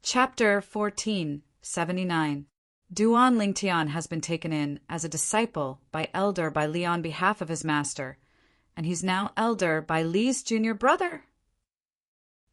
Chapter 1479. Duan Lingtian has been taken in as a disciple by Elder by Li on behalf of his master, and he's now Elder by Li's junior brother.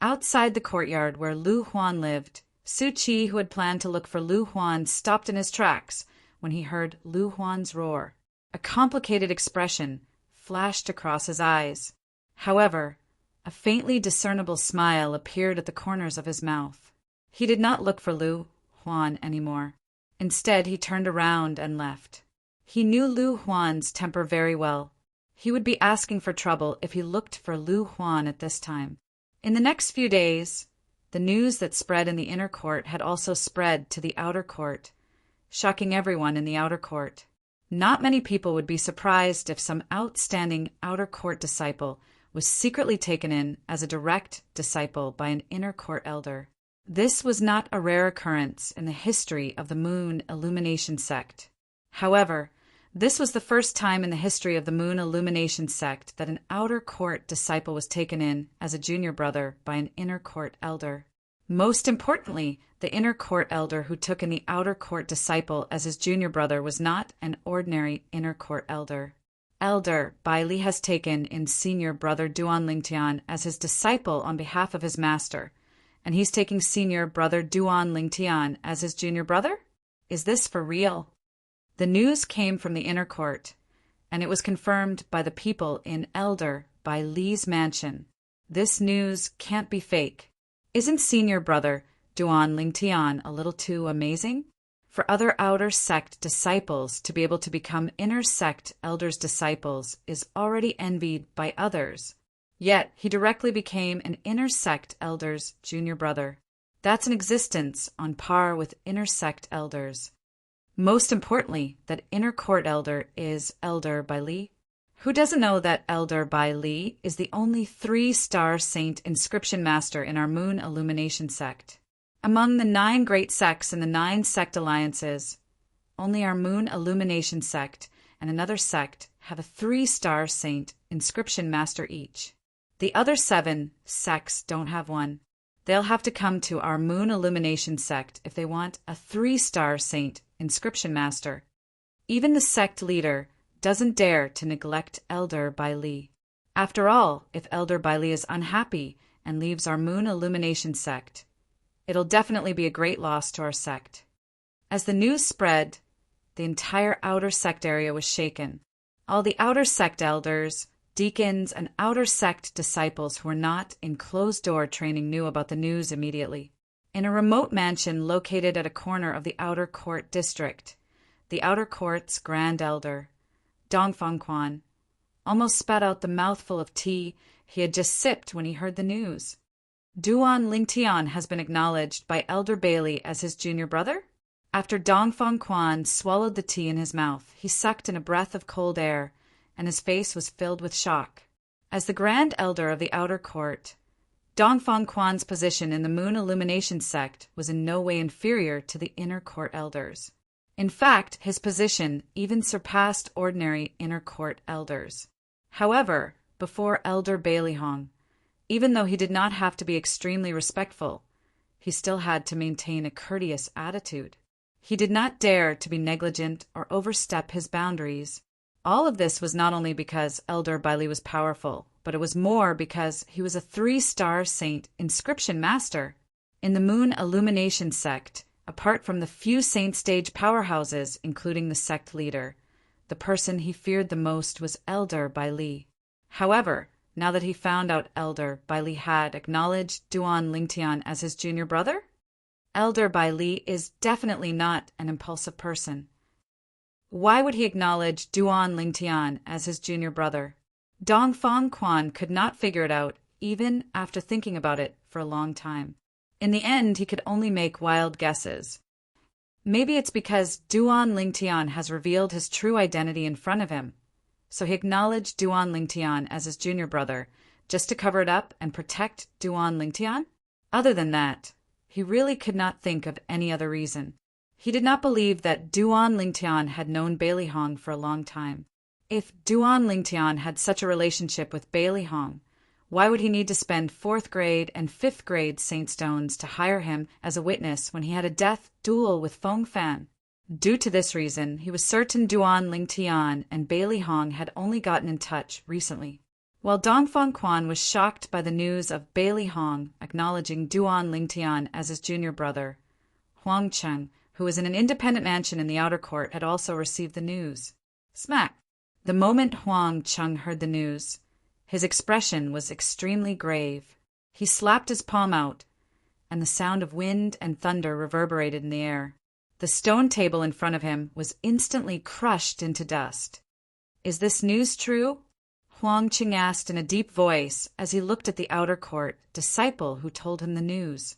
Outside the courtyard where Lu Huan lived, Su Qi, who had planned to look for Lu Huan, stopped in his tracks when he heard Lu Huan's roar. A complicated expression flashed across his eyes. However, a faintly discernible smile appeared at the corners of his mouth. He did not look for Lu Huan anymore. Instead, he turned around and left. He knew Lu Huan's temper very well. He would be asking for trouble if he looked for Lu Huan at this time. In the next few days, the news that spread in the inner court had also spread to the outer court, shocking everyone in the outer court. Not many people would be surprised if some outstanding outer court disciple was secretly taken in as a direct disciple by an inner court elder. This was not a rare occurrence in the history of the Moon Illumination sect. However, this was the first time in the history of the Moon Illumination sect that an outer court disciple was taken in as a junior brother by an inner court elder. Most importantly, the inner court elder who took in the outer court disciple as his junior brother was not an ordinary inner court elder. Elder Bai Li has taken in senior brother Duan Lingtian as his disciple on behalf of his master, and he's taking senior brother Duan Lingtian as his junior brother? Is this for real? The news came from the inner court, and it was confirmed by the people in Elder Bai Li's mansion. This news can't be fake. Isn't senior brother Duan Lingtian a little too amazing? For other outer sect disciples to be able to become inner sect elders' disciples is already envied by others. Yet he directly became an inner sect elder's junior brother. That's an existence on par with inner sect elders. Most importantly, that inner court elder is Elder Bai Li. Who doesn't know that Elder Bai Li is the only 3-star saint inscription master in our Moon Illumination sect? Among the 9 great sects and the 9 sect alliances, only our Moon Illumination sect and another sect have a 3-star saint inscription master each. The other 7 sects don't have one. They'll have to come to our Moon Illumination sect if they want a 3-star saint inscription master. Even the sect leader doesn't dare to neglect Elder Bai Li. After all, if Elder Bai Li is unhappy and leaves our Moon Illumination sect, it'll definitely be a great loss to our sect. As the news spread, the entire outer sect area was shaken. All the outer sect elders, deacons, and outer sect disciples who were not in closed-door training knew about the news immediately. In a remote mansion located at a corner of the outer court district, the outer court's grand elder, Dongfang Quan, almost spat out the mouthful of tea he had just sipped when he heard the news. Duan Lingtian has been acknowledged by Elder Bailey as his junior brother? After Dongfang Quan swallowed the tea in his mouth, he sucked in a breath of cold air, and his face was filled with shock. As the grand elder of the outer court, Dongfang Quan's position in the Moon Illumination sect was in no way inferior to the inner court elders. In fact, his position even surpassed ordinary inner court elders. However, before Elder Bailey Hong, even though he did not have to be extremely respectful, he still had to maintain a courteous attitude. He did not dare to be negligent or overstep his boundaries. All of this was not only because Elder Bai Li was powerful, but it was more because he was a 3-star saint inscription master. In the Moon Illumination sect, apart from the few saint stage powerhouses, including the sect leader, the person he feared the most was Elder Bai Li. However, now that he found out Elder Bai Li had acknowledged Duan Lingtian as his junior brother, Elder Bai Li is definitely not an impulsive person. Why would he acknowledge Duan Lingtian as his junior brother? Dongfang Quan could not figure it out, even after thinking about it for a long time. In the end, he could only make wild guesses. Maybe it's because Duan Lingtian has revealed his true identity in front of him, so he acknowledged Duan Lingtian as his junior brother, just to cover it up and protect Duan Lingtian? Other than that, he really could not think of any other reason. He did not believe that Duan Lingtian had known Bailey Hong for a long time. If Duan Lingtian had such a relationship with Bailey Hong, Why would he need to spend 4th grade and 5th grade Saint Stones to hire him as a witness when he had a death duel with Feng Fan? Due to this reason, he was certain Duan Lingtian and Bailey Hong had only gotten in touch recently. While Dongfang Quan was shocked by the news of Bailey Hong acknowledging Duan Lingtian as his junior brother, Huang Cheng, who was in an independent mansion in the outer court, had also received the news. Smack! The moment Huang Cheng heard the news, his expression was extremely grave. He slapped his palm out, and the sound of wind and thunder reverberated in the air. The stone table in front of him was instantly crushed into dust. "Is this news true?" Huang Cheng asked in a deep voice as he looked at the outer court disciple who told him the news.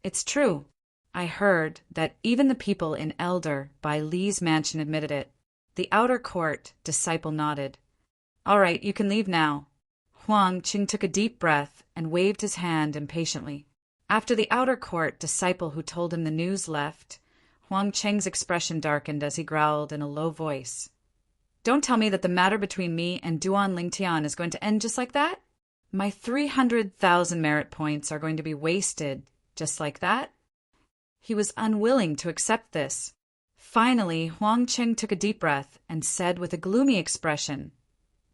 "It's true. I heard that even the people in Elder by Li's mansion admitted it." The outer court disciple nodded. "All right, you can leave now." Huang Cheng took a deep breath and waved his hand impatiently. After the outer court disciple who told him the news left, Huang Cheng's expression darkened as he growled in a low voice. "Don't tell me that the matter between me and Duan Lingtian is going to end just like that? My 300,000 merit points are going to be wasted just like that?" He was unwilling to accept this. Finally, Huang Cheng took a deep breath and said with a gloomy expression,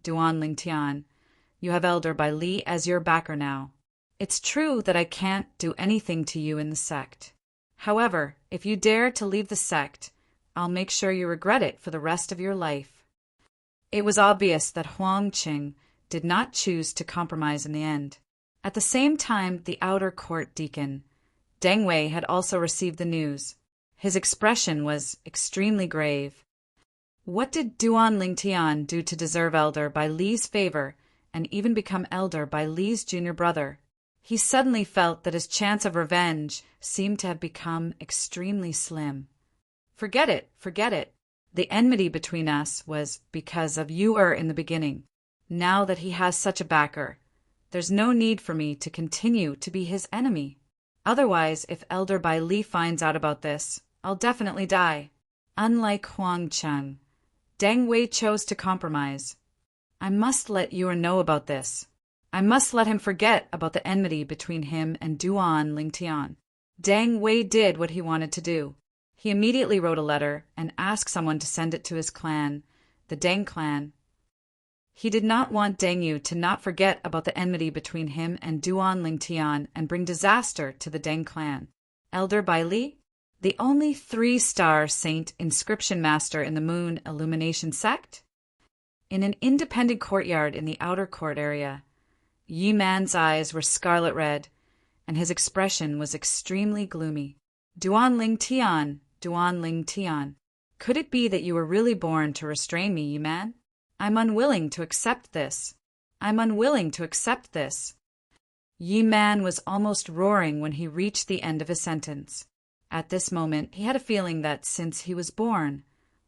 "Duan Lingtian, you have Elder by Li as your backer now. It's true that I can't do anything to you in the sect. However, if you dare to leave the sect, I'll make sure you regret it for the rest of your life." It was obvious that Huang Cheng did not choose to compromise in the end. At the same time, the outer court deacon, Deng Wei, had also received the news. His expression was extremely grave. What did Duan Lingtian do to deserve Elder by Li's favor and even become Elder by Li's junior brother? He suddenly felt that his chance of revenge seemed to have become extremely slim. Forget it, forget it. The enmity between us was because of you in the beginning. Now that he has such a backer, there's no need for me to continue to be his enemy. Otherwise, if Elder by Li finds out about this, I'll definitely die. Unlike Huang Cheng, Deng Wei chose to compromise. I must let Yuer know about this. I must let him forget about the enmity between him and Duan Lingtian. Deng Wei did what he wanted to do. He immediately wrote a letter and asked someone to send it to his clan, the Deng clan. He did not want Deng Yu to not forget about the enmity between him and Duan Lingtian and bring disaster to the Deng clan. Elder by Li, the only 3-star saint inscription master in the Moon Illumination sect? In an independent courtyard in the outer court area, Yi Man's eyes were scarlet red, and his expression was extremely gloomy. "Duan Lingtian, Duan Lingtian, could it be that you were really born to restrain me, Yi Man? I'm unwilling to accept this. I'm unwilling to accept this." Yi Man was almost roaring when he reached the end of his sentence. At this moment, he had a feeling that since he was born,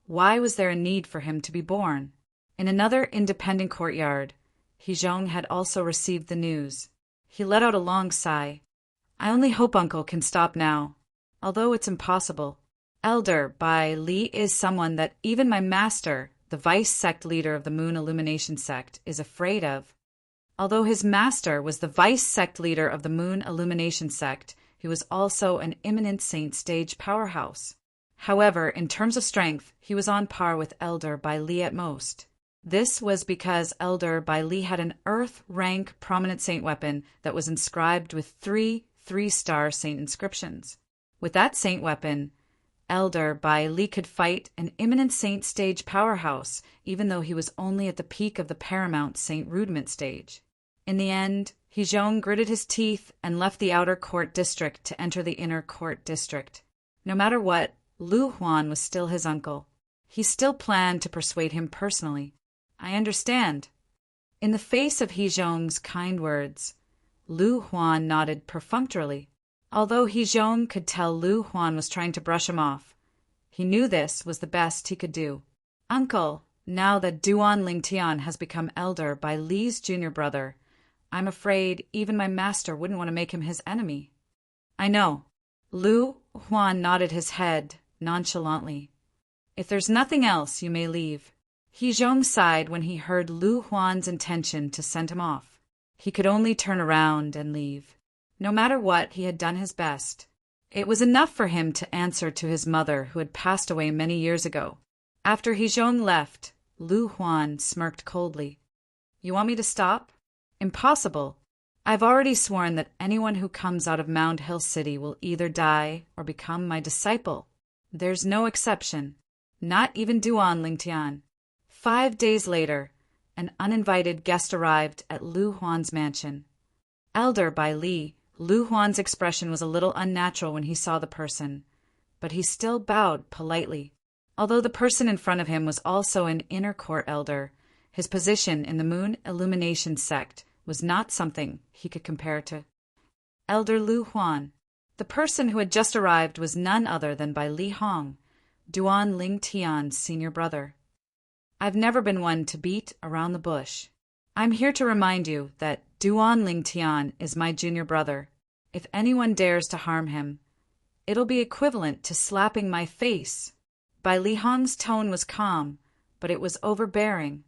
why was there a need for him to be born? In another independent courtyard, Hezhong had also received the news. He let out a long sigh. "I only hope Uncle can stop now, although it's impossible. Elder by Li is someone that even my master, the vice sect leader of the Moon Illumination sect, is afraid of. Although his master was the vice sect leader of the Moon Illumination sect, he was also an imminent saint stage powerhouse. However, in terms of strength, he was on par with Elder by Li at most. This was because Elder by Li had an Earth rank prominent saint weapon that was inscribed with 3-star saint inscriptions. With that saint weapon, Elder by Li could fight an imminent saint stage powerhouse, even though he was only at the peak of the paramount saint rudiment stage. In the end, Hezhong gritted his teeth and left the outer court district to enter the inner court district. No matter what, Lu Huan was still his uncle. He still planned to persuade him personally. "I understand." In the face of Hezhong's kind words, Lu Huan nodded perfunctorily. Although Hezhong could tell Lu Huan was trying to brush him off, he knew this was the best he could do. "Uncle, now that Duan Lingtian has become Elder by Li's junior brother, I'm afraid even my master wouldn't want to make him his enemy." "I know." Lu Huan nodded his head nonchalantly. "If there's nothing else, you may leave." Hezhong sighed when he heard Lu Huan's intention to send him off. He could only turn around and leave. No matter what, he had done his best. It was enough for him to answer to his mother, who had passed away many years ago. After Hezhong left, Lu Huan smirked coldly. You want me to stop? Impossible. I've already sworn that anyone who comes out of Mound Hill City will either die or become my disciple. There's no exception. Not even Duan Lingtian. 5 days later, an uninvited guest arrived at Lu Huan's mansion. Elder by Li, Lu Huan's expression was a little unnatural when he saw the person, but he still bowed politely. Although the person in front of him was also an inner court elder, his position in the Moon Illumination sect was not something he could compare to. Elder Lu Huan. The person who had just arrived was none other than Bai Li Hong, Duan Lingtian's senior brother. I've never been one to beat around the bush. I'm here to remind you that Duan Lingtian is my junior brother. If anyone dares to harm him, it'll be equivalent to slapping my face. Bai Li Hong's tone was calm, but it was overbearing.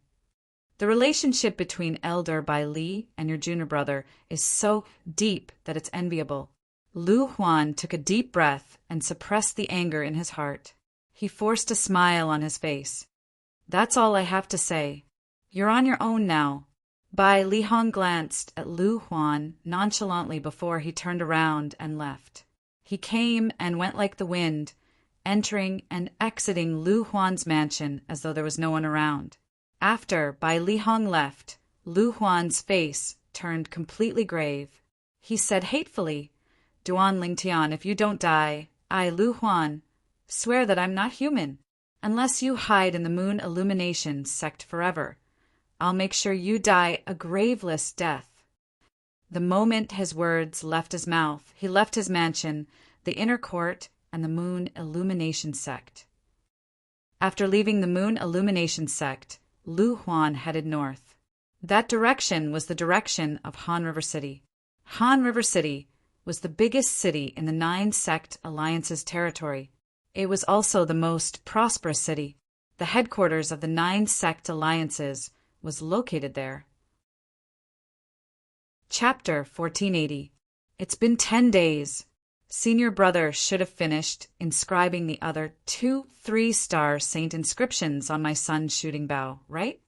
The relationship between Elder Bai Li and your junior brother is so deep that it's enviable. Lu Huan took a deep breath and suppressed the anger in his heart. He forced a smile on his face. That's all I have to say. You're on your own now. Bai Li Hong glanced at Lu Huan nonchalantly before he turned around and left. He came and went like the wind, entering and exiting Lu Huan's mansion as though there was no one around. After Bai Li Hong left, Lu Huan's face turned completely grave. He said hatefully, Duan Lingtian, if you don't die, I, Lu Huan, swear that I'm not human. Unless you hide in the Moon Illumination sect forever, I'll make sure you die a graveless death. The moment his words left his mouth, he left his mansion, the inner court, and the Moon Illumination sect. After leaving the Moon Illumination sect, Lu Huan headed north. That direction was the direction of Han River City. Han River City was the biggest city in the 9-sect alliance's territory. It was also the most prosperous city. The headquarters of the 9-sect alliances was located there. Chapter 1480. It's been 10 days. Senior brother should have finished inscribing the other 2 3-star saint inscriptions on my son's shooting bow, right?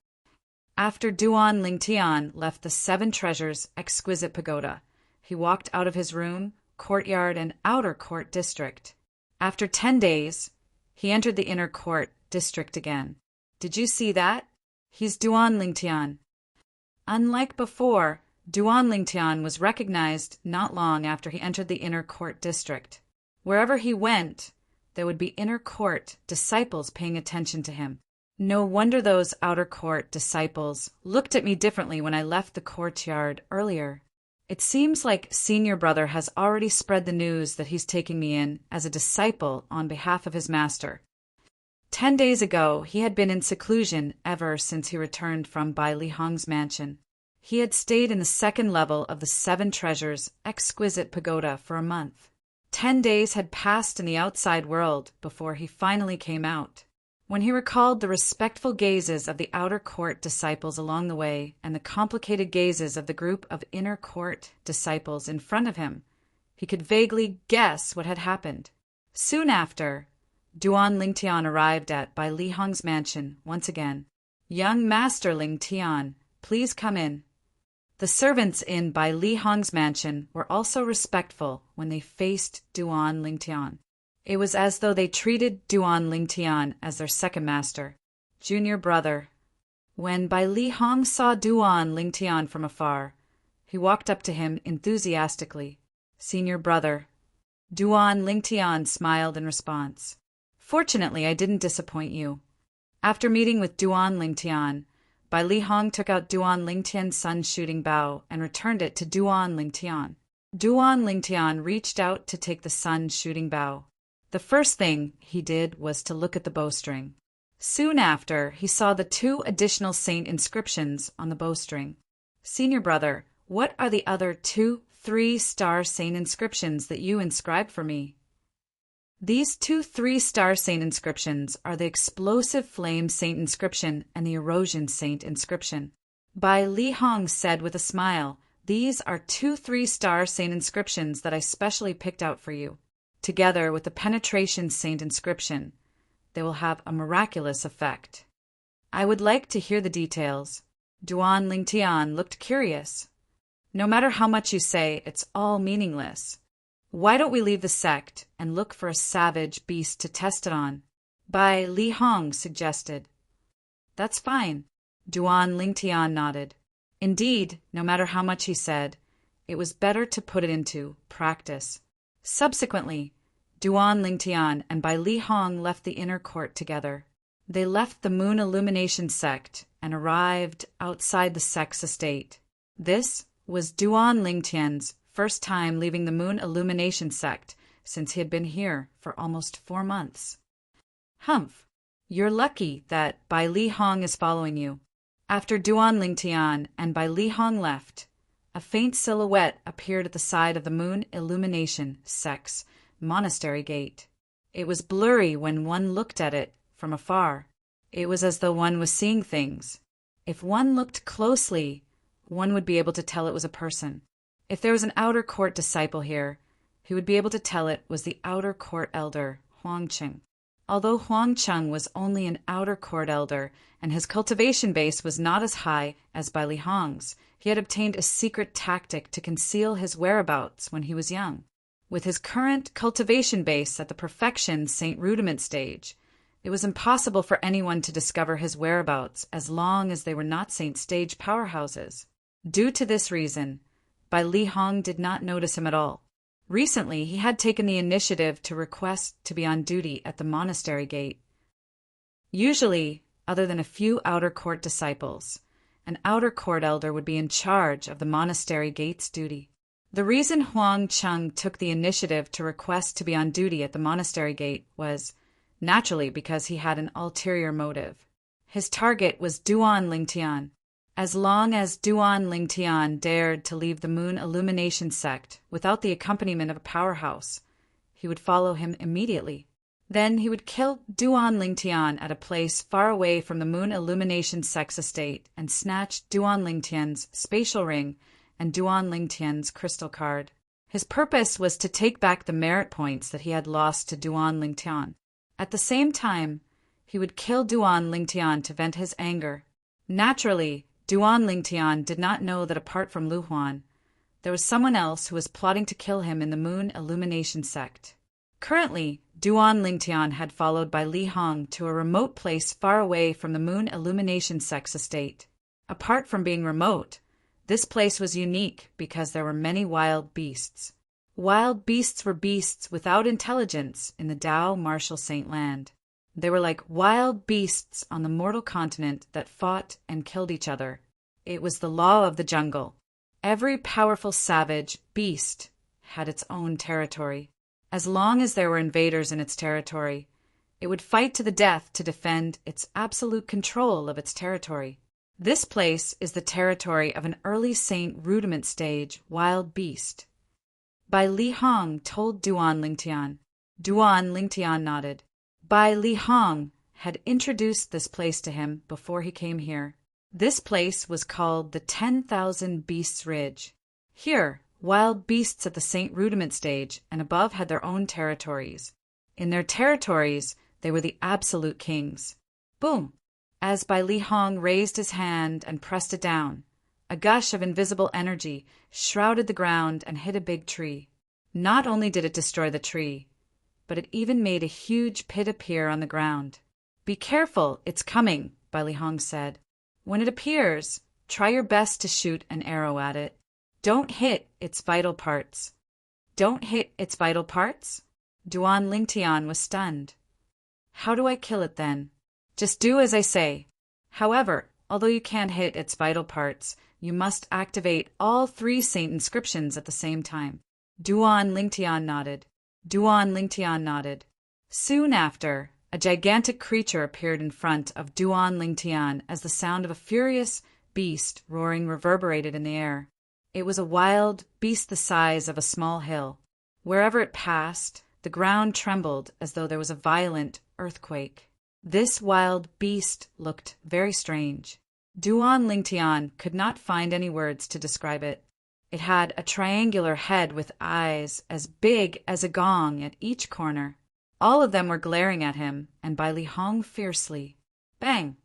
After Duan Lingtian left the 7 Treasures exquisite pagoda, he walked out of his room, courtyard, and outer court district. After 10 days, he entered the inner court district again. Did you see that? He's Duan Lingtian. Unlike before, Duan Lingtian was recognized not long after he entered the inner court district. Wherever he went, there would be inner court disciples paying attention to him. No wonder those outer court disciples looked at me differently when I left the courtyard earlier. It seems like senior brother has already spread the news that he's taking me in as a disciple on behalf of his master. 10 days ago, he had been in seclusion ever since he returned from Bai Li Hong's mansion. He had stayed in the 2nd level of the 7 Treasures exquisite pagoda for a month. 10 days had passed in the outside world before he finally came out. When he recalled the respectful gazes of the outer court disciples along the way and the complicated gazes of the group of inner court disciples in front of him, he could vaguely guess what had happened. Soon after, Duan Lingtian arrived at Bai Li Hong's mansion once again. Young Master Lingtian, please come in. The servants in Bai Li Hong's mansion were also respectful when they faced Duan Lingtian. It was as though they treated Duan Lingtian as their second master, junior brother. When Bai Li Hong saw Duan Lingtian from afar, he walked up to him enthusiastically. Senior brother. Duan Lingtian smiled in response. Fortunately, I didn't disappoint you. After meeting with Duan Lingtian, Bai Li Hong took out Duan Lingtian's son's shooting bow and returned it to Duan Lingtian. Duan Lingtian reached out to take the son's shooting bow. The first thing he did was to look at the bowstring. Soon after, he saw the 2 additional saint inscriptions on the bowstring. Senior brother, what are the other 2 3-star saint inscriptions that you inscribed for me? These 2 3-star saint inscriptions are the Explosive Flame Saint inscription and the Erosion Saint inscription. Bai Li Hong said with a smile, These are 2 3-star saint inscriptions that I specially picked out for you. Together with the penetration saint inscription, they will have a miraculous effect. I would like to hear the details. Duan Lingtian looked curious. No matter how much you say, it's all meaningless. Why don't we leave the sect and look for a savage beast to test it on? Bai Li Hong suggested. That's fine. Duan Lingtian nodded. Indeed, no matter how much he said, it was better to put it into practice. Subsequently, Duan Lingtian and Bai Li Hong left the inner court together. They left the Moon Illumination sect and arrived outside the sect's estate. This was Duan Lingtian's first time leaving the Moon Illumination sect since he had been here for almost 4 months. Humph! You're lucky that Bai Li Hong is following you. After Duan Lingtian and Bai Li Hong left, a faint silhouette appeared at the side of the Moon Illumination sect's monastery gate. It was blurry when one looked at it from afar. It was as though one was seeing things. If one looked closely, one would be able to tell it was a person. If there was an outer court disciple here, he would be able to tell it was the outer court elder, Huang Cheng. Although Huang Cheng was only an outer court elder and his cultivation base was not as high as Bai Li Hong's, he had obtained a secret tactic to conceal his whereabouts when he was young. With his current cultivation base at the perfection Saint Rudiment stage, it was impossible for anyone to discover his whereabouts as long as they were not Saint stage powerhouses. Due to this reason, Bai Li Hong did not notice him at all. Recently, he had taken the initiative to request to be on duty at the monastery gate. Usually, other than a few outer court disciples, an outer court elder would be in charge of the monastery gate's duty. The reason Huang Cheng took the initiative to request to be on duty at the monastery gate was, naturally, because he had an ulterior motive. His target was Duan Lingtian. As long as Duan Lingtian dared to leave the Moon Illumination sect without the accompaniment of a powerhouse, he would follow him immediately. Then he would kill Duan Lingtian at a place far away from the Moon Illumination sect's estate and snatch Duan Lingtian's spatial ring and Duan Lingtian's crystal card. His purpose was to take back the merit points that he had lost to Duan Lingtian. At the same time, he would kill Duan Lingtian to vent his anger. Naturally, Duan Lingtian did not know that apart from Lu Huan, there was someone else who was plotting to kill him in the Moon Illumination sect. Currently, Duan Lingtian had followed Bai Li Hong to a remote place far away from the Moon Illumination sect's estate. Apart from being remote, this place was unique because there were many wild beasts. Wild beasts were beasts without intelligence in the Tao Martial Saint Land. They were like wild beasts on the mortal continent that fought and killed each other. It was the law of the jungle. Every powerful savage beast had its own territory. As long as there were invaders in its territory, it would fight to the death to defend its absolute control of its territory. This place is the territory of an early Saint Rudiment stage wild beast. Bai Li Hong told Duan Lingtian. Duan Lingtian nodded. Bai Li Hong had introduced this place to him before he came here. This place was called the 10,000 Beasts Ridge. Here, wild beasts at the Saint Rudiment stage and above had their own territories. In their territories, they were the absolute kings. Boom! As Bai Li Hong raised his hand and pressed it down, a gush of invisible energy shrouded the ground and hit a big tree. Not only did it destroy the tree, but it even made a huge pit appear on the ground. "Be careful, it's coming," Bai Li Hong said. "When it appears, try your best to shoot an arrow at it. Don't hit its vital parts." "Don't hit its vital parts?" Duan Lingtian was stunned. "How do I kill it then?" "Just do as I say. However, although you can't hit its vital parts, you must activate all 3 saint inscriptions at the same time." Duan Lingtian nodded. Duan Lingtian nodded. Soon after, a gigantic creature appeared in front of Duan Lingtian as the sound of a furious beast roaring reverberated in the air. It was a wild beast the size of a small hill. Wherever it passed, the ground trembled as though there was a violent earthquake. This wild beast looked very strange. Duan Lingtian could not find any words to describe it. It had a triangular head with eyes as big as a gong at each corner. All of them were glaring at him and by Li Hong fiercely. Bang!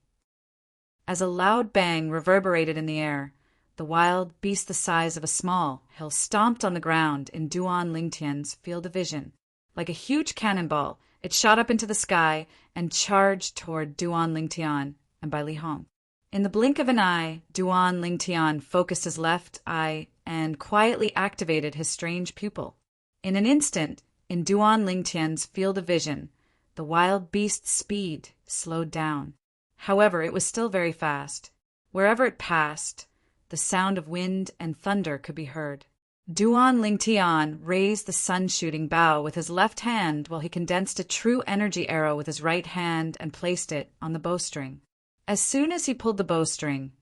As a loud bang reverberated in the air, the wild beast the size of a small hill stomped on the ground in Duan Lingtian's field of vision. Like a huge cannonball, it shot up into the sky and charged toward Duan Lingtian and Bai Li Hong. In the blink of an eye, Duan Lingtian focused his left eye and quietly activated his strange pupil. In an instant, in Duan Lingtian's field of vision, the wild beast's speed slowed down. However, it was still very fast. Wherever it passed, the sound of wind and thunder could be heard. Duan Lingtian raised the sun-shooting bow with his left hand while he condensed a true energy arrow with his right hand and placed it on the bowstring. As soon as he pulled the bowstring,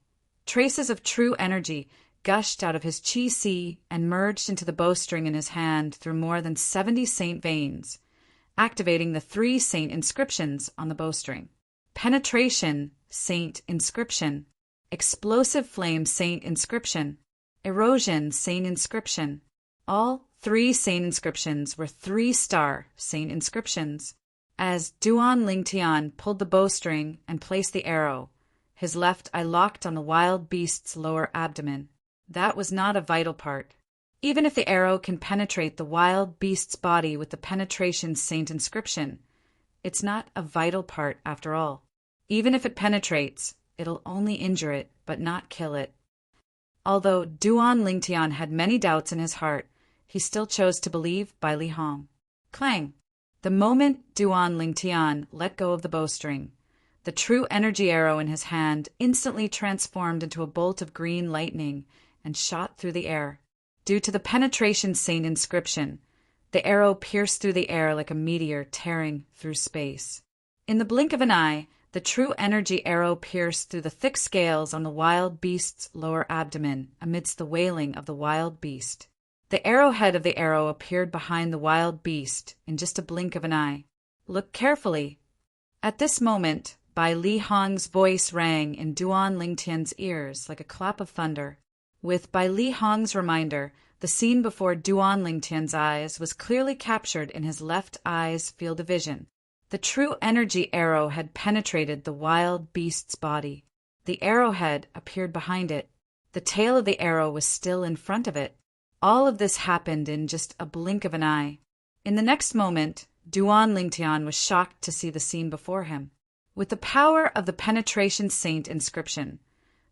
traces of true energy gushed out of his qi and merged into the bowstring in his hand through more than 70 saint veins, activating the 3 saint inscriptions on the bowstring. Penetration, saint inscription. Explosive flame, saint inscription. Erosion, saint inscription. All 3 saint inscriptions were 3-star saint inscriptions. As Duan Lingtian pulled the bowstring and placed the arrow, his left eye locked on the wild beast's lower abdomen. That was not a vital part. Even if the arrow can penetrate the wild beast's body with the penetration saint inscription, it's not a vital part after all. Even if it penetrates, it'll only injure it, but not kill it. Although Duan Lingtian had many doubts in his heart, he still chose to believe Bai Li Hong. Clang! The moment Duan Lingtian let go of the bowstring, the true energy arrow in his hand instantly transformed into a bolt of green lightning and shot through the air. Due to the penetration saint inscription, the arrow pierced through the air like a meteor tearing through space. In the blink of an eye, the true energy arrow pierced through the thick scales on the wild beast's lower abdomen amidst the wailing of the wild beast. The arrowhead of the arrow appeared behind the wild beast in just a blink of an eye. Look carefully. At this moment, Bai Li Hong's voice rang in Duan Lingtian's ears like a clap of thunder. With Bai Li Hong's reminder, the scene before Duan Lingtian's eyes was clearly captured in his left eye's field of vision. The true energy arrow had penetrated the wild beast's body. The arrowhead appeared behind it. The tail of the arrow was still in front of it. All of this happened in just a blink of an eye. In the next moment, Duan Lingtian was shocked to see the scene before him. With the power of the penetration saint inscription,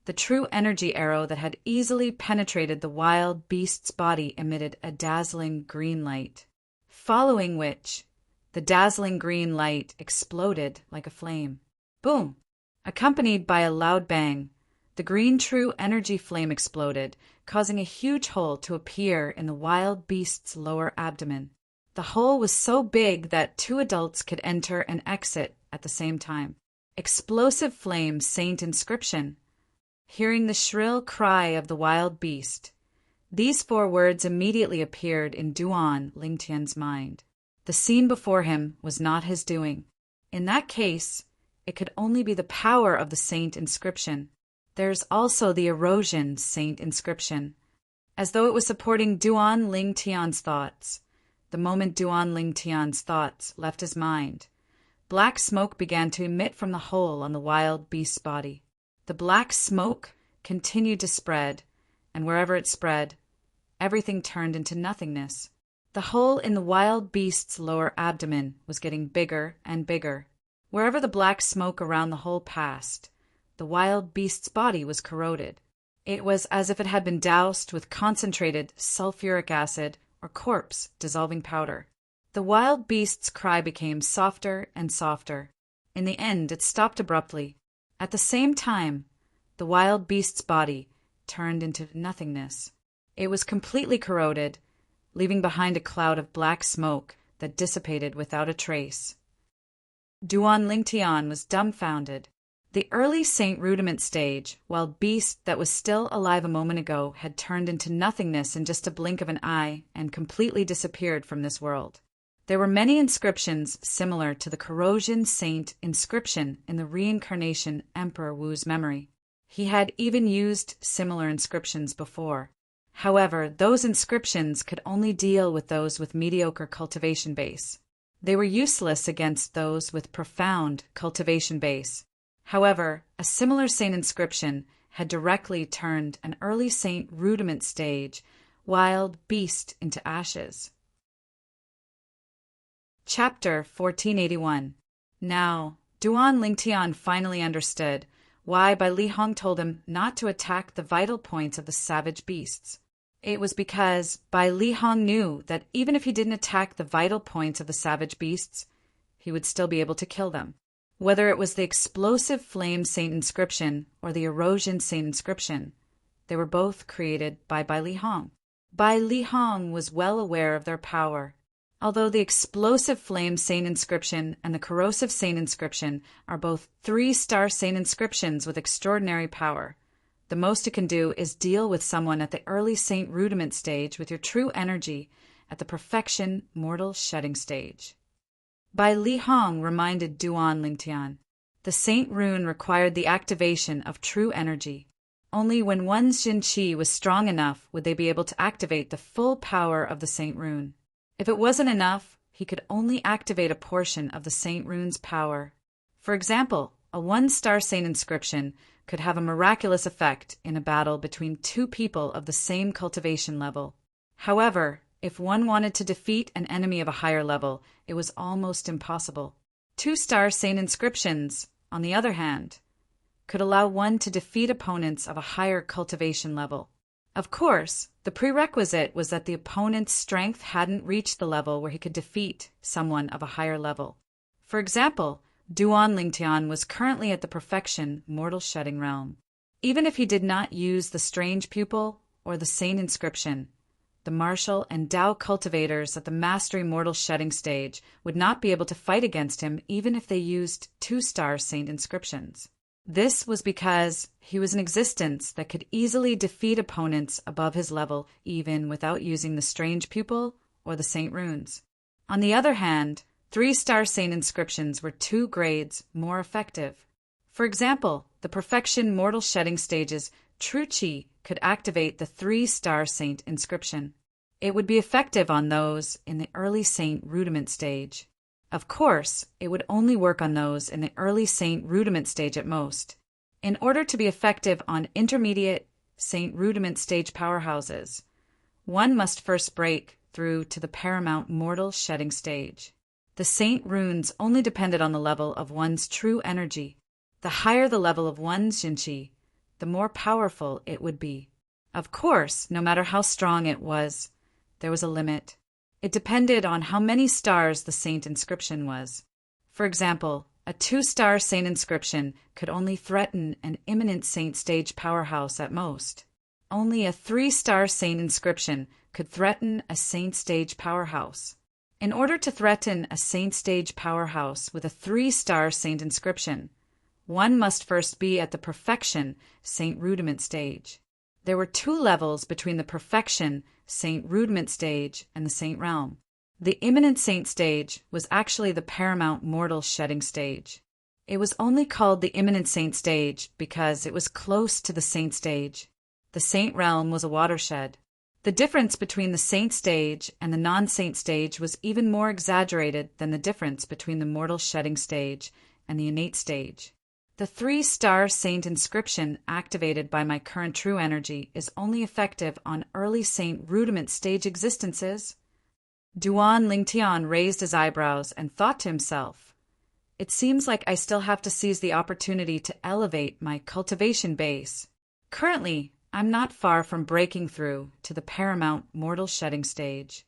the true energy arrow that had easily penetrated the wild beast's body emitted a dazzling green light, following which the dazzling green light exploded like a flame. Boom! Accompanied by a loud bang, the green true energy flame exploded, causing a huge hole to appear in the wild beast's lower abdomen. The hole was so big that 2 adults could enter and exit at the same time. Explosive flame saint inscription. Hearing the shrill cry of the wild beast, these 4 words immediately appeared in Duan Lingtian's mind. The scene before him was not his doing. In that case, it could only be the power of the saint inscription. There's also the erosion saint inscription. As though it was supporting Duan Lingtian's thoughts. The moment Duan Lingtian's thoughts left his mind, black smoke began to emit from the hole on the wild beast's body. The black smoke continued to spread, and wherever it spread, everything turned into nothingness. The hole in the wild beast's lower abdomen was getting bigger and bigger. Wherever the black smoke around the hole passed, the wild beast's body was corroded. It was as if it had been doused with concentrated sulfuric acid or corpse dissolving powder. The wild beast's cry became softer and softer. In the end, it stopped abruptly. At the same time, the wild beast's body turned into nothingness. It was completely corroded, leaving behind a cloud of black smoke that dissipated without a trace. Duan Lingtian was dumbfounded. The early Saint Rudiment stage, while beast that was still alive a moment ago had turned into nothingness in just a blink of an eye and completely disappeared from this world. There were many inscriptions similar to the Corrosion Saint inscription in the reincarnation Emperor Wu's memory. He had even used similar inscriptions before. However, those inscriptions could only deal with those with mediocre cultivation base. They were useless against those with profound cultivation base. However, a similar saint inscription had directly turned an early saint rudiment stage wild beast into ashes. Chapter 1481. Now, Duan Lingtian finally understood why Bai Li Hong told him not to attack the vital points of the savage beasts. It was because Bai Li Hong knew that even if he didn't attack the vital points of the savage beasts, he would still be able to kill them. Whether it was the explosive flame saint inscription or the erosion saint inscription, they were both created by Bai Li Hong. Bai Li Hong was well aware of their power. Although the explosive flame saint inscription and the corrosive saint inscription are both 3-star saint inscriptions with extraordinary power, the most it can do is deal with someone at the early saint rudiment stage with your true energy at the perfection mortal shedding stage. Bai Li Hong reminded Duan Lingtian, the saint rune required the activation of true energy. Only when one's Jin Qi was strong enough would they be able to activate the full power of the saint rune. If it wasn't enough, he could only activate a portion of the saint rune's power. For example, a 1-star saint inscription could have a miraculous effect in a battle between two people of the same cultivation level. However, if one wanted to defeat an enemy of a higher level, it was almost impossible. 2-star saint inscriptions, on the other hand, could allow one to defeat opponents of a higher cultivation level. Of course, the prerequisite was that the opponent's strength hadn't reached the level where he could defeat someone of a higher level. For example, Duan Lingtian was currently at the perfection mortal shedding realm. Even if he did not use the strange pupil or the saint inscription, the martial and Tao cultivators at the mastery mortal shedding stage would not be able to fight against him even if they used 2-star saint inscriptions. This was because he was an existence that could easily defeat opponents above his level even without using the strange pupil or the saint runes. On the other hand, 3-star saint inscriptions were 2 grades more effective. For example, the perfection mortal shedding stage's true Qi could activate the 3-star saint inscription. It would be effective on those in the early saint rudiment stage. Of course, it would only work on those in the early saint rudiment stage at most. In order to be effective on intermediate saint rudiment stage powerhouses, one must first break through to the paramount mortal shedding stage. The saint runes only depended on the level of one's true energy. The higher the level of one's Jinqi, the more powerful it would be. Of course, no matter how strong it was, there was a limit. It depended on how many stars the saint inscription was. For example, a 2-star saint inscription could only threaten an imminent saint stage powerhouse at most. Only a 3-star saint inscription could threaten a saint stage powerhouse. In order to threaten a saint stage powerhouse with a 3-star saint inscription, one must first be at the perfection saint rudiment stage. There were 2 levels between the perfection saint rudiment stage and the saint realm. The imminent saint stage was actually the paramount mortal shedding stage. It was only called the imminent saint stage because it was close to the saint stage. The saint realm was a watershed. The difference between the saint stage and the non-saint stage was even more exaggerated than the difference between the mortal shedding stage and the innate stage. The 3-star saint inscription activated by my current true energy is only effective on early saint rudiment stage existences. Duan Lingtian raised his eyebrows and thought to himself, it seems like I still have to seize the opportunity to elevate my cultivation base. Currently, I'm not far from breaking through to the paramount mortal shedding stage.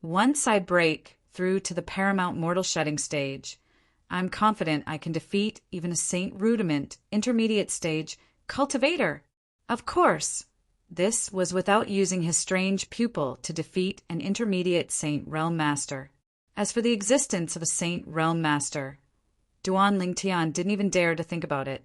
Once I break through to the paramount mortal shedding stage, I'm confident I can defeat even a saint rudiment intermediate stage cultivator. Of course, this was without using his strange pupil to defeat an intermediate saint realm master. As for the existence of a saint realm master, Duan Lingtian didn't even dare to think about it.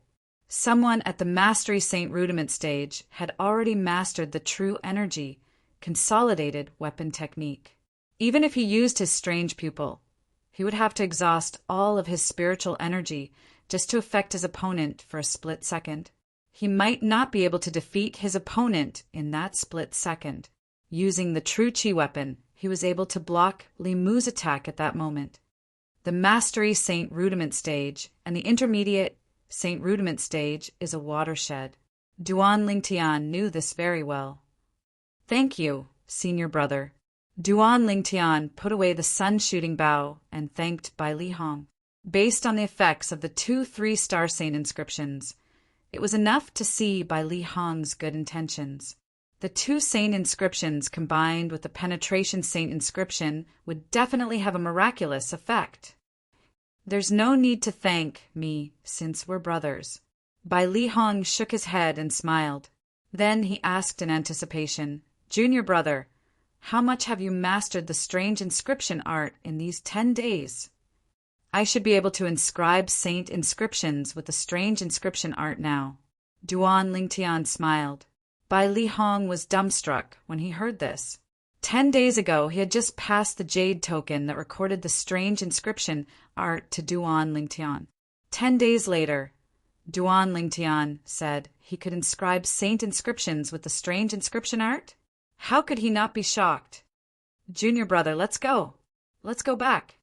Someone at the mastery saint rudiment stage had already mastered the true energy, consolidated weapon technique. Even if he used his strange pupil, he would have to exhaust all of his spiritual energy just to affect his opponent for a split second. He might not be able to defeat his opponent in that split second. Using the true Qi weapon, he was able to block Li Mu's attack at that moment. The Mastery Saint Rudiment stage and the Intermediate Saint Rudiment stage is a watershed. Duan Lingtian knew this very well. "Thank you, senior brother." Duan Lingtian put away the sun-shooting bow and thanked Bai Li Hong. Based on the effects of the 2 3-star saint inscriptions, it was enough to see Bai Li Hong's good intentions. The 2 saint inscriptions combined with the penetration saint inscription would definitely have a miraculous effect. "There's no need to thank me since we're brothers." Bai Li Hong shook his head and smiled. Then he asked in anticipation, "Junior brother, how much have you mastered the strange inscription art in these 10 days? I should be able to inscribe saint inscriptions with the strange inscription art now." Duan Lingtian smiled. Bai Li Hong was dumbstruck when he heard this. 10 days ago, he had just passed the jade token that recorded the strange inscription art to Duan Lingtian. 10 days later, Duan Lingtian said he could inscribe saint inscriptions with the strange inscription art? How could he not be shocked? "Junior brother, let's go. Let's go back."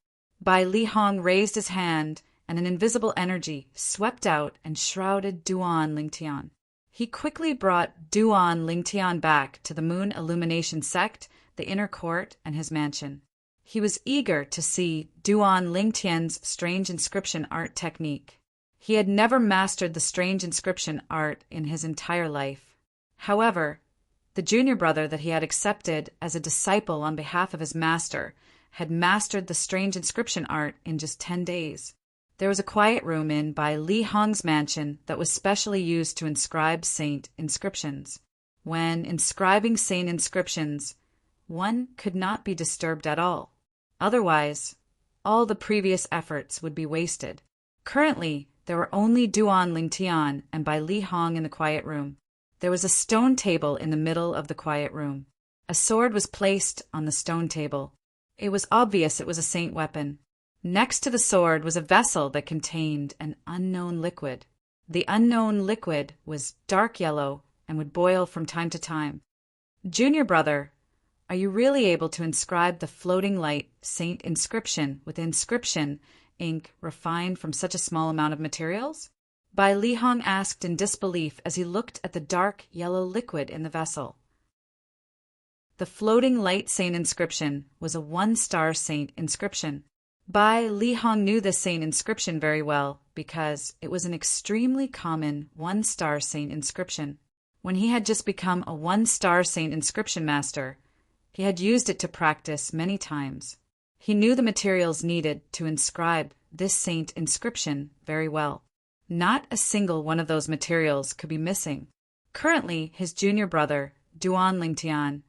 Bai Li Hong raised his hand, and an invisible energy swept out and shrouded Duan Lingtian. He quickly brought Duan Lingtian back to the Moon Illumination Sect, the inner court, and his mansion. He was eager to see Duan Lingtian's strange inscription art technique. He had never mastered the strange inscription art in his entire life. However, the junior brother that he had accepted as a disciple on behalf of his master had mastered the strange inscription art in just 10 days. There was a quiet room in Bai Li Hong's mansion that was specially used to inscribe saint inscriptions. When inscribing saint inscriptions, one could not be disturbed at all. Otherwise, all the previous efforts would be wasted. Currently, there were only Duan Lingtian and Bai Li Hong in the quiet room. There was a stone table in the middle of the quiet room. A sword was placed on the stone table. It was obvious it was a saint weapon. Next to the sword was a vessel that contained an unknown liquid. The unknown liquid was dark yellow and would boil from time to time. "Junior brother, are you really able to inscribe the floating light saint inscription with inscription ink refined from such a small amount of materials?" Bai Li Hong asked in disbelief as he looked at the dark yellow liquid in the vessel. The floating light saint inscription was a 1-star saint inscription. Bai Li Hong knew this saint inscription very well because it was an extremely common 1-star saint inscription. When he had just become a 1-star saint inscription master, he had used it to practice many times. He knew the materials needed to inscribe this saint inscription very well. Not a single one of those materials could be missing. Currently, his junior brother, Duan Lingtian,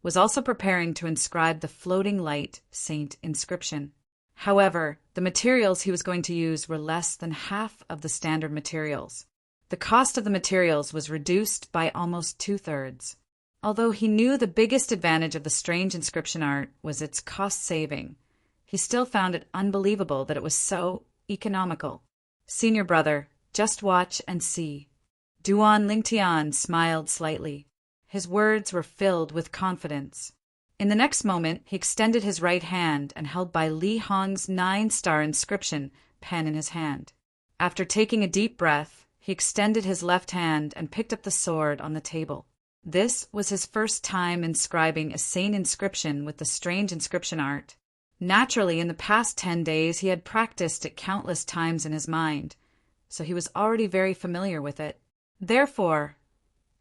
was also preparing to inscribe the floating light saint inscription. However, the materials he was going to use were less than half of the standard materials. The cost of the materials was reduced by almost 2/3. Although he knew the biggest advantage of the strange inscription art was its cost saving, he still found it unbelievable that it was so economical. "Senior brother, just watch and see." Duan Lingtian smiled slightly. His words were filled with confidence. In the next moment, he extended his right hand and held Bai Li Hong's 9-star inscription pen in his hand. After taking a deep breath, he extended his left hand and picked up the sword on the table. This was his first time inscribing a saint inscription with the strange inscription art. Naturally, in the past 10 days, he had practiced it countless times in his mind, so he was already very familiar with it. Therefore,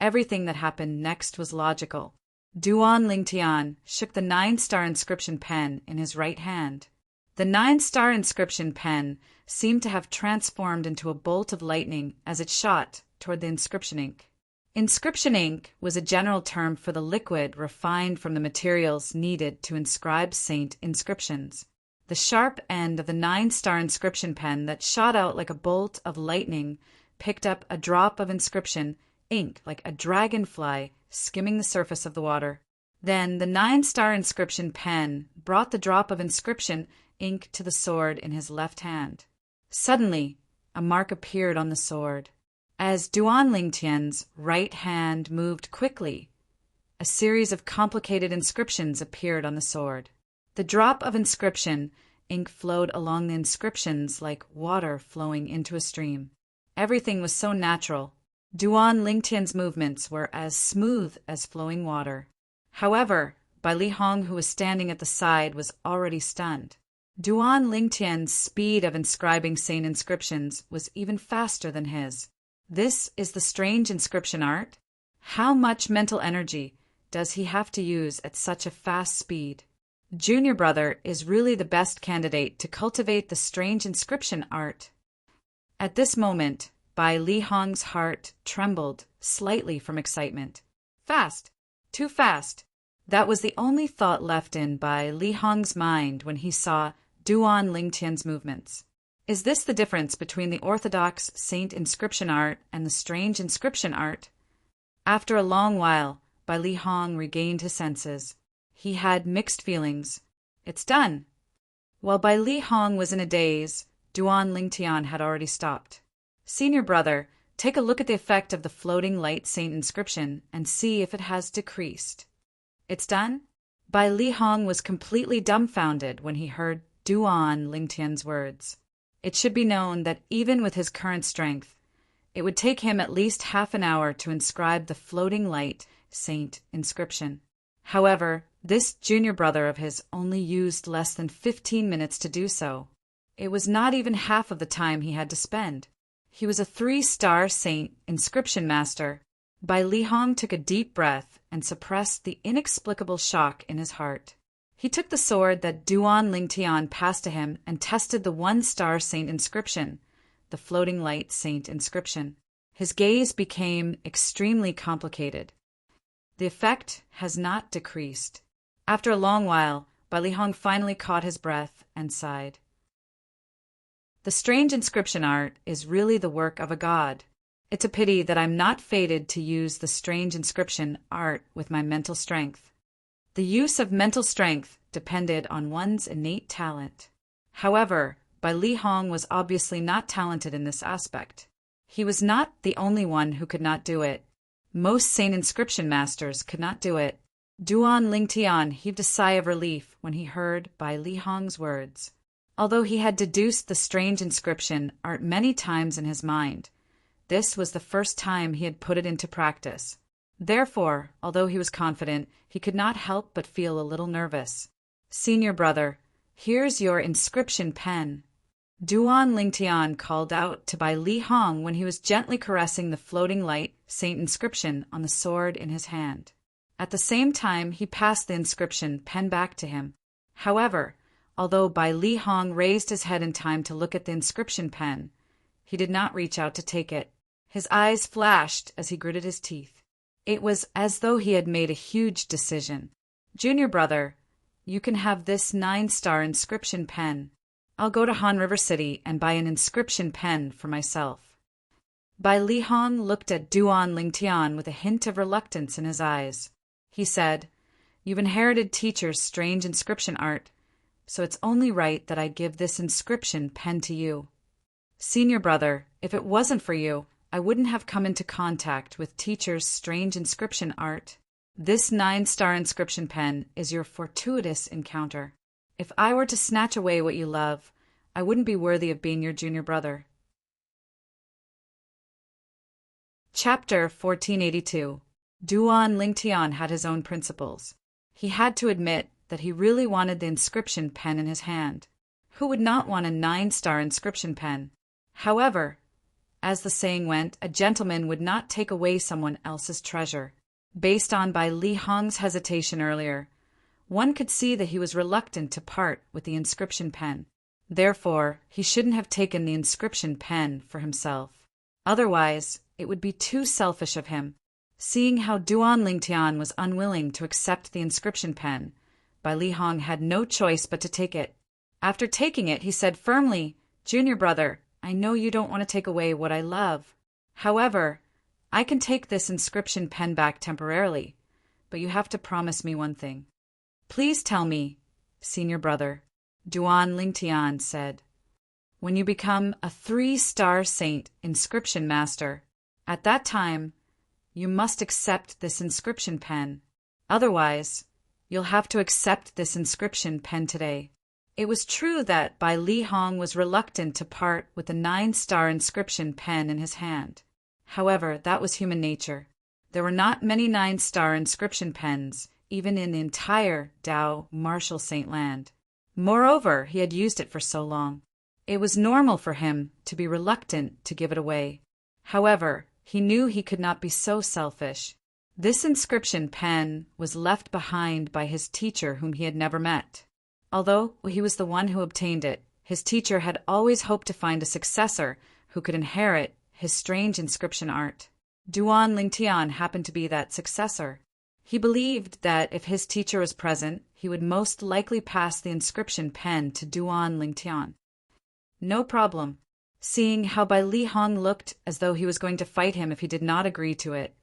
everything that happened next was logical. Duan Lingtian shook the 9-star inscription pen in his right hand. The 9-star inscription pen seemed to have transformed into a bolt of lightning as it shot toward the inscription ink. Inscription ink was a general term for the liquid refined from the materials needed to inscribe saint inscriptions. The sharp end of the 9-star inscription pen that shot out like a bolt of lightning picked up a drop of inscription ink like a dragonfly skimming the surface of the water. Then the 9-star inscription pen brought the drop of inscription ink to the sword in his left hand. Suddenly, a mark appeared on the sword. As Duan Lingtian's right hand moved quickly, a series of complicated inscriptions appeared on the sword. The drop of inscription, ink flowed along the inscriptions like water flowing into a stream. Everything was so natural. Duan Lingtian's movements were as smooth as flowing water. However, Bai Lihong, who was standing at the side, was already stunned. Duan Lingtian's speed of inscribing sane inscriptions was even faster than his. This is the strange inscription art? How much mental energy does he have to use at such a fast speed? Junior brother is really the best candidate to cultivate the strange inscription art. At this moment, Bai Lihong's heart trembled slightly from excitement. Fast! Too fast! That was the only thought left in Bai Lihong's mind when he saw Duan Lingtian's movements. Is this the difference between the orthodox saint inscription art and the strange inscription art? After a long while, Bai Lihong regained his senses. He had mixed feelings. It's done! While Bai Lihong was in a daze, Duan Lingtian had already stopped. Senior brother, take a look at the effect of the floating light saint inscription and see if it has decreased. It's done? Bai Lihong was completely dumbfounded when he heard Duan Lingtian's words. It should be known that even with his current strength, it would take him at least half an hour to inscribe the floating light saint inscription. However, this junior brother of his only used less than 15 minutes to do so. It was not even half of the time he had to spend. He was a 3-star saint inscription master. Bai Lihong took a deep breath and suppressed the inexplicable shock in his heart. He took the sword that Duan Lingtian passed to him and tested the 1-star saint inscription, the floating light saint inscription. His gaze became extremely complicated. The effect has not decreased. After a long while, Bai Lihong finally caught his breath and sighed. The strange inscription art is really the work of a god. It's a pity that I'm not fated to use the strange inscription art with my mental strength. The use of mental strength depended on one's innate talent. However, Bai Lihong was obviously not talented in this aspect. He was not the only one who could not do it. Most saint inscription masters could not do it. Duan Lingtian heaved a sigh of relief when he heard Bai Lihong's words. Although he had deduced the strange inscription art many times in his mind, this was the first time he had put it into practice. Therefore, although he was confident, he could not help but feel a little nervous. Senior brother, here's your inscription pen. Duan Lingtian called out to Bai Lihong when he was gently caressing the floating light saint inscription on the sword in his hand. At the same time, he passed the inscription pen back to him. However, although Bai Lihong raised his head in time to look at the inscription pen, he did not reach out to take it. His eyes flashed as he gritted his teeth. It was as though he had made a huge decision. Junior brother, you can have this 9-star inscription pen. I'll go to Han River City and buy an inscription pen for myself. Bai Lihong looked at Duan Lingtian with a hint of reluctance in his eyes. He said, You've inherited teacher's strange inscription art, so it's only right that I give this inscription pen to you. Senior brother, if it wasn't for you, I wouldn't have come into contact with teacher's strange inscription art. This 9-star inscription pen is your fortuitous encounter. If I were to snatch away what you love, I wouldn't be worthy of being your junior brother. Chapter 1482. Duan Lingtian had his own principles. He had to admit that he really wanted the inscription pen in his hand. Who would not want a 9-star inscription pen? However, as the saying went, a gentleman would not take away someone else's treasure. Based on Bai Lihong's hesitation earlier, one could see that he was reluctant to part with the inscription pen. Therefore, he shouldn't have taken the inscription pen for himself. Otherwise, it would be too selfish of him. Seeing how Duan Lingtian was unwilling to accept the inscription pen, Bai Lihong had no choice but to take it. After taking it, he said firmly, Junior brother, I know you don't want to take away what I love. However, I can take this inscription pen back temporarily, but you have to promise me one thing. Please tell me, senior brother, Duan Lingtian said. When you become a 3-star saint inscription master, At that time, you must accept this inscription pen. Otherwise, you'll have to accept this inscription pen today. It was true that Bai Li Hong was reluctant to part with the 9-star inscription pen in his hand. However, that was human nature. There were not many 9-star inscription pens, even in the entire Dao Martial Saint land. Moreover, he had used it for so long. It was normal for him to be reluctant to give it away. However, he knew he could not be so selfish. This inscription pen was left behind by his teacher whom he had never met. Although he was the one who obtained it, his teacher had always hoped to find a successor who could inherit his strange inscription art. Duan Lingtian happened to be that successor. He believed that if his teacher was present, he would most likely pass the inscription pen to Duan Lingtian. No problem. Seeing how Bai Li Hong looked as though he was going to fight him if he did not agree to it,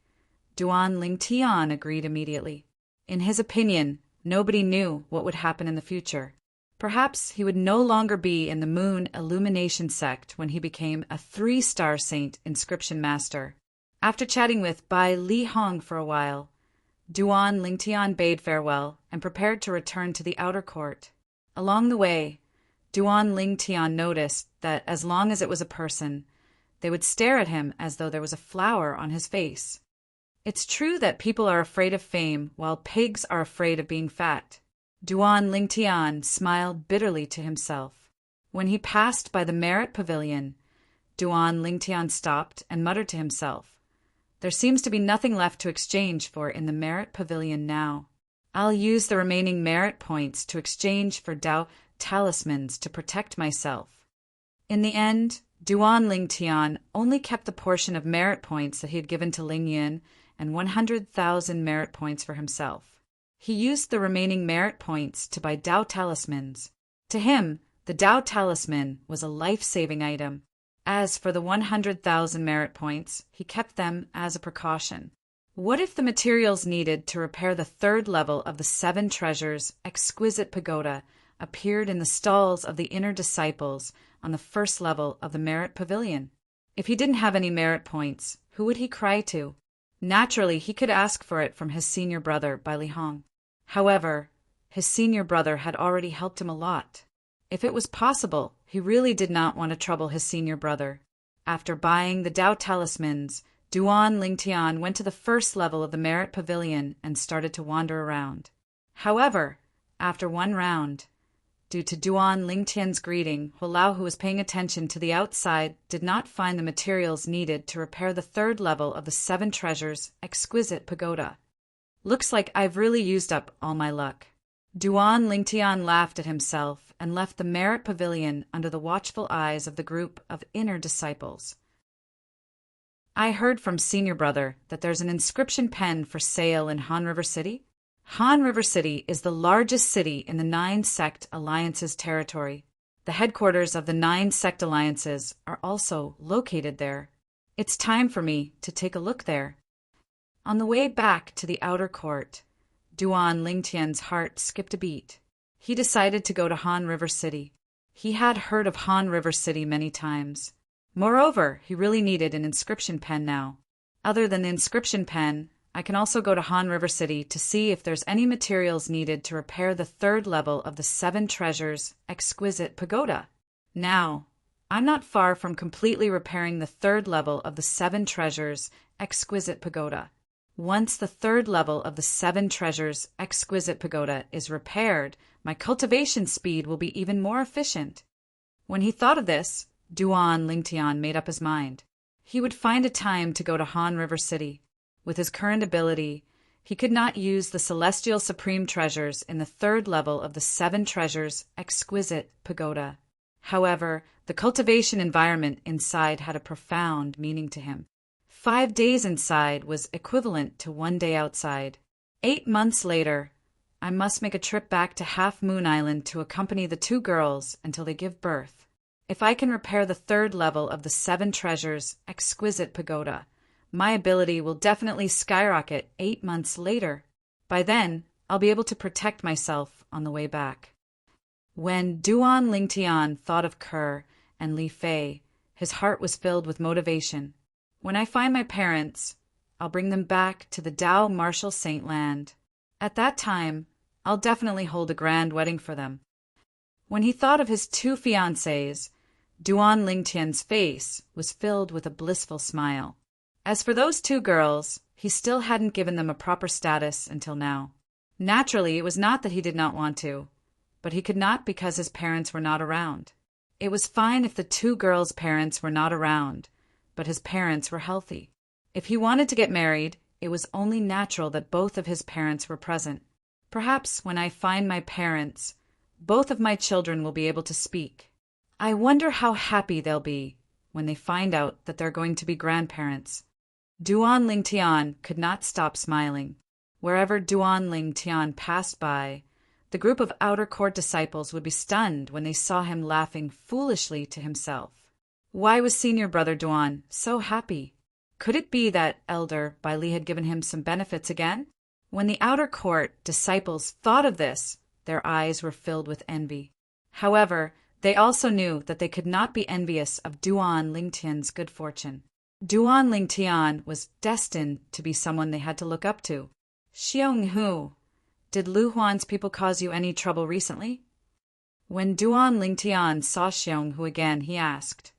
Duan Lingtian agreed immediately. In his opinion, nobody knew what would happen in the future. Perhaps he would no longer be in the Moon Illumination sect when he became a 3-star saint inscription master. After chatting with Bai Li Hong for a while, Duan Lingtian bade farewell and prepared to return to the outer court. Along the way, Duan Lingtian noticed that as long as it was a person, they would stare at him as though there was a flower on his face. It's true that people are afraid of fame while pigs are afraid of being fat. Duan Lingtian smiled bitterly to himself. When he passed by the Merit Pavilion, Duan Lingtian stopped and muttered to himself, "There seems to be nothing left to exchange for in the Merit Pavilion now. I'll use the remaining merit points to exchange for Dao talismans to protect myself." In the end, Duan Lingtian only kept the portion of merit points that he had given to Ling Yin and 100,000 merit points for himself. He used the remaining merit points to buy Dao talismans. To him, the Dao talisman was a life-saving item. As for the 100,000 merit points, he kept them as a precaution. What if the materials needed to repair the 3rd level of the 7 treasures exquisite pagoda appeared in the stalls of the inner disciples on the 1st level of the Merit Pavilion? If he didn't have any merit points, who would he cry to? Naturally, he could ask for it from his senior brother, Bai Li Hong. However, his senior brother had already helped him a lot. If it was possible, he really did not want to trouble his senior brother. After buying the Dao talismans, Duan Lingtian went to the 1st level of the Merit Pavilion and started to wander around. However, after one round, due to Duan Lingtian's greeting, Hualao, who was paying attention to the outside, did not find the materials needed to repair the 3rd level of the 7 treasures exquisite pagoda. Looks like I've really used up all my luck. Duan Lingtian laughed at himself and left the Merit Pavilion under the watchful eyes of the group of inner disciples. I heard from senior brother that there's an inscription pen for sale in Han River City. Han River City is the largest city in the 9 sect alliances territory. The headquarters of the 9 sect alliances are also located there. It's time for me to take a look there. On the way back to the outer court, Duan Lingtian's heart skipped a beat. He decided to go to Han River City. He had heard of Han River City many times. Moreover, he really needed an inscription pen now. Other than the inscription pen, I can also go to Han River City to see if there's any materials needed to repair the 3rd level of the 7 treasures exquisite pagoda. Now, I'm not far from completely repairing the 3rd level of the 7 treasures exquisite pagoda. Once the 3rd level of the 7 treasures exquisite pagoda is repaired, my cultivation speed will be even more efficient. When he thought of this, Duan Lingtian made up his mind. He would find a time to go to Han River City. With his current ability, he could not use the celestial supreme treasures in the 3rd level of the 7 treasures exquisite pagoda. However, the cultivation environment inside had a profound meaning to him. 5 days inside was equivalent to 1 day outside. 8 months later, I must make a trip back to Half Moon Island to accompany the 2 girls until they give birth. If I can repair the 3rd level of the 7 treasures exquisite pagoda, my ability will definitely skyrocket 8 months later. By then, I'll be able to protect myself on the way back. When Duan Lingtian thought of Kerr and Li Fei, his heart was filled with motivation. When I find my parents, I'll bring them back to the Tao Martial Saint land. At that time, I'll definitely hold a grand wedding for them. When he thought of his two fiancées, Duan Lingtian's face was filled with a blissful smile. As for those two girls, he still hadn't given them a proper status until now. Naturally, it was not that he did not want to, but he could not because his parents were not around. It was fine if the two girls' parents were not around, but his parents were healthy. If he wanted to get married, it was only natural that both of his parents were present. Perhaps when I find my parents, both of my children will be able to speak. I wonder how happy they'll be when they find out that they're going to be grandparents. Duan Lingtian could not stop smiling. Wherever Duan Lingtian passed by, the group of outer court disciples would be stunned when they saw him laughing foolishly to himself. Why was senior brother Duan so happy? Could it be that elder Bai Li had given him some benefits again? When the outer court disciples thought of this, their eyes were filled with envy. However, they also knew that they could not be envious of Duan Lingtian's good fortune. Duan Lingtian was destined to be someone they had to look up to. Xiong Hu, did Lu Huan's people cause you any trouble recently? When Duan Lingtian saw Xiong Hu again, he asked,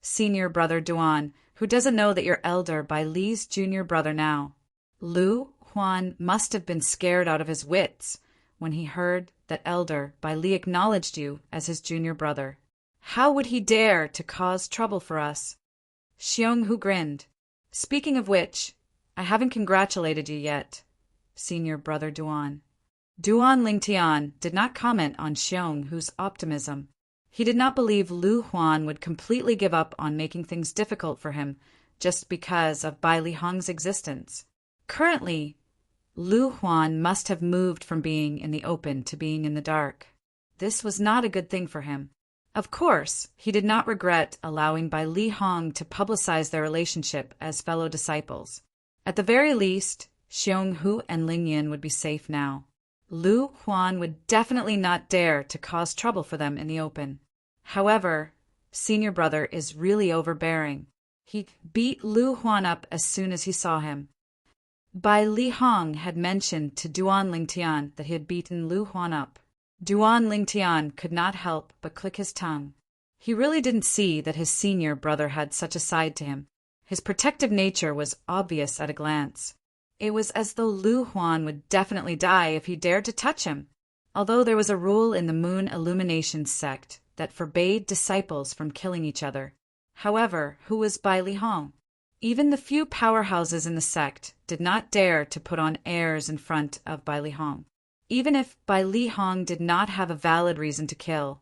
Senior brother Duan, who doesn't know that you're elder by Li's junior brother now? Lu Huan must have been scared out of his wits when he heard that elder Bai Li acknowledged you as his junior brother. How would he dare to cause trouble for us? Xiong Hu grinned. Speaking of which, I haven't congratulated you yet, senior brother Duan. Duan Lingtian did not comment on Xiong Hu's optimism. He did not believe Lu Huan would completely give up on making things difficult for him just because of Bai Li Hong's existence. Currently, Lu Huan must have moved from being in the open to being in the dark. This was not a good thing for him. Of course, he did not regret allowing Bai Li Hong to publicize their relationship as fellow disciples. At the very least, Xiong Hu and Ling Yin would be safe now. Lu Huan would definitely not dare to cause trouble for them in the open. However, senior brother is really overbearing. He beat Lu Huan up as soon as he saw him. Bai Li Hong had mentioned to Duan Lingtian that he had beaten Lu Huan up. Duan Lingtian could not help but click his tongue. He really didn't see that his senior brother had such a side to him. His protective nature was obvious at a glance. It was as though Lu Huan would definitely die if he dared to touch him. Although there was a rule in the Moon Illumination sect that forbade disciples from killing each other. However, who was Bai Li Hong? Even the few powerhouses in the sect did not dare to put on airs in front of Bai Li Hong. Even if Bai Li Hong did not have a valid reason to kill,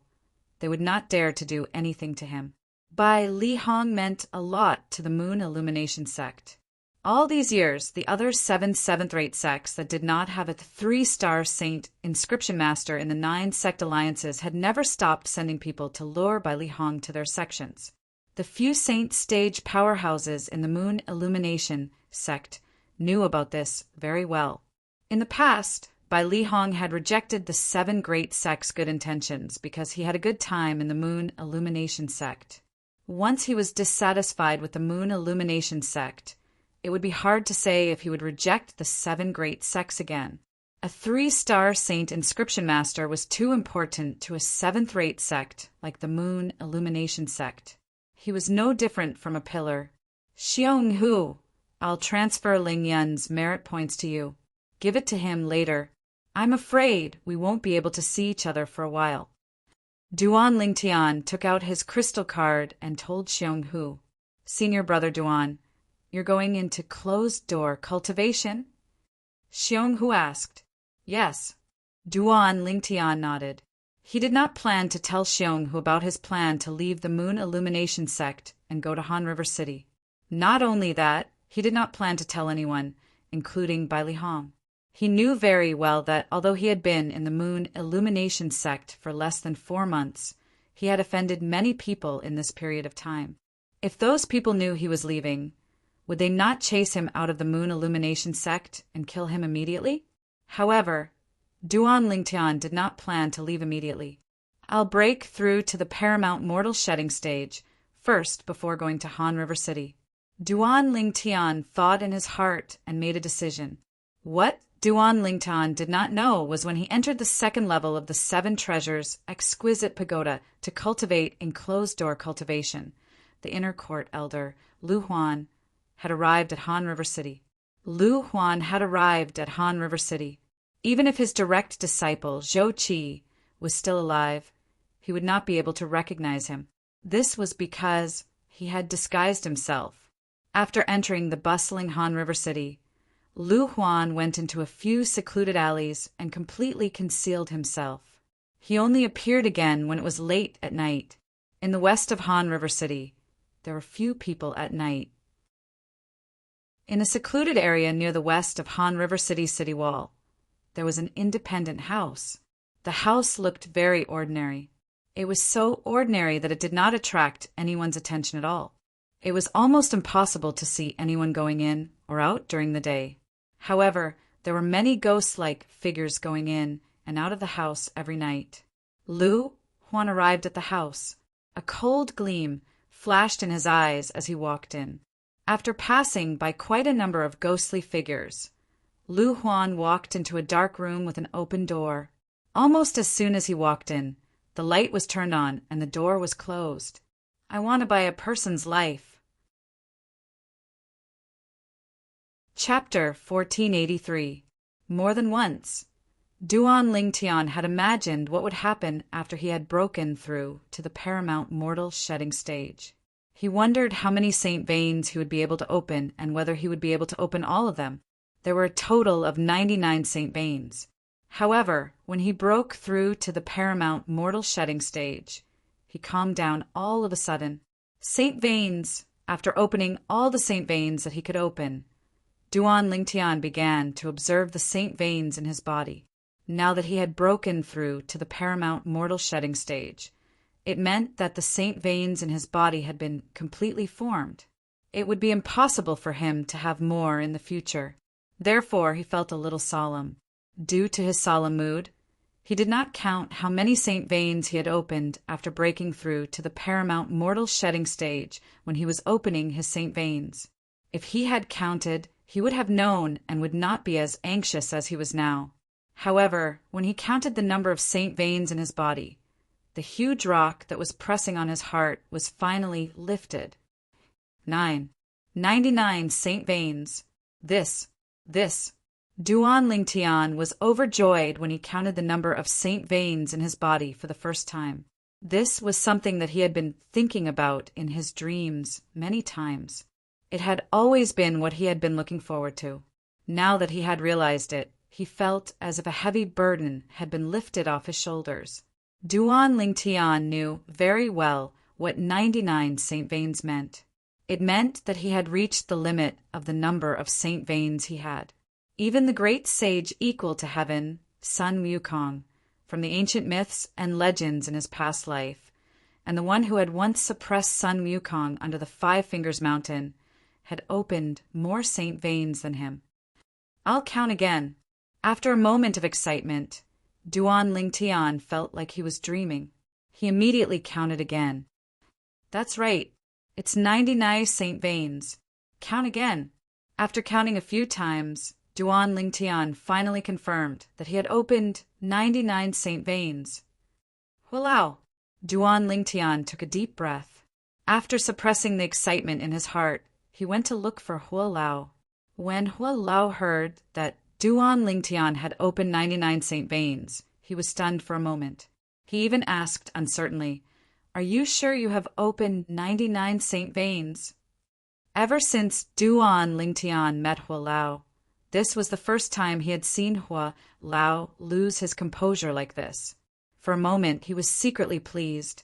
they would not dare to do anything to him. Bai Li Hong meant a lot to the Moon Illumination sect. All these years, the other 7 seventh-rate sects that did not have a 3-star saint inscription master in the 9 sect alliances had never stopped sending people to lure Bai Li Hong to their sections. The few saint stage powerhouses in the Moon Illumination sect knew about this very well. In the past, Bai Li Hong had rejected the 7 great sects' good intentions because he had a good time in the Moon Illumination sect. Once he was dissatisfied with the Moon Illumination sect, it would be hard to say if he would reject the 7 great sects again. A 3-star saint inscription master was too important to a 7th-rate sect like the Moon Illumination sect. He was no different from a pillar. Xiong Hu, I'll transfer Ling Yun's merit points to you. Give it to him later. I'm afraid we won't be able to see each other for a while. Duan Lingtian took out his crystal card and told Xiong Hu, Senior brother Duan, you're going into closed-door cultivation? Xiong Hu asked. Yes. Duan Lingtian nodded. He did not plan to tell Xiong Hu about his plan to leave the Moon Illumination sect and go to Han River City. Not only that, he did not plan to tell anyone, including Bai Li Hong. He knew very well that although he had been in the Moon Illumination sect for less than 4 months, he had offended many people in this period of time. If those people knew he was leaving, would they not chase him out of the Moon Illumination sect and kill him immediately? However, Duan Lingtian did not plan to leave immediately. I'll break through to the paramount mortal shedding stage, first before going to Han River City. Duan Lingtian thought in his heart and made a decision. What Duan Lingtian did not know was when he entered the second level of the Seven Treasures exquisite pagoda to cultivate in closed-door cultivation, the inner court elder, Lu Huan, had arrived at Han River City. Lu Huan had arrived at Han River City. Even if his direct disciple, Zhou Qi, was still alive, he would not be able to recognize him. This was because he had disguised himself. After entering the bustling Han River City, Lu Huan went into a few secluded alleys and completely concealed himself. He only appeared again when it was late at night. In the west of Han River City, there were few people at night. In a secluded area near the west of Han River City's city wall, there was an independent house. The house looked very ordinary. It was so ordinary that it did not attract anyone's attention at all. It was almost impossible to see anyone going in or out during the day. However, there were many ghost-like figures going in and out of the house every night. Lu Huan arrived at the house. A cold gleam flashed in his eyes as he walked in. After passing by quite a number of ghostly figures, Lu Huan walked into a dark room with an open door. Almost as soon as he walked in, the light was turned on and the door was closed. I want to buy a person's life. Chapter 1483. More than once, Duan Lingtian had imagined what would happen after he had broken through to the paramount mortal shedding stage. He wondered how many Saint Veins he would be able to open and whether he would be able to open all of them. There were a total of 99 Saint Veins. However, when he broke through to the paramount mortal shedding stage, he calmed down all of a sudden. Saint Veins, after opening all the Saint Veins that he could open, Duan Lingtian began to observe the Saint Veins in his body. Now that he had broken through to the paramount mortal shedding stage, it meant that the Saint Veins in his body had been completely formed. It would be impossible for him to have more in the future. Therefore, he felt a little solemn. Due to his solemn mood, he did not count how many Saint Veins he had opened after breaking through to the paramount mortal shedding stage when he was opening his Saint Veins. If he had counted, he would have known and would not be as anxious as he was now. However, when he counted the number of Saint Veins in his body, the huge rock that was pressing on his heart was finally lifted. 99 Saint Veins. This. Duan Lingtian was overjoyed when he counted the number of Saint Veins in his body for the first time. This was something that he had been thinking about in his dreams many times. It had always been what he had been looking forward to. Now that he had realized it, he felt as if a heavy burden had been lifted off his shoulders. Duan Lingtian knew very well what 99 Saint Veins meant. It meant that he had reached the limit of the number of Saint Veins he had. Even the great sage equal to heaven, Sun Wukong, from the ancient myths and legends in his past life, and the one who had once suppressed Sun Wukong under the Five Fingers Mountain, had opened more Saint Veins than him. I'll count again. After a moment of excitement, Duan Lingtian felt like he was dreaming. He immediately counted again. That's right. It's 99 Saint Veins. Count again. After counting a few times, Duan Lingtian finally confirmed that he had opened 99 Saint Veins. Hulao! Duan Lingtian took a deep breath. After suppressing the excitement in his heart, he went to look for Hulao. When Hulao heard that Duan Lingtian had opened 99 Saint Veins, he was stunned for a moment. He even asked uncertainly, "Are you sure you have opened 99 Saint Veins?" Ever since Duan Lingtian met Hulao, this was the first time he had seen Hulao lose his composure like this. For a moment, he was secretly pleased.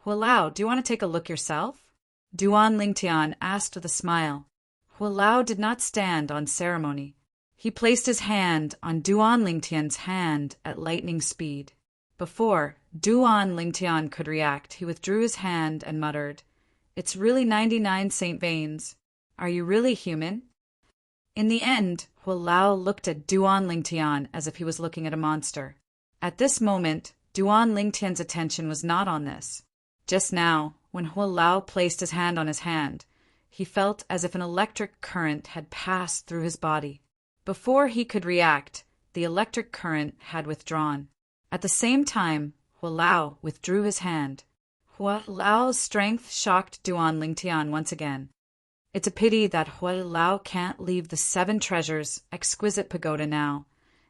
"Hulao, do you want to take a look yourself?" Duan Lingtian asked with a smile. Hulao did not stand on ceremony. He placed his hand on Duan Lingtian's hand at lightning speed. Before Duan Lingtian could react, he withdrew his hand and muttered, "It's really 99 Saint Veins. Are you really human?" In the end, Hulao looked at Duan Lingtian as if he was looking at a monster. At this moment, Duan Lingtian's attention was not on this. Just now, When Hua Lao placed his hand on his hand, he felt as if an electric current had passed through his body. Before he could react, the electric current had withdrawn. At the same time, Hua Lao withdrew his hand. Hua Lao's strength shocked Duan Lingtian once again. It's a pity that Hua Lao can't leave the 7 Treasures Exquisite Pagoda now,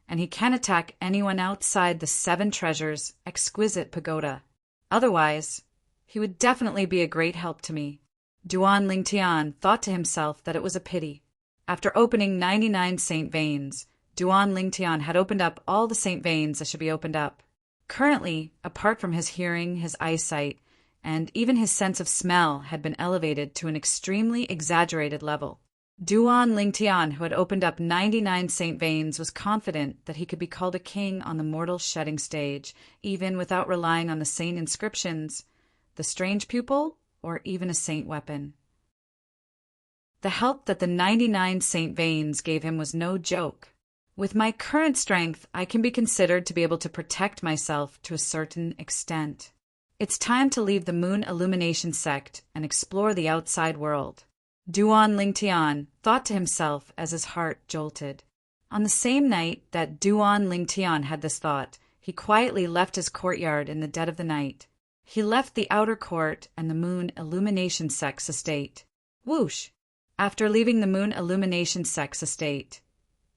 and he can't attack anyone outside the 7 Treasures Exquisite Pagoda. Otherwise, he would definitely be a great help to me. Duan Lingtian thought to himself that it was a pity. After opening 99 Saint Veins, Duan Lingtian had opened up all the Saint Veins that should be opened up. Currently, apart from his hearing, his eyesight, and even his sense of smell had been elevated to an extremely exaggerated level. Duan Lingtian, who had opened up 99 Saint Veins, was confident that he could be called a king on the mortal shedding stage, even without relying on the saint inscriptions, the strange pupil, or even a saint weapon. The help that the 99 Saint Veins gave him was no joke. With my current strength, I can be considered to be able to protect myself to a certain extent. It's time to leave the Moon Illumination sect and explore the outside world. Duan Lingtian thought to himself as his heart jolted. On the same night that Duan Lingtian had this thought, he quietly left his courtyard in the dead of the night. He left the outer court and the Moon Illumination sect's estate. Whoosh! After leaving the Moon Illumination sect's estate,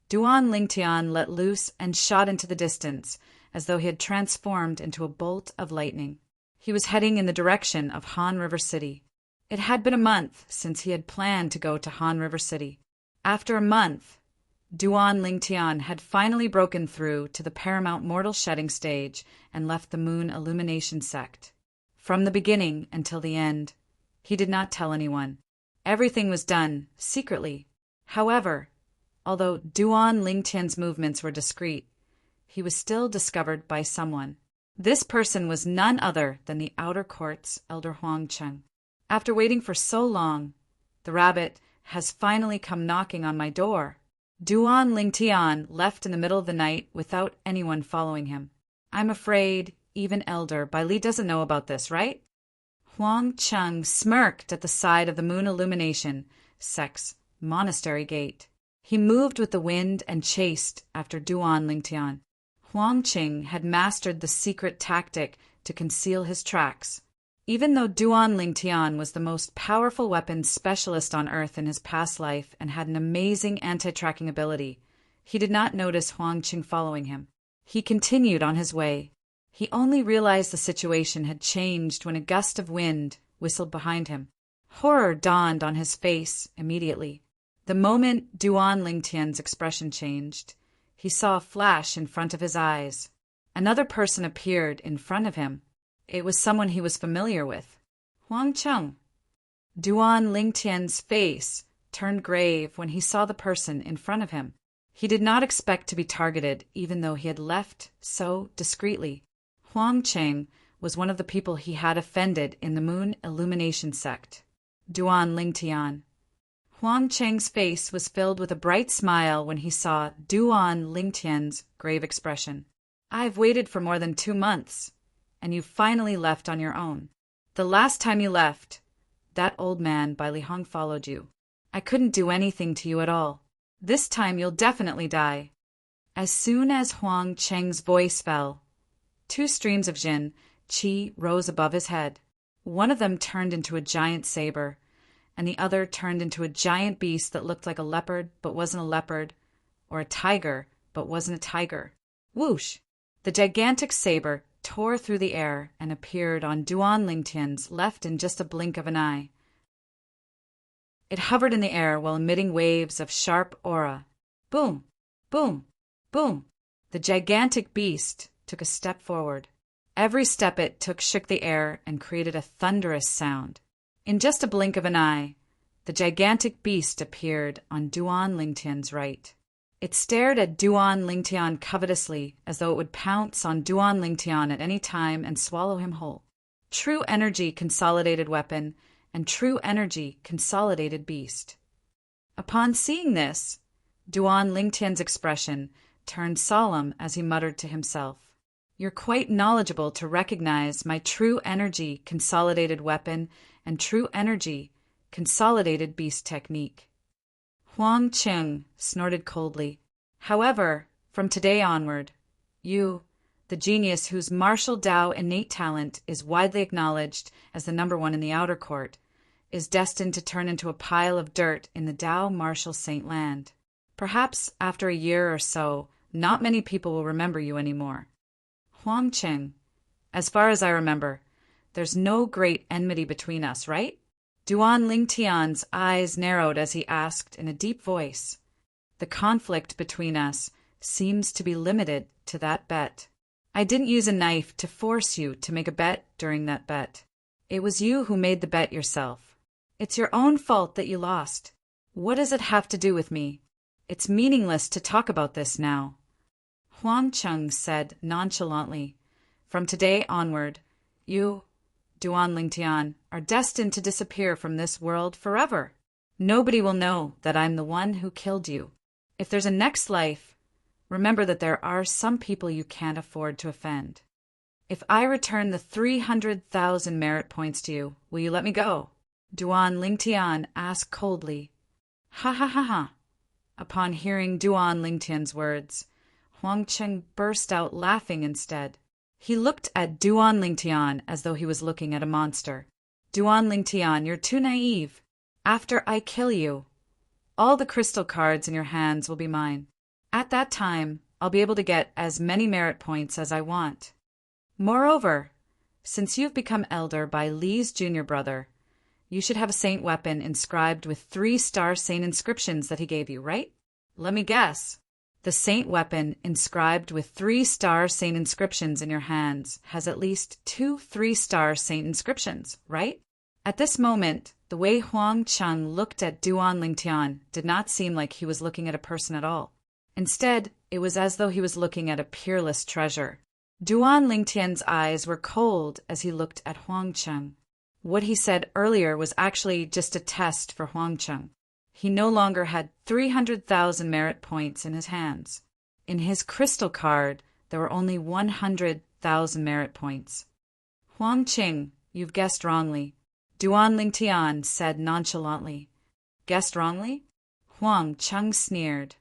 Duan Lingtian let loose and shot into the distance as though he had transformed into a bolt of lightning. He was heading in the direction of Han River City. It had been a month since he had planned to go to Han River City. After a month, Duan Lingtian had finally broken through to the paramount mortal shedding stage and left the Moon Illumination sect. From the beginning until the end, he did not tell anyone. Everything was done secretly. However, although Duan Lingtian's movements were discreet, he was still discovered by someone. This person was none other than the outer court's Elder Huang Cheng. After waiting for so long, the rabbit has finally come knocking on my door. Duan Lingtian left in the middle of the night without anyone following him. I'm afraid even Elder Bai Li doesn't know about this, right? Huang Cheng smirked at the side of the Moon Illumination sect's monastery gate. He moved with the wind and chased after Duan Lingtian. Huang Cheng had mastered the secret tactic to conceal his tracks. Even though Duan Lingtian was the most powerful weapons specialist on Earth in his past life and had an amazing anti-tracking ability, he did not notice Huang Cheng following him. He continued on his way. He only realized the situation had changed when a gust of wind whistled behind him. Horror dawned on his face immediately. The moment Duan Lingtian's expression changed, he saw a flash in front of his eyes. Another person appeared in front of him. It was someone he was familiar with. Huang Cheng. Duan Lingtian's face turned grave when he saw the person in front of him. He did not expect to be targeted, even though he had left so discreetly. Huang Cheng was one of the people he had offended in the Moon Illumination sect. Duan Lingtian. Huang Cheng's face was filled with a bright smile when he saw Duan Lingtian's grave expression. I've waited for more than 2 months, and you finally left on your own. The last time you left, that old man Bai Li Hong followed you. I couldn't do anything to you at all. This time you'll definitely die. As soon as Huang Cheng's voice fell, 2 streams of Jin Qi rose above his head. One of them turned into a giant saber, and the other turned into a giant beast that looked like a leopard but wasn't a leopard, or a tiger but wasn't a tiger. Whoosh! The gigantic saber tore through the air and appeared on Duan Lingtian's left in just a blink of an eye. It hovered in the air while emitting waves of sharp aura. Boom! Boom! Boom! The gigantic beast took a step forward. Every step it took shook the air and created a thunderous sound. In just a blink of an eye, the gigantic beast appeared on Duan Lingtian's right. It stared at Duan Lingtian covetously, as though it would pounce on Duan Lingtian at any time and swallow him whole. True energy consolidated weapon, and true energy consolidated beast. Upon seeing this, Duan Lingtian's expression turned solemn as he muttered to himself. You're quite knowledgeable to recognize my true energy consolidated weapon and true energy consolidated beast technique. Huang Qing snorted coldly. However, from today onward, you, the genius whose martial Dao innate talent is widely acknowledged as the #1 in the outer court, is destined to turn into a pile of dirt in the Dao martial saint land. Perhaps after a year or so, not many people will remember you anymore. Huang Qing, as far as I remember, there's no great enmity between us, right? Duan Lingtian's eyes narrowed as he asked in a deep voice. The conflict between us seems to be limited to that bet. I didn't use a knife to force you to make a bet during that bet. It was you who made the bet yourself. It's your own fault that you lost. What does it have to do with me? It's meaningless to talk about this now. Huang Qing said nonchalantly. From today onward, you, Duan Lingtian, are destined to disappear from this world forever. Nobody will know that I'm the one who killed you. If there's a next life, remember that there are some people you can't afford to offend. If I return the 300,000 merit points to you, will you let me go? Duan Lingtian asked coldly. Ha ha ha ha. Upon hearing Duan Lingtian's words, Huang Qing burst out laughing instead. He looked at Duan Lingtian as though he was looking at a monster. Duan Lingtian, you're too naive. After I kill you, all the crystal cards in your hands will be mine. At that time, I'll be able to get as many merit points as I want. Moreover, since you've become elder by Li's junior brother, you should have a saint weapon inscribed with 3-star saint inscriptions that he gave you, right? Let me guess. The saint weapon inscribed with 3-star saint inscriptions in your hands has at least 2 3-star saint inscriptions, right? At this moment, the way Huang Qing looked at Duan Lingtian did not seem like he was looking at a person at all. Instead, it was as though he was looking at a peerless treasure. Duan Lingtian's eyes were cold as he looked at Huang Qing. What he said earlier was actually just a test for Huang Qing. He no longer had 300,000 merit points in his hands. In his crystal card, there were only 100,000 merit points. Huang Qing, you've guessed wrongly. Duan Lingtian said nonchalantly. Guessed wrongly? Huang Qing sneered.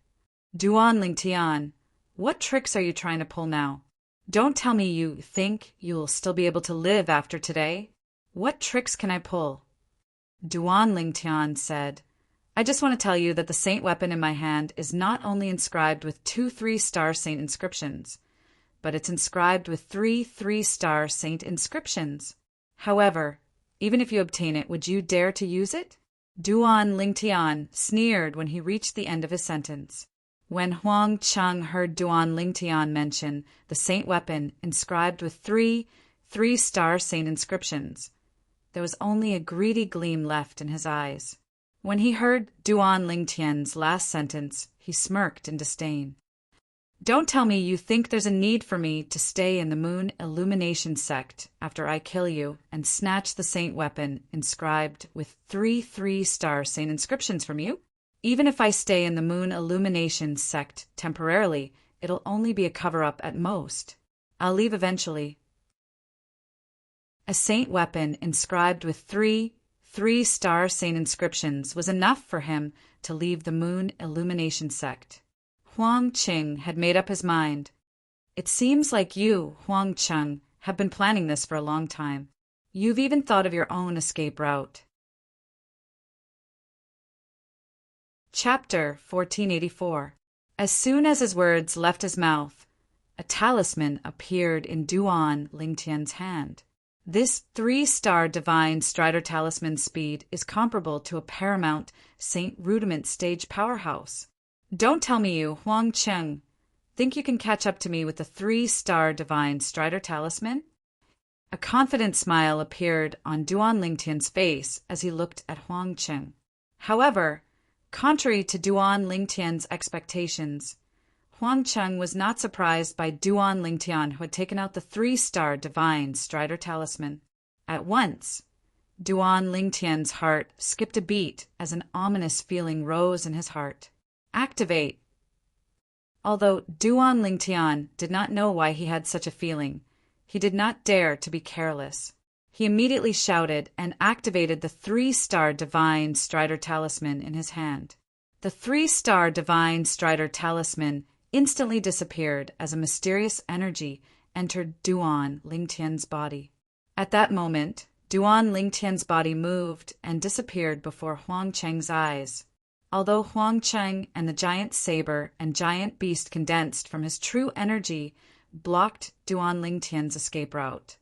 Duan Lingtian, what tricks are you trying to pull now? Don't tell me you think you'll still be able to live after today. What tricks can I pull? Duan Lingtian said, I just want to tell you that the saint weapon in my hand is not only inscribed with 2 3-star saint inscriptions, but it's inscribed with 3 3-star saint inscriptions. However, even if you obtain it, would you dare to use it? Duan Lingtian sneered when he reached the end of his sentence. When Huang Qing heard Duan Lingtian mention the saint weapon inscribed with 3 3-star saint inscriptions, there was only a greedy gleam left in his eyes. When he heard Duan Lingtian's last sentence, he smirked in disdain. Don't tell me you think there's a need for me to stay in the Moon Illumination sect after I kill you and snatch the saint weapon inscribed with 3 3-star saint inscriptions from you? Even if I stay in the Moon Illumination sect temporarily, it'll only be a cover-up at most. I'll leave eventually. A saint weapon inscribed with 3 3-star saint inscriptions was enough for him to leave the Moon Illumination sect. Huang Qing had made up his mind. It seems like you, Huang Qing, have been planning this for a long time. You've even thought of your own escape route. Chapter 1484. As soon as his words left his mouth, a talisman appeared in Duan Lingtian's hand. This 3-star divine Strider talisman speed is comparable to a paramount Saint Rudiment stage powerhouse. Don't tell me you, Huang Qing, think you can catch up to me with the 3-star divine Strider talisman? A confident smile appeared on Duan Lingtian's face as he looked at Huang Qing. However, contrary to Duan Lingtian's expectations, Huang Qing was not surprised by Duan Lingtian, who had taken out the 3-star divine Strider talisman. At once, Duan Lingtian's heart skipped a beat as an ominous feeling rose in his heart. Activate! Although Duan Lingtian did not know why he had such a feeling, he did not dare to be careless. He immediately shouted and activated the 3-star Divine Strider Talisman in his hand. The 3-star Divine Strider Talisman instantly disappeared as a mysterious energy entered Duan Lingtian's body. At that moment, Duan Lingtian's body moved and disappeared before Huang Cheng's eyes. Although Huang Cheng and the giant saber and giant beast condensed from his true energy blocked Duan Lingtian's escape route,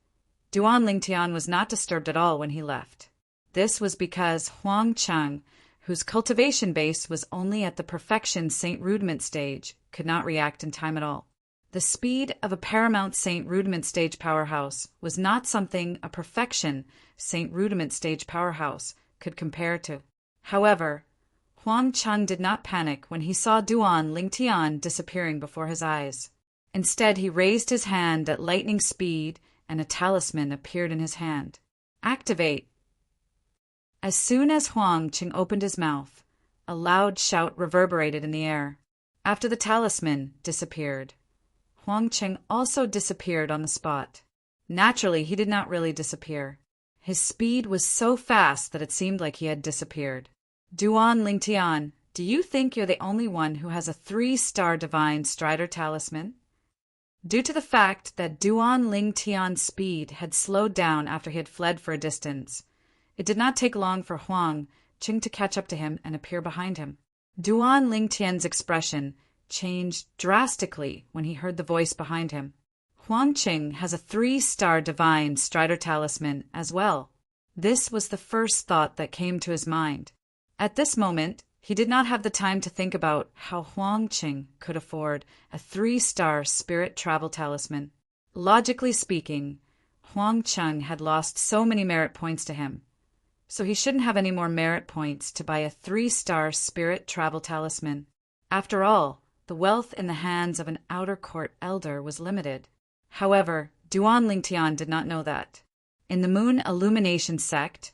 Duan Lingtian was not disturbed at all when he left. This was because Huang Cheng, whose cultivation base was only at the perfection Saint Rudiment stage, could not react in time at all. The speed of a paramount Saint Rudiment stage powerhouse was not something a perfection Saint Rudiment stage powerhouse could compare to. However, Huang Cheng did not panic when he saw Duan Lingtian disappearing before his eyes. Instead, he raised his hand at lightning speed and a talisman appeared in his hand. Activate! As soon as Huang Cheng opened his mouth, a loud shout reverberated in the air. After the talisman disappeared, Huang Cheng also disappeared on the spot. Naturally, he did not really disappear. His speed was so fast that it seemed like he had disappeared. Duan Lingtian, do you think you're the only one who has a 3-star Divine Strider Talisman? Due to the fact that Duan Lingtian's speed had slowed down after he had fled for a distance, it did not take long for Huang Cheng to catch up to him and appear behind him. Duan Lingtian's expression changed drastically when he heard the voice behind him. Huang Cheng has a 3-star Divine Strider Talisman as well. This was the first thought that came to his mind. At this moment, he did not have the time to think about how Huang Cheng could afford a 3-star Spirit Travel Talisman. Logically speaking, Huang Cheng had lost so many merit points to him, so he shouldn't have any more merit points to buy a 3-star Spirit Travel Talisman. After all, the wealth in the hands of an outer court elder was limited. However, Duan Lingtian did not know that. In the Moon Illumination sect,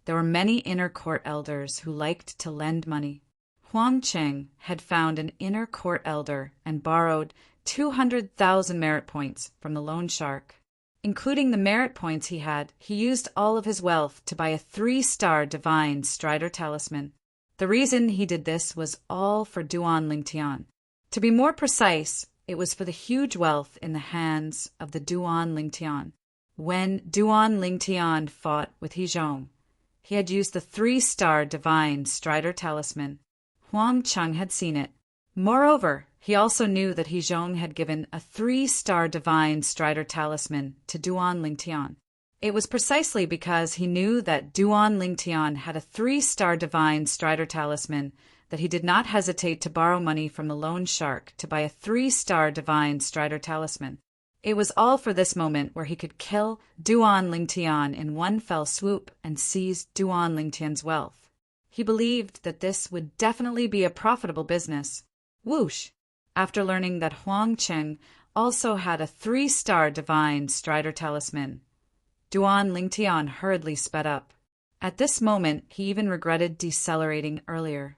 there were many inner court elders who liked to lend money. Huang Cheng had found an inner court elder and borrowed 200,000 merit points from the loan shark. Including the merit points he had, he used all of his wealth to buy a 3-star Divine Strider Talisman. The reason he did this was all for Duan Lingtian. To be more precise, it was for the huge wealth in the hands of the Duan Lingtian. When Duan Lingtian fought with Hezhong, he had used the 3-star Divine Strider Talisman. Huang Cheng had seen it. Moreover, he also knew that Hezhong had given a 3-star Divine Strider Talisman to Duan Lingtian. It was precisely because he knew that Duan Lingtian had a 3-star Divine Strider Talisman that he did not hesitate to borrow money from the loan shark to buy a 3-star Divine Strider Talisman. It was all for this moment where he could kill Duan Lingtian in one fell swoop and seize Duan Lingtian's wealth. He believed that this would definitely be a profitable business. Whoosh! After learning that Huang Cheng also had a 3-star Divine Strider Talisman, Duan Lingtian hurriedly sped up. At this moment, he even regretted decelerating earlier.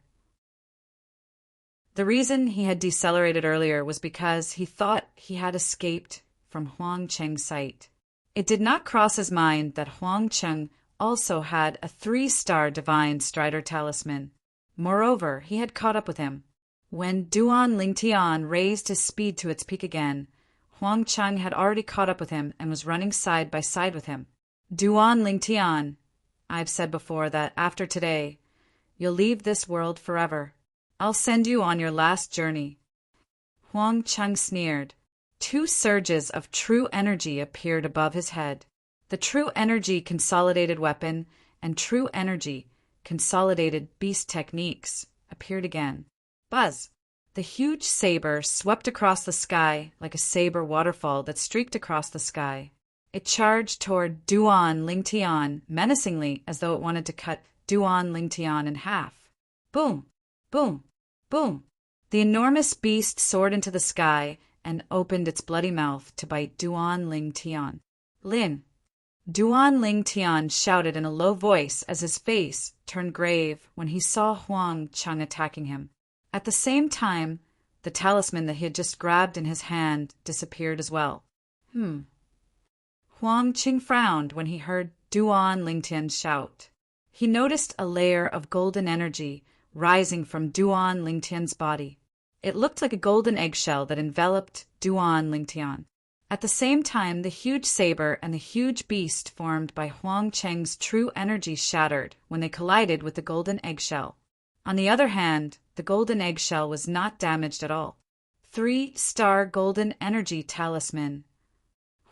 The reason he had decelerated earlier was because he thought he had escaped from Huang Cheng's sight. It did not cross his mind that Huang Cheng also had a 3-star Divine Strider Talisman. Moreover, he had caught up with him. When Duan Lingtian raised his speed to its peak again, Huang Cheng had already caught up with him and was running side by side with him. Duan Lingtian, I've said before that after today, you'll leave this world forever. I'll send you on your last journey. Huang Cheng sneered. 2 surges of true energy appeared above his head. The true energy consolidated weapon and true energy consolidated beast techniques appeared again. Buzz! The huge saber swept across the sky like a saber waterfall that streaked across the sky. It charged toward Duan Lingtian menacingly as though it wanted to cut Duan Lingtian in half. Boom! Boom! Boom! The enormous beast soared into the sky and opened its bloody mouth to bite Duan Lingtian. Lin! Duan Lingtian shouted in a low voice as his face turned grave when he saw Huang Cheng attacking him. At the same time, The talisman that he had just grabbed in his hand disappeared as well. Huang Qing frowned when he heard Duan Lingtian's shout. He noticed a layer of golden energy rising from Duan Lingtian's body. It looked like a golden eggshell that enveloped Duan Lingtian. At the same time, the huge saber and the huge beast formed by Huang Cheng's true energy shattered when they collided with the golden eggshell. On the other hand, the golden eggshell was not damaged at all. 3-star golden energy talisman.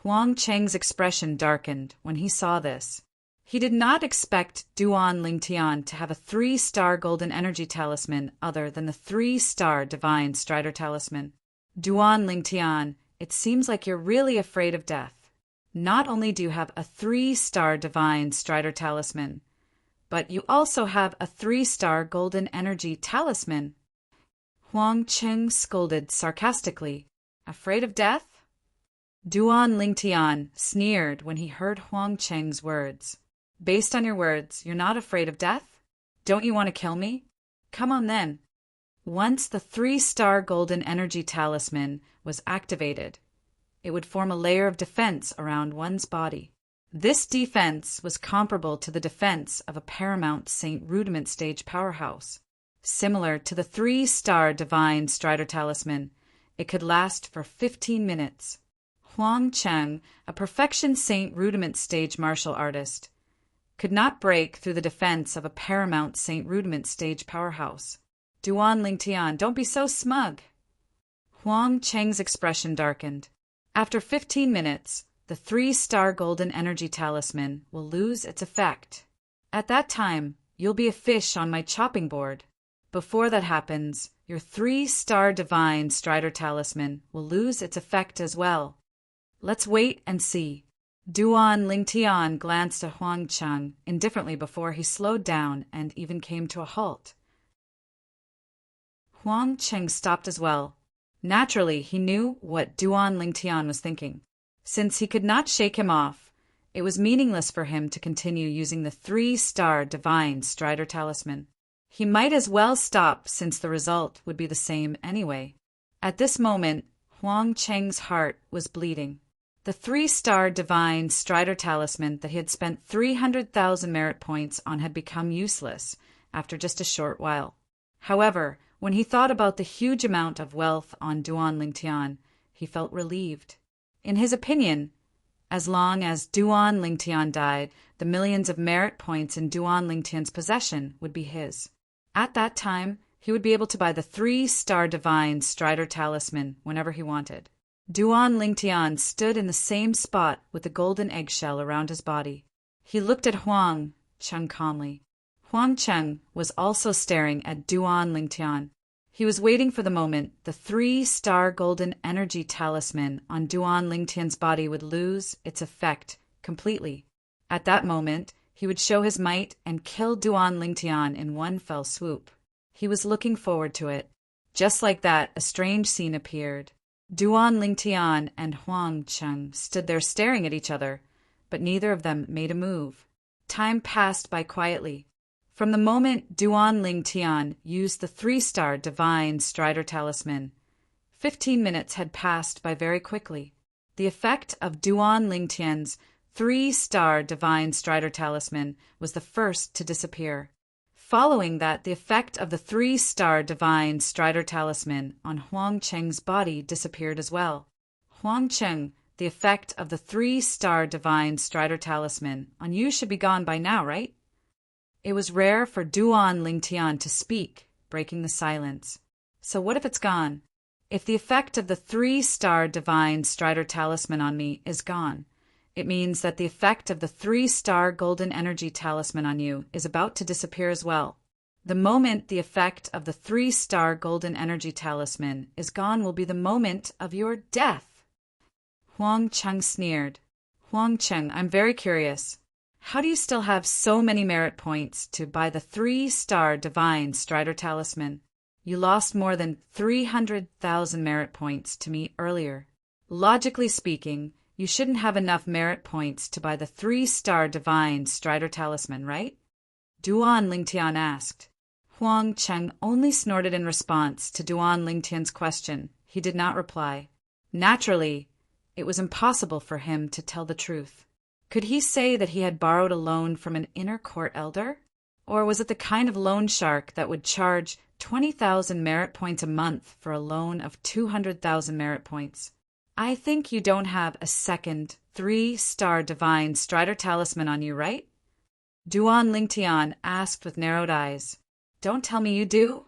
Huang Cheng's expression darkened when he saw this. He did not expect Duan Lingtian to have a 3-star golden energy talisman other than the 3-star divine strider talisman. Duan Lingtian, it seems like you're really afraid of death. Not only do you have a 3-star divine strider talisman, but you also have a 3-star golden energy talisman. Huang Cheng scolded sarcastically. Afraid of death? Duan Lingtian sneered when he heard Huang Cheng's words. Based on your words, you're not afraid of death? Don't you want to kill me? Come on then. Once the 3-star golden energy talisman was activated, it would form a layer of defense around one's body. This defense was comparable to the defense of a paramount Saint Rudiment stage powerhouse. Similar to the 3-star divine strider talisman, it could last for 15 minutes. Huang Cheng, a perfection Saint Rudiment stage martial artist, could not break through the defense of a paramount Saint Rudiment stage powerhouse. Duan Lingtian, don't be so smug. Huang Cheng's expression darkened. After 15 minutes, the 3-star golden energy talisman will lose its effect. At that time, you'll be a fish on my chopping board. Before that happens, your 3-star divine strider talisman will lose its effect as well. Let's wait and see. Duan Lingtian glanced at Huang Cheng indifferently before he slowed down and even came to a halt. Huang Cheng stopped as well. Naturally, he knew what Duan Lingtian was thinking. Since he could not shake him off, it was meaningless for him to continue using the 3-star divine strider talisman. He might as well stop since the result would be the same anyway. At this moment, Huang Cheng's heart was bleeding. The 3-star divine strider talisman that he had spent 300,000 merit points on had become useless after just a short while. However, when he thought about the huge amount of wealth on Duan Lingtian, he felt relieved. In his opinion, as long as Duan Lingtian died, the millions of merit points in Duan Lingtian's possession would be his. At that time, he would be able to buy the 3-star divine strider talisman whenever he wanted. Duan Lingtian stood in the same spot with the golden eggshell around his body. He looked at Huang Cheng calmly. Huang Cheng was also staring at Duan Lingtian. He was waiting for the moment the 3-star golden energy talisman on Duan Lingtian's body would lose its effect completely. At that moment, he would show his might and kill Duan Lingtian in one fell swoop. He was looking forward to it. Just like that, a strange scene appeared. Duan Lingtian and Huang Cheng stood there staring at each other, but neither of them made a move. Time passed by quietly. From the moment Duan Lingtian used the 3-star divine strider talisman, 15 minutes had passed by very quickly. The effect of Duan Lingtian's 3-star divine strider talisman was the first to disappear. Following that, the effect of the 3-star divine strider talisman on Huang Cheng's body disappeared as well. Huang Cheng, the effect of the 3-star divine strider talisman on you should be gone by now, right? It was rare for Duan Lingtian to speak, breaking the silence. So what if it's gone? If the effect of the 3-star divine strider talisman on me is gone, it means that the effect of the 3-star golden energy talisman on you is about to disappear as well. The moment the effect of the 3-star golden energy talisman is gone will be the moment of your death. Huang Cheng sneered. Huang Cheng, I'm very curious. How do you still have so many merit points to buy the 3-star divine strider talisman? You lost more than 300,000 merit points to me earlier. Logically speaking, you shouldn't have enough merit points to buy the 3-star divine strider talisman, right? Duan Lingtian asked. Huang Cheng only snorted in response to Duan Lingtian's question. He did not reply. Naturally, it was impossible for him to tell the truth. Could he say that he had borrowed a loan from an inner court elder? Or was it the kind of loan shark that would charge 20,000 merit points a month for a loan of 200,000 merit points? I think you don't have a second 3-star divine Strider talisman on you, right? Duan Lingtian asked with narrowed eyes. Don't tell me you do?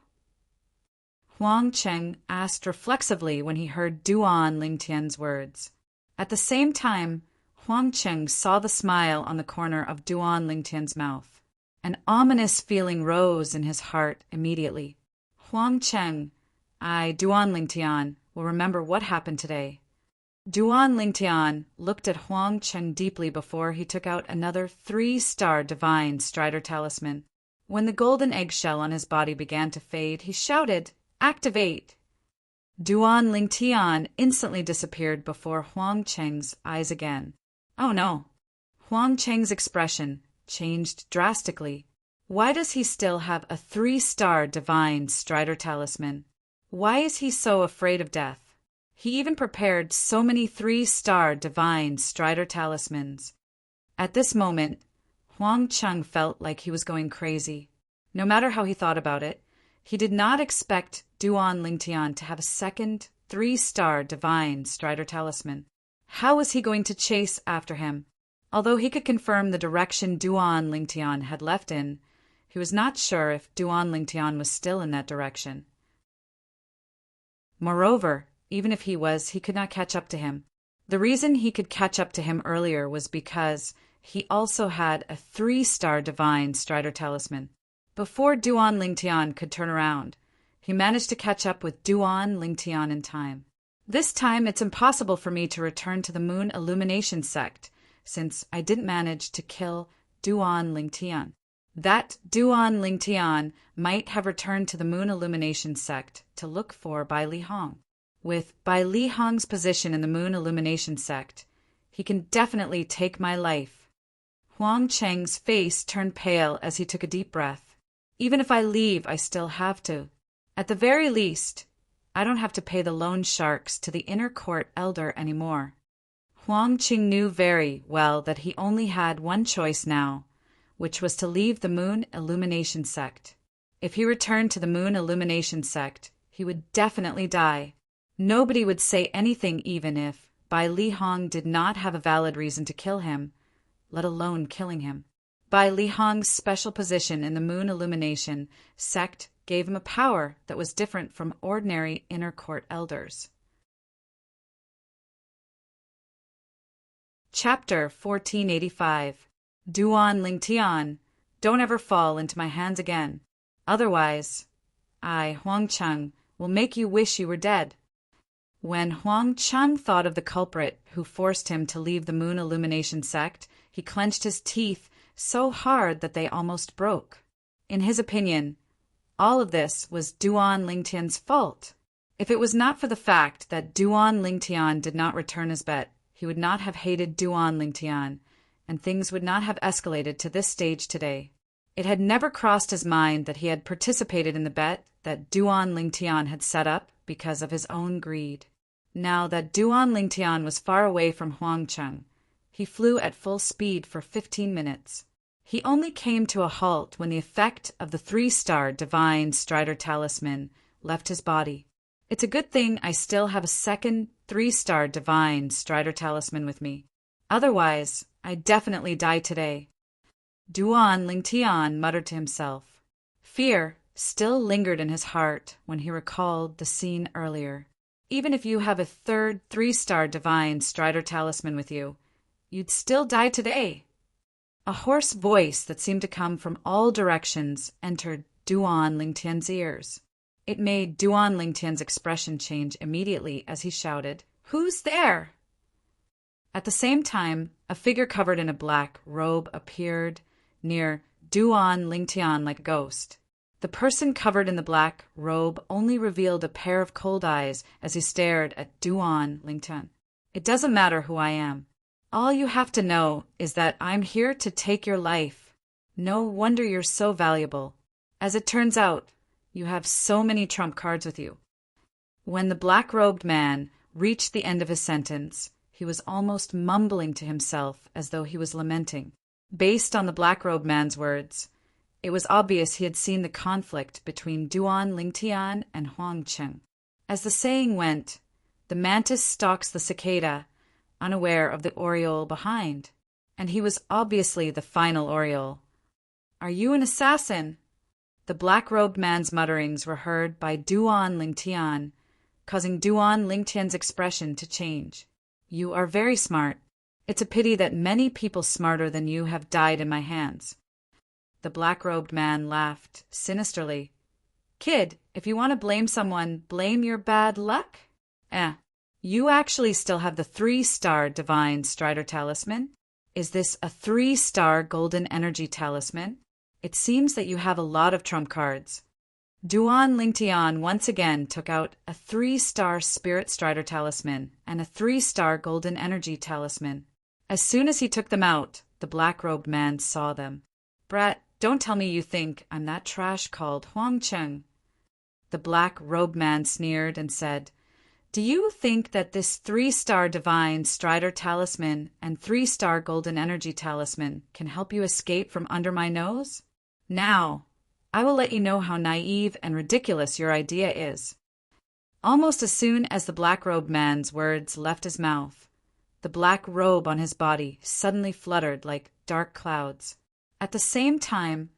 Huang Cheng asked reflexively when he heard Duan Lingtian's words. At the same time, Huang Cheng saw the smile on the corner of Duan Lingtian's mouth. An ominous feeling rose in his heart immediately. Huang Cheng, Duan Lingtian, will remember what happened today. Duan Lingtian looked at Huang Cheng deeply before he took out another 3-star divine Strider talisman. When the golden eggshell on his body began to fade, he shouted, "Activate!" Duan Lingtian instantly disappeared before Huang Cheng's eyes again. Oh no! Huang Cheng's expression changed drastically. Why does he still have a 3-star divine Strider talisman? Why is he so afraid of death? He even prepared so many 3-star divine Strider talismans. At this moment, Huang Cheng felt like he was going crazy. No matter how he thought about it, he did not expect Duan Lingtian to have a second 3-star divine Strider talisman. How was he going to chase after him? Although he could confirm the direction Duan Lingtian had left in, he was not sure if Duan Lingtian was still in that direction. Moreover, even if he was, he could not catch up to him. The reason he could catch up to him earlier was because he also had a 3-star divine Strider talisman. Before Duan Lingtian could turn around, he managed to catch up with Duan Lingtian in time. This time it's impossible for me to return to the Moon Illumination sect, since I didn't manage to kill Duan Lingtian. That Duan Lingtian might have returned to the Moon Illumination sect to look for Bai Li Hong. With Bai Li Hong's position in the Moon Illumination sect, he can definitely take my life. Huang Cheng's face turned pale as he took a deep breath. Even if I leave, I still have to. At the very least, I don't have to pay the loan sharks to the inner court elder anymore. Huang Cheng knew very well that he only had one choice now, which was to leave the Moon Illumination sect. If he returned to the Moon Illumination sect, he would definitely die. Nobody would say anything even if Bai Li Hong did not have a valid reason to kill him, let alone killing him. Bai Li Hong's special position in the Moon Illumination sect gave him a power that was different from ordinary inner court elders. Chapter 1485. Duan Lingtian, don't ever fall into my hands again. Otherwise, I, Huang Cheng, will make you wish you were dead. When Huang Cheng thought of the culprit who forced him to leave the Moon Illumination sect, he clenched his teeth so hard that they almost broke. In his opinion, all of this was Duan Lingtian's fault. If it was not for the fact that Duan Lingtian did not return his bet, he would not have hated Duan Lingtian, and things would not have escalated to this stage today. It had never crossed his mind that he had participated in the bet that Duan Lingtian had set up because of his own greed. Now that Duan Lingtian was far away from Huang Cheng, he flew at full speed for 15 minutes. He only came to a halt when the effect of the 3-star divine Strider talisman left his body. It's a good thing I still have a second 3-star divine Strider talisman with me. Otherwise, I'd definitely die today. Duan Lingtian muttered to himself. Fear still lingered in his heart when he recalled the scene earlier. Even if you have a third 3-star divine Strider talisman with you, you'd still die today. A hoarse voice that seemed to come from all directions entered Duan Lingtian's ears. It made Duan Lingtian's expression change immediately as he shouted, "Who's there?" At the same time, a figure covered in a black robe appeared near Duan Lingtian like a ghost. The person covered in the black robe only revealed a pair of cold eyes as he stared at Duan Lingtian. It doesn't matter who I am. All you have to know is that I'm here to take your life. No wonder you're so valuable. As it turns out, you have so many trump cards with you. When the black-robed man reached the end of his sentence, he was almost mumbling to himself as though he was lamenting. Based on the black-robed man's words, it was obvious he had seen the conflict between Duan Lingtian and Huang Cheng. As the saying went, the mantis stalks the cicada, unaware of the oriole behind, and he was obviously the final oriole. "Are you an assassin?" The black-robed man's mutterings were heard by Duan Lingtian, causing Duan Lingtian's expression to change. "You are very smart. It's a pity that many people smarter than you have died in my hands." The black-robed man laughed sinisterly. "Kid, if you want to blame someone, blame your bad luck? You actually still have the 3-star Divine Strider Talisman. Is this a 3-star Golden Energy Talisman? It seems that you have a lot of trump cards." Duan Lingtian once again took out a 3-star Spirit Strider Talisman and a 3-star Golden Energy Talisman. As soon as he took them out, the black-robed man saw them. "Brat, don't tell me you think I'm that trash called Huang Cheng." The black-robed man sneered and said, "Do you think that this 3-star Divine Strider Talisman and 3-star Golden Energy Talisman can help you escape from under my nose? Now, I will let you know how naive and ridiculous your idea is." Almost as soon as the black-robed man's words left his mouth, the black robe on his body suddenly fluttered like dark clouds. At the same time,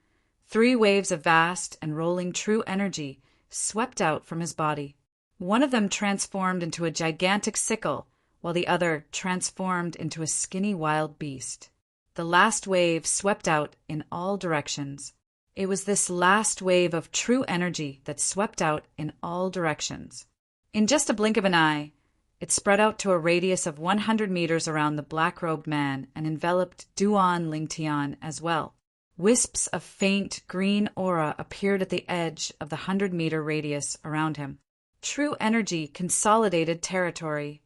3 waves of vast and rolling true energy swept out from his body. One of them transformed into a gigantic sickle, while the other transformed into a skinny wild beast. The last wave swept out in all directions. It was this last wave of true energy that swept out in all directions. In just a blink of an eye, it spread out to a radius of 100 meters around the black-robed man and enveloped Duan Lingtian as well. Wisps of faint green aura appeared at the edge of the 100-meter radius around him. True energy consolidated territory.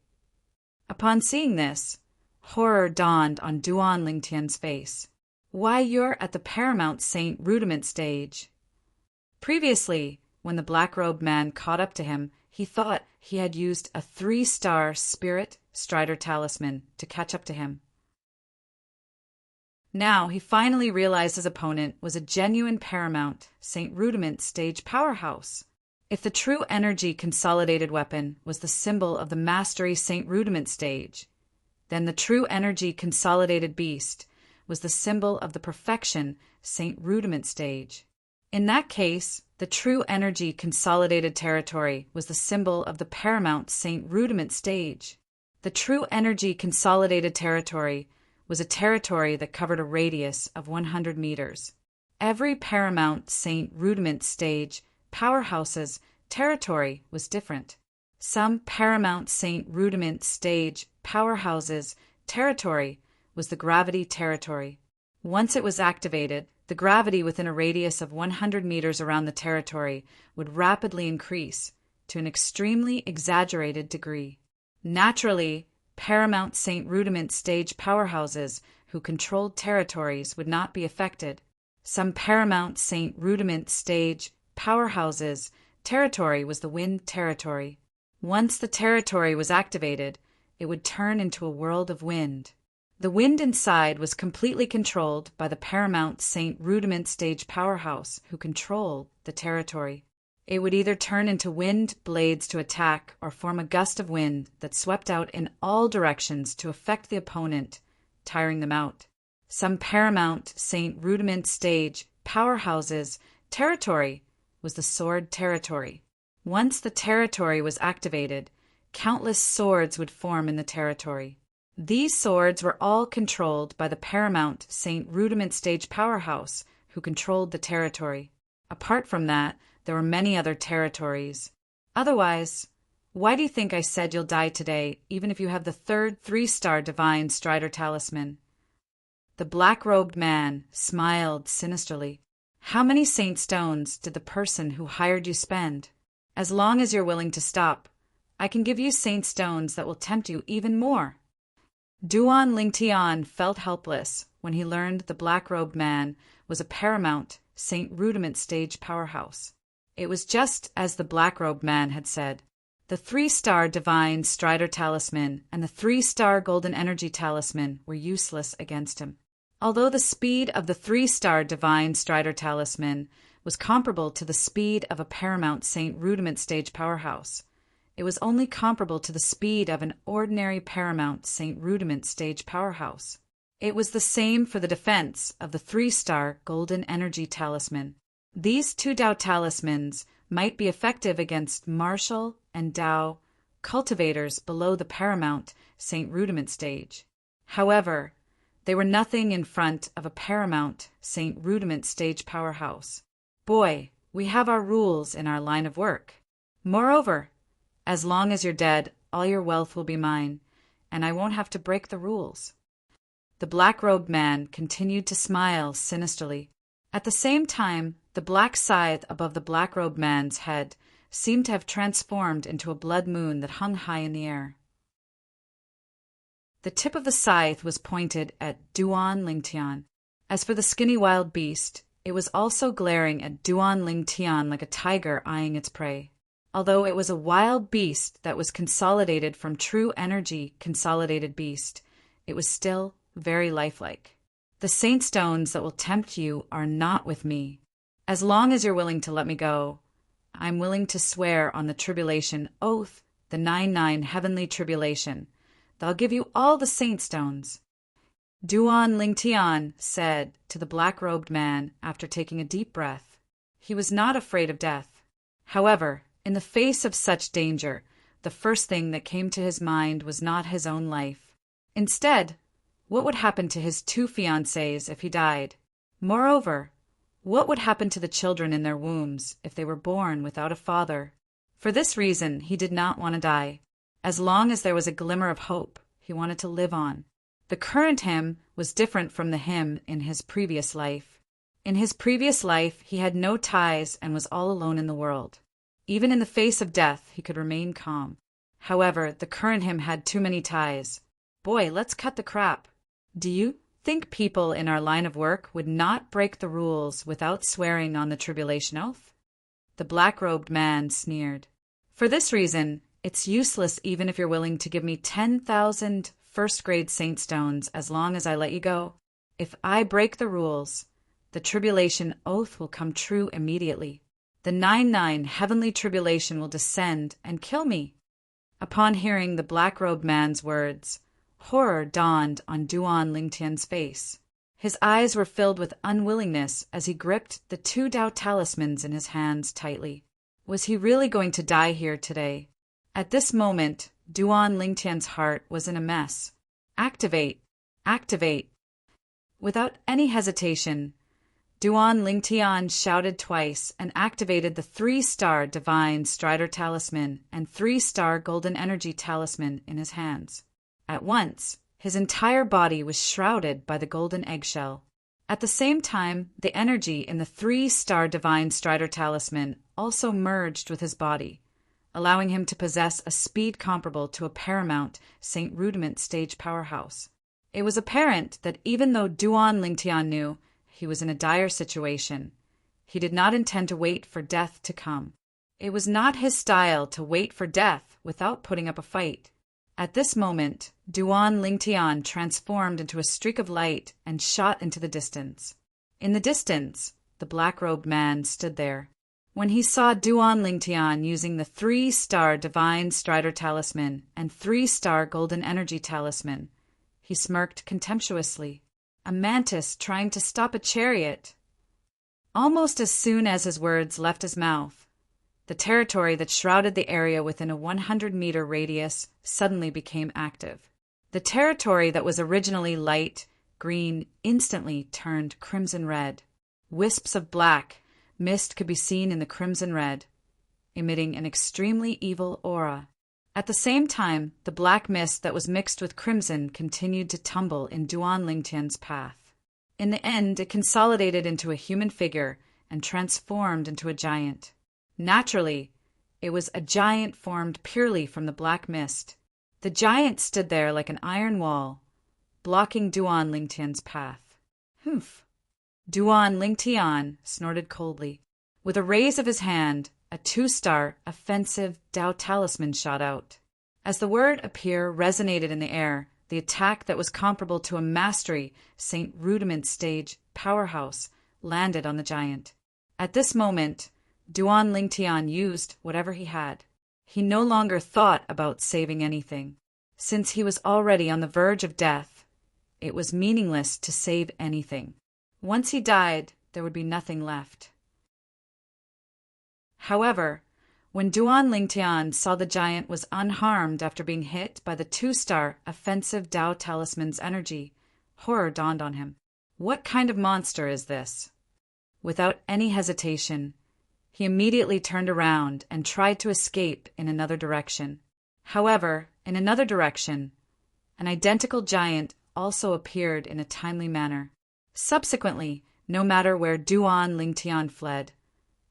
Upon seeing this, horror dawned on Duan Lingtian's face. "Why, you're at the Paramount Saint Rudiment stage." Previously, when the black-robed man caught up to him, he thought he had used a 3-star Spirit Strider Talisman to catch up to him. Now he finally realized his opponent was a genuine Paramount Saint Rudiment stage powerhouse. If the true energy consolidated weapon was the symbol of the Mastery Saint Rudiment stage, then the true energy consolidated beast was the symbol of the Perfection Saint Rudiment stage. In that case, the true energy consolidated territory was the symbol of the Paramount Saint Rudiment stage. The true energy consolidated territory was a territory that covered a radius of 100 meters. Every Paramount Saint Rudiment stage powerhouse's territory was different. Some Paramount Saint Rudiment stage powerhouses' territory was the gravity territory. Once it was activated, the gravity within a radius of 100 meters around the territory would rapidly increase to an extremely exaggerated degree. Naturally, Paramount Saint Rudiment stage powerhouses who controlled territories would not be affected. Some Paramount Saint Rudiment stage powerhouses' territory was the wind territory. Once the territory was activated, it would turn into a world of wind. The wind inside was completely controlled by the Paramount Saint Rudiment stage powerhouse who controlled the territory. It would either turn into wind blades to attack or form a gust of wind that swept out in all directions to affect the opponent, tiring them out. Some Paramount Saint Rudiment stage powerhouses' territory was the sword territory. Once the territory was activated, countless swords would form in the territory. These swords were all controlled by the Paramount Saint Rudiment stage powerhouse who controlled the territory. Apart from that, there were many other territories. Otherwise, why do you think I said you'll die today, even if you have the 3rd 3-star Divine Strider Talisman? The black-robed man smiled sinisterly. How many saint stones did the person who hired you spend? As long as you're willing to stop, I can give you saint stones that will tempt you even more. Duan Lingtian felt helpless when he learned the black-robed man was a Paramount Saint Rudiment Stage Powerhouse. It was just as the black-robed man had said. The 3-star Divine Strider Talisman and the 3-star Golden Energy Talisman were useless against him. Although the speed of the 3-star Divine Strider Talisman was comparable to the speed of a paramount Saint Rudiment Stage Powerhouse, it was only comparable to the speed of an ordinary paramount Saint Rudiment Stage Powerhouse. It was the same for the defense of the 3-star Golden Energy Talisman. These 2 Tao talismans might be effective against martial and Tao cultivators below the paramount Saint Rudiment stage. However, they were nothing in front of a paramount Saint Rudiment Stage Powerhouse. Boy, we have our rules in our line of work. Moreover, as long as you're dead, all your wealth will be mine, and I won't have to break the rules. The black-robed man continued to smile sinisterly. At the same time, the black scythe above the black-robed man's head seemed to have transformed into a blood moon that hung high in the air. The tip of the scythe was pointed at Duan Lingtian. As for the skinny wild beast, it was also glaring at Duan Lingtian like a tiger eyeing its prey. Although it was a wild beast that was consolidated from true energy consolidated beast, it was still very lifelike. The saint stones that will tempt you are not with me. As long as you're willing to let me go, I'm willing to swear on the tribulation oath, the 99 heavenly tribulation, that I'll give you all the saint stones. Duan Lingtian said to the black-robed man after taking a deep breath. He was not afraid of death. However, in the face of such danger, the first thing that came to his mind was not his own life. Instead, what would happen to his 2 fiancées if he died? Moreover, what would happen to the children in their wombs if they were born without a father? For this reason, he did not want to die. As long as there was a glimmer of hope, he wanted to live on. The current him was different from the him in his previous life. In his previous life, he had no ties and was all alone in the world. Even in the face of death, he could remain calm. However, the current him had too many ties. Boy, let's cut the crap. Do you think people in our line of work would not break the rules without swearing on the tribulation oath? The black-robed man sneered. For this reason, it's useless even if you're willing to give me 10,000 first-grade saint stones as long as I let you go. If I break the rules, the tribulation oath will come true immediately. The 99 heavenly tribulation will descend and kill me. Upon hearing the black-robed man's words, horror dawned on Duan Lingtian's face. His eyes were filled with unwillingness as he gripped the 2 Tao talismans in his hands tightly. Was he really going to die here today? At this moment, Duan Lingtian's heart was in a mess. Activate! Activate! Without any hesitation, Duan Lingtian shouted twice and activated the 3-star Divine Strider Talisman and 3-star Golden Energy Talisman in his hands. At once, his entire body was shrouded by the golden eggshell. At the same time, the energy in the 3-star Divine Strider Talisman also merged with his body, allowing him to possess a speed comparable to a paramount Saint Rudiment Stage Powerhouse. It was apparent that even though Duan Lingtian knew he was in a dire situation, he did not intend to wait for death to come. It was not his style to wait for death without putting up a fight. At this moment, Duan Lingtian transformed into a streak of light and shot into the distance. In the distance, the black-robed man stood there. When he saw Duan Lingtian using the 3-star Divine Strider Talisman and 3-star Golden Energy Talisman, he smirked contemptuously. A mantis trying to stop a chariot. Almost as soon as his words left his mouth, the territory that shrouded the area within a 100-meter radius suddenly became active. The territory that was originally light green instantly turned crimson red. Wisps of black mist could be seen in the crimson red, emitting an extremely evil aura. At the same time, the black mist that was mixed with crimson continued to tumble in Duan Lingtian's path. In the end, it consolidated into a human figure and transformed into a giant. Naturally, it was a giant formed purely from the black mist. The giant stood there like an iron wall, blocking Duan Lingtian's path. Humph! Duan Lingtian snorted coldly. With a raise of his hand, a 2-star offensive Dao talisman shot out. As the word appear resonated in the air, the attack that was comparable to a mastery St. Rudiment stage powerhouse landed on the giant. At this moment, Duan Lingtian used whatever he had. He no longer thought about saving anything. Since he was already on the verge of death, it was meaningless to save anything. Once he died, there would be nothing left. However, when Duan Lingtian saw the giant was unharmed after being hit by the 2-star offensive Dao talisman's energy, horror dawned on him. What kind of monster is this? Without any hesitation, he immediately turned around and tried to escape in another direction. However, in another direction, an identical giant also appeared in a timely manner. Subsequently, no matter where Duan Lingtian fled,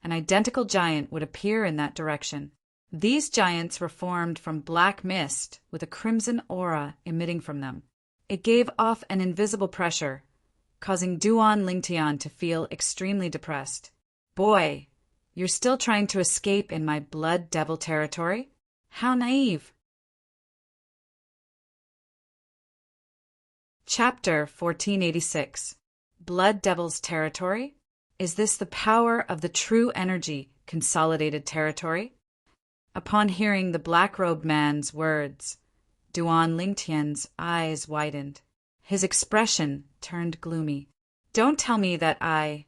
an identical giant would appear in that direction. These giants were formed from black mist with a crimson aura emitting from them. It gave off an invisible pressure, causing Duan Lingtian to feel extremely depressed. Boy, you're still trying to escape in my blood devil territory? How naive! Chapter 1486. Blood Devil's Territory? Is this the power of the true energy, consolidated territory? Upon hearing the black-robed man's words, Duan Lingtian's eyes widened. His expression turned gloomy. Don't tell me that I,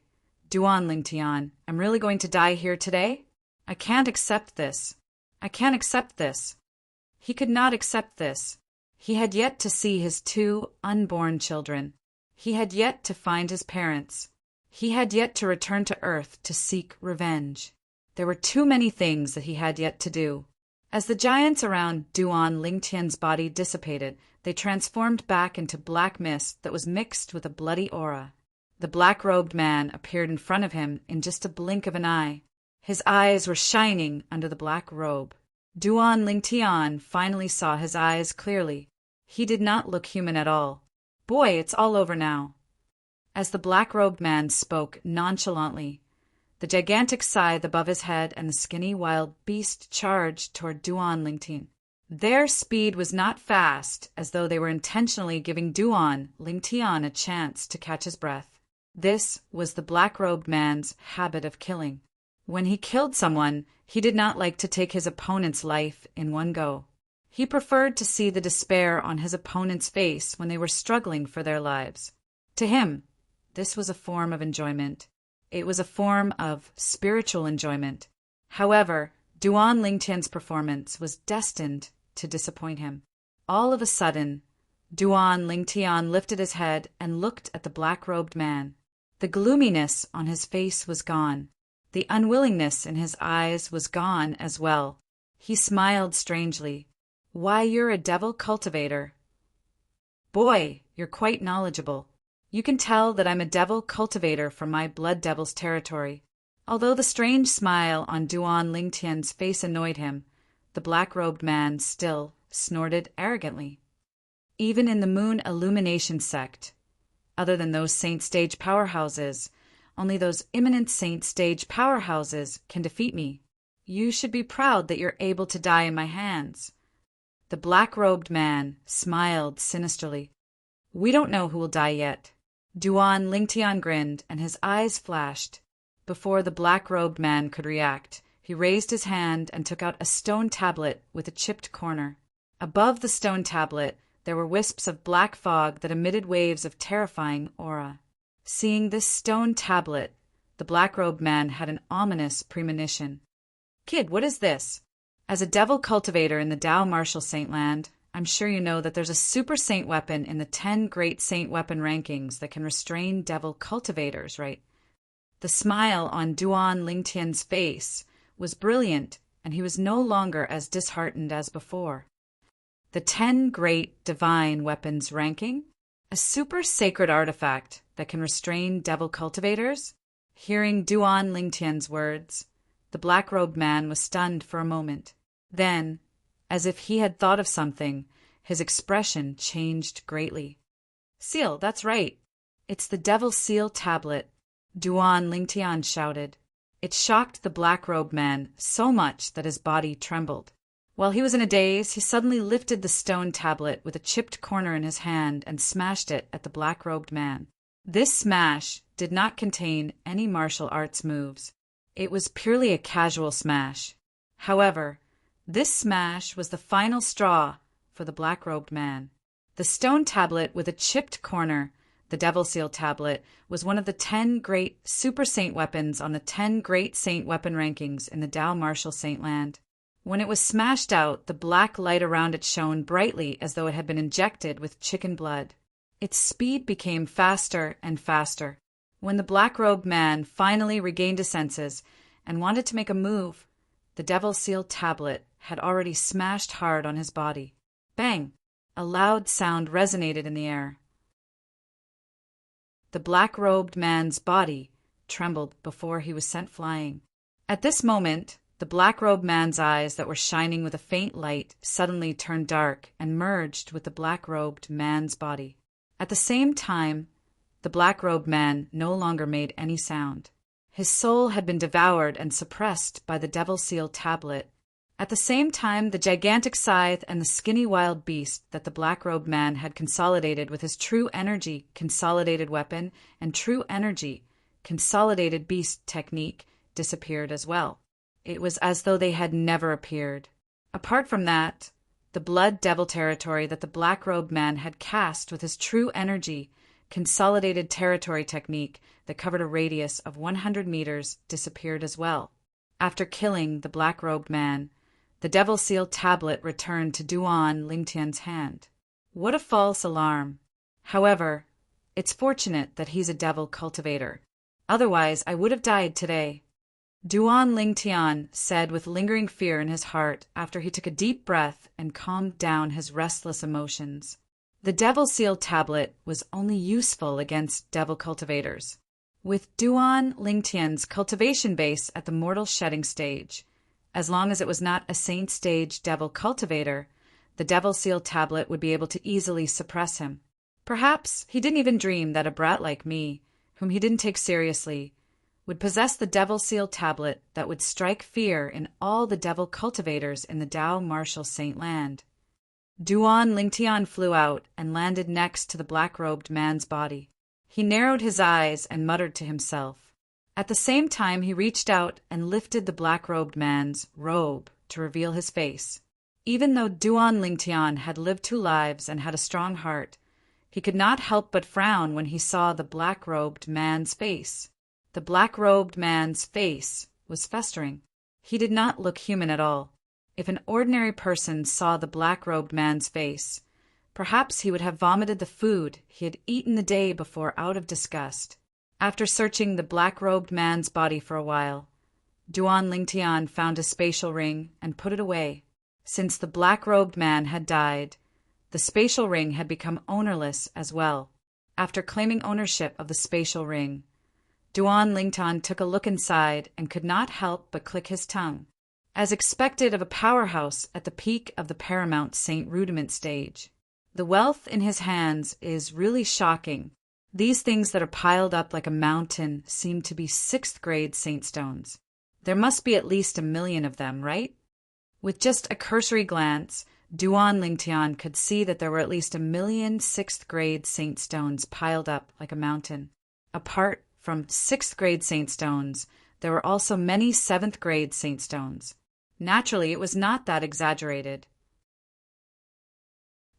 Duan Lingtian, am really going to die here today? I can't accept this. I can't accept this. He could not accept this. He had yet to see his 2 unborn children. He had yet to find his parents. He had yet to return to Earth to seek revenge. There were too many things that he had yet to do. As the giants around Duan Lingtian's body dissipated, they transformed back into black mist that was mixed with a bloody aura. The black-robed man appeared in front of him in just a blink of an eye. His eyes were shining under the black robe. Duan Lingtian finally saw his eyes clearly. He did not look human at all. Boy, it's all over now. As the black-robed man spoke nonchalantly, the gigantic scythe above his head and the skinny wild beast charged toward Duan Lingtian. Their speed was not fast, as though they were intentionally giving Duan Lingtian a chance to catch his breath. This was the black-robed man's habit of killing. When he killed someone, he did not like to take his opponent's life in one go. He preferred to see the despair on his opponent's face when they were struggling for their lives. To him, this was a form of enjoyment. It was a form of spiritual enjoyment. However, Duan Lingtian's performance was destined to disappoint him. All of a sudden, Duan Lingtian lifted his head and looked at the black-robed man. The gloominess on his face was gone. The unwillingness in his eyes was gone as well. He smiled strangely. Why, you're a devil cultivator. Boy, you're quite knowledgeable. You can tell that I'm a devil cultivator from my blood devil's territory. Although the strange smile on Duan Lingtian's face annoyed him, the black-robed man still snorted arrogantly. Even in the Moon Illumination sect, other than those saint stage powerhouses, only those imminent saint stage powerhouses can defeat me. You should be proud that you're able to die in my hands. The black-robed man smiled sinisterly. We don't know who will die yet. Duan Lingtian grinned, and his eyes flashed. Before the black-robed man could react, he raised his hand and took out a stone tablet with a chipped corner. Above the stone tablet, there were wisps of black fog that emitted waves of terrifying aura. Seeing this stone tablet, the black-robed man had an ominous premonition. Kid, what is this? As a devil cultivator in the Dao Martial Saint Land, I'm sure you know that there's a super saint weapon in the 10 great saint weapon rankings that can restrain devil cultivators, right? The smile on Duan Lingtian's face was brilliant, and he was no longer as disheartened as before. The 10 great divine weapons ranking? A super sacred artifact that can restrain devil cultivators? Hearing Duan Lingtian's words, the black-robed man was stunned for a moment. Then, as if he had thought of something, his expression changed greatly. Seal, that's right. It's the Devil Seal tablet Duan Lingtian shouted. It shocked the black-robed man so much that his body trembled. While he was in a daze, he suddenly lifted the stone tablet with a chipped corner in his hand and smashed it at the black-robed man. This smash did not contain any martial arts moves. It was purely a casual smash. However, this smash was the final straw for the black-robed man. The stone tablet with a chipped corner, the Devil Seal tablet, was one of the 10 great super saint weapons on the 10 great saint weapon rankings in the Tao Martial Saint Land. When it was smashed out, the black light around it shone brightly as though it had been injected with chicken blood. Its speed became faster and faster. When the black-robed man finally regained his senses and wanted to make a move, the Devil Seal tablet had already smashed hard on his body. Bang! A loud sound resonated in the air. The black-robed man's body trembled before he was sent flying. At this moment, the black-robed man's eyes that were shining with a faint light suddenly turned dark and merged with the black-robed man's body. At the same time, the black-robed man no longer made any sound. His soul had been devoured and suppressed by the Devil Seal tablet. At the same time, the gigantic scythe and the skinny wild beast that the black-robed man had consolidated with his true energy consolidated weapon and true energy consolidated beast technique disappeared as well. It was as though they had never appeared. Apart from that, the blood devil territory that the black-robed man had cast with his true energy consolidated territory technique that covered a radius of 100 meters disappeared as well. After killing the black-robed man, the Devil Seal tablet returned to Duan Lingtian's hand. What a false alarm. However, it's fortunate that he's a devil cultivator. Otherwise, I would have died today. Duan Lingtian said with lingering fear in his heart after he took a deep breath and calmed down his restless emotions. The Devil Seal tablet was only useful against devil cultivators. With Duan Lingtian's cultivation base at the mortal shedding stage, as long as it was not a saint stage devil cultivator, the Devil Seal tablet would be able to easily suppress him. Perhaps he didn't even dream that a brat like me, whom he didn't take seriously, would possess the Devil Seal tablet that would strike fear in all the devil cultivators in the Tao Martial Saint Land. Duan Lingtian flew out and landed next to the black-robed man's body. He narrowed his eyes and muttered to himself. At the same time, he reached out and lifted the black-robed man's robe to reveal his face. Even though Duan Lingtian had lived 2 lives and had a strong heart, he could not help but frown when he saw the black-robed man's face. The black-robed man's face was festering. He did not look human at all. If an ordinary person saw the black-robed man's face, perhaps he would have vomited the food he had eaten the day before out of disgust. After searching the black-robed man's body for a while, Duan Lingtian found a spatial ring and put it away. Since the black-robed man had died, the spatial ring had become ownerless as well. After claiming ownership of the spatial ring, Duan Lingtian took a look inside and could not help but click his tongue. As expected of a powerhouse at the peak of the paramount Saint Rudiment stage, the wealth in his hands is really shocking. These things that are piled up like a mountain seem to be 6th-grade saint stones. There must be at least 1 million of them, right? With just a cursory glance, Duan Lingtian could see that there were at least 1 million 6th-grade saint stones piled up like a mountain. Apart from 6th-grade saint stones, there were also many 7th-grade saint stones. Naturally, it was not that exaggerated.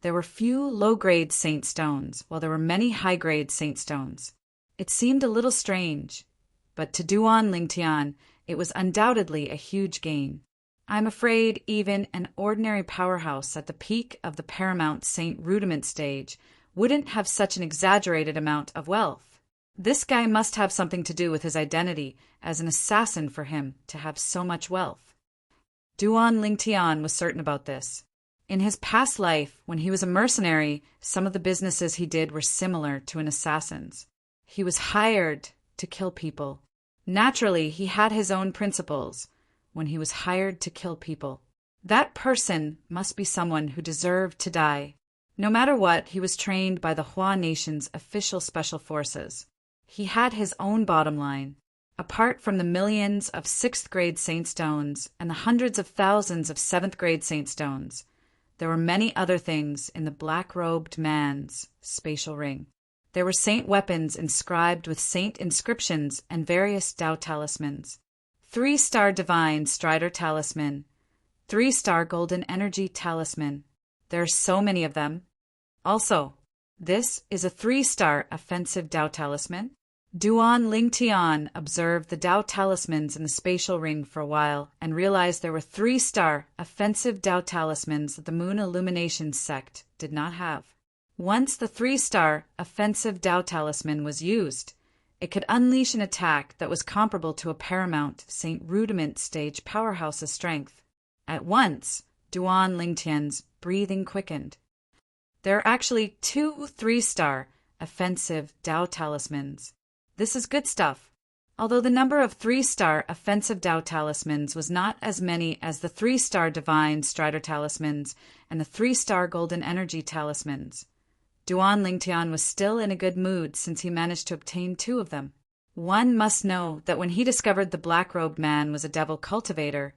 There were few low-grade saint stones, while there were many high-grade saint stones. It seemed a little strange, but to Duan Lingtian, it was undoubtedly a huge gain. I'm afraid even an ordinary powerhouse at the peak of the paramount Saint Rudiment stage wouldn't have such an exaggerated amount of wealth. This guy must have something to do with his identity as an assassin for him to have so much wealth. Duan Lingtian was certain about this. In his past life, when he was a mercenary, some of the businesses he did were similar to an assassin's. He was hired to kill people. Naturally, he had his own principles when he was hired to kill people. That person must be someone who deserved to die. No matter what, he was trained by the Hua Nation's official special forces. He had his own bottom line. Apart from the millions of 6th grade saint stones and the hundreds of thousands of 7th grade saint stones, there were many other things in the black-robed man's spatial ring. There were saint weapons inscribed with saint inscriptions and various Tao talismans. 3-star divine strider talisman, 3-star golden energy talisman. There are so many of them. Also, this is a 3-star offensive Tao talisman. Duan Lingtian observed the Tao talismans in the spatial ring for a while and realized there were 3-star offensive Tao talismans that the Moon Illumination sect did not have. Once the 3-star offensive Tao talisman was used, it could unleash an attack that was comparable to a paramount Saint Rudiment stage powerhouse's strength. At once, Duan Lingtian's breathing quickened. There are actually 2 3-star offensive Tao talismans. This is good stuff. Although the number of 3-star offensive Tao talismans was not as many as the 3-star divine strider talismans and the 3-star golden energy talismans, Duan Lingtian was still in a good mood since he managed to obtain 2 of them. One must know that when he discovered the black-robed man was a devil cultivator,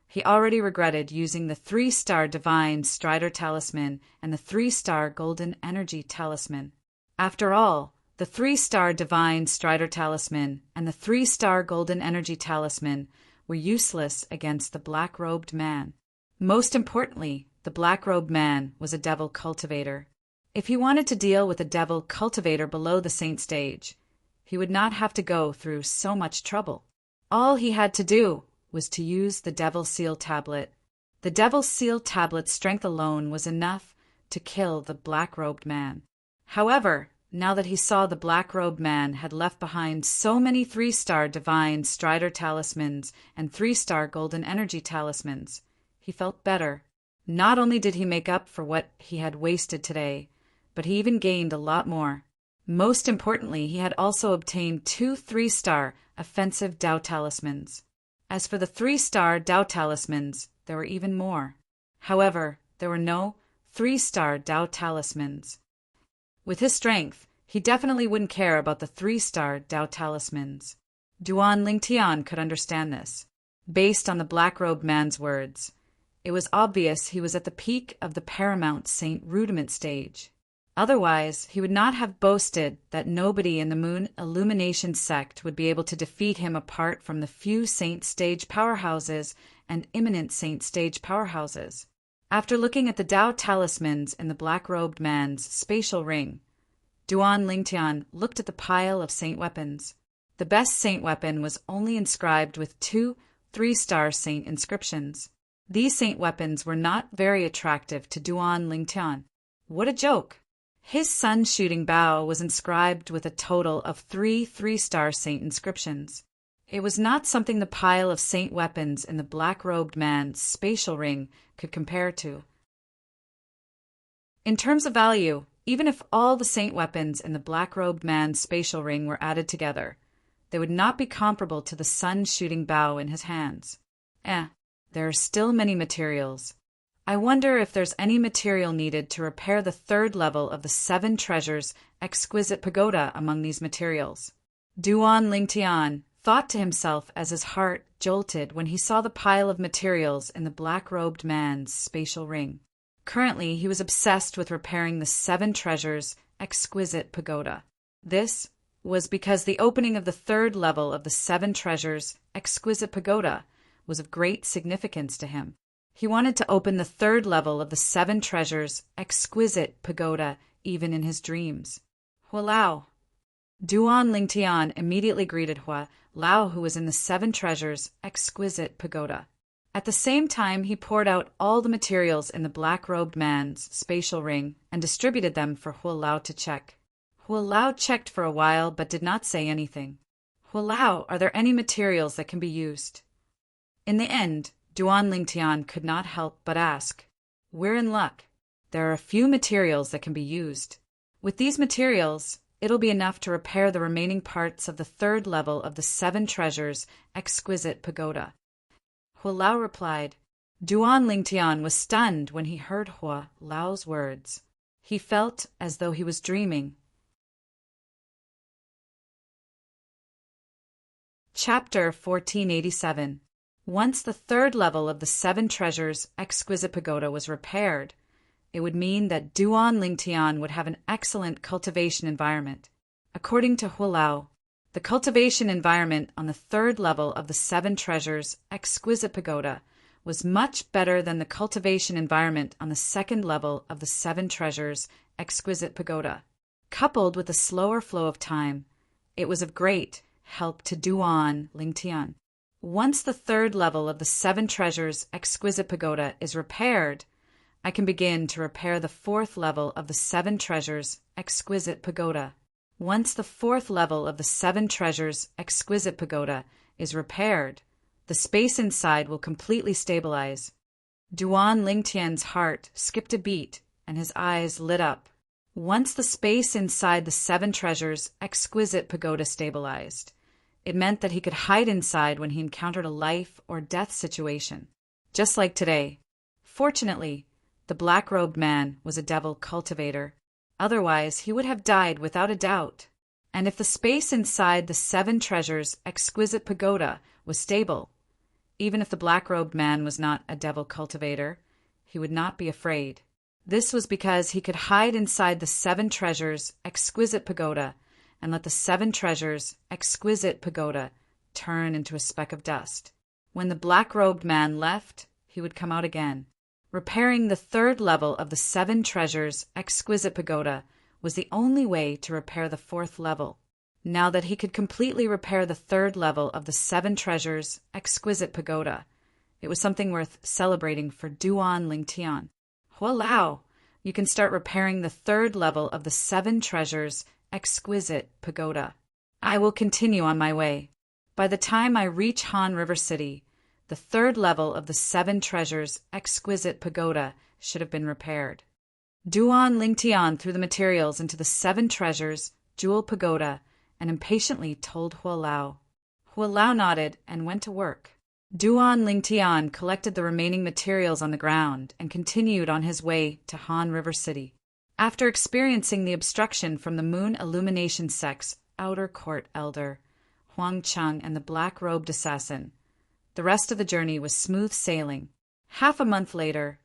he already regretted using the 3-star divine strider talisman and the 3-star golden energy talisman. After all, the 3-star divine strider talisman and the 3-star golden energy talisman were useless against the black-robed man. Most importantly, the black-robed man was a devil cultivator. If he wanted to deal with a devil cultivator below the saint stage, he would not have to go through so much trouble. All he had to do was to use the Devil Seal Tablet. The Devil Seal Tablet's strength alone was enough to kill the black-robed man. However, now that he saw the black-robed man had left behind so many 3-star divine strider talismans and 3-star golden energy talismans, he felt better. Not only did he make up for what he had wasted today, but he even gained a lot more. Most importantly, he had also obtained 2 3-star offensive Tao talismans. As for the 3-star Tao talismans, there were even more. However, there were no 3-star Tao talismans. With his strength, he definitely wouldn't care about the 3-star Tao talismans. Duan Lingtian could understand this. Based on the black-robed man's words, it was obvious he was at the peak of the paramount Saint Rudiment stage. Otherwise, he would not have boasted that nobody in the Moon Illumination sect would be able to defeat him apart from the few Saint stage powerhouses and imminent Saint stage powerhouses. After looking at the Tao talismans in the black-robed man's spatial ring, Duan Lingtian looked at the pile of saint weapons. The best saint weapon was only inscribed with 2 3-star saint inscriptions. These saint weapons were not very attractive to Duan Lingtian. What a joke! His sun-shooting bow was inscribed with a total of 3 3-star saint inscriptions. It was not something the pile of saint weapons in the black-robed man's spatial ring could compare to. In terms of value, even if all the saint weapons in the black-robed man's spatial ring were added together, they would not be comparable to the sun-shooting bow in his hands. There are still many materials. I wonder if there's any material needed to repair the 3rd level of the 7 treasures exquisite pagoda among these materials. Duan Lingtian thought to himself as his heart jolted when he saw the pile of materials in the black-robed man's spatial ring. Currently, he was obsessed with repairing the 7 treasures exquisite pagoda. This was because the opening of the 3rd level of the 7 treasures exquisite pagoda was of great significance to him. He wanted to open the 3rd level of the 7 treasures exquisite pagoda even in his dreams. Hua Lao. Duan Lingtian immediately greeted Hua Lao, who was in the 7 treasures exquisite pagoda. At the same time, he poured out all the materials in the black-robed man's spatial ring and distributed them for Hua Lao to check. Hua Lao checked for a while but did not say anything. Hua Lao, are there any materials that can be used? In the end, Duan Lingtian could not help but ask. We're in luck. There are a few materials that can be used. With these materials, it'll be enough to repair the remaining parts of the 3rd level of the 7 treasures exquisite pagoda. Hua Lao replied. Duan Lingtian was stunned when he heard Hua Lao's words. He felt as though he was dreaming. Chapter 1487. Once the third level of the Seven Treasures Exquisite Pagoda was repaired, it would mean that Duan Lingtian would have an excellent cultivation environment. According to Hualao, the cultivation environment on the third level of the Seven Treasures Exquisite Pagoda was much better than the cultivation environment on the second level of the Seven Treasures Exquisite Pagoda. Coupled with a slower flow of time, it was of great help to Duan Lingtian. Once the third level of the Seven Treasures Exquisite Pagoda is repaired, I can begin to repair the fourth level of the Seven Treasures Exquisite Pagoda. Once the fourth level of the Seven Treasures Exquisite Pagoda is repaired, the space inside will completely stabilize. Duan Lingtian's heart skipped a beat and his eyes lit up. Once the space inside the Seven Treasures Exquisite Pagoda stabilized, it meant that he could hide inside when he encountered a life or death situation. Just like today. Fortunately, the black-robed man was a devil cultivator. Otherwise, he would have died without a doubt. And if the space inside the Seven Treasures Exquisite Pagoda was stable, even if the black-robed man was not a devil cultivator, he would not be afraid. This was because he could hide inside the Seven Treasures Exquisite Pagoda and let the Seven Treasures Exquisite Pagoda turn into a speck of dust. When the black-robed man left, he would come out again. Repairing the third level of the Seven Treasures Exquisite Pagoda was the only way to repair the fourth level. Now that he could completely repair the third level of the Seven Treasures Exquisite Pagoda, it was something worth celebrating for Duan Lingtian. Hualao, you can start repairing the third level of the Seven Treasures Exquisite Pagoda. I will continue on my way. By the time I reach Han River City, the third level of the Seven Treasures Exquisite Pagoda should have been repaired. Duan Lingtian threw the materials into the Seven Treasures Jewel Pagoda and impatiently told Hualao. Hualao nodded and went to work. Duan Lingtian collected the remaining materials on the ground and continued on his way to Han River City. After experiencing the obstruction from the Moon Illumination Sect's outer court elder, Huang Cheng and the black-robed assassin, the rest of the journey was smooth sailing. Half a month later,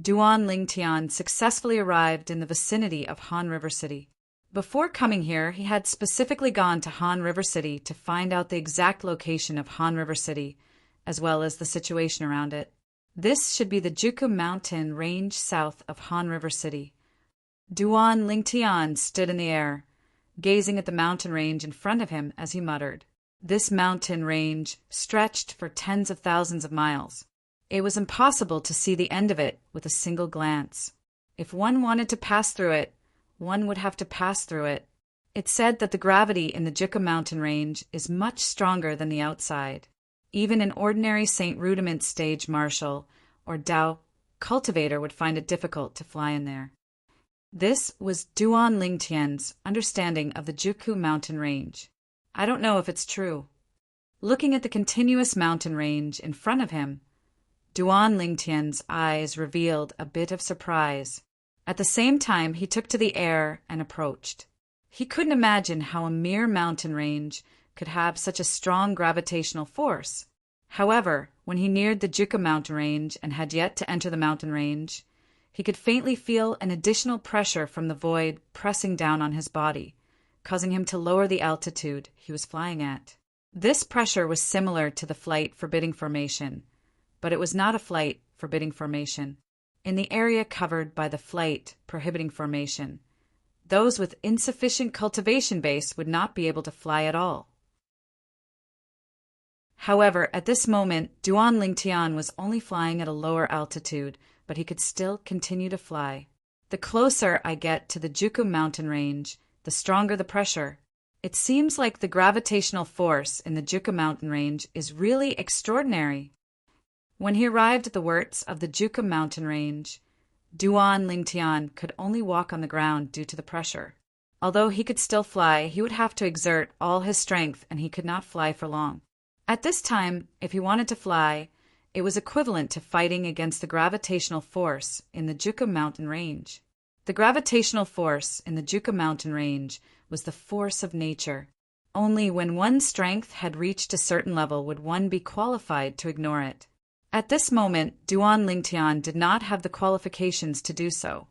Duan Lingtian successfully arrived in the vicinity of Han River City. Before coming here, he had specifically gone to Han River City to find out the exact location of Han River City, as well as the situation around it. This should be the Juku Mountain range south of Han River City. Duan Lingtian stood in the air, gazing at the mountain range in front of him as he muttered. This mountain range stretched for tens of thousands of miles. It was impossible to see the end of it with a single glance. If one wanted to pass through it, one would have to pass through it. It's said that the gravity in the Juku Mountain range is much stronger than the outside. Even an ordinary St. Rudiment stage marshal or Dao cultivator would find it difficult to fly in there. This was Duan Lingtian's understanding of the Juku Mountain range. I don't know if it's true. Looking at the continuous mountain range in front of him, Duan Lingtian's eyes revealed a bit of surprise. At the same time, he took to the air and approached. He couldn't imagine how a mere mountain range could have such a strong gravitational force. However, when he neared the Juku Mountain range and had yet to enter the mountain range, he could faintly feel an additional pressure from the void pressing down on his body, causing him to lower the altitude he was flying at. This pressure was similar to the flight forbidding formation, but it was not a flight forbidding formation. In the area covered by the flight prohibiting formation, those with insufficient cultivation base would not be able to fly at all. However, at this moment, Duan Lingtian was only flying at a lower altitude, but he could still continue to fly. The closer I get to the Juku Mountain range, the stronger the pressure. It seems like the gravitational force in the Juku Mountain range is really extraordinary. When he arrived at the worts of the Juku Mountain range, Duan Lingtian could only walk on the ground due to the pressure. Although he could still fly, he would have to exert all his strength and he could not fly for long. At this time, if he wanted to fly, it was equivalent to fighting against the gravitational force in the Juku Mountain range. The gravitational force in the Juku Mountain range was the force of nature. Only when one's strength had reached a certain level would one be qualified to ignore it. At this moment, Duan Lingtian did not have the qualifications to do so.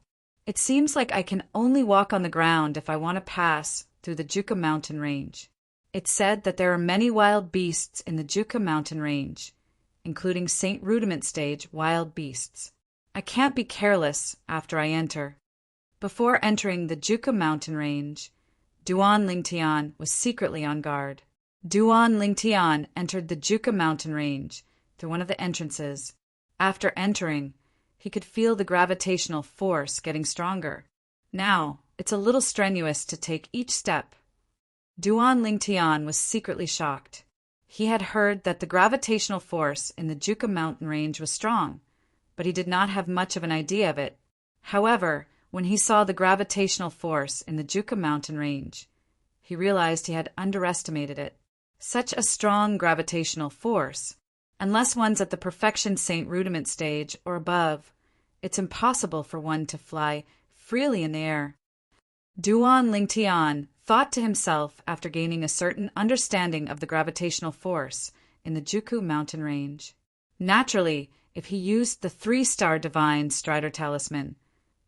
It seems like I can only walk on the ground if I want to pass through the Juka mountain range. It's said that there are many wild beasts in the Juka mountain range, including St. Rudiment stage wild beasts. I can't be careless after I enter. Before entering the Juka mountain range, Duan Lingtian was secretly on guard. Duan Lingtian entered the Juka mountain range through one of the entrances. After entering, he could feel the gravitational force getting stronger. Now, it's a little strenuous to take each step. Duan Lingtian was secretly shocked. He had heard that the gravitational force in the Juka mountain range was strong, but he did not have much of an idea of it. However, when he saw the gravitational force in the Juka mountain range, he realized he had underestimated it. Such a strong gravitational force, unless one's at the perfection St. Rudiment stage or above, it's impossible for one to fly freely in the air. Duan Lingtian thought to himself after gaining a certain understanding of the gravitational force in the Juku mountain range. Naturally, if he used the 3-star divine Strider talisman,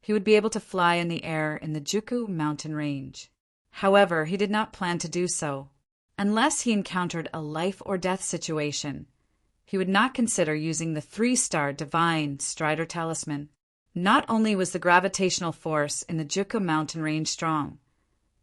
he would be able to fly in the air in the Juku mountain range. However, he did not plan to do so. Unless he encountered a life-or-death situation, he would not consider using the 3-star divine Strider talisman. Not only was the gravitational force in the Juku mountain range strong,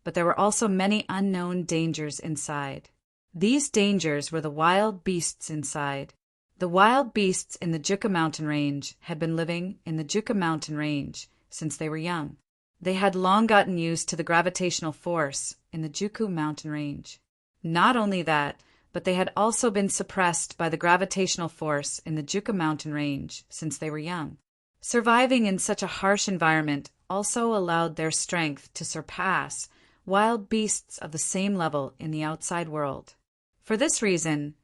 but there were also many unknown dangers inside. These dangers were the wild beasts inside. The wild beasts in the Juka mountain range had been living in the Juka mountain range since they were young. They had long gotten used to the gravitational force in the Juku mountain range. Not only that, but they had also been suppressed by the gravitational force in the Juka mountain range since they were young. Surviving in such a harsh environment also allowed their strength to surpass wild beasts of the same level in the outside world. For this reason,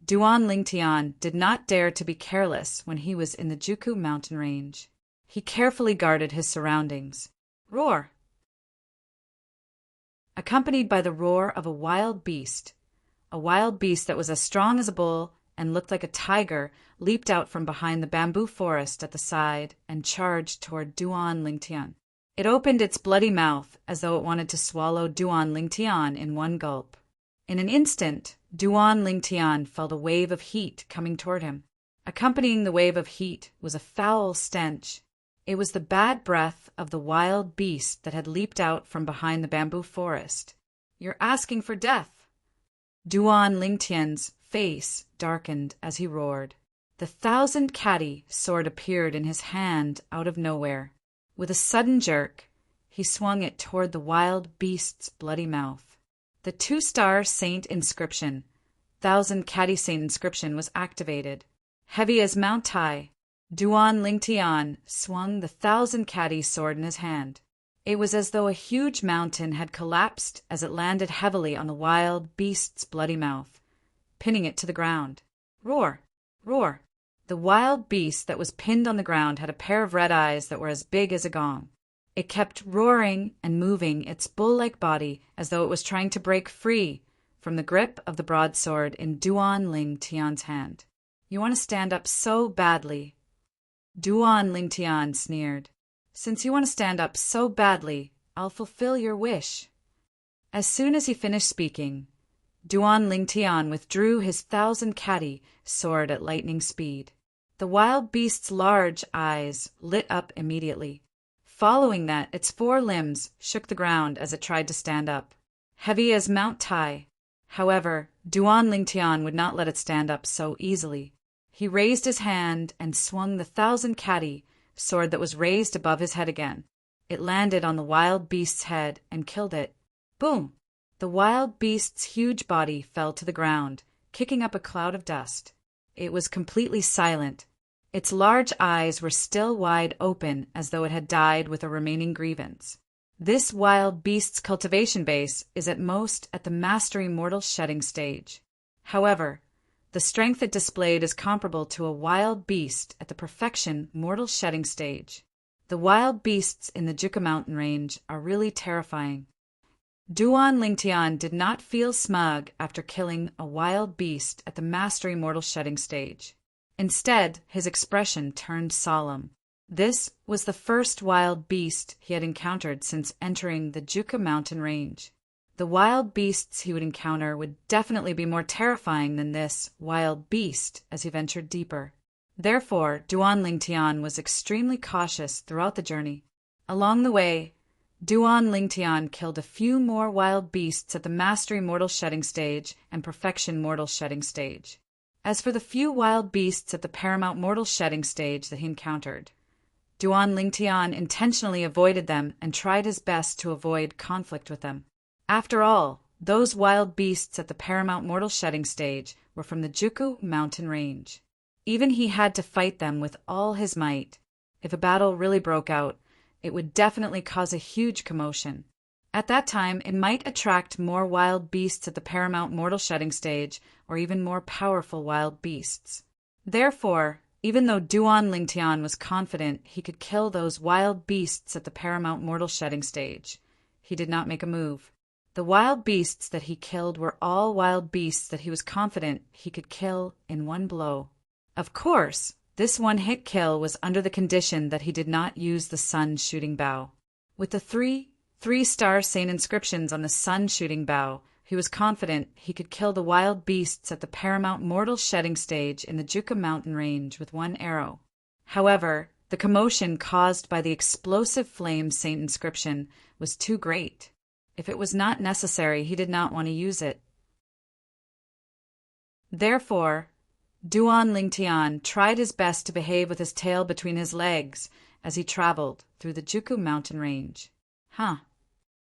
Duan Lingtian did not dare to be careless when he was in the Juku mountain range. He carefully guarded his surroundings. Roar! Accompanied by the roar of a wild beast that was as strong as a bull and looked like a tiger, leaped out from behind the bamboo forest at the side and charged toward Duan Lingtian. It opened its bloody mouth as though it wanted to swallow Duan Lingtian in one gulp. In an instant, Duan Lingtian felt a wave of heat coming toward him. Accompanying the wave of heat was a foul stench. It was the bad breath of the wild beast that had leaped out from behind the bamboo forest. "You're asking for death!" Duan Lingtian's face darkened as he roared. The 1,000 sword appeared in his hand out of nowhere. With a sudden jerk, he swung it toward the wild beast's bloody mouth. The 2-star saint inscription, 1,000 saint inscription, was activated. Heavy as Mount Tai, Duan Lingtian swung the 1,000 sword in his hand. It was as though a huge mountain had collapsed as it landed heavily on the wild beast's bloody mouth, pinning it to the ground. Roar! Roar! The wild beast that was pinned on the ground had a pair of red eyes that were as big as a gong. It kept roaring and moving its bull-like body as though it was trying to break free from the grip of the broadsword in Duan Lingtian's hand. "You want to stand up so badly." Duan Lingtian sneered. "Since you want to stand up so badly, I'll fulfill your wish." As soon as he finished speaking, Duan Lingtian withdrew his 1,000 sword at lightning speed. The wild beast's large eyes lit up immediately. Following that, its 4 limbs shook the ground as it tried to stand up. Heavy as Mount Tai. However, Duan Lingtian would not let it stand up so easily. He raised his hand and swung the 1,000 sword that was raised above his head again. It landed on the wild beast's head and killed it. Boom! The wild beast's huge body fell to the ground, kicking up a cloud of dust. It was completely silent. Its large eyes were still wide open as though it had died with a remaining grievance. This wild beast's cultivation base is at most at the mastery mortal shedding stage. However, the strength it displayed is comparable to a wild beast at the perfection mortal shedding stage. The wild beasts in the Juka mountain range are really terrifying. Duan Lingtian did not feel smug after killing a wild beast at the Mastery Mortal Shedding stage. Instead, his expression turned solemn. This was the first wild beast he had encountered since entering the Juka mountain range. The wild beasts he would encounter would definitely be more terrifying than this wild beast as he ventured deeper. Therefore, Duan Lingtian was extremely cautious throughout the journey. Along the way, Duan Lingtian killed a few more wild beasts at the Mastery Mortal Shedding stage and Perfection Mortal Shedding stage. As for the few wild beasts at the Paramount Mortal Shedding stage that he encountered, Duan Lingtian intentionally avoided them and tried his best to avoid conflict with them. After all, those wild beasts at the Paramount Mortal Shedding stage were from the Juku mountain range. Even he had to fight them with all his might. If a battle really broke out, it would definitely cause a huge commotion. At that time, it might attract more wild beasts at the Paramount Mortal Shedding stage, or even more powerful wild beasts. Therefore, even though Duan Lingtian was confident he could kill those wild beasts at the Paramount Mortal Shedding stage, he did not make a move. The wild beasts that he killed were all wild beasts that he was confident he could kill in one blow. Of course, this one-hit kill was under the condition that he did not use the sun shooting bow. With the three-star Saint inscriptions on the sun shooting bow, he was confident he could kill the wild beasts at the Paramount Mortal Shedding stage in the Juka mountain range with one arrow. However, the commotion caused by the explosive flame Saint inscription was too great. If it was not necessary, he did not want to use it. Therefore, Duan Lingtian tried his best to behave with his tail between his legs as he traveled through the Juku mountain range. Duan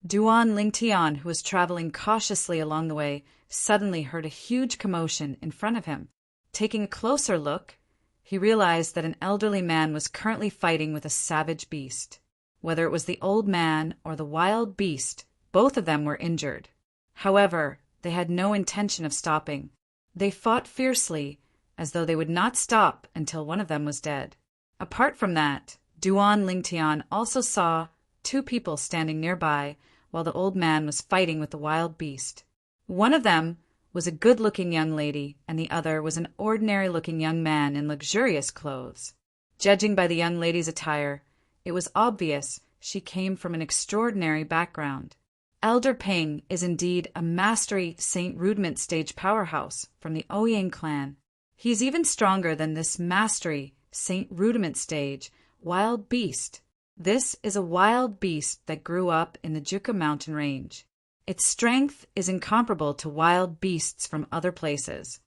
Lingtian, who was traveling cautiously along the way, suddenly heard a huge commotion in front of him. Taking a closer look, he realized that an elderly man was currently fighting with a savage beast. Whether it was the old man or the wild beast, both of them were injured. However, they had no intention of stopping. They fought fiercely, as though they would not stop until one of them was dead. Apart from that, Duan Lingtian also saw two people standing nearby while the old man was fighting with the wild beast. One of them was a good-looking young lady, and the other was an ordinary-looking young man in luxurious clothes. Judging by the young lady's attire, it was obvious she came from an extraordinary background. Elder Ping is indeed a Mastery Saint Rudiment stage powerhouse from the Ouyang clan. He is even stronger than this Mastery Saint Rudiment stage wild beast. This is a wild beast that grew up in the Juka mountain range. Its strength is incomparable to wild beasts from other places.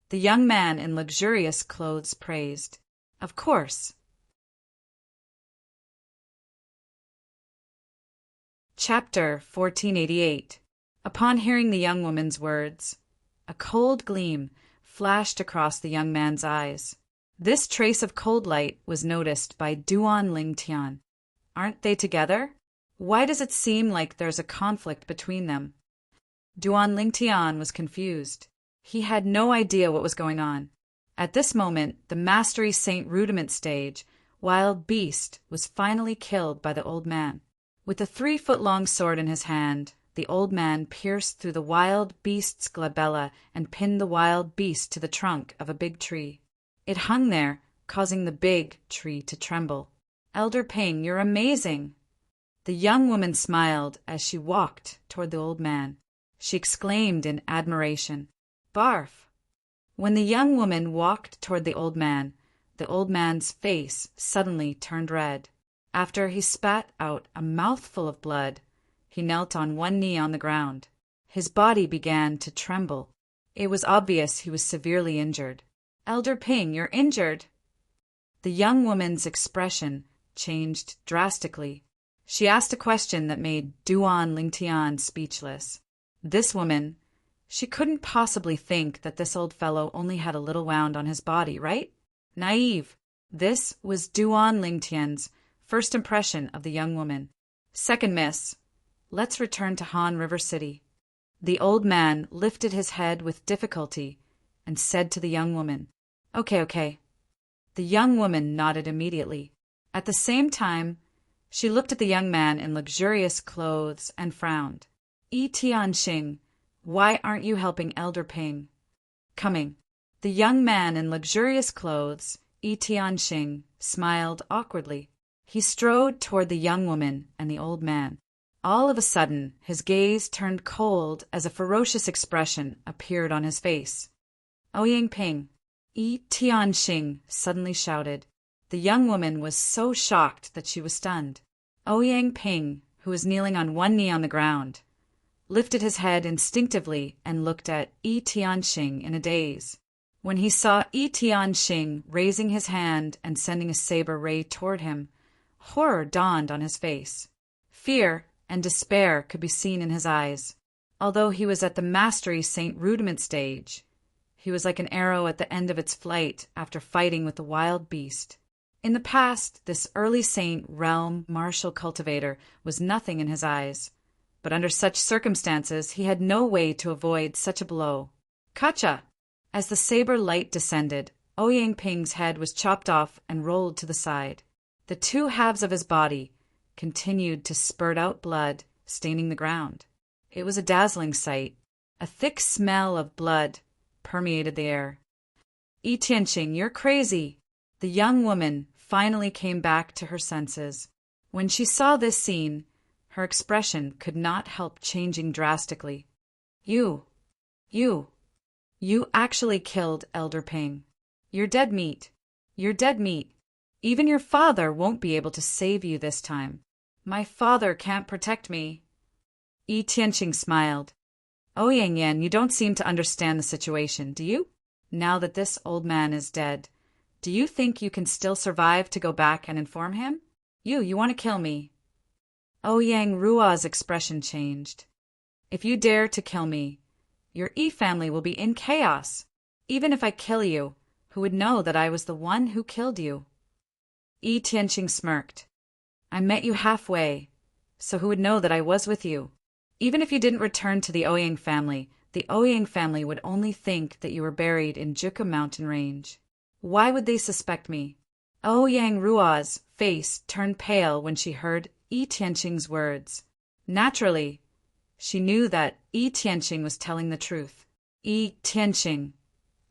The young man in luxurious clothes praised. Of course. Chapter 1488. Upon hearing the young woman's words, a cold gleam flashed across the young man's eyes. This trace of cold light was noticed by Duan Lingtian. Aren't they together? Why does it seem like there's a conflict between them? Duan Lingtian was confused. He had no idea what was going on. At this moment, the Mastery Saint Rudiment stage, wild beast, was finally killed by the old man. With a 3-foot-long sword in his hand, the old man pierced through the wild beast's glabella and pinned the wild beast to the trunk of a big tree. It hung there, causing the big tree to tremble. Elder Ping, you're amazing! The young woman smiled as she walked toward the old man. She exclaimed in admiration, "Barf!" When the young woman walked toward the old man's face suddenly turned red. After he spat out a mouthful of blood, he knelt on one knee on the ground. His body began to tremble. It was obvious he was severely injured. "Elder Ping, you're injured!" The young woman's expression changed drastically. She asked a question that made Duan Lingtian speechless. This woman, she couldn't possibly think that this old fellow only had a little wound on his body, right? Naive. This was Duan Lingtian's first impression of the young woman. "Second miss. Let's return to Han River City." The old man lifted his head with difficulty and said to the young woman, Okay. The young woman nodded immediately. At the same time, she looked at the young man in luxurious clothes and frowned. Yi Tianxing, why aren't you helping Elder Ping? Coming. The young man in luxurious clothes, Yi Tianxing, smiled awkwardly. He strode toward the young woman and the old man. All of a sudden, his gaze turned cold as a ferocious expression appeared on his face. Ouyang Ping, Yi Tianxing suddenly shouted. The young woman was so shocked that she was stunned. Ouyang Ping, who was kneeling on one knee on the ground, lifted his head instinctively and looked at Yi Tianxing in a daze. When he saw Yi Tianxing raising his hand and sending a saber ray toward him, horror dawned on his face. Fear and despair could be seen in his eyes. Although he was at the Mastery Saint Rudiment stage, he was like an arrow at the end of its flight after fighting with the wild beast. In the past, this early Saint Realm martial cultivator was nothing in his eyes, but under such circumstances he had no way to avoid such a blow. Kacha! As the saber light descended, Ouyang Ping's head was chopped off and rolled to the side. The two halves of his body continued to spurt out blood, staining the ground. It was a dazzling sight. A thick smell of blood permeated the air. Yi Tianxing, you're crazy! The young woman finally came back to her senses. When she saw this scene, her expression could not help changing drastically. You actually killed Elder Ping. You're dead meat. You're dead meat. Even your father won't be able to save you this time. My father can't protect me. Yi Tianxing smiled. Ouyang Yan, you don't seem to understand the situation, do you? Now that this old man is dead, do you think you can still survive to go back and inform him? You want to kill me. Ouyang Rua's expression changed. If you dare to kill me, your Yi family will be in chaos. Even if I kill you, who would know that I was the one who killed you? Yi Tianxing smirked. I met you halfway, so who would know that I was with you? Even if you didn't return to the Ouyang family would only think that you were buried in Juka mountain range. Why would they suspect me? Ouyang Rua's face turned pale when she heard Yi Tianxing's words. Naturally, she knew that Yi Tianxing was telling the truth. Yi Tianxing,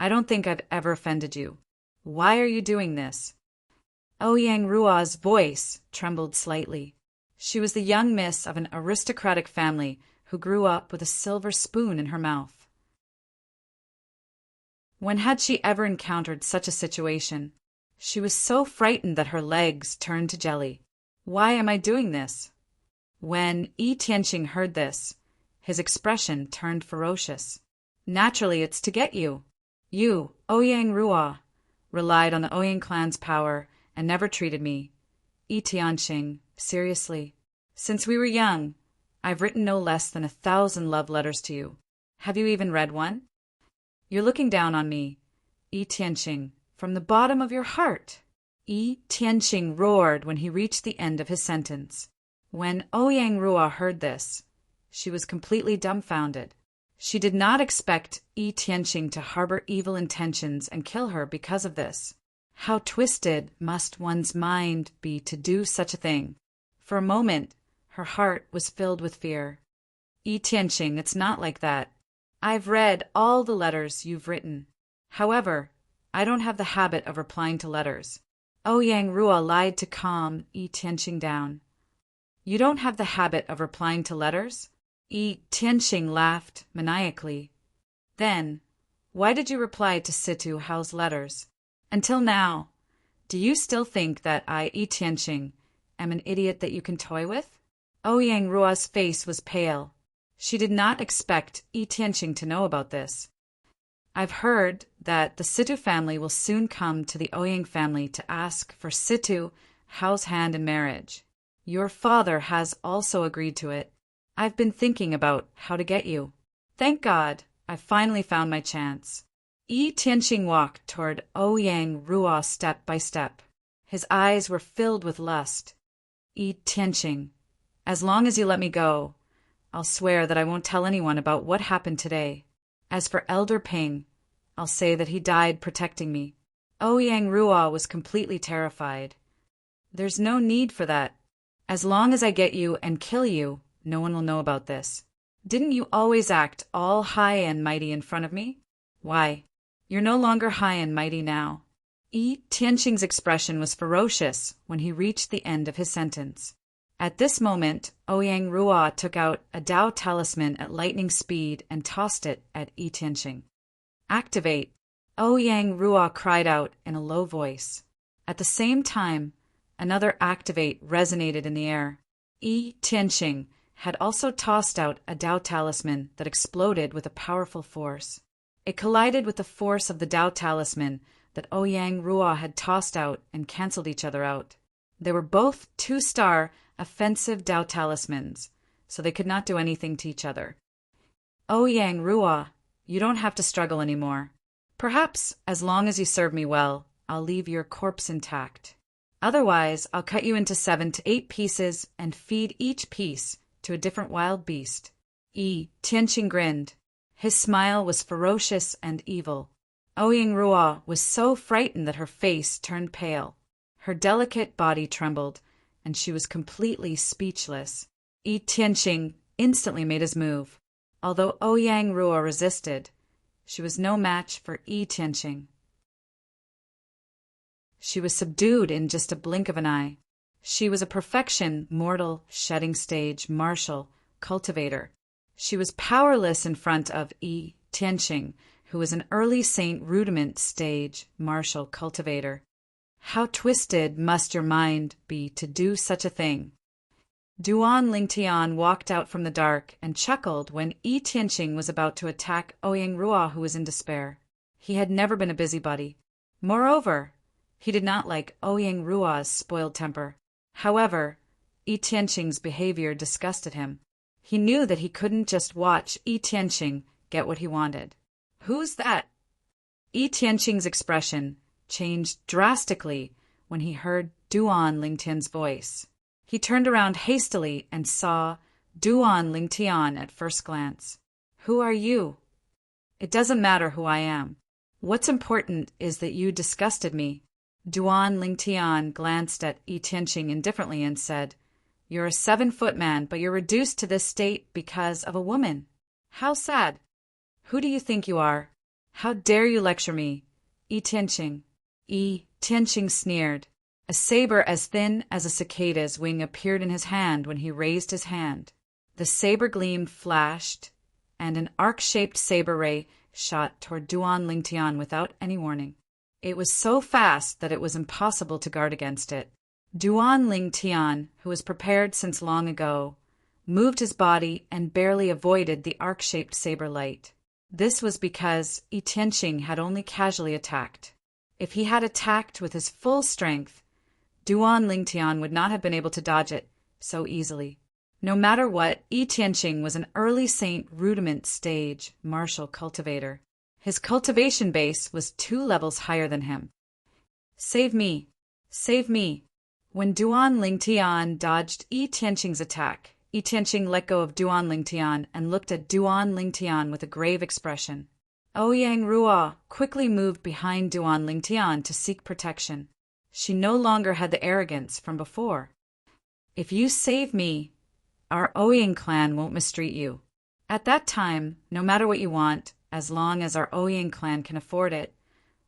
I don't think I've ever offended you. Why are you doing this? Ouyang Rua's voice trembled slightly. She was the young miss of an aristocratic family who grew up with a silver spoon in her mouth. When had she ever encountered such a situation? She was so frightened that her legs turned to jelly. Why am I doing this? When Yi Tianxing heard this, his expression turned ferocious. Naturally, it's to get you. You, Ouyang Rua, relied on the Ouyang clan's power and never treated me. Yi Tianxing, seriously. Since we were young, I've written no less than 1,000 love letters to you. Have you even read one? You're looking down on me, Yi Tianxing, from the bottom of your heart. Yi Tianxing roared when he reached the end of his sentence. When Ouyang Rua heard this, she was completely dumbfounded. She did not expect Yi Tianxing to harbor evil intentions and kill her because of this. How twisted must one's mind be to do such a thing? For a moment, her heart was filled with fear. Yi Tianxing, it's not like that. I've read all the letters you've written. However, I don't have the habit of replying to letters. Ouyang Rua lied to calm Yi Tianxing down. You don't have the habit of replying to letters? Yi Tianxing laughed maniacally. Then, why did you reply to Situ Hao's letters? Until now, do you still think that I, Yi Tianxing, am an idiot that you can toy with? Ouyang Rua's face was pale. She did not expect Yi Tianxing to know about this. I've heard that the Situ family will soon come to the Ouyang family to ask for Situ Hao's hand in marriage. Your father has also agreed to it. I've been thinking about how to get you. Thank God, I've finally found my chance. Yi Tianxing walked toward Ouyang Rua step by step. His eyes were filled with lust. Yi Tianxing, as long as you let me go, I'll swear that I won't tell anyone about what happened today. As for Elder Ping, I'll say that he died protecting me. Ouyang Rua was completely terrified. There's no need for that. As long as I get you and kill you, no one will know about this. Didn't you always act all high and mighty in front of me? Why, you're no longer high and mighty now. Yi Tianqing's expression was ferocious when he reached the end of his sentence. At this moment, Ouyang Ruo took out a Dao talisman at lightning speed and tossed it at Yi Tianqing. Activate! Ouyang Ruo cried out in a low voice. At the same time, another activate resonated in the air. Yi Tianqing had also tossed out a Dao talisman that exploded with a powerful force. It collided with the force of the Dao talisman that Ouyang Ruo had tossed out and cancelled each other out. They were both 2-star offensive Dao talismans, so they could not do anything to each other. Ouyang Ruo, you don't have to struggle anymore. Perhaps, as long as you serve me well, I'll leave your corpse intact. Otherwise, I'll cut you into 7 to 8 pieces and feed each piece to a different wild beast. Yi Tianqing grinned. His smile was ferocious and evil. Ouyang Ruo was so frightened that her face turned pale. Her delicate body trembled, and she was completely speechless. Yi Tianqing instantly made his move. Although Ouyang Ruo resisted, she was no match for Yi Tianqing. She was subdued in just a blink of an eye. She was a perfection mortal, shedding stage, martial, cultivator. She was powerless in front of Yi Tianqing, who was an early saint rudiment stage, martial, cultivator. How twisted must your mind be to do such a thing? Duan Lingtian walked out from the dark and chuckled when Yi Tianqing was about to attack Ouyang Ruo, who was in despair. He had never been a busybody. Moreover, he did not like Ouyang Ruo's spoiled temper. However, Yi Tianqing's behavior disgusted him. He knew that he couldn't just watch Yi Tianqing get what he wanted. Who's that? Yi Tianqing's expression changed drastically when he heard Duan Lingtian's voice. He turned around hastily and saw Duan Lingtian at first glance. Who are you? It doesn't matter who I am. What's important is that you disgusted me. Duan Lingtian glanced at Yi Tianqing indifferently and said, You're a 7-foot man, but you're reduced to this state because of a woman. How sad. Who do you think you are? How dare you lecture me? Yi Tianqing. Yi Tianqing sneered. A saber as thin as a cicada's wing appeared in his hand when he raised his hand. The saber gleam flashed, and an arc-shaped saber ray shot toward Duan Lingtian without any warning. It was so fast that it was impossible to guard against it. Duan Lingtian, who was prepared since long ago, moved his body and barely avoided the arc-shaped saber light. This was because Yi Tianqing had only casually attacked. If he had attacked with his full strength, Duan Lingtian would not have been able to dodge it so easily. No matter what, Yi Tianqing was an early saint rudiment stage martial cultivator. His cultivation base was 2 levels higher than him. Save me! Save me! When Duan Lingtian dodged Yi Tianqing's attack, Yi Tianqing let go of Duan Lingtian and looked at Duan Lingtian with a grave expression. Ouyang Ruo quickly moved behind Duan Lingtian to seek protection. She no longer had the arrogance from before. If you save me, our Ouyang clan won't mistreat you. At that time, no matter what you want, as long as our Ouyang clan can afford it,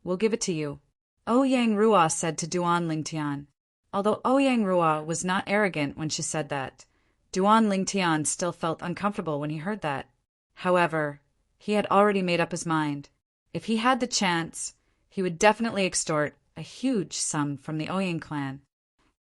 we'll give it to you. Ouyang Ruo said to Duan Lingtian. Although Ouyang Ruo was not arrogant when she said that, Duan Lingtian still felt uncomfortable when he heard that. However, he had already made up his mind. If he had the chance, he would definitely extort a huge sum from the Ouyang clan.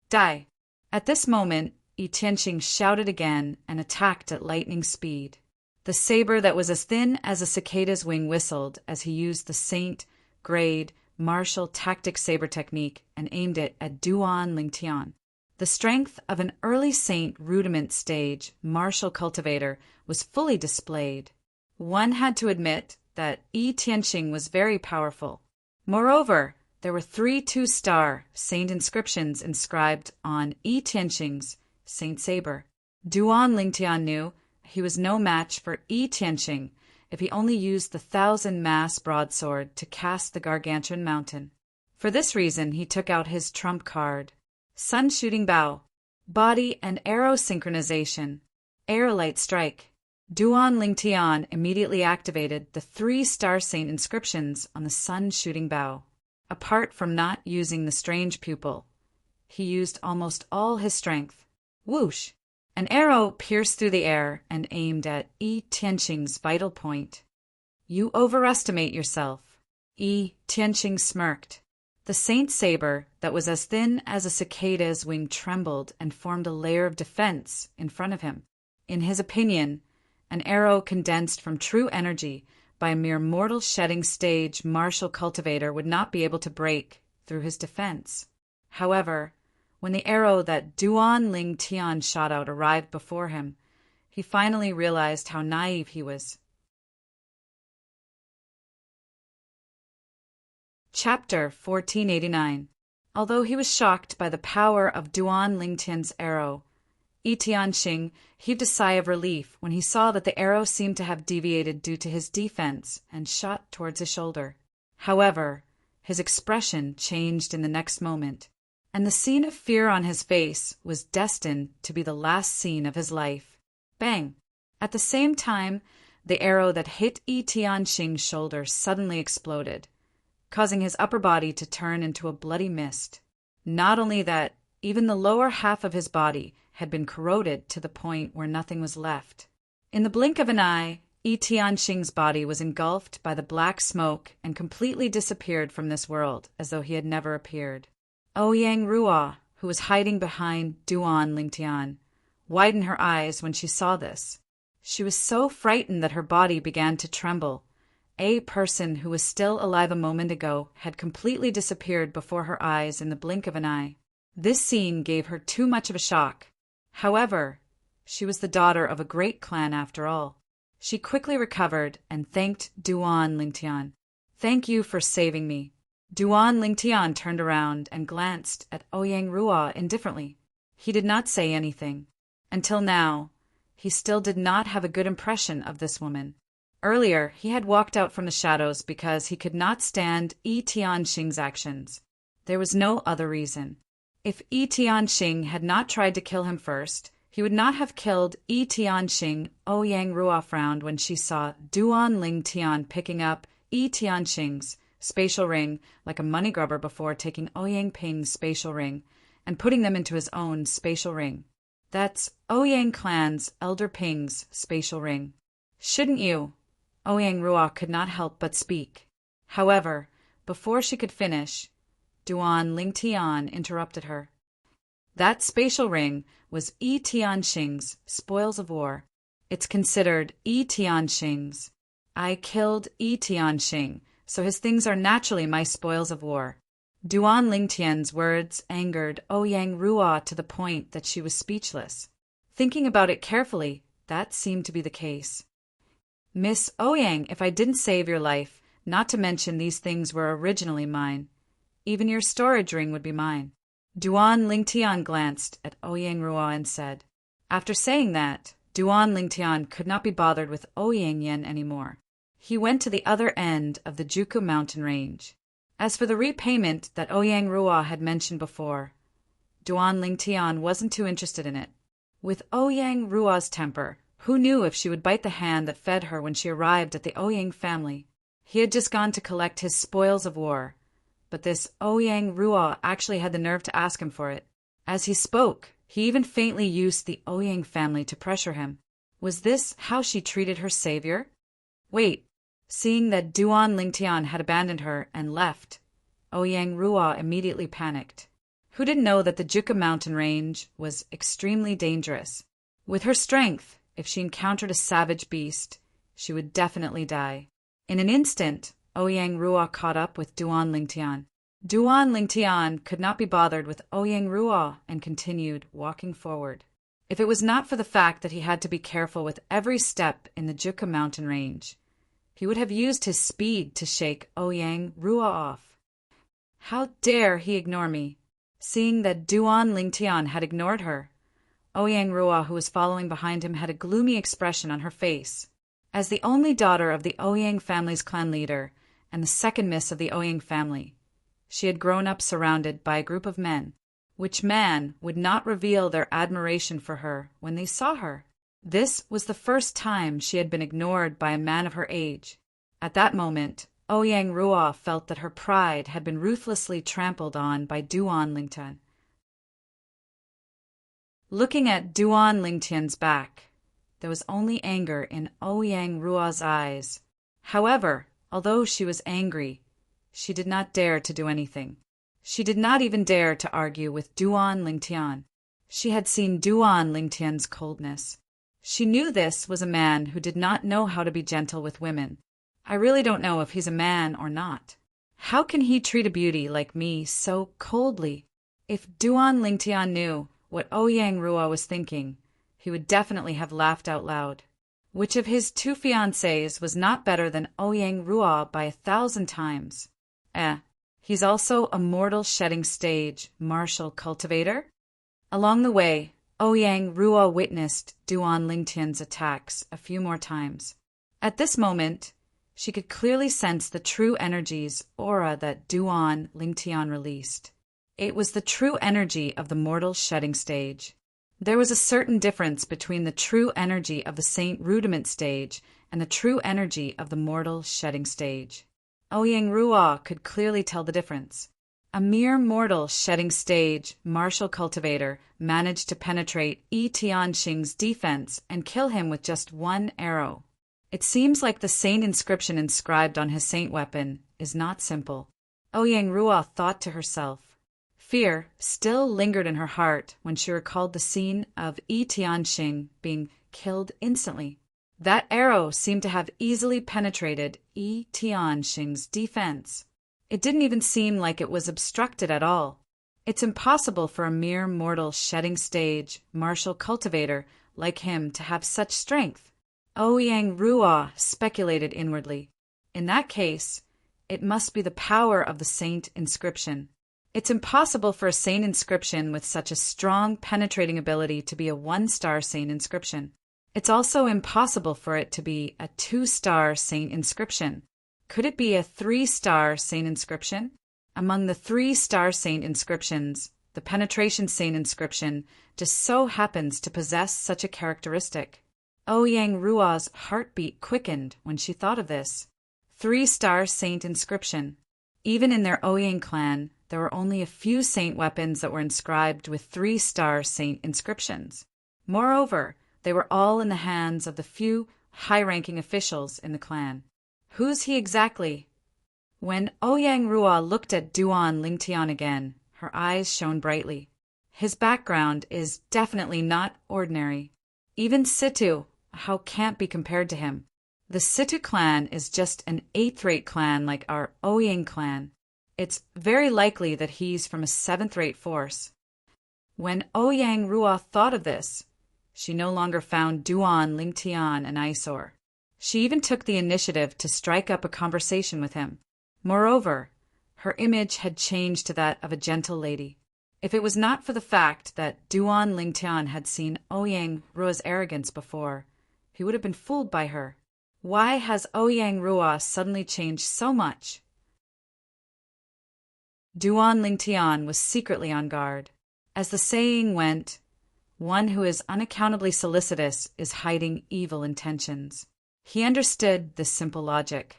Die! At this moment, Yi Tianqing shouted again and attacked at lightning speed. The saber that was as thin as a cicada's wing whistled as he used the saint, grade, martial tactic saber technique and aimed it at Duan Lingtian. The strength of an early saint rudiment stage martial cultivator was fully displayed. One had to admit that Yi Tianqing was very powerful. Moreover, there were 3 2-star saint inscriptions inscribed on Yi Tianqing's saint saber. Duan Lingtian knew he was no match for Yi Tianqing if he only used the 1,000-mass broadsword to cast the gargantuan mountain. For this reason, he took out his trump card. Sun Shooting Bow, Body and Arrow Synchronization, Air Light Strike. Duan Lingtian immediately activated the 3 Star Saint inscriptions on the sun-shooting bow. Apart from not using the strange pupil, he used almost all his strength. Whoosh! An arrow pierced through the air and aimed at Yi Tianqing's vital point. You overestimate yourself. Yi Tianqing smirked. The saint saber that was as thin as a cicada's wing trembled and formed a layer of defense in front of him. In his opinion, an arrow condensed from true energy by a mere mortal shedding stage martial cultivator would not be able to break through his defense. However, when the arrow that Duan Lingtian shot out arrived before him, he finally realized how naive he was. Chapter 1489. Although he was shocked by the power of Duan Lingtian's arrow, Yi Tianqing heaved a sigh of relief when he saw that the arrow seemed to have deviated due to his defense and shot towards his shoulder. However, his expression changed in the next moment, and the scene of fear on his face was destined to be the last scene of his life. Bang! At the same time, the arrow that hit Yi Tianqing's shoulder suddenly exploded, causing his upper body to turn into a bloody mist. Not only that, even the lower half of his body had been corroded to the point where nothing was left. In the blink of an eye, Yi Tianqing's body was engulfed by the black smoke and completely disappeared from this world as though he had never appeared. Ouyang Ruo, who was hiding behind Duan Lingtian, widened her eyes when she saw this. She was so frightened that her body began to tremble. A person who was still alive a moment ago had completely disappeared before her eyes in the blink of an eye. This scene gave her too much of a shock. However, she was the daughter of a great clan after all. She quickly recovered and thanked Duan Lingtian. Thank you for saving me. Duan Lingtian turned around and glanced at Ouyang Ruo indifferently. He did not say anything. Until now, he still did not have a good impression of this woman. Earlier, he had walked out from the shadows because he could not stand Yi Tianqing's actions. There was no other reason. If Yi Tianqing had not tried to kill him first, he would not have killed Yi Tianqing. Ouyang Ruo frowned when she saw Duan Lingtian picking up Yi Tianqing's spatial ring like a money grubber before taking Ouyang Ping's spatial ring and putting them into his own spatial ring. That's Ouyang clan's Elder Ping's spatial ring. Shouldn't you? Ouyang Ruo could not help but speak. However, before she could finish, Duan Lingtian interrupted her. That spatial ring was Yi Tianqing's spoils of war. It's considered Yi Tianqing's. I killed Yi Tianqing, so his things are naturally my spoils of war. Duan Lingtian's words angered Ouyang Ruo to the point that she was speechless. Thinking about it carefully, that seemed to be the case. Miss Ouyang, if I didn't save your life, not to mention these things were originally mine, even your storage ring would be mine. Duan Lingtian glanced at Ouyang Ruo and said. After saying that, Duan Lingtian could not be bothered with Ouyang Yen anymore. He went to the other end of the Juku mountain range. As for the repayment that Ouyang Ruo had mentioned before, Duan Lingtian wasn't too interested in it. With Ouyang Ruo's temper, who knew if she would bite the hand that fed her when she arrived at the Ouyang family? He had just gone to collect his spoils of war, but this Ouyang Ruo actually had the nerve to ask him for it. As he spoke, he even faintly used the Ouyang family to pressure him. Was this how she treated her savior? Wait. Seeing that Duan Lingtian had abandoned her and left, Ouyang Ruo immediately panicked. Who didn't know that the Juka mountain range was extremely dangerous? With her strength, if she encountered a savage beast, she would definitely die. In an instant, Ouyang Ruo caught up with Duan Lingtian. Duan Lingtian could not be bothered with Ouyang Ruo and continued walking forward. If it was not for the fact that he had to be careful with every step in the Juka mountain range, he would have used his speed to shake Ouyang Ruo off. How dare he ignore me? Seeing that Duan Lingtian had ignored her, Ouyang Ruo, who was following behind him, had a gloomy expression on her face. As the only daughter of the Ouyang family's clan leader and the second miss of the Ouyang family, she had grown up surrounded by a group of men, which man would not reveal their admiration for her when they saw her. This was the first time she had been ignored by a man of her age. At that moment, Ouyang Rua felt that her pride had been ruthlessly trampled on by Duan Lingtian. Looking at Duan Lingtian's back, there was only anger in Ouyang Rua's eyes. However, although she was angry, she did not dare to do anything. She did not even dare to argue with Duan Lingtian. She had seen Duan Lingtian's coldness. She knew this was a man who did not know how to be gentle with women. I really don't know if he's a man or not. How can he treat a beauty like me so coldly? If Duan Lingtian knew what Ouyang Rua was thinking, he would definitely have laughed out loud. Which of his two fiancées was not better than Ouyang Rua by 1,000 times? He's also a mortal shedding stage martial cultivator? Along the way, Ouyang Rua witnessed Duan Lingtian's attacks a few more times. At this moment, she could clearly sense the true energies aura that Duan Lingtian released. It was the true energy of the mortal shedding stage. There was a certain difference between the true energy of the Saint Rudiment stage and the true energy of the mortal shedding stage. Ouyang Rua could clearly tell the difference. A mere mortal shedding stage martial cultivator managed to penetrate Yi Tianxing's defense and kill him with just one arrow. It seems like the saint inscription inscribed on his saint weapon is not simple. Ouyang Rua thought to herself. Fear still lingered in her heart when she recalled the scene of Yi Tianxing being killed instantly. That arrow seemed to have easily penetrated Yi Tianxing's defense. It didn't even seem like it was obstructed at all. It's impossible for a mere mortal shedding stage martial cultivator like him to have such strength. Ouyang Rua speculated inwardly. In that case, it must be the power of the saint inscription. It's impossible for a saint inscription with such a strong penetrating ability to be a 1-star saint inscription. It's also impossible for it to be a 2-star saint inscription. Could it be a 3-star saint inscription? Among the 3-star saint inscriptions, the penetration saint inscription just so happens to possess such a characteristic. Ouyang Rua's heartbeat quickened when she thought of this. 3-star saint inscription. Even in their Ouyang clan, there were only a few saint weapons that were inscribed with 3-star saint inscriptions. Moreover, they were all in the hands of the few high-ranking officials in the clan. Who's he exactly? When Ouyang Rua looked at Duan Lingtian again, her eyes shone brightly. His background is definitely not ordinary. Even Situ, how can't be compared to him. The Situ clan is just an 8th-rate clan like our Ouyang clan. It's very likely that he's from a 7th-rate force. When Ouyang Rua thought of this, she no longer found Duan Lingtian an eyesore. She even took the initiative to strike up a conversation with him. Moreover, her image had changed to that of a gentle lady. If it was not for the fact that Duan Lingtian had seen Ouyang Rua's arrogance before, he would have been fooled by her. Why has Ouyang Rua suddenly changed so much? Duan Lingtian was secretly on guard. As the saying went, one who is unaccountably solicitous is hiding evil intentions. He understood this simple logic.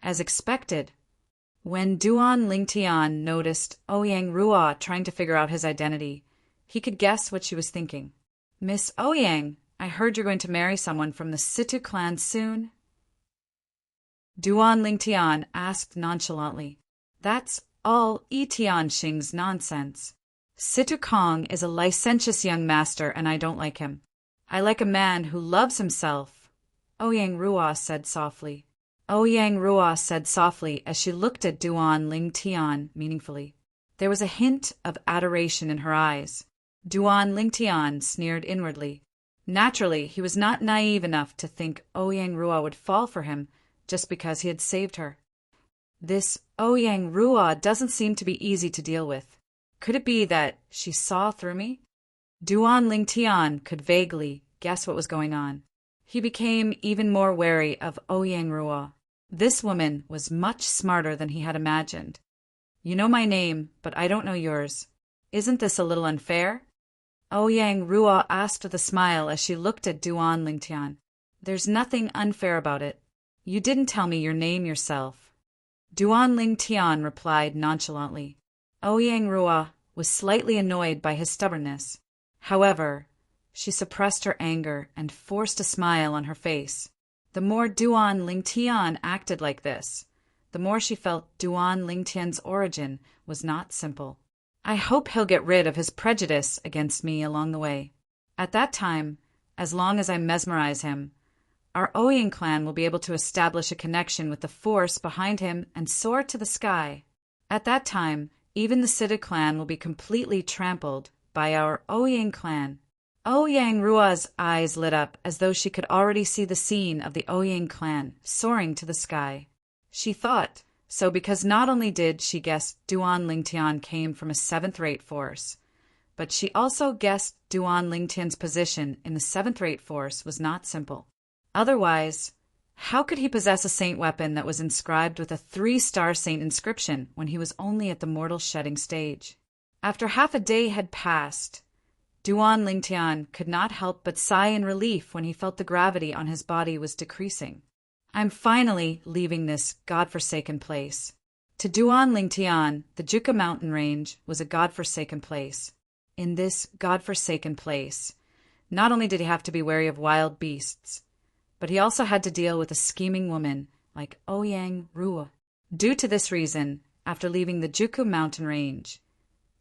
As expected, when Duan Lingtian noticed Ouyang Rua trying to figure out his identity, he could guess what she was thinking. Miss Ouyang, I heard you're going to marry someone from the Situ clan soon. Duan Lingtian asked nonchalantly. That's all Yi Tianxing's nonsense. Situ Kong is a licentious young master and I don't like him. I like a man who loves himself. Ouyang Rua said softly. Ouyang Rua said softly as she looked at Duan Lingtian meaningfully. There was a hint of adoration in her eyes. Duan Lingtian sneered inwardly. Naturally, he was not naive enough to think Ouyang Rua would fall for him just because he had saved her. This Ouyang Rua doesn't seem to be easy to deal with. Could it be that she saw through me? Duan Lingtian could vaguely guess what was going on. He became even more wary of Ouyang Rua. This woman was much smarter than he had imagined. You know my name, but I don't know yours. Isn't this a little unfair? Ouyang Rua asked with a smile as she looked at Duan Lingtian. There's nothing unfair about it. You didn't tell me your name yourself. Duan Lingtian replied nonchalantly. Ouyang Rua was slightly annoyed by his stubbornness. However, she suppressed her anger and forced a smile on her face. The more Duan Lingtian acted like this, the more she felt Duan Lingtian's origin was not simple. I hope he'll get rid of his prejudice against me along the way. At that time, as long as I mesmerize him, our Ouyang clan will be able to establish a connection with the force behind him and soar to the sky. At that time, even the Sida clan will be completely trampled by our Ouyang clan. Ouyang Rua's eyes lit up as though she could already see the scene of the Ouyang clan soaring to the sky. She thought so because not only did she guess Duan Lingtian came from a 7th-rate force, but she also guessed Duan Lingtian's position in the 7th-rate force was not simple. Otherwise, how could he possess a saint weapon that was inscribed with a 3-star saint inscription when he was only at the mortal shedding stage? After half a day had passed, Duan Lingtian could not help but sigh in relief when he felt the gravity on his body was decreasing. I'm finally leaving this godforsaken place. To Duan Lingtian, the Juka mountain range was a godforsaken place. In this godforsaken place, not only did he have to be wary of wild beasts, but he also had to deal with a scheming woman like Ouyang Rua. Due to this reason, after leaving the Juku mountain range,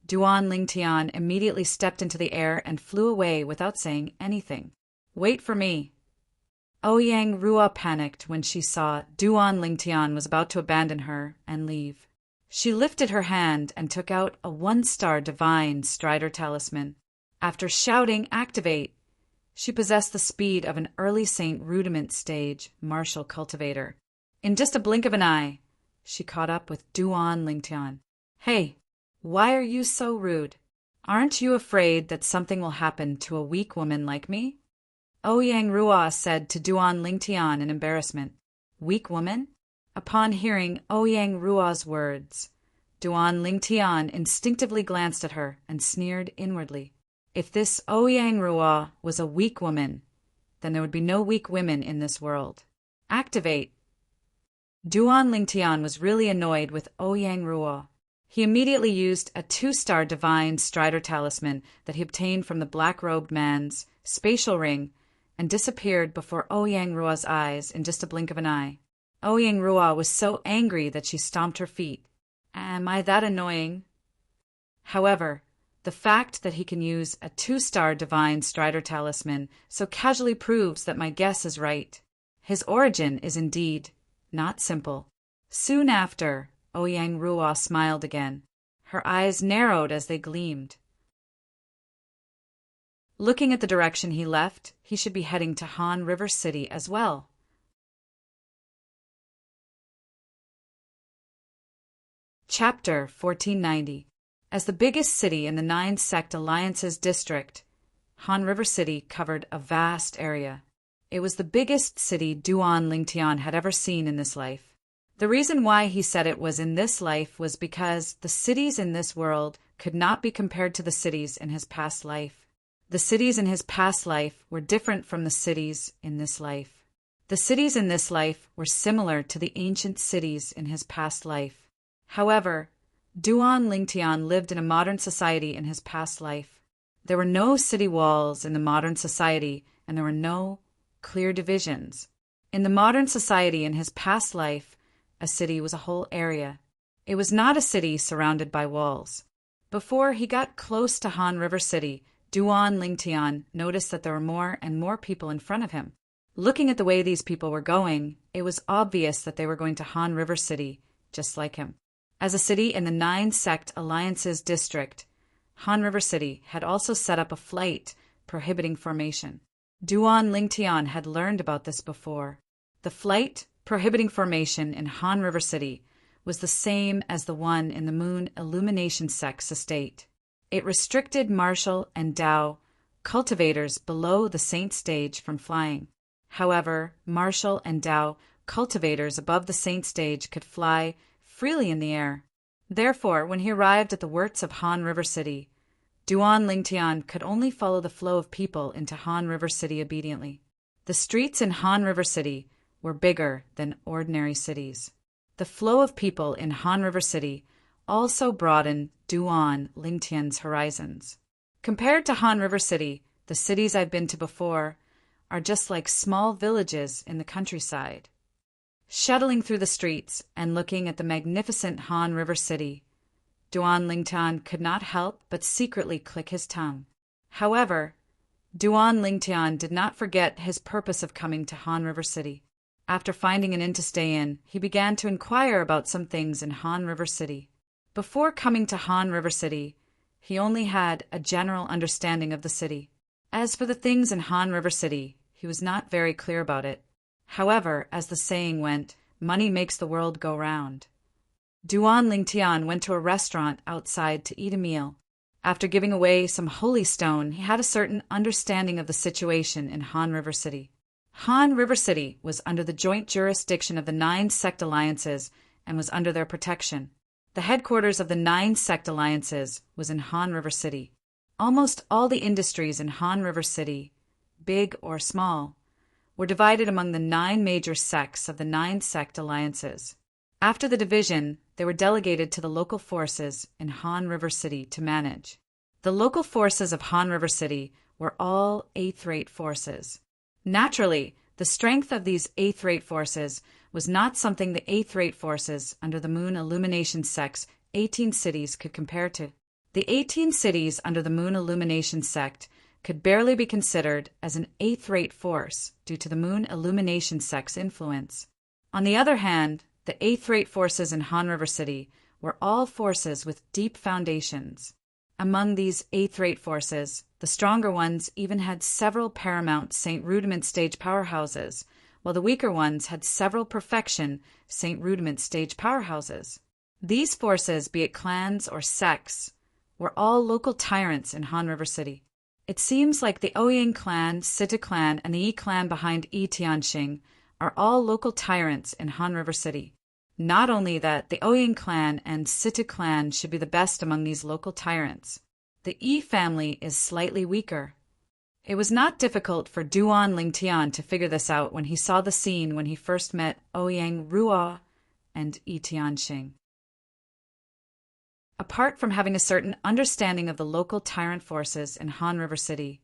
Duan Lingtian immediately stepped into the air and flew away without saying anything. Wait for me. Ouyang Rua panicked when she saw Duan Lingtian was about to abandon her and leave. She lifted her hand and took out a 1-star divine Strider talisman. After shouting, "Activate!" she possessed the speed of an early Saint Rudiment stage martial cultivator. In just a blink of an eye, she caught up with Duan Lingtian. Hey, why are you so rude? Aren't you afraid that something will happen to a weak woman like me? Ouyang Rua said to Duan Lingtian in embarrassment. Weak woman? Upon hearing Ouyang Rua's words, Duan Lingtian instinctively glanced at her and sneered inwardly. If this Ouyang Rua was a weak woman, then there would be no weak women in this world. Activate! Duan Lingtian was really annoyed with Ouyang Rua. He immediately used a 2-star divine Strider talisman that he obtained from the black-robed man's spatial ring and disappeared before Ouyang Rua's eyes in just a blink of an eye. Ouyang Rua was so angry that she stomped her feet. Am I that annoying? However, the fact that he can use a 2-star divine Strider talisman so casually proves that my guess is right. His origin is indeed not simple. Soon after, Ouyang Rua smiled again. Her eyes narrowed as they gleamed. Looking at the direction he left, he should be heading to Han River City as well. Chapter 1490. As the biggest city in the 9-sect Alliances district, Han River City covered a vast area. It was the biggest city Duan Lingtian had ever seen in this life. The reason why he said it was in this life was because the cities in this world could not be compared to the cities in his past life. The cities in his past life were different from the cities in this life. The cities in this life were similar to the ancient cities in his past life. However, Duan Lingtian lived in a modern society in his past life. There were no city walls in the modern society, and there were no clear divisions. In the modern society in his past life, a city was a whole area. It was not a city surrounded by walls. Before he got close to Han River City, Duan Lingtian noticed that there were more and more people in front of him. Looking at the way these people were going, it was obvious that they were going to Han River City, just like him. As a city in the 9-sect Alliances district, Han River City had also set up a flight prohibiting formation. Duan Lingtian had learned about this before. The flight prohibiting formation in Han River City was the same as the one in the Moon Illumination Sect's estate. It restricted martial and Dao cultivators below the Saint stage from flying. However, martial and Dao cultivators above the Saint stage could fly freely in the air. Therefore, when he arrived at the Wirts of Han River City, Duan Lingtian could only follow the flow of people into Han River City obediently. The streets in Han River City were bigger than ordinary cities. The flow of people in Han River City also broadened Duan Lingtian's horizons. Compared to Han River City, the cities I've been to before are just like small villages in the countryside. Shuttling through the streets and looking at the magnificent Han River City, Duan Lingtian could not help but secretly click his tongue. However, Duan Lingtian did not forget his purpose of coming to Han River City. After finding an inn to stay in, he began to inquire about some things in Han River City. Before coming to Han River City, he only had a general understanding of the city. As for the things in Han River City, he was not very clear about it. However, as the saying went, money makes the world go round. Duan Lingtian went to a restaurant outside to eat a meal. After giving away some holy stone, he had a certain understanding of the situation in Han River City. Han River City was under the joint jurisdiction of the 9 sect alliances and was under their protection. The headquarters of the 9 sect alliances was in Han River City. Almost all the industries in Han River City, big or small, were divided among the 9 major sects of the 9 sect alliances. After the division, they were delegated to the local forces in Han River City to manage. The local forces of Han River City were all 8th rate forces. Naturally, the strength of these 8th rate forces was not something the 8th rate forces under the Moon Illumination sect's 18 cities could compare to. The 18 cities under the Moon Illumination sect could barely be considered as an 8th rate force due to the Moon Illumination sect's influence. On the other hand, the 8th rate forces in Han River City were all forces with deep foundations. Among these 8th rate forces, the stronger ones even had several paramount St. Rudiment stage powerhouses, while the weaker ones had several perfection St. Rudiment stage powerhouses. These forces, be it clans or sects, were all local tyrants in Han River City. It seems like the Ouyang clan, Sita clan, and the Yi clan behind Yi Tianxing are all local tyrants in Han River City. Not only that, the Ouyang clan and Sita clan should be the best among these local tyrants. The Yi family is slightly weaker. It was not difficult for Duan Lingtian to figure this out when he saw the scene when he first met Ouyang Ruo and Yi Tianxing. Apart from having a certain understanding of the local tyrant forces in Han River City,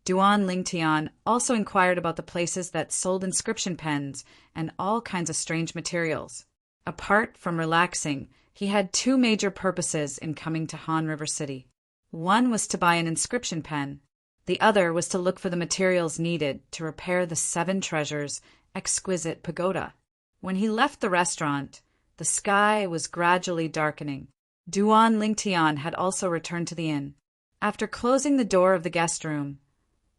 Duan Lingtian also inquired about the places that sold inscription pens and all kinds of strange materials. Apart from relaxing, he had 2 major purposes in coming to Han River City. One was to buy an inscription pen. The other was to look for the materials needed to repair the 7 treasures' exquisite pagoda. When he left the restaurant, the sky was gradually darkening. Duan Lingtian had also returned to the inn. After closing the door of the guest room,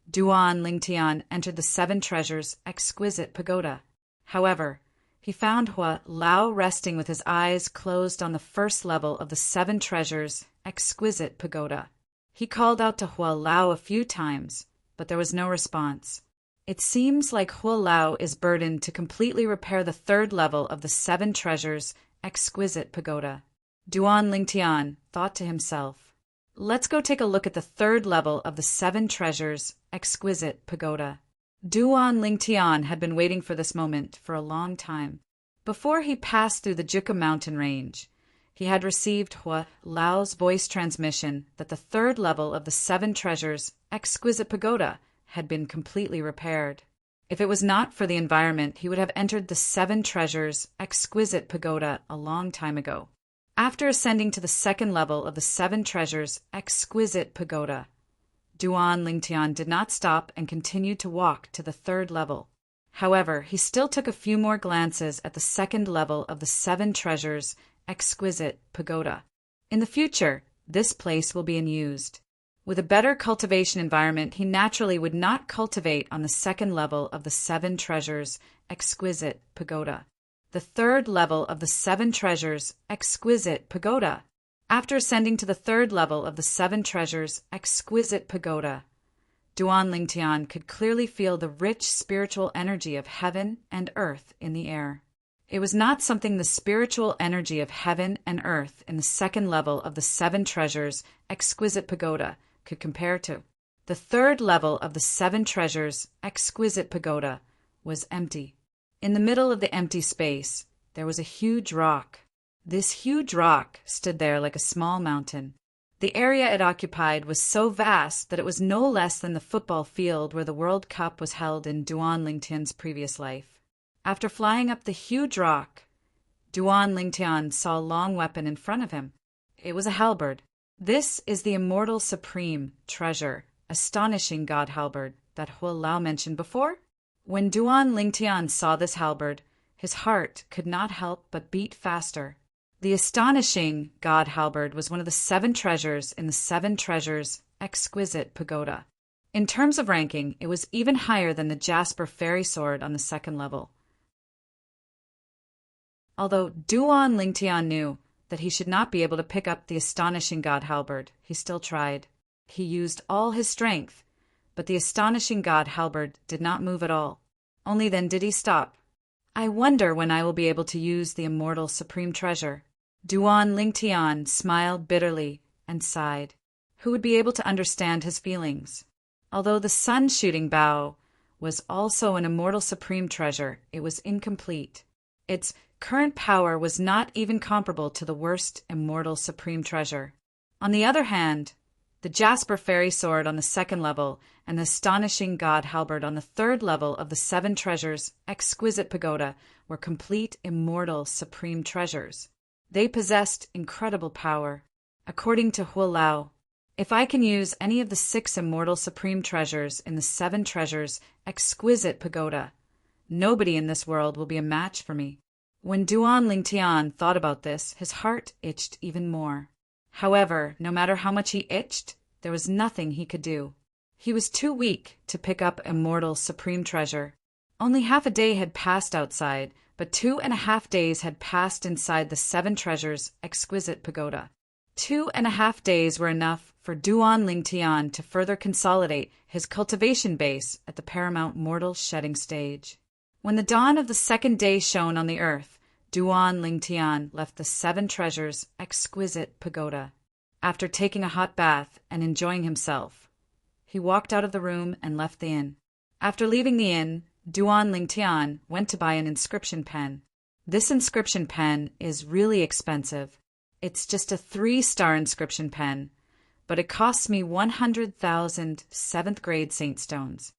Duan Lingtian entered the 7 treasures' exquisite pagoda. However, he found Hua Lao resting with his eyes closed on the first level of the 7 treasures' exquisite pagoda. He called out to Hua Lao a few times, but there was no response. It seems like Hua Lao is burdened to completely repair the 3rd level of the 7 treasures' exquisite pagoda. Duan Lingtian thought to himself, "Let's go take a look at the 3rd level of the 7 treasures' exquisite pagoda." Duan Lingtian had been waiting for this moment for a long time. Before he passed through the Juka mountain range, he had received Hua Lao's voice transmission that the 3rd level of the 7 treasures' exquisite pagoda had been completely repaired. If it was not for the environment, he would have entered the 7 treasures' exquisite pagoda a long time ago. After ascending to the 2nd level of the 7 treasures' exquisite pagoda, Duan Lingtian did not stop and continued to walk to the 3rd level. However, he still took a few more glances at the 2nd level of the 7 treasures' exquisite pagoda. In the future, this place will be unused. With a better cultivation environment, he naturally would not cultivate on the 2nd level of the 7 treasures' exquisite pagoda. The 3rd level of the 7 treasures' exquisite pagoda. After ascending to the 3rd level of the 7 treasures' exquisite pagoda, Duan Lingtian could clearly feel the rich spiritual energy of heaven and earth in the air. It was not something the spiritual energy of heaven and earth in the second level of the seven treasures' exquisite pagoda could compare to. The third level of the seven treasures' exquisite pagoda was empty. In the middle of the empty space, there was a huge rock. This huge rock stood there like a small mountain. The area it occupied was so vast that it was no less than the football field where the World Cup was held in Duan Lingtian's previous life. After flying up the huge rock, Duan Lingtian saw a long weapon in front of him. It was a halberd. This is the immortal supreme treasure, astonishing god halberd that Hua Lao mentioned before. When Duan Lingtian saw this halberd, his heart could not help but beat faster. The astonishing god halberd was one of the seven treasures in the seven treasures' exquisite pagoda. In terms of ranking, it was even higher than the jasper fairy sword on the second level. Although Duan Lingtian knew that he should not be able to pick up the astonishing god halberd, he still tried. He used all his strength, but the astonishing god halberd did not move at all. Only then did he stop. I wonder when I will be able to use the immortal supreme treasure. Duan Lingtian smiled bitterly and sighed. Who would be able to understand his feelings? Although the sun-shooting bow was also an immortal supreme treasure, it was incomplete. Its current power was not even comparable to the worst immortal supreme treasure. On the other hand, the jasper fairy sword on the second level and the astonishing god halberd on the third level of the seven treasures' exquisite pagoda were complete immortal supreme treasures. They possessed incredible power. According to Hua Lao, if I can use any of the six immortal supreme treasures in the seven treasures' exquisite pagoda, nobody in this world will be a match for me. When Duan Lingtian thought about this, his heart itched even more. However, no matter how much he itched, there was nothing he could do. He was too weak to pick up immortal supreme treasure. Only half a day had passed outside, but 2.5 days had passed inside the seven treasures' exquisite pagoda. 2.5 days were enough for Duan Lingtian to further consolidate his cultivation base at the paramount mortal shedding stage. When the dawn of the second day shone on the earth, Duan Lingtian left the seven treasures' exquisite pagoda. After taking a hot bath and enjoying himself, he walked out of the room and left the inn. After leaving the inn, Duan Lingtian went to buy an inscription pen. This inscription pen is really expensive. It's just a 3-star inscription pen, but it costs me 100,000 7th-grade saint stones.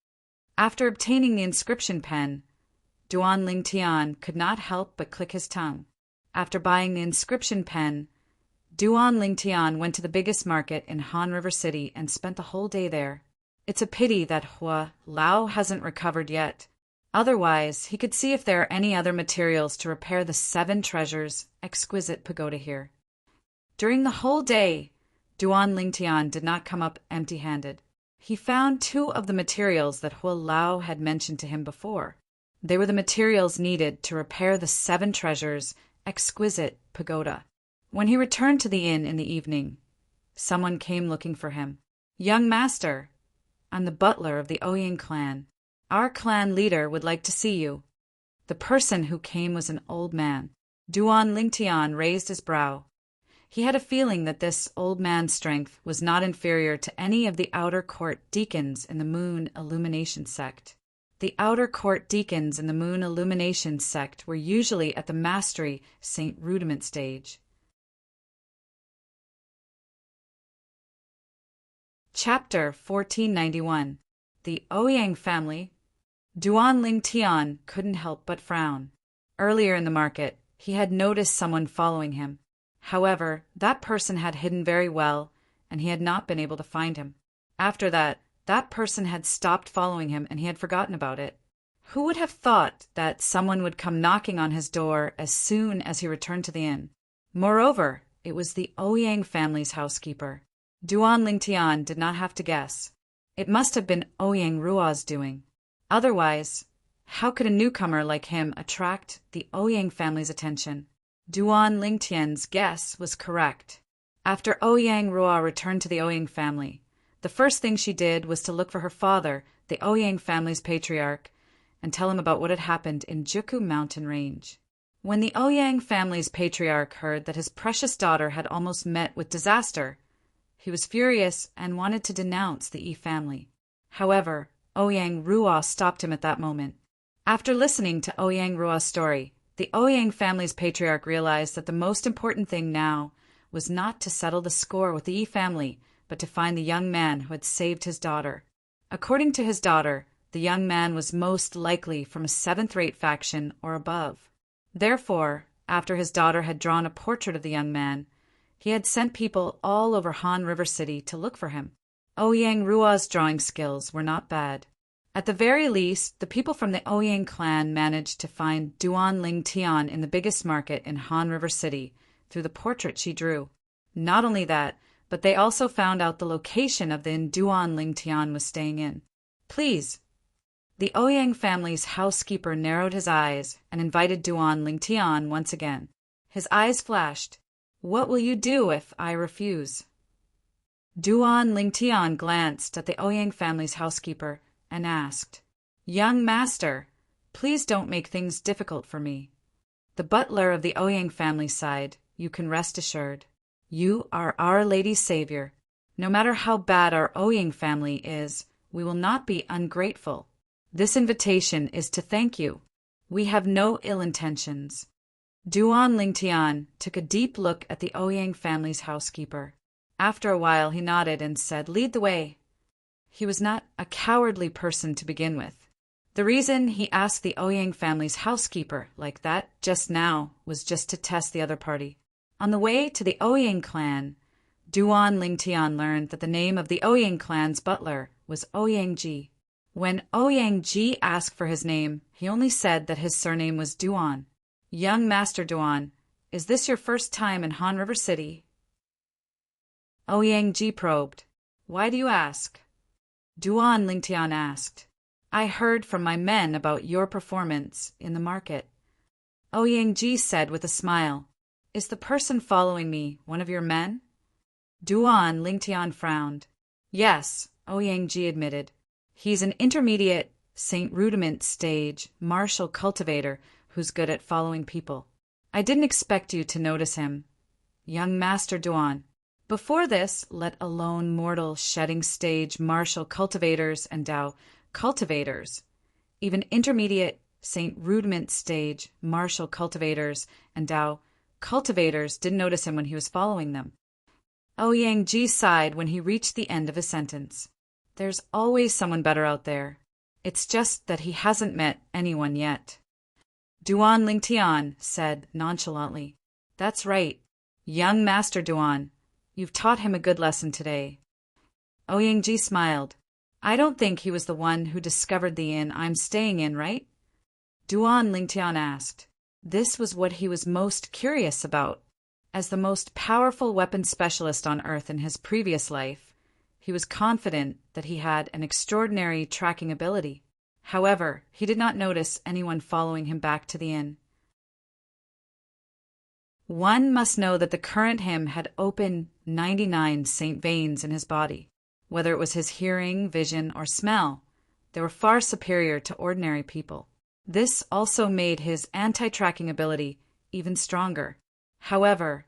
After obtaining the inscription pen, Duan Lingtian could not help but click his tongue. After buying the inscription pen, Duan Lingtian went to the biggest market in Han River City and spent the whole day there. It's a pity that Hua Lao hasn't recovered yet. Otherwise, he could see if there are any other materials to repair the seven treasures' exquisite pagoda here. During the whole day, Duan Lingtian did not come up empty-handed. He found 2 of the materials that Hua Lao had mentioned to him before. They were the materials needed to repair the seven treasures' exquisite pagoda. When he returned to the inn in the evening, someone came looking for him. "Young master, I'm the butler of the Ouyang clan. Our clan leader would like to see you." The person who came was an old man. Duan Lingtian raised his brow. He had a feeling that this old man's strength was not inferior to any of the outer court deacons in the Moon Illumination sect. The outer court deacons in the Moon Illumination sect were usually at the Mastery Saint Rudiment stage. Chapter 1491. The Ouyang family. Duan Lingtian couldn't help but frown. Earlier in the market, he had noticed someone following him. However, that person had hidden very well, and he had not been able to find him. After that person had stopped following him, and he had forgotten about it. Who would have thought that someone would come knocking on his door as soon as he returned to the inn? Moreover, it was the Ouyang family's housekeeper. Duan Lingtian did not have to guess. It must have been Ouyang Rua's doing. Otherwise, how could a newcomer like him attract the Ouyang family's attention? Duan Lingtian's guess was correct. After Ouyang Rua returned to the Ouyang family, the first thing she did was to look for her father, the Ouyang family's patriarch, and tell him about what had happened in Juku mountain range. When the Ouyang family's patriarch heard that his precious daughter had almost met with disaster, he was furious and wanted to denounce the Yi family. However, Ouyang Ruo stopped him at that moment. After listening to Ouyang Ruo's story, the Ouyang family's patriarch realized that the most important thing now was not to settle the score with the Yi family, but to find the young man who had saved his daughter. According to his daughter, the young man was most likely from a seventh-rate faction or above. Therefore, after his daughter had drawn a portrait of the young man, he had sent people all over Han River City to look for him. Ouyang Ruo's drawing skills were not bad. At the very least, the people from the Ouyang clan managed to find Duan Ling Tian in the biggest market in Han River City through the portrait she drew. Not only that, but they also found out the location of the inn Duan Ling Tian was staying in. Please. The Ouyang family's housekeeper narrowed his eyes and invited Duan Ling Tian once again. His eyes flashed. What will you do if I refuse? Duan Ling Tian glanced at the Ouyang family's housekeeper and asked, Young master, please don't make things difficult for me. The butler of the Ouyang family sighed. You can rest assured. You are Our Lady's savior. No matter how bad our Ouyang family is, we will not be ungrateful. This invitation is to thank you. We have no ill intentions. Duan Ling Tian took a deep look at the Ouyang family's housekeeper. After a while he nodded and said, Lead the way. He was not a cowardly person to begin with. The reason he asked the Ouyang family's housekeeper like that just now was just to test the other party. On the way to the Ouyang clan, Duan Ling Tian learned that the name of the Ouyang clan's butler was Ouyang Ji. When Ouyang Ji asked for his name, he only said that his surname was Duan. Young Master Duan, is this your first time in Han River City? Ouyang Ji probed. Why do you ask? Duan Ling Tian asked. I heard from my men about your performance in the market. Ouyang Ji said with a smile. Is the person following me one of your men? Duan Ling Tian frowned. Yes, Ouyang Ji admitted. He's an intermediate, St. Rudiment stage, martial cultivator who's good at following people. I didn't expect you to notice him. Young Master Duan. Before this, let alone mortal shedding stage martial cultivators and Dao cultivators. Even intermediate, St. Rudiment stage martial cultivators and Dao cultivators didn't notice him when he was following them. Ouyang Ji sighed when he reached the end of his sentence. There's always someone better out there. It's just that he hasn't met anyone yet. Duan Ling Tian said nonchalantly. That's right. Young Master Duan, you've taught him a good lesson today. Ouyang Ji smiled. I don't think he was the one who discovered the inn I'm staying in, right? Duan Ling Tian asked. This was what he was most curious about. As the most powerful weapon specialist on Earth in his previous life, he was confident that he had an extraordinary tracking ability. However, he did not notice anyone following him back to the inn. One must know that the current him had opened 99 Saint veins in his body. Whether it was his hearing, vision, or smell, they were far superior to ordinary people. This also made his anti-tracking ability even stronger. However,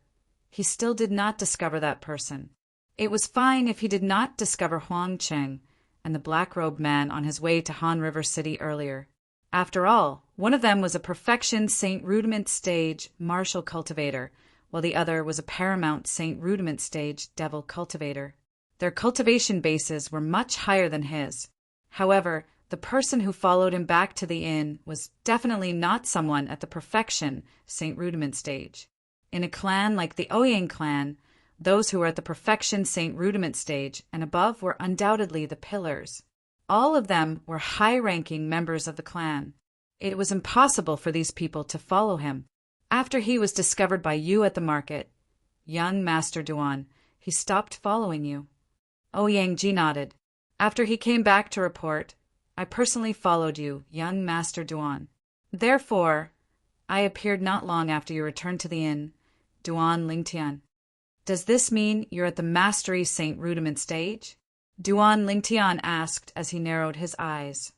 he still did not discover that person. It was fine if he did not discover Huang Cheng and the black-robed man on his way to Han River City earlier. After all, one of them was a perfection St. Rudiment stage martial cultivator, while the other was a paramount St. Rudiment stage devil cultivator. Their cultivation bases were much higher than his. However, the person who followed him back to the inn was definitely not someone at the perfection St. Rudiment stage. In a clan like the Ouyang clan, those who were at the perfection St. Rudiment stage and above were undoubtedly the pillars. All of them were high-ranking members of the clan. It was impossible for these people to follow him. After he was discovered by you at the market, young Master Duan, he stopped following you. Ouyang Ji nodded. After he came back to report, I personally followed you, young Master Duan. Therefore, I appeared not long after you returned to the inn, Duan Ling Tian. Does this mean you're at the Mastery St. Rudiment stage? Duan Ling Tian asked as he narrowed his eyes.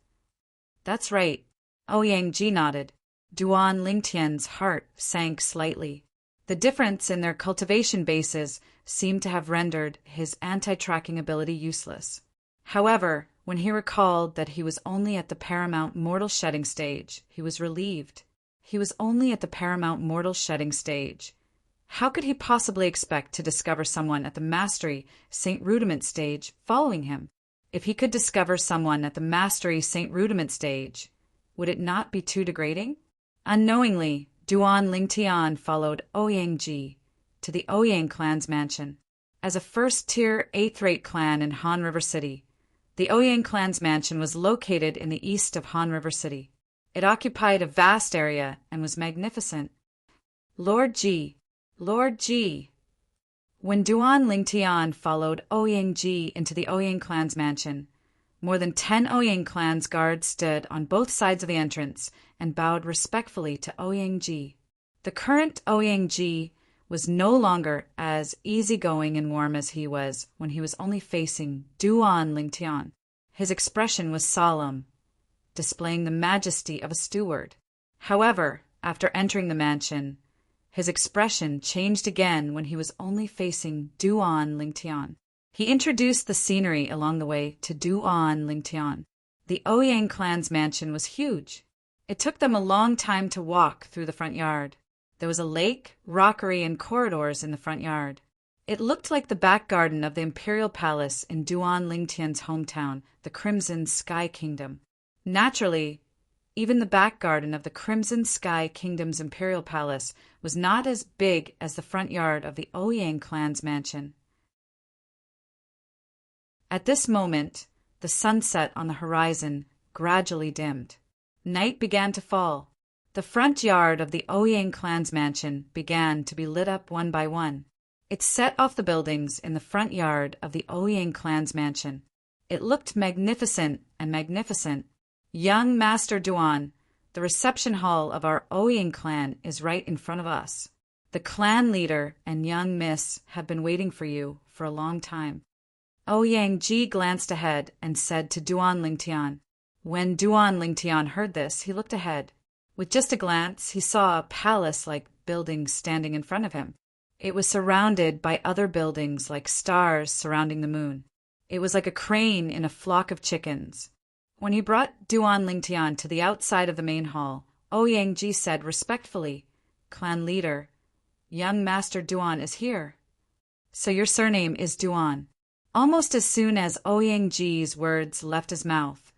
That's right. Ouyang Ji nodded. Duan Lingtian's heart sank slightly. The difference in their cultivation bases seemed to have rendered his anti-tracking ability useless. However, when he recalled that he was only at the paramount mortal shedding stage, he was relieved. He was only at the paramount mortal shedding stage. How could he possibly expect to discover someone at the Mastery Saint Rudiment stage following him? If he could discover someone at the Mastery Saint Rudiment stage, would it not be too degrading? Unknowingly, Duan Lingtian followed Ouyang Ji to the Ouyang clan's mansion. As a first-tier, eighth-rate clan in Han River City, the Ouyang clan's mansion was located in the east of Han River City. It occupied a vast area and was magnificent. Lord Ji. When Duan Lingtian followed Ouyang Ji into the Ouyang clan's mansion, more than 10 Ouyang clan's guards stood on both sides of the entrance and bowed respectfully to Ouyang Ji. The current Ouyang Ji was no longer as easygoing and warm as he was when he was only facing Duan Lingtian. His expression was solemn, displaying the majesty of a steward. However, after entering the mansion, his expression changed again when he was only facing Duan Lingtian. He introduced the scenery along the way to Duan Lingtian. The Ouyang clan's mansion was huge. It took them a long time to walk through the front yard. There was a lake, rockery, and corridors in the front yard. It looked like the back garden of the Imperial Palace in Duan Lingtian's hometown, the Crimson Sky Kingdom. Naturally, even the back garden of the Crimson Sky Kingdom's Imperial Palace was not as big as the front yard of the Ouyang clan's mansion. At this moment, the sunset on the horizon gradually dimmed. Night began to fall. The front yard of the Ouyang clan's mansion began to be lit up one by one. It set off the buildings in the front yard of the Ouyang clan's mansion. It looked magnificent and magnificent. Young Master Duan, the reception hall of our Ouyang clan is right in front of us. The clan leader and young miss have been waiting for you for a long time. Ouyang Ji glanced ahead and said to Duan Lingtian. When Duan Lingtian heard this, he looked ahead. With just a glance, he saw a palace-like building standing in front of him. It was surrounded by other buildings like stars surrounding the moon. It was like a crane in a flock of chickens. When he brought Duan Lingtian to the outside of the main hall, Ouyang Ji said respectfully, "Clan leader, young Master Duan is here. So your surname is Duan." Almost as soon as Ouyang Ji's words left his mouth,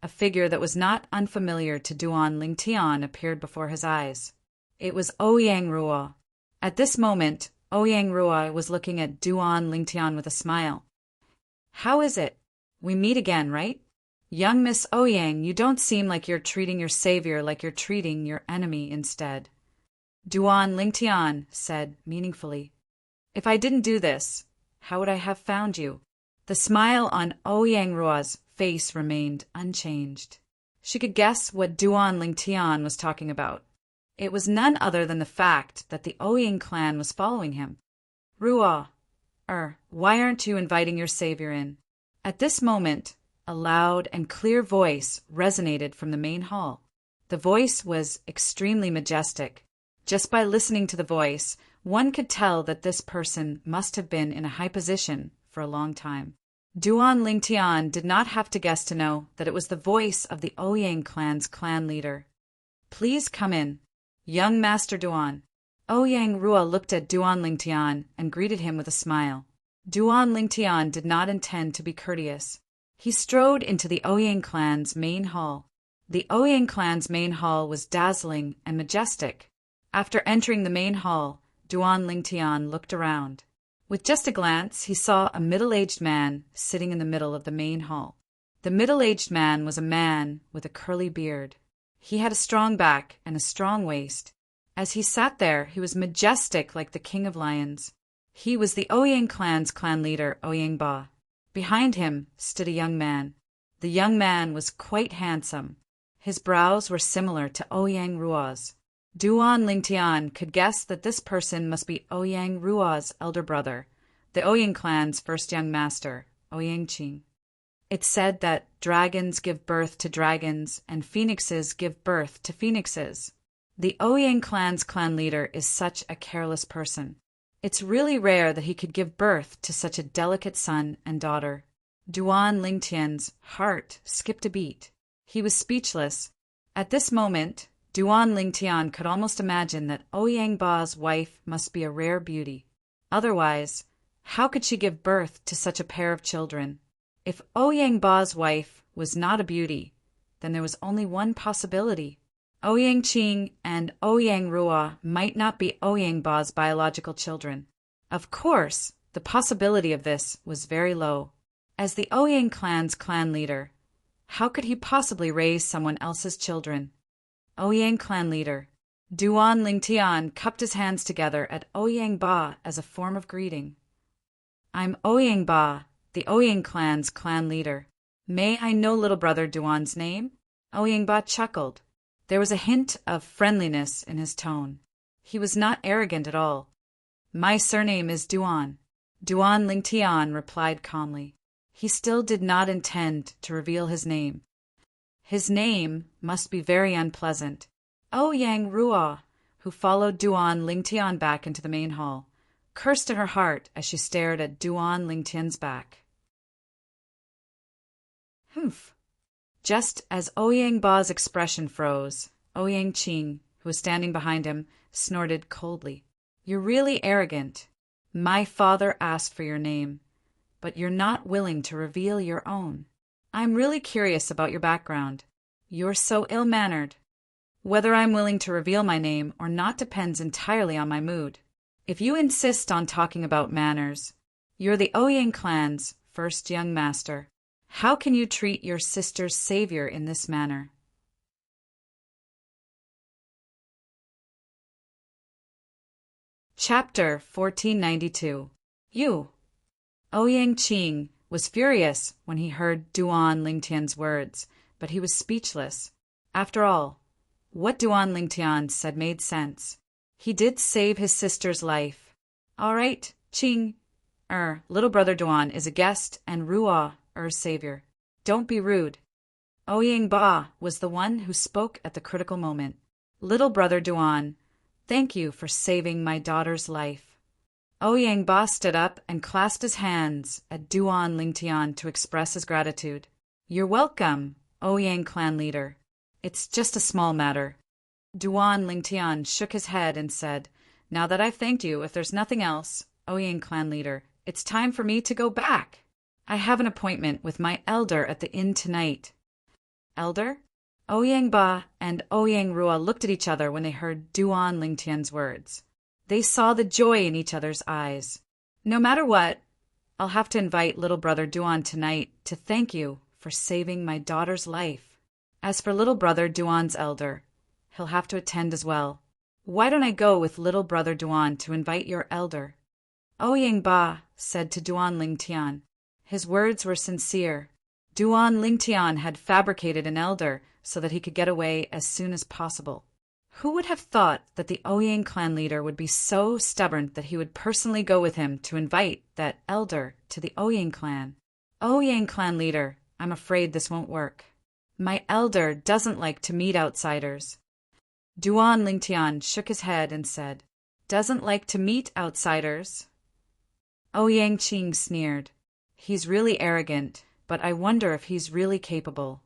a figure that was not unfamiliar to Duan Lingtian appeared before his eyes. It was Ouyang Ruo. At this moment, Ouyang Ruo was looking at Duan Lingtian with a smile. "How is it? We meet again, right? Young Miss Ouyang, you don't seem like you're treating your savior like you're treating your enemy instead." Duan Lingtian said meaningfully, "If I didn't do this, how would I have found you?" The smile on Ouyang Ruo's face remained unchanged. She could guess what Duan Lingtian was talking about. It was none other than the fact that the Ouyang clan was following him. "Ruo, why aren't you inviting your savior in?" At this moment, a loud and clear voice resonated from the main hall. The voice was extremely majestic. Just by listening to the voice, one could tell that this person must have been in a high position for a long time. Duan Lingtian did not have to guess to know that it was the voice of the Ouyang clan's clan leader. "Please come in, young Master Duan." Ouyang Ruo looked at Duan Lingtian and greeted him with a smile. Duan Lingtian did not intend to be courteous. He strode into the Ouyang clan's main hall. The Ouyang clan's main hall was dazzling and majestic. After entering the main hall, Duan Lingtian looked around. With just a glance, he saw a middle-aged man sitting in the middle of the main hall. The middle-aged man was a man with a curly beard. He had a strong back and a strong waist. As he sat there, he was majestic like the king of lions. He was the Ouyang clan's clan leader, Ouyang Ba. Behind him stood a young man. The young man was quite handsome. His brows were similar to Ouyang Ruo's. Duan Lingtian could guess that this person must be Ouyang Ruo's elder brother, the Ouyang clan's first young master, Ouyang Qing. It's said that dragons give birth to dragons and phoenixes give birth to phoenixes. The Ouyang clan's clan leader is such a careless person. It's really rare that he could give birth to such a delicate son and daughter. Duan Lingtian's heart skipped a beat. He was speechless. At this moment, Duan Lingtian could almost imagine that Ouyang Ba's wife must be a rare beauty. Otherwise, how could she give birth to such a pair of children? If Ouyang Ba's wife was not a beauty, then there was only one possibility. Ouyang Qing and Ouyang Rua might not be Ouyang Ba's biological children. Of course, the possibility of this was very low. As the Ouyang clan's clan leader, how could he possibly raise someone else's children? Ouyang clan leader. Duan Lingtian cupped his hands together at Ouyang Ba as a form of greeting. I'm Ouyang Ba, the Ouyang clan's clan leader. May I know little brother Duan's name? Ouyang Ba chuckled. There was a hint of friendliness in his tone. He was not arrogant at all. My surname is Duan. Duan Lingtian replied calmly. He still did not intend to reveal his name. His name must be very unpleasant. Ouyang Rua, who followed Duan Lingtian back into the main hall, cursed in her heart as she stared at Duan Lingtian's back. Humph. Just as Ouyang Ba's expression froze, Ouyang Qing, who was standing behind him, snorted coldly. You're really arrogant. My father asked for your name, but you're not willing to reveal your own. I'm really curious about your background. You're so ill-mannered. Whether I'm willing to reveal my name or not depends entirely on my mood. If you insist on talking about manners, you're the Ouyang clan's first young master. How can you treat your sister's savior in this manner? Chapter 1492. You. Ouyang Qing was furious when he heard Duan Lingtian's words, but he was speechless. After all, what Duan Lingtian said made sense. He did save his sister's life. All right, Qing. Little brother Duan is a guest and Rua, savior. Don't be rude. Ouyang Ba was the one who spoke at the critical moment. Little brother Duan, thank you for saving my daughter's life. Ouyang Ba stood up and clasped his hands at Duan Lingtian to express his gratitude. You're welcome, Ouyang clan leader. It's just a small matter. Duan Lingtian shook his head and said, Now that I've thanked you, if there's nothing else, Ouyang clan leader, it's time for me to go back. I have an appointment with my elder at the inn tonight. Elder? Ouyang Ba and Ouyang Rua looked at each other when they heard Duan Lingtian's words. They saw the joy in each other's eyes. No matter what, I'll have to invite little brother Duan tonight to thank you for saving my daughter's life. As for little brother Duan's elder, he'll have to attend as well. Why don't I go with little brother Duan to invite your elder? Ouyang Ba said to Duan Lingtian. His words were sincere. Duan Lingtian had fabricated an elder so that he could get away as soon as possible. Who would have thought that the Ouyang clan leader would be so stubborn that he would personally go with him to invite that elder to the Ouyang clan? Ouyang clan leader, I'm afraid this won't work. My elder doesn't like to meet outsiders. Duan Lingtian shook his head and said, Doesn't like to meet outsiders? Ouyang Qing sneered. He's really arrogant, but I wonder if he's really capable.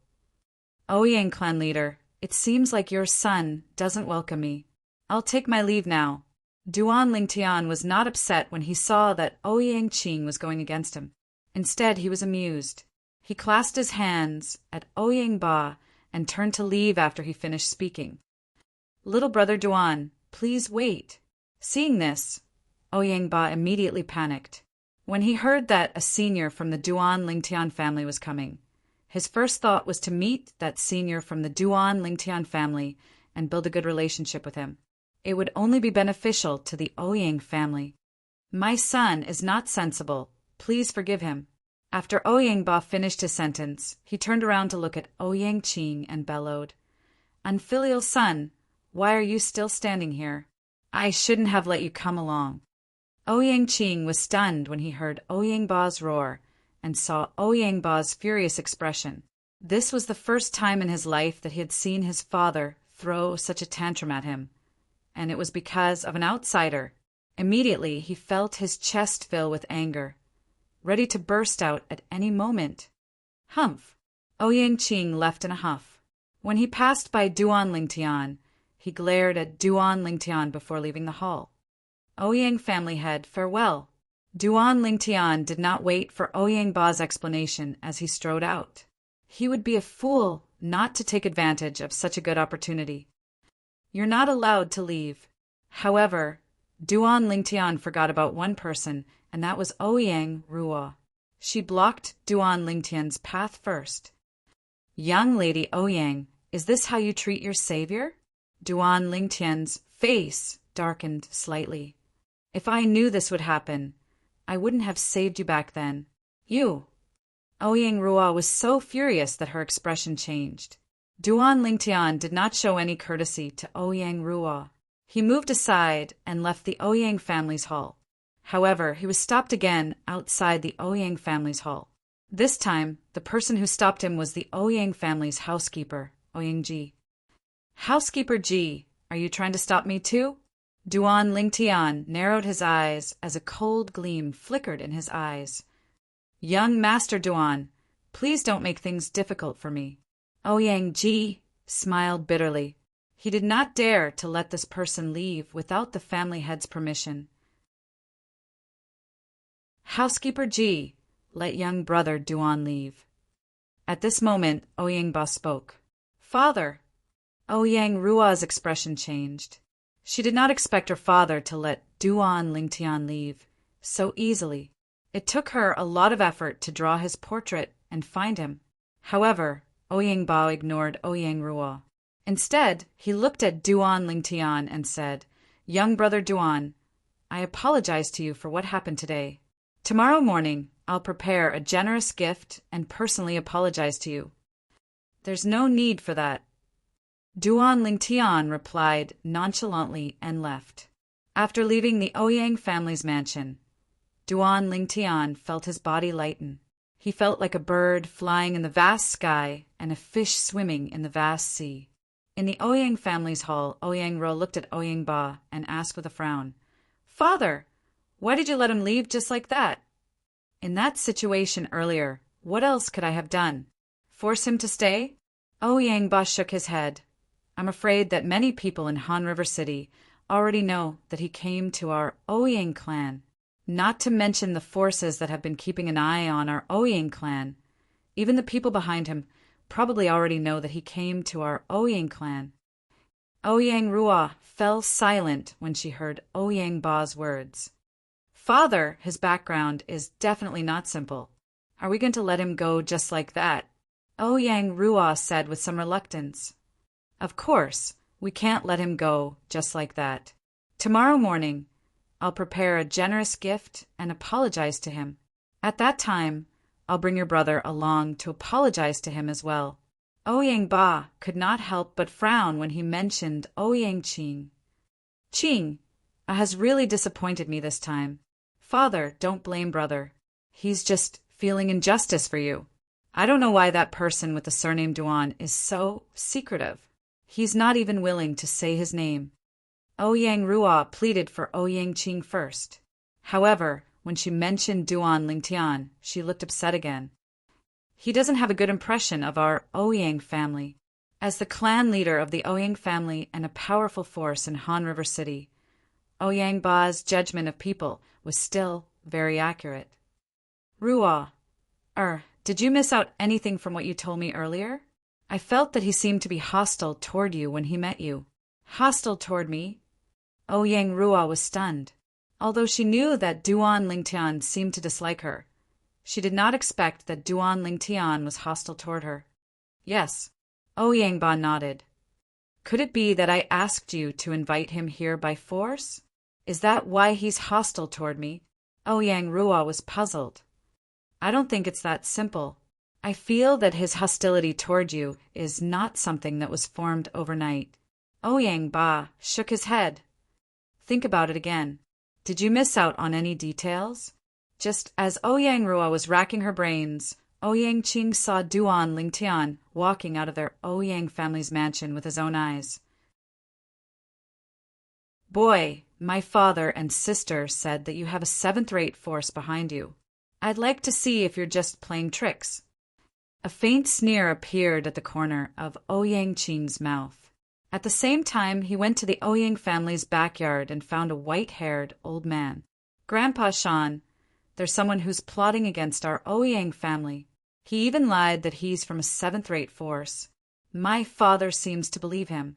Ouyang clan leader, it seems like your son doesn't welcome me. I'll take my leave now. Duan Lingtian was not upset when he saw that Ouyang Qing was going against him. Instead, he was amused. He clasped his hands at Ouyang Ba and turned to leave after he finished speaking. Little brother Duan, please wait. Seeing this, Ouyang Ba immediately panicked. When he heard that a senior from the Duan Lingtian family was coming, his first thought was to meet that senior from the Duan Lingtian family and build a good relationship with him. It would only be beneficial to the Ouyang family. My son is not sensible. Please forgive him. After Ouyang Ba finished his sentence, he turned around to look at Ouyang Qing and bellowed, Unfilial son, why are you still standing here? I shouldn't have let you come along. Ouyang Qing was stunned when he heard Ouyang Ba's roar and saw Ouyang Ba's furious expression. This was the first time in his life that he had seen his father throw such a tantrum at him, and it was because of an outsider. Immediately he felt his chest fill with anger, ready to burst out at any moment. Humph! Ouyang Qing left in a huff. When he passed by Duan Lingtian, he glared at Duan Lingtian before leaving the hall. Ouyang family head, farewell. Duan Lingtian did not wait for Ouyang Ba's explanation as he strode out. He would be a fool not to take advantage of such a good opportunity. You're not allowed to leave. However, Duan Lingtian forgot about one person, and that was Ouyang Ruo. She blocked Duan Lingtian's path first. Young lady Ouyang, is this how you treat your savior? Duan Lingtian's face darkened slightly. If I knew this would happen, I wouldn't have saved you back then. You! Ouyang Ruo was so furious that her expression changed. Duan Lingtian did not show any courtesy to Ouyang Ruo. He moved aside and left the Ouyang family's hall. However, he was stopped again outside the Ouyang family's hall. This time, the person who stopped him was the Ouyang family's housekeeper, Ouyang Ji. Housekeeper Ji, are you trying to stop me too? Duan Lingtian narrowed his eyes as a cold gleam flickered in his eyes. Young Master Duan, please don't make things difficult for me. Ouyang Ji smiled bitterly. He did not dare to let this person leave without the family head's permission. Housekeeper Ji, let young brother Duan leave. At this moment, Ouyang Ba spoke. Father! Ouyang Ruo's expression changed. She did not expect her father to let Duan Lingtian leave so easily. It took her a lot of effort to draw his portrait and find him. However, Ouyang Ba ignored Ouyang Ruo. Instead, he looked at Duan Lingtian and said, Young brother Duan, I apologize to you for what happened today. Tomorrow morning, I'll prepare a generous gift and personally apologize to you. There's no need for that. Duan Lingtian replied nonchalantly and left. After leaving the Ouyang family's mansion, Duan Lingtian felt his body lighten. He felt like a bird flying in the vast sky and a fish swimming in the vast sea. In the Ouyang family's hall, Ouyang Ruo looked at Ouyang Ba and asked with a frown, Father, why did you let him leave just like that? In that situation earlier, what else could I have done? Force him to stay? Ouyang Ba shook his head. I'm afraid that many people in Han River City already know that he came to our Ouyang clan. Not to mention the forces that have been keeping an eye on our Ouyang clan. Even the people behind him probably already know that he came to our Ouyang clan. Ouyang Ruo fell silent when she heard Ouyang Ba's words. Father, his background is definitely not simple. Are we going to let him go just like that? Ouyang Ruo said with some reluctance. Of course, we can't let him go just like that. Tomorrow morning, I'll prepare a generous gift and apologize to him. At that time, I'll bring your brother along to apologize to him as well. Ouyang Ba could not help but frown when he mentioned Ouyang Qing. Qing has really disappointed me this time. Father, don't blame brother. He's just feeling injustice for you. I don't know why that person with the surname Duan is so secretive. He's not even willing to say his name. Ouyang Ruo pleaded for Ouyang Qing first. However, when she mentioned Duan Lingtian, she looked upset again. He doesn't have a good impression of our Ouyang family. As the clan leader of the Ouyang family and a powerful force in Han River City, Ouyang Ba's judgment of people was still very accurate. Ruo, did you miss out anything from what you told me earlier? I felt that he seemed to be hostile toward you when he met you. Hostile toward me? Ouyang Ruo was stunned. Although she knew that Duan Lingtian seemed to dislike her, she did not expect that Duan Lingtian was hostile toward her. Yes, Ouyang Ba nodded. Could it be that I asked you to invite him here by force? Is that why he's hostile toward me? Ouyang Ruo was puzzled. I don't think it's that simple. I feel that his hostility toward you is not something that was formed overnight. Ouyang Ba shook his head. Think about it again. Did you miss out on any details? Just as Ouyang Ruo was racking her brains, Ouyang Qing saw Duan Lingtian walking out of their Ouyang family's mansion with his own eyes. Boy, my father and sister said that you have a seventh-rate force behind you. I'd like to see if you're just playing tricks. A faint sneer appeared at the corner of Ouyang Qing's mouth. At the same time, he went to the Ouyang family's backyard and found a white-haired old man. Grandpa Shan, there's someone who's plotting against our Ouyang family. He even lied that he's from a seventh-rate force. My father seems to believe him.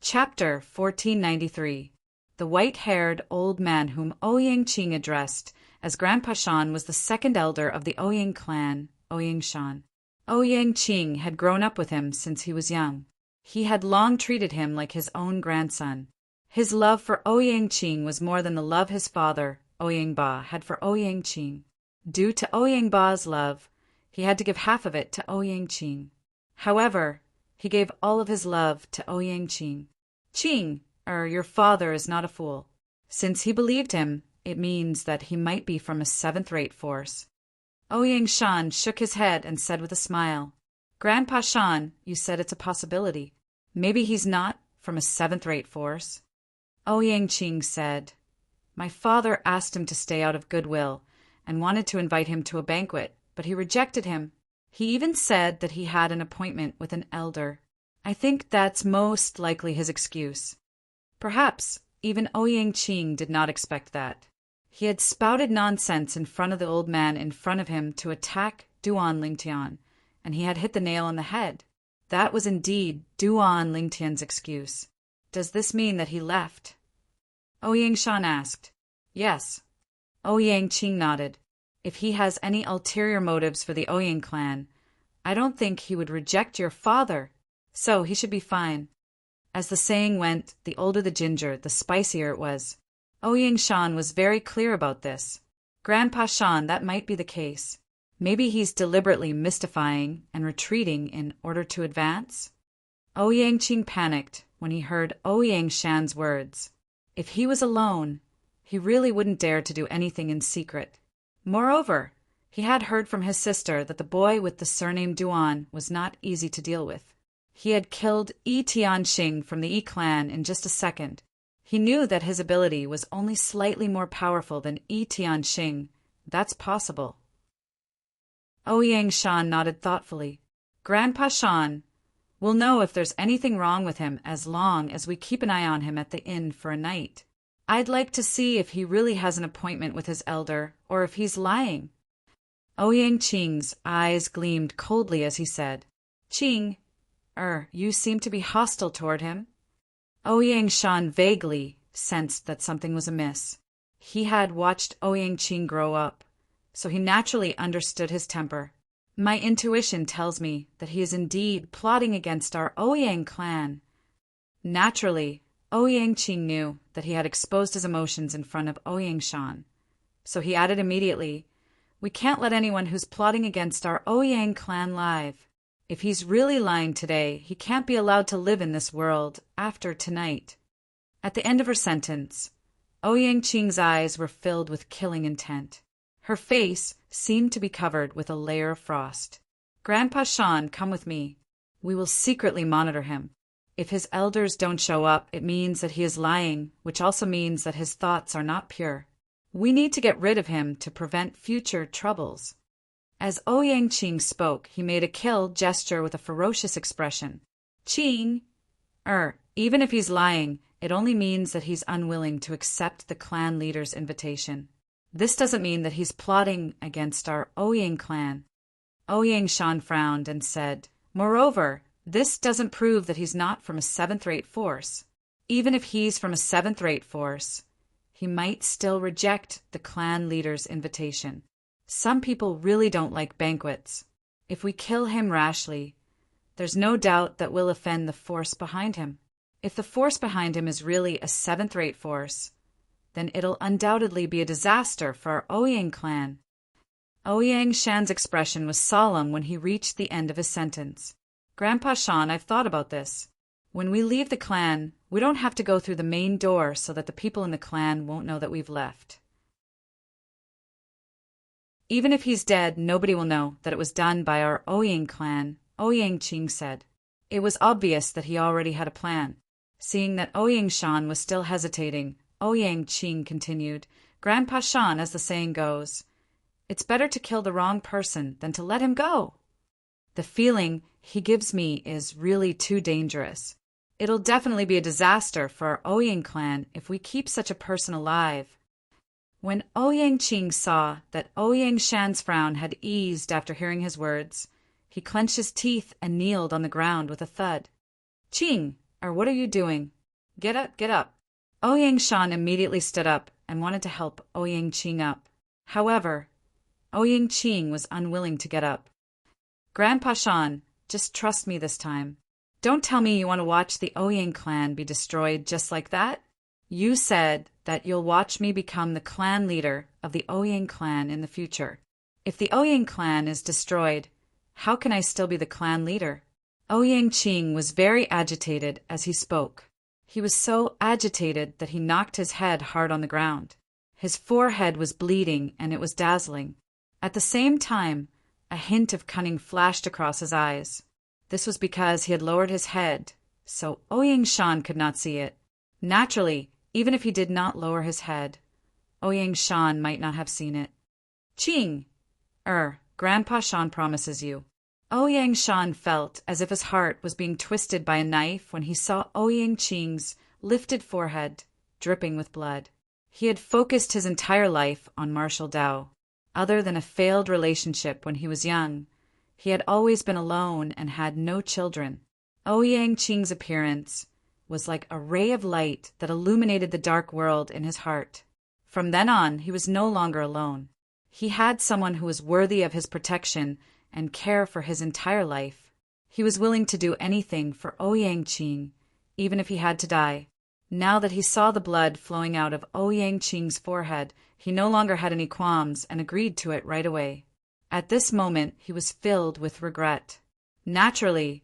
Chapter 1493. The white-haired old man whom Ouyang Qing addressed as Grandpa Shan was the second elder of the Ouyang clan, Ouyang Shan. Ouyang Qing had grown up with him since he was young. He had long treated him like his own grandson. His love for Ouyang Qing was more than the love his father, Ouyang Ba, had for Ouyang Qing. Due to Ouyang Ba's love, he had to give half of it to Ouyang Qing. However, he gave all of his love to Ouyang Qing. Qing, your father is not a fool. Since he believed him, it means that he might be from a seventh-rate force. Ouyang Shan shook his head and said with a smile, Grandpa Shan, you said it's a possibility. Maybe he's not from a seventh-rate force. Ouyang Qing said, My father asked him to stay out of goodwill and wanted to invite him to a banquet, but he rejected him. He even said that he had an appointment with an elder. I think that's most likely his excuse. Perhaps even Ouyang Qing did not expect that. He had spouted nonsense in front of the old man in front of him to attack Duan Lingtian, and he had hit the nail on the head. That was indeed Duan Lingtian's excuse. Does this mean that he left? Ouyang Shan asked. Yes. Ouyang Qing nodded. If he has any ulterior motives for the Ouyang clan, I don't think he would reject your father, so he should be fine. As the saying went, the older the ginger, the spicier it was. Ouyang Shan was very clear about this. Grandpa Shan, that might be the case. Maybe he's deliberately mystifying and retreating in order to advance? Ouyang Qing panicked when he heard Ouyang Shan's words. If he was alone, he really wouldn't dare to do anything in secret. Moreover, he had heard from his sister that the boy with the surname Duan was not easy to deal with. He had killed Yi Tianxing from the Yi clan in just a second. He knew that his ability was only slightly more powerful than Yi Tianxing. That's possible. Ouyang Shan nodded thoughtfully. Grandpa Shan, we'll know if there's anything wrong with him as long as we keep an eye on him at the inn for a night. I'd like to see if he really has an appointment with his elder, or if he's lying. Ouyang Qing's eyes gleamed coldly as he said, Qing, you seem to be hostile toward him. Ouyang Shan vaguely sensed that something was amiss. He had watched Ouyang Qing grow up, so he naturally understood his temper. My intuition tells me that he is indeed plotting against our Ouyang clan. Naturally, Ouyang Qing knew that he had exposed his emotions in front of Ouyang Shan, so he added immediately, We can't let anyone who's plotting against our Ouyang clan live. If he's really lying today, he can't be allowed to live in this world after tonight. At the end of her sentence, Ouyang Qing's eyes were filled with killing intent. Her face seemed to be covered with a layer of frost. Grandpa Shan, come with me. We will secretly monitor him. If his elders don't show up, it means that he is lying, which also means that his thoughts are not pure. We need to get rid of him to prevent future troubles. As Ouyang Qing spoke, he made a kill gesture with a ferocious expression. Qing, even if he's lying, it only means that he's unwilling to accept the clan leader's invitation. This doesn't mean that he's plotting against our Ouyang clan. Ouyang Shan frowned and said, Moreover, this doesn't prove that he's not from a seventh-rate force. Even if he's from a seventh-rate force, he might still reject the clan leader's invitation. Some people really don't like banquets. If we kill him rashly, there's no doubt that we'll offend the force behind him. If the force behind him is really a seventh-rate force, then it'll undoubtedly be a disaster for our Ouyang clan. Ouyang Shan's expression was solemn when he reached the end of his sentence. Grandpa Shan, I've thought about this. When we leave the clan, we don't have to go through the main door so that the people in the clan won't know that we've left. Even if he's dead, nobody will know that it was done by our Ouyang clan, Ouyang Qing said. It was obvious that he already had a plan. Seeing that Ouyang Shan was still hesitating, Ouyang Qing continued, "Grandpa Shan, as the saying goes, it's better to kill the wrong person than to let him go. The feeling he gives me is really too dangerous. It'll definitely be a disaster for our Ouyang clan if we keep such a person alive." When Ouyang Qing saw that Ouyang Shan's frown had eased after hearing his words, he clenched his teeth and kneeled on the ground with a thud. "Qing, what are you doing? Get up, get up." Ouyang Shan immediately stood up and wanted to help Ouyang Qing up. However, Ouyang Qing was unwilling to get up. "Grandpa Shan, just trust me this time. Don't tell me you want to watch the Ouyang clan be destroyed just like that. You said that you'll watch me become the clan leader of the Ouyang clan in the future. If the Ouyang clan is destroyed, how can I still be the clan leader?" Ouyang Qing was very agitated as he spoke. He was so agitated that he knocked his head hard on the ground. His forehead was bleeding and it was dazzling. At the same time, a hint of cunning flashed across his eyes. This was because he had lowered his head, so Ouyang Shan could not see it. Naturally, even if he did not lower his head, Ouyang Shan might not have seen it. "Qing, Grandpa Shan promises you." Ouyang Shan felt as if his heart was being twisted by a knife when he saw Ouyang Qing's lifted forehead dripping with blood. He had focused his entire life on martial Dao. Other than a failed relationship when he was young, he had always been alone and had no children. Ouyang Qing's appearance was like a ray of light that illuminated the dark world in his heart. From then on, he was no longer alone. He had someone who was worthy of his protection and care for his entire life. He was willing to do anything for Ouyang Qing, even if he had to die. Now that he saw the blood flowing out of Ouyang Qing's forehead, he no longer had any qualms and agreed to it right away. At this moment, he was filled with regret. Naturally,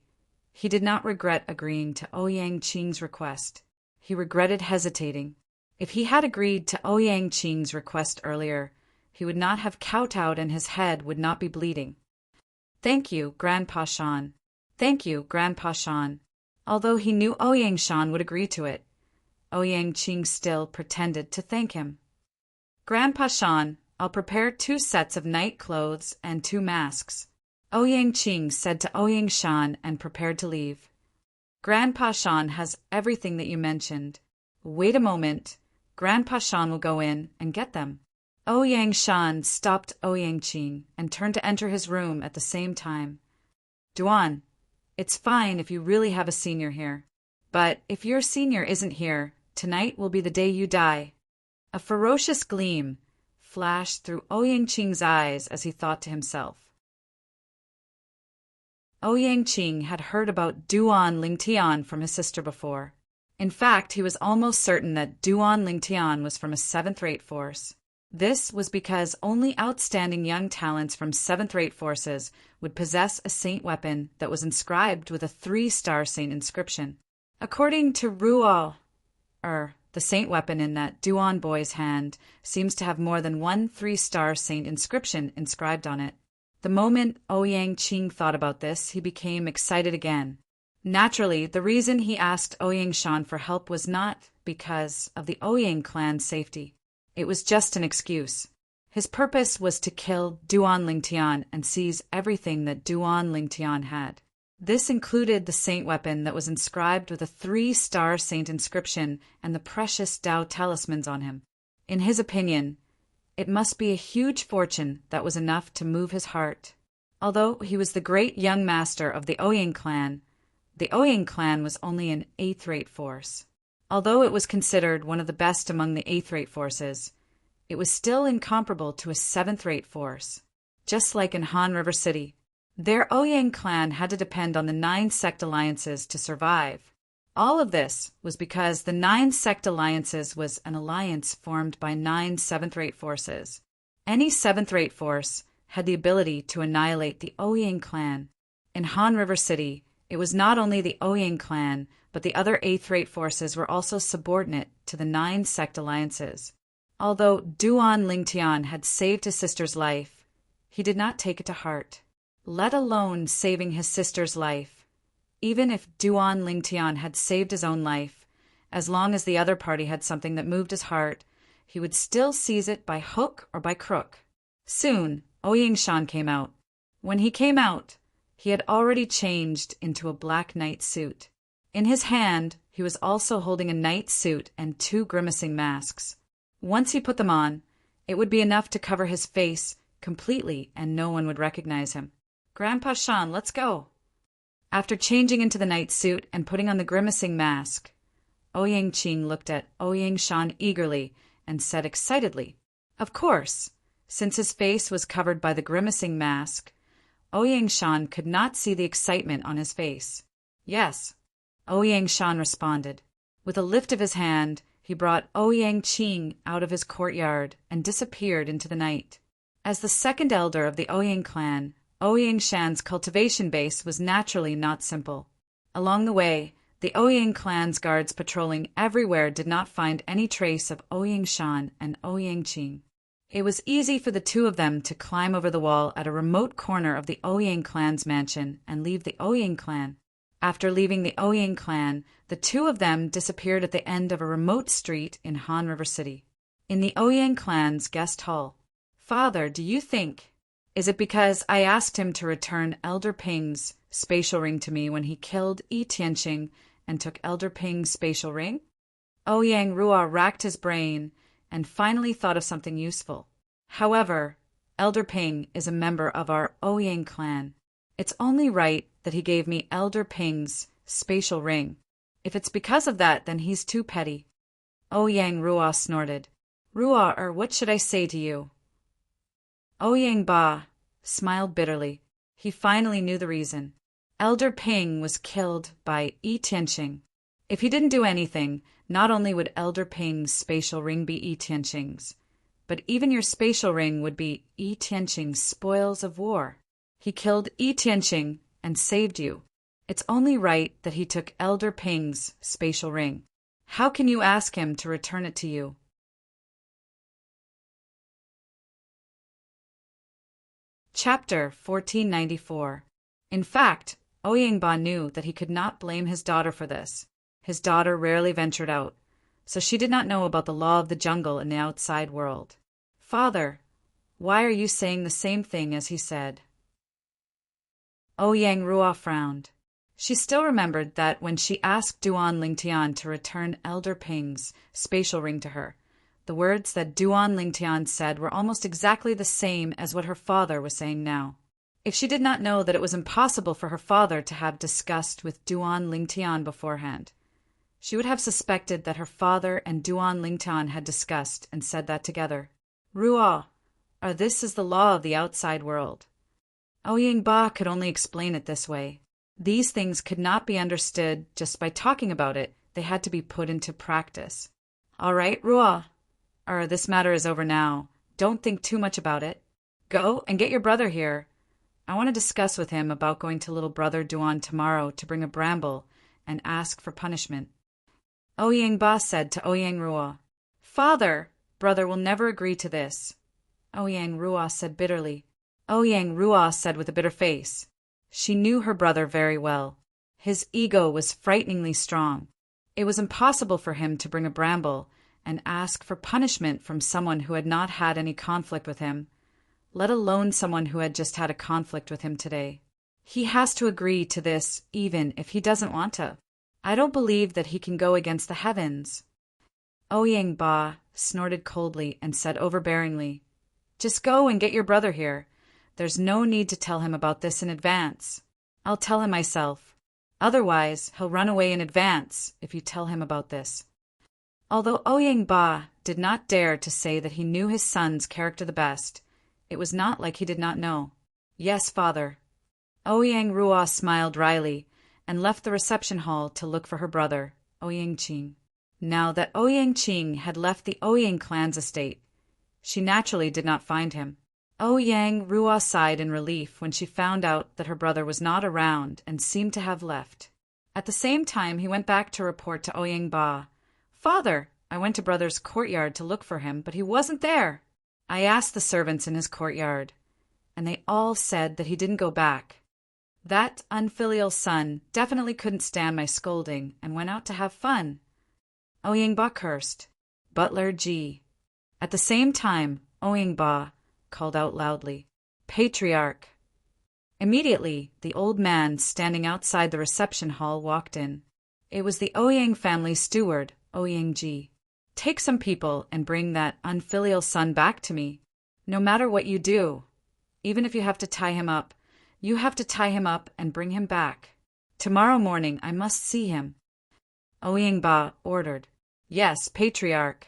he did not regret agreeing to Ouyang Qing's request. He regretted hesitating. If he had agreed to Ouyang Qing's request earlier, he would not have kowtowed and his head would not be bleeding. "Thank you, Grandpa Shan. Thank you, Grandpa Shan." Although he knew Ouyang Shan would agree to it, Ouyang Qing still pretended to thank him. "Grandpa Shan, I'll prepare 2 sets of night clothes and 2 masks." Ouyang Qing said to Ouyang Shan and prepared to leave. "Grandpa Shan has everything that you mentioned. Wait a moment. Grandpa Shan will go in and get them." Ouyang Shan stopped Ouyang Qing and turned to enter his room at the same time. "Duan, it's fine if you really have a senior here. But if your senior isn't here, tonight will be the day you die." A ferocious gleam flashed through Ouyang Qing's eyes as he thought to himself. Ouyang Qing had heard about Duan Lingtian from his sister before. In fact, he was almost certain that Duan Lingtian was from a 7th-rate force. This was because only outstanding young talents from 7th-rate forces would possess a saint weapon that was inscribed with a 3-star saint inscription. According to Ruo, the saint weapon in that Duan boy's hand seems to have more than 1 3-star saint inscription inscribed on it. The moment Ouyang Qing thought about this, he became excited again. Naturally, the reason he asked Ouyang Shan for help was not because of the Ouyang clan's safety. It was just an excuse. His purpose was to kill Duan Lingtian and seize everything that Duan Lingtian had. This included the saint weapon that was inscribed with a 3-star saint inscription and the precious Dao talismans on him. In his opinion, it must be a huge fortune that was enough to move his heart. Although he was the great young master of the Ouyang clan was only an 8th-rate force. Although it was considered one of the best among the 8th-rate forces, it was still incomparable to a 7th-rate force. Just like in Han River City, their Ouyang clan had to depend on the 9 sect alliances to survive. All of this was because the 9 sect alliances was an alliance formed by 9 7th-rate forces. Any 7th-rate force had the ability to annihilate the Ouyang clan. In Han River City, it was not only the Ouyang clan, but the other 8th-rate forces were also subordinate to the 9 sect alliances. Although Duan Lingtian had saved his sister's life, he did not take it to heart. Let alone saving his sister's life, Even if Duan Lingtian had saved his own life, as long as the other party had something that moved his heart, he would still seize it by hook or by crook. Soon, Oyingshan came out. When he came out, he had already changed into a black night suit. In his hand, he was also holding a night suit and 2 grimacing masks. Once he put them on, it would be enough to cover his face completely and no one would recognize him. "Grandpa Shan, let's go." After changing into the night suit and putting on the grimacing mask, Ouyang looked at Oyingshan eagerly and said excitedly, "Of course." Since his face was covered by the grimacing mask, Oyingshan could not see the excitement on his face. "Yes," Oyingshan responded. With a lift of his hand, he brought Ouyang out of his courtyard and disappeared into the night. As the second elder of the Ouyang clan, Oyingshan's cultivation base was naturally not simple. Along the way, the Ouyang clan's guards patrolling everywhere did not find any trace of Oyingshan and Ouyang. It was easy for the 2 of them to climb over the wall at a remote corner of the Ouyang clan's mansion and leave the Ouyang clan. After leaving the Ouyang clan, the 2 of them disappeared at the end of a remote street in Han River City. In the Ouyang clan's guest hall. "Father, do you think... Is it because I asked him to return Elder Ping's spatial ring to me when he killed Yi Tianqing and took Elder Ping's spatial ring?" Ouyang Rua racked his brain and finally thought of something useful. "However, Elder Ping is a member of our Ouyang clan. It's only right that he gave me Elder Ping's spatial ring. If it's because of that, then he's too petty." Ouyang Rua snorted. "Rua, or what should I say to you?" Ouyang Ba smiled bitterly. He finally knew the reason. Elder Ping was killed by Yi Tianqing. If he didn't do anything, not only would Elder Ping's spatial ring be Yi Tianqing's, but even your spatial ring would be Yi Tianqing's spoils of war. He killed Yi Tianqing and saved you. It's only right that he took Elder Ping's spatial ring. How can you ask him to return it to you? Chapter 1494. In fact, Ouyangba knew that he could not blame his daughter for this. His daughter rarely ventured out, so she did not know about the law of the jungle in the outside world. "Father, why are you saying the same thing as he said?" Ouyang Rua frowned. She still remembered that when she asked Duan Lingtian to return Elder Ping's spatial ring to her, the words that Duan Lingtian said were almost exactly the same as what her father was saying now. If she did not know that it was impossible for her father to have discussed with Duan Lingtian beforehand, she would have suspected that her father and Duan Lingtian had discussed and said that together. "Rua, or this is the law of the outside world." Ouyangba could only explain it this way. These things could not be understood just by talking about it. They had to be put into practice. "All right, Rua, or this matter is over now. Don't think too much about it. Go and get your brother here. I want to discuss with him about going to little brother Duan tomorrow to bring a bramble and ask for punishment." Ouyangba said to Ouyang Rua, "Father, brother will never agree to this." Ouyang Rua said bitterly. Ouyang Rua said with a bitter face. She knew her brother very well. His ego was frighteningly strong. It was impossible for him to bring a bramble and ask for punishment from someone who had not had any conflict with him, let alone someone who had just had a conflict with him today. He has to agree to this even if he doesn't want to. I don't believe that he can go against the heavens. Ouyangba snorted coldly and said overbearingly, "Just go and get your brother here. There's no need to tell him about this in advance. I'll tell him myself. Otherwise, he'll run away in advance if you tell him about this." Although Ouyangba did not dare to say that he knew his son's character the best, it was not like he did not know. "Yes, father." Ouyang Rua smiled wryly and left the reception hall to look for her brother, Ouyangqing. Now that Ouyangqing had left the Ouyang clan's estate, she naturally did not find him. Ouyang Rua sighed in relief when she found out that her brother was not around and seemed to have left. At the same time, he went back to report to Ouyangba, "Father, I went to brother's courtyard to look for him, but he wasn't there. I asked the servants in his courtyard, and they all said that he didn't go back." That unfilial son definitely couldn't stand my scolding and went out to have fun. Oying Buckhurst, Butler G. At the same time, Oying Ba called out loudly, Patriarch. Immediately, the old man standing outside the reception hall walked in. It was the Oyang family steward, Oyang Ji. Take some people and bring that unfilial son back to me. No matter what you do, even if you have to tie him up, you have to tie him up and bring him back. Tomorrow morning I must see him. Oyang Ba ordered. Yes, Patriarch.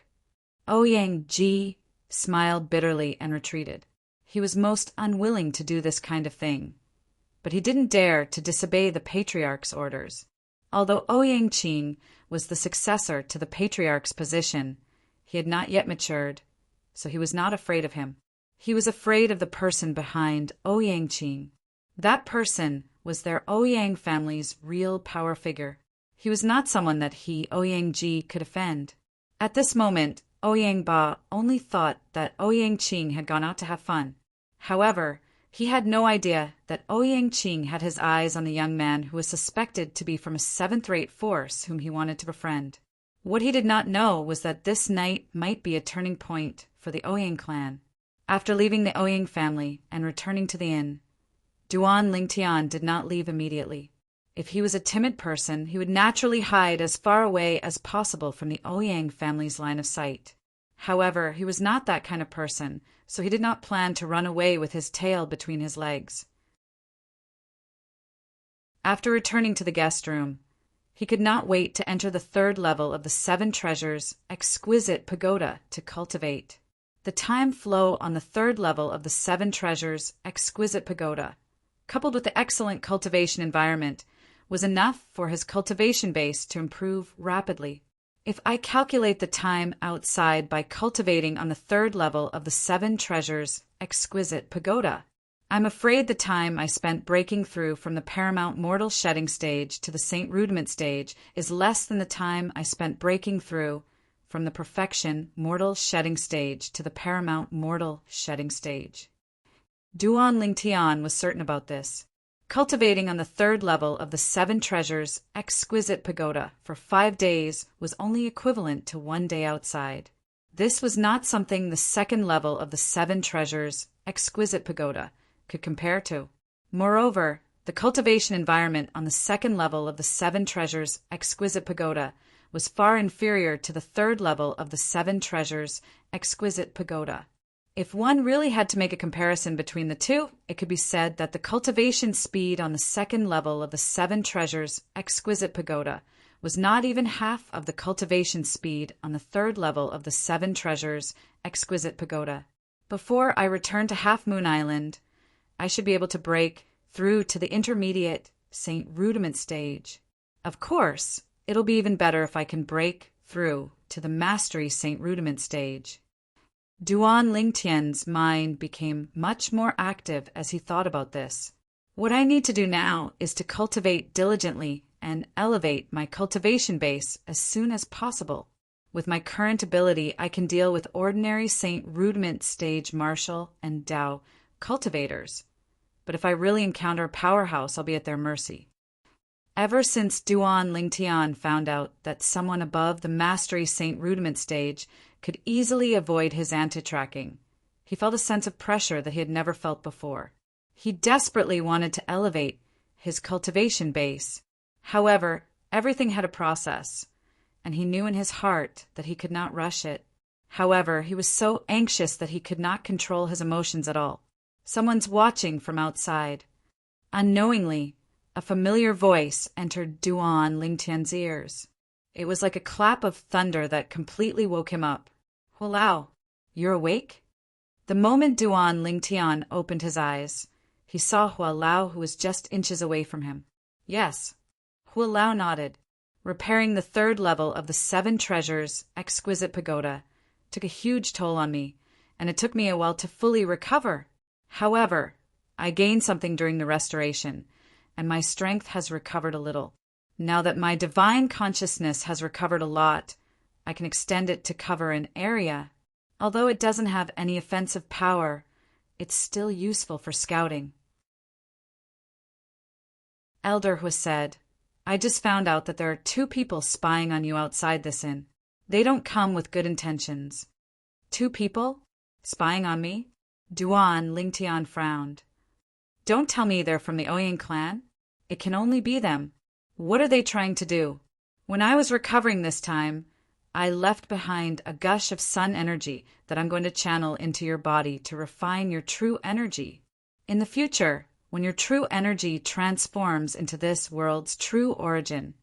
Oyang Ji smiled bitterly and retreated. He was most unwilling to do this kind of thing, but he didn't dare to disobey the Patriarch's orders. Although Oyang Qing was the successor to the Patriarch's position, he had not yet matured, so he was not afraid of him. He was afraid of the person behind Oyang Qing. That person was their Oyang family's real power figure. He was not someone that he, Oyang Ji, could offend. At this moment, Oyang Ba only thought that Oyang Qing had gone out to have fun. However, he had no idea that Oyang Qing had his eyes on the young man who was suspected to be from a seventh-rate force whom he wanted to befriend. What he did not know was that this night might be a turning point for the Oyang clan. After leaving the Oyang family and returning to the inn, Duan Lingtian did not leave immediately. If he was a timid person, he would naturally hide as far away as possible from the Oyang family's line of sight. However, he was not that kind of person, so he did not plan to run away with his tail between his legs. After returning to the guest room, he could not wait to enter the third level of the Seven Treasures' exquisite pagoda to cultivate. The time flow on the third level of the Seven Treasures' exquisite pagoda, coupled with the excellent cultivation environment, was enough for his cultivation base to improve rapidly. If I calculate the time outside by cultivating on the third level of the Seven Treasures' exquisite pagoda, I'm afraid the time I spent breaking through from the paramount mortal shedding stage to the Saint Rudiment stage is less than the time I spent breaking through from the perfection mortal shedding stage to the paramount mortal shedding stage. Duan Lingtian was certain about this. Cultivating on the third level of the Seven Treasures' exquisite pagoda for 5 days was only equivalent to 1 day outside. This was not something the second level of the Seven Treasures' exquisite pagoda could compare to. Moreover, the cultivation environment on the second level of the Seven Treasures' exquisite pagoda was far inferior to the third level of the Seven Treasures' exquisite pagoda. If one really had to make a comparison between the two, it could be said that the cultivation speed on the second level of the Seven Treasures' exquisite pagoda was not even half of the cultivation speed on the third level of the Seven Treasures' exquisite pagoda. Before I return to Half Moon Island, I should be able to break through to the intermediate Saint Rudiment stage. Of course, it'll be even better if I can break through to the Mastery Saint Rudiment stage. Duan Lingtian's mind became much more active as he thought about this. What I need to do now is to cultivate diligently and elevate my cultivation base as soon as possible. With my current ability, I can deal with ordinary Saint Rudiment stage martial and Dao cultivators. But if I really encounter a powerhouse, I'll be at their mercy. Ever since Duan Lingtian found out that someone above the Mastery Saint Rudiment stage could easily avoid his anti-tracking, he felt a sense of pressure that he had never felt before. He desperately wanted to elevate his cultivation base. However, everything had a process, and he knew in his heart that he could not rush it. However, he was so anxious that he could not control his emotions at all. Someone's watching from outside. Unknowingly, a familiar voice entered Duan Lingtian's ears. It was like a clap of thunder that completely woke him up. Hualao, you're awake? The moment Duan Lingtian opened his eyes, he saw Hualao, who was just inches away from him. Yes. Hualao nodded. Repairing the third level of the Seven Treasures' exquisite pagoda took a huge toll on me, and it took me a while to fully recover. However, I gained something during the restoration, and my strength has recovered a little. Now that my divine consciousness has recovered a lot, I can extend it to cover an area. Although it doesn't have any offensive power, it's still useful for scouting. Elder Hu said, I just found out that there are 2 people spying on you outside this inn. They don't come with good intentions. 2 people? Spying on me? Duan Lingtian frowned. Don't tell me they're from the Ouyang clan. It can only be them. What are they trying to do? When I was recovering this time, I left behind a gush of sun energy that I'm going to channel into your body to refine your true energy. In the future, when your true energy transforms into this world's true origin,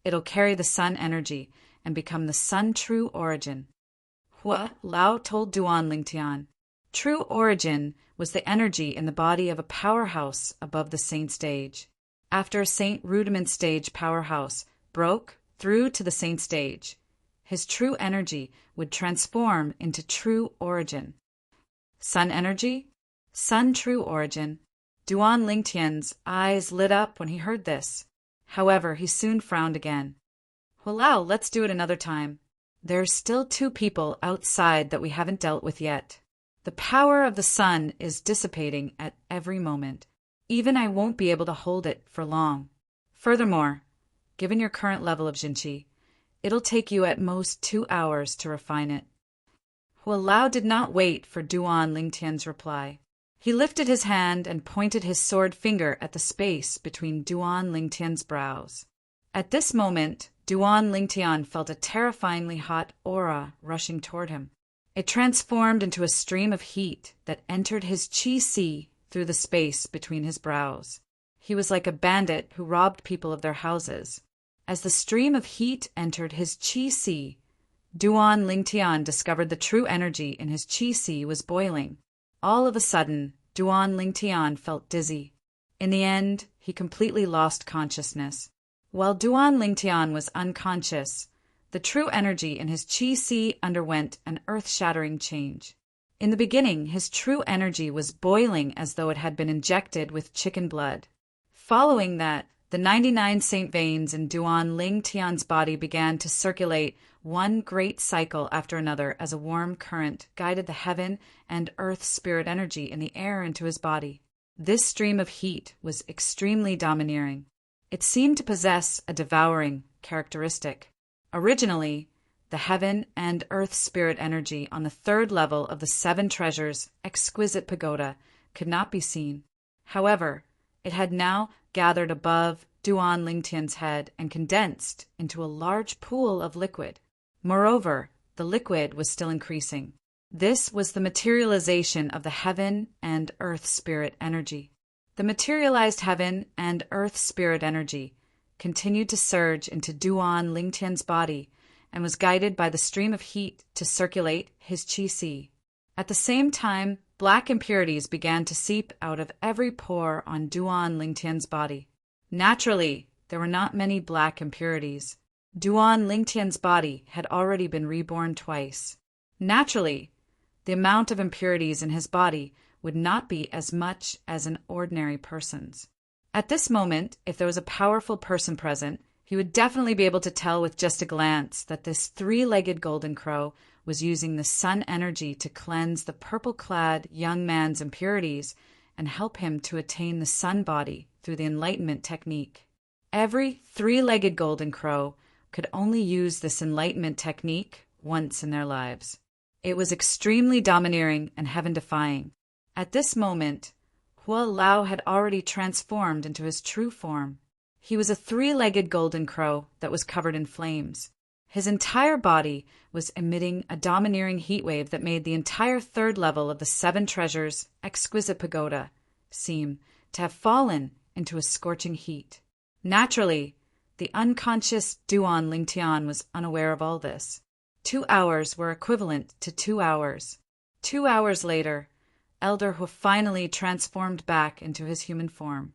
it'll carry the sun energy and become the sun true origin. Hua Lao told Duan Lingtian. True origin was the energy in the body of a powerhouse above the saint stage. After a saint rudiment stage powerhouse broke through to the saint stage, his true energy would transform into true origin. Sun energy? Sun true origin. Duan Lingtian's eyes lit up when he heard this. However, he soon frowned again. Walao, let's do it another time. There's still 2 people outside that we haven't dealt with yet. The power of the sun is dissipating at every moment. Even I won't be able to hold it for long. Furthermore, given your current level of Jinqi, it'll take you at most 2 hours to refine it. Hualao did not wait for Duan Lingtian's reply. He lifted his hand and pointed his sword finger at the space between Duan Lingtian's brows. At this moment, Duan Lingtian felt a terrifyingly hot aura rushing toward him. It transformed into a stream of heat that entered his qi through the space between his brows. He was like a bandit who robbed people of their houses. As the stream of heat entered his qi, Duan Lingtian discovered the true energy in his qi was boiling. All of a sudden, Duan Lingtian felt dizzy. In the end, he completely lost consciousness. While Duan Lingtian was unconscious, the true energy in his qi underwent an earth-shattering change. In the beginning, his true energy was boiling as though it had been injected with chicken blood. Following that, the 99 saint veins in Duan Lingtian's body began to circulate one great cycle after another as a warm current guided the heaven and earth spirit energy in the air into his body. This stream of heat was extremely domineering. It seemed to possess a devouring characteristic. Originally, the heaven and earth spirit energy on the 3rd level of the 7 treasures' exquisite pagoda could not be seen. However, it had now gathered above Duan Lingtian's head and condensed into a large pool of liquid. Moreover, the liquid was still increasing. This was the materialization of the heaven and earth spirit energy. The materialized heaven and earth spirit energy continued to surge into Duan Lingtian's body and was guided by the stream of heat to circulate his qi. At the same time, black impurities began to seep out of every pore on Duan Lingtian's body. Naturally, there were not many black impurities. Duan Lingtian's body had already been reborn twice. Naturally, the amount of impurities in his body would not be as much as an ordinary person's. At this moment, if there was a powerful person present, he would definitely be able to tell with just a glance that this 3-legged golden crow was using the sun energy to cleanse the purple-clad young man's impurities and help him to attain the sun body through the enlightenment technique. Every 3-legged golden crow could only use this enlightenment technique once in their lives. It was extremely domineering and heaven-defying. At this moment, Hua Lao had already transformed into his true form. He was a 3-legged golden crow that was covered in flames. His entire body was emitting a domineering heat wave that made the entire 3rd level of the 7 treasures' exquisite pagoda seem to have fallen into a scorching heat. Naturally, the unconscious Duan Lingtian was unaware of all this. 2 hours were equivalent to 2 hours. 2 hours later, Elder Hu finally transformed back into his human form.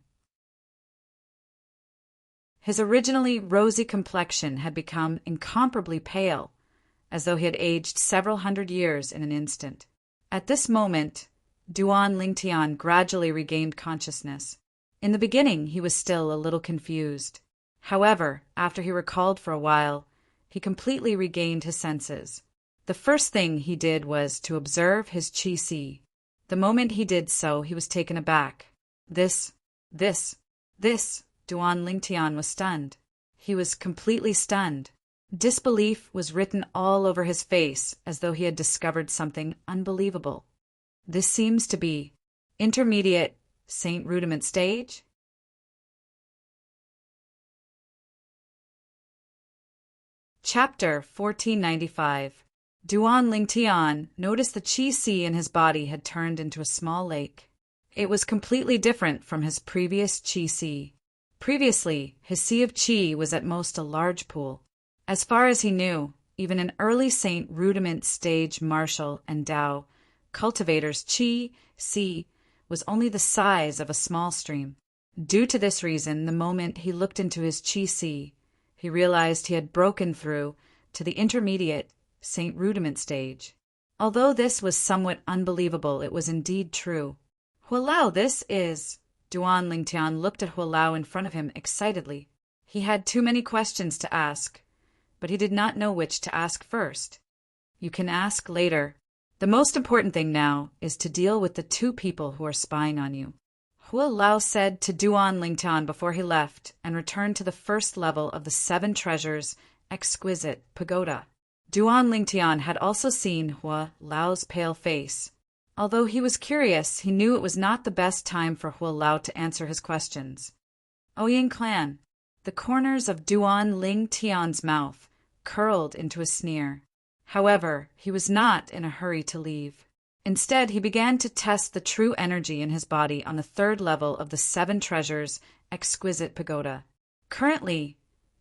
His originally rosy complexion had become incomparably pale, as though he had aged several hundred years in an instant. At this moment, Duan Lingtian gradually regained consciousness. In the beginning, he was still a little confused. However, after he recalled for a while, he completely regained his senses. The first thing he did was to observe his qi. The moment he did so, he was taken aback. This Duan Lingtian was stunned. He was completely stunned. Disbelief was written all over his face, as though he had discovered something unbelievable. This seems to be intermediate Saint Rudiment stage? Chapter 1495. Duan Lingtian noticed the qi in his body had turned into a small lake. It was completely different from his previous qi. Previously, his sea of qi was at most a large pool. As far as he knew, even an early Saint Rudiment stage martial and Tao cultivator's qi was only the size of a small stream. Due to this reason, the moment he looked into his qi, he realized he had broken through to the intermediate Saint Rudiment stage. Although this was somewhat unbelievable, it was indeed true. Hualao, this is... Duan Lingtian looked at Hualao in front of him excitedly. He had too many questions to ask, but he did not know which to ask first. You can ask later. The most important thing now is to deal with the two people who are spying on you. Hualao said to Duan Lingtian before he left and returned to the first level of the 7 Treasures exquisite pagoda. Duan Lingtian had also seen Hualao's pale face. Although he was curious, he knew it was not the best time for Hualao to answer his questions. Ouyang clan. The corners of Duan Lingtian's mouth curled into a sneer. However, he was not in a hurry to leave. Instead, he began to test the true energy in his body on the 3rd level of the 7 Treasures exquisite pagoda. Currently,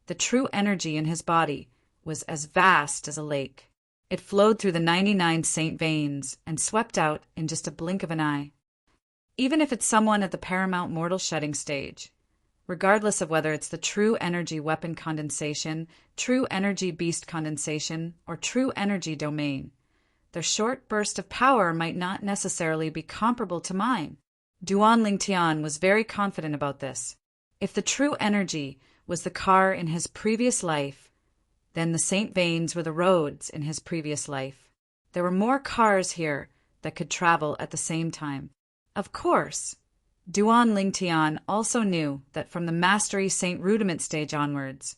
the true energy in his body was as vast as a lake. It flowed through the 99 saint veins and swept out in just a blink of an eye. Even if it's someone at the paramount mortal shedding stage, regardless of whether it's the true energy weapon condensation, true energy beast condensation, or true energy domain, their short burst of power might not necessarily be comparable to mine. Duan Lingtian was very confident about this. If the true energy was the car in his previous life, then the saint veins were the roads in his previous life. There were more cars here that could travel at the same time. Of course, Duan Lingtian also knew that from the Mastery Saint Rudiment stage onwards,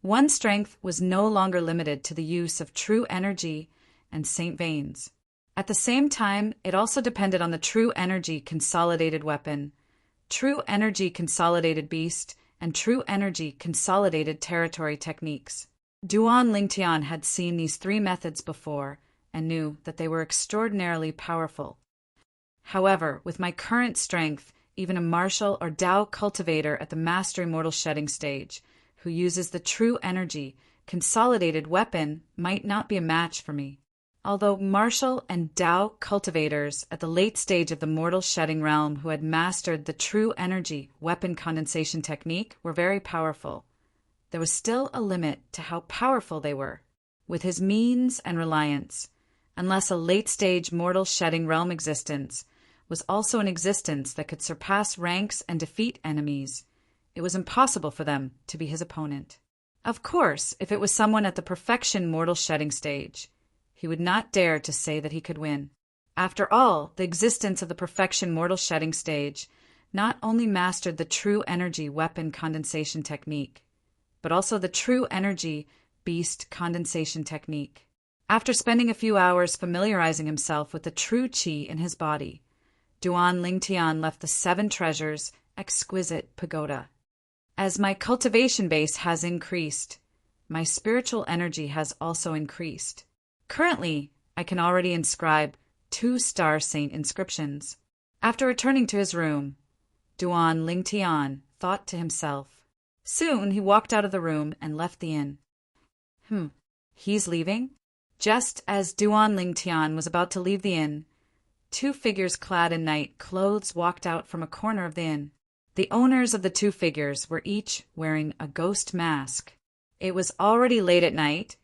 one's strength was no longer limited to the use of true energy and saint veins. At the same time, it also depended on the true energy consolidated weapon, true energy consolidated beast, and true energy consolidated territory techniques. Duan Lingtian had seen these 3 methods before and knew that they were extraordinarily powerful. However, with my current strength, even a martial or Tao cultivator at the Mastery Mortal Shedding stage, who uses the true energy consolidated weapon, might not be a match for me. Although martial and Tao cultivators at the late stage of the Mortal Shedding realm who had mastered the true energy weapon condensation technique were very powerful, there was still a limit to how powerful they were, with his means and reliance, unless a late-stage mortal shedding realm existence was also an existence that could surpass ranks and defeat enemies. It was impossible for them to be his opponent. Of course, if it was someone at the perfection mortal shedding stage, he would not dare to say that he could win. After all, the existence of the perfection mortal shedding stage not only mastered the true energy weapon condensation technique, but also the true energy beast condensation technique. After spending a few hours familiarizing himself with the true qi in his body, Duan Lingtian left the 7 Treasures exquisite pagoda. As my cultivation base has increased, my spiritual energy has also increased. Currently, I can already inscribe 2 star saint inscriptions. After returning to his room, Duan Lingtian thought to himself. Soon he walked out of the room and left the inn. He's leaving? Just as Duan Lingtian was about to leave the inn, 2 figures clad in night clothes walked out from a corner of the inn. The owners of the 2 figures were each wearing a ghost mask. It was already late at night,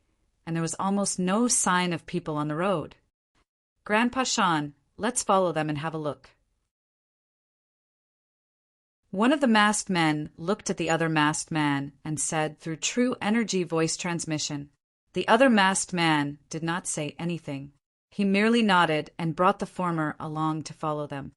and there was almost no sign of people on the road. Grandpa Shan, let's follow them and have a look. One of the masked men looked at the other masked man and said through true energy voice transmission. The other masked man did not say anything. He merely nodded and brought the former along to follow them.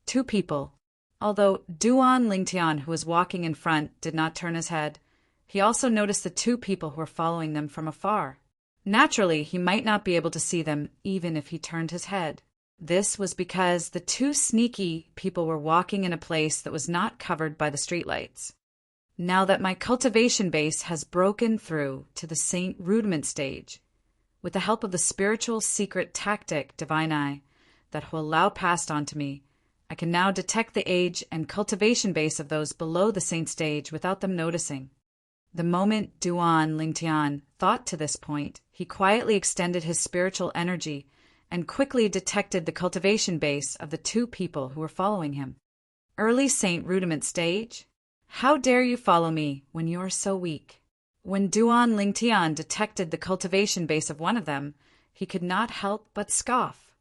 2 people, Although Duan Lingtian, who was walking in front, did not turn his head, he also noticed the two people who were following them from afar. Naturally, he might not be able to see them even if he turned his head. This was because the two sneaky people were walking in a place that was not covered by the streetlights. Now that my cultivation base has broken through to the Saint Rudiment stage, with the help of the spiritual secret tactic Divine Eye that Hualao passed on to me, I can now detect the age and cultivation base of those below the Saint stage without them noticing. The moment Duan Lingtian thought to this point, he quietly extended his spiritual energy and quickly detected the cultivation base of the two people who were following him. Early Saint Rudiment stage? How dare you follow me when you're so weak? When Duan Lingtian detected the cultivation base of one of them, he could not help but scoff.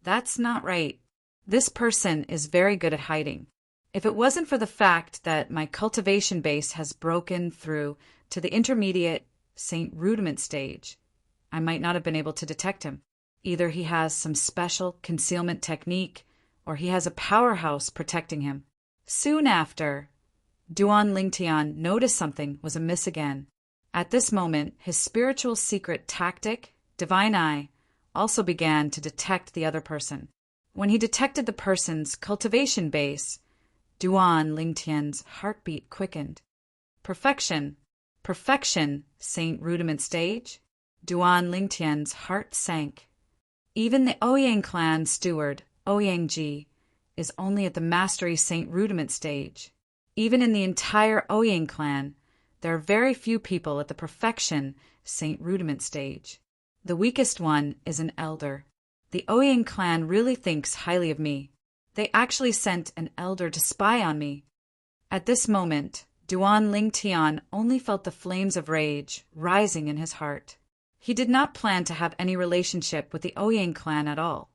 That's not right. This person is very good at hiding. If it wasn't for the fact that my cultivation base has broken through to the intermediate Saint Rudiment stage, I might not have been able to detect him. Either he has some special concealment technique, or he has a powerhouse protecting him. Soon after, Duan Lingtian noticed something was amiss again. At this moment, his spiritual secret tactic, Divine Eye, also began to detect the other person. When he detected the person's cultivation base, Duan Lingtian's heartbeat quickened. Perfection, Saint Rudiment stage. Duan Lingtian's heart sank. Even the Ouyang clan steward, Ouyang is only at the Mastery Saint Rudiment stage. Even in the entire Ouyang clan, there are very few people at the Perfection Saint Rudiment stage. The weakest one is an elder. The Ouyang clan really thinks highly of me. They actually sent an elder to spy on me. At this moment, Duan Lingtian only felt the flames of rage rising in his heart. He did not plan to have any relationship with the Ouyang clan at all.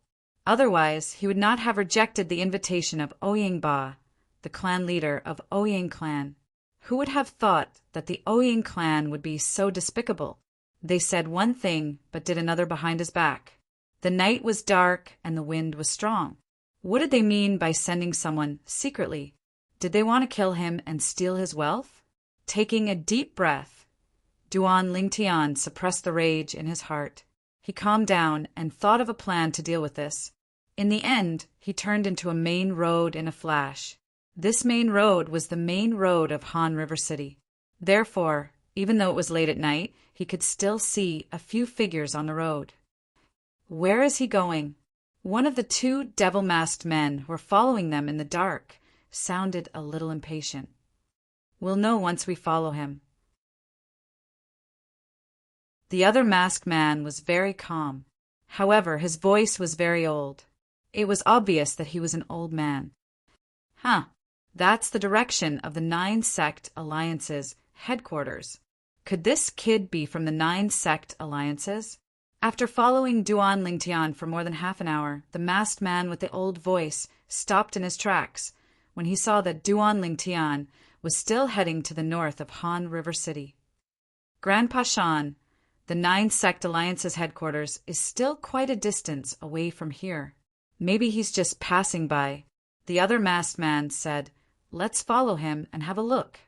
Otherwise, he would not have rejected the invitation of Ouyang Ba, the clan leader of Ouyang clan. Who would have thought that the Ouyang clan would be so despicable? They said one thing, but did another behind his back. The night was dark and the wind was strong. What did they mean by sending someone secretly? Did they want to kill him and steal his wealth? Taking a deep breath, Duan Lingtian suppressed the rage in his heart. He calmed down and thought of a plan to deal with this. In the end, he turned into a main road in a flash. This main road was the main road of Han River City. Therefore, even though it was late at night, he could still see a few figures on the road. Where is he going? One of the two devil-masked men who were following them in the dark sounded a little impatient. We'll know once we follow him. The other masked man was very calm. However, his voice was very old. It was obvious that he was an old man. That's the direction of the 9 Sect Alliance's headquarters. Could this kid be from the 9 Sect Alliances? After following Duan Lingtian for more than half an hour, the masked man with the old voice stopped in his tracks when he saw that Duan Lingtian was still heading to the north of Han River City. Grandpa Shan, the 9 Sect Alliance's headquarters, is still quite a distance away from here. Maybe he's just passing by. The other masked man said, "Let's follow him and have a look."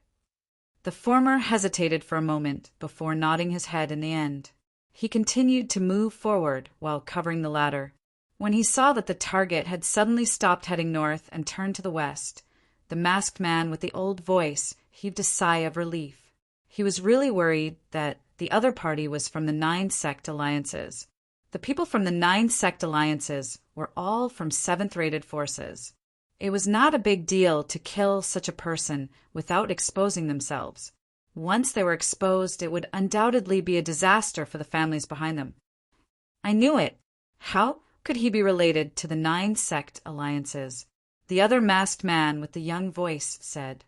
The former hesitated for a moment before nodding his head in the end. He continued to move forward while covering the ladder. When he saw that the target had suddenly stopped heading north and turned to the west, the masked man with the old voice heaved a sigh of relief. He was really worried that the other party was from the 9 Sect Alliances. The people from the 9 Sect Alliances were all from 7th-rated forces. It was not a big deal to kill such a person without exposing themselves. Once they were exposed, it would undoubtedly be a disaster for the families behind them. I knew it. How could he be related to the 9 Sect Alliances? The other masked man with the young voice said,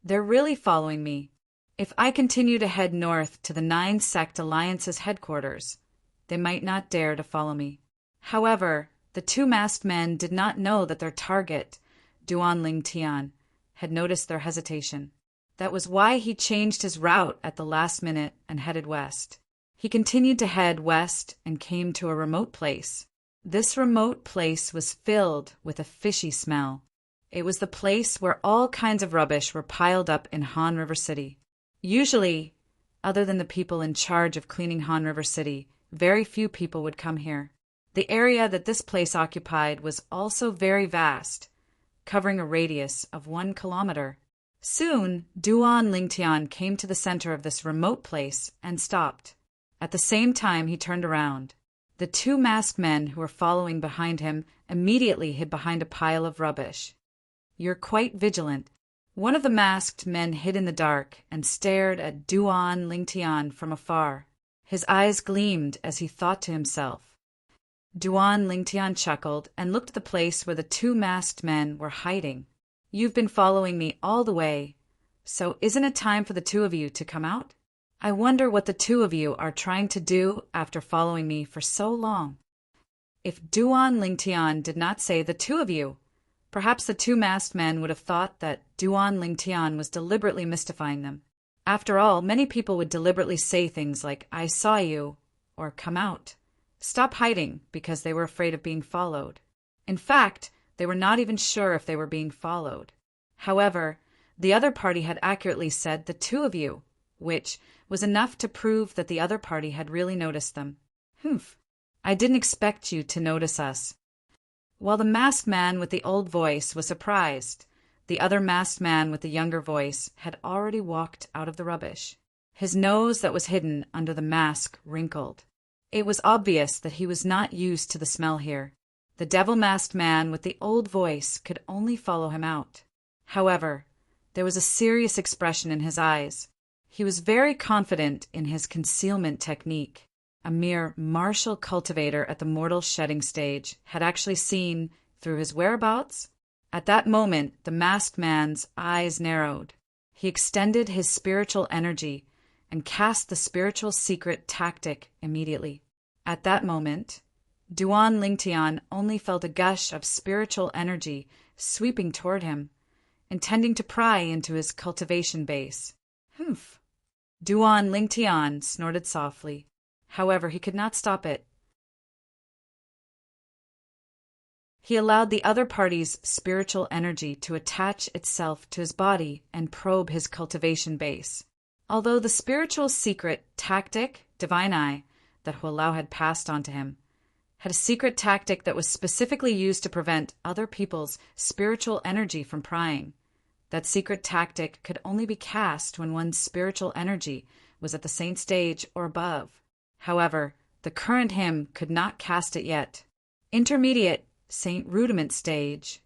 "They're really following me. If I continue to head north to the 9 Sect Alliance's headquarters, they might not dare to follow me." However, the two masked men did not know that their target, Duan Lingtian, had noticed their hesitation. That was why he changed his route at the last minute and headed west. He continued to head west and came to a remote place. This remote place was filled with a fishy smell. It was the place where all kinds of rubbish were piled up in Han River City. Usually, other than the people in charge of cleaning Han River City, very few people would come here. The area that this place occupied was also very vast, covering a radius of 1 kilometer. Soon, Duan Lingtian came to the center of this remote place and stopped. At the same time, he turned around. The 2 masked men who were following behind him immediately hid behind a pile of rubbish. "You're quite vigilant." One of the masked men hid in the dark and stared at Duan Lingtian from afar. His eyes gleamed as he thought to himself. Duan Lingtian chuckled and looked at the place where the 2 masked men were hiding. "You've been following me all the way, so isn't it time for the 2 of you to come out? I wonder what the 2 of you are trying to do after following me for so long." If Duan Lingtian did not say the 2 of you, perhaps the 2 masked men would have thought that Duan Lingtian was deliberately mystifying them. After all, many people would deliberately say things like, "I saw you," or "come out." Stop hiding because they were afraid of being followed. In fact, they were not even sure if they were being followed. However, the other party had accurately said the 2 of you, which was enough to prove that the other party had really noticed them. "Humph, I didn't expect you to notice us." While the masked man with the old voice was surprised, the other masked man with the younger voice had already walked out of the rubbish. His nose that was hidden under the mask wrinkled. It was obvious that he was not used to the smell here. The devil-masked man with the old voice could only follow him out. However, there was a serious expression in his eyes. He was very confident in his concealment technique. A mere martial cultivator at the mortal shedding stage had actually seen through his whereabouts. At that moment, the masked man's eyes narrowed. He extended his spiritual energy and cast the spiritual secret tactic immediately. At that moment, Duan Lingtian only felt a gush of spiritual energy sweeping toward him, intending to pry into his cultivation base. "Humph!" Duan Lingtian snorted softly. However, he could not stop it. He allowed the other party's spiritual energy to attach itself to his body and probe his cultivation base. Although the spiritual secret tactic, Divine Eye, that Hualau had passed on to him, had a secret tactic that was specifically used to prevent other people's spiritual energy from prying. That secret tactic could only be cast when one's spiritual energy was at the saint stage or above. However, the current him could not cast it yet. Intermediate Saint Rudiment stage.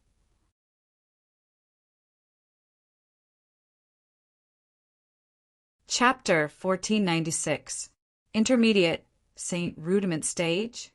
Chapter 1496. Intermediate Saint Rudiment stage.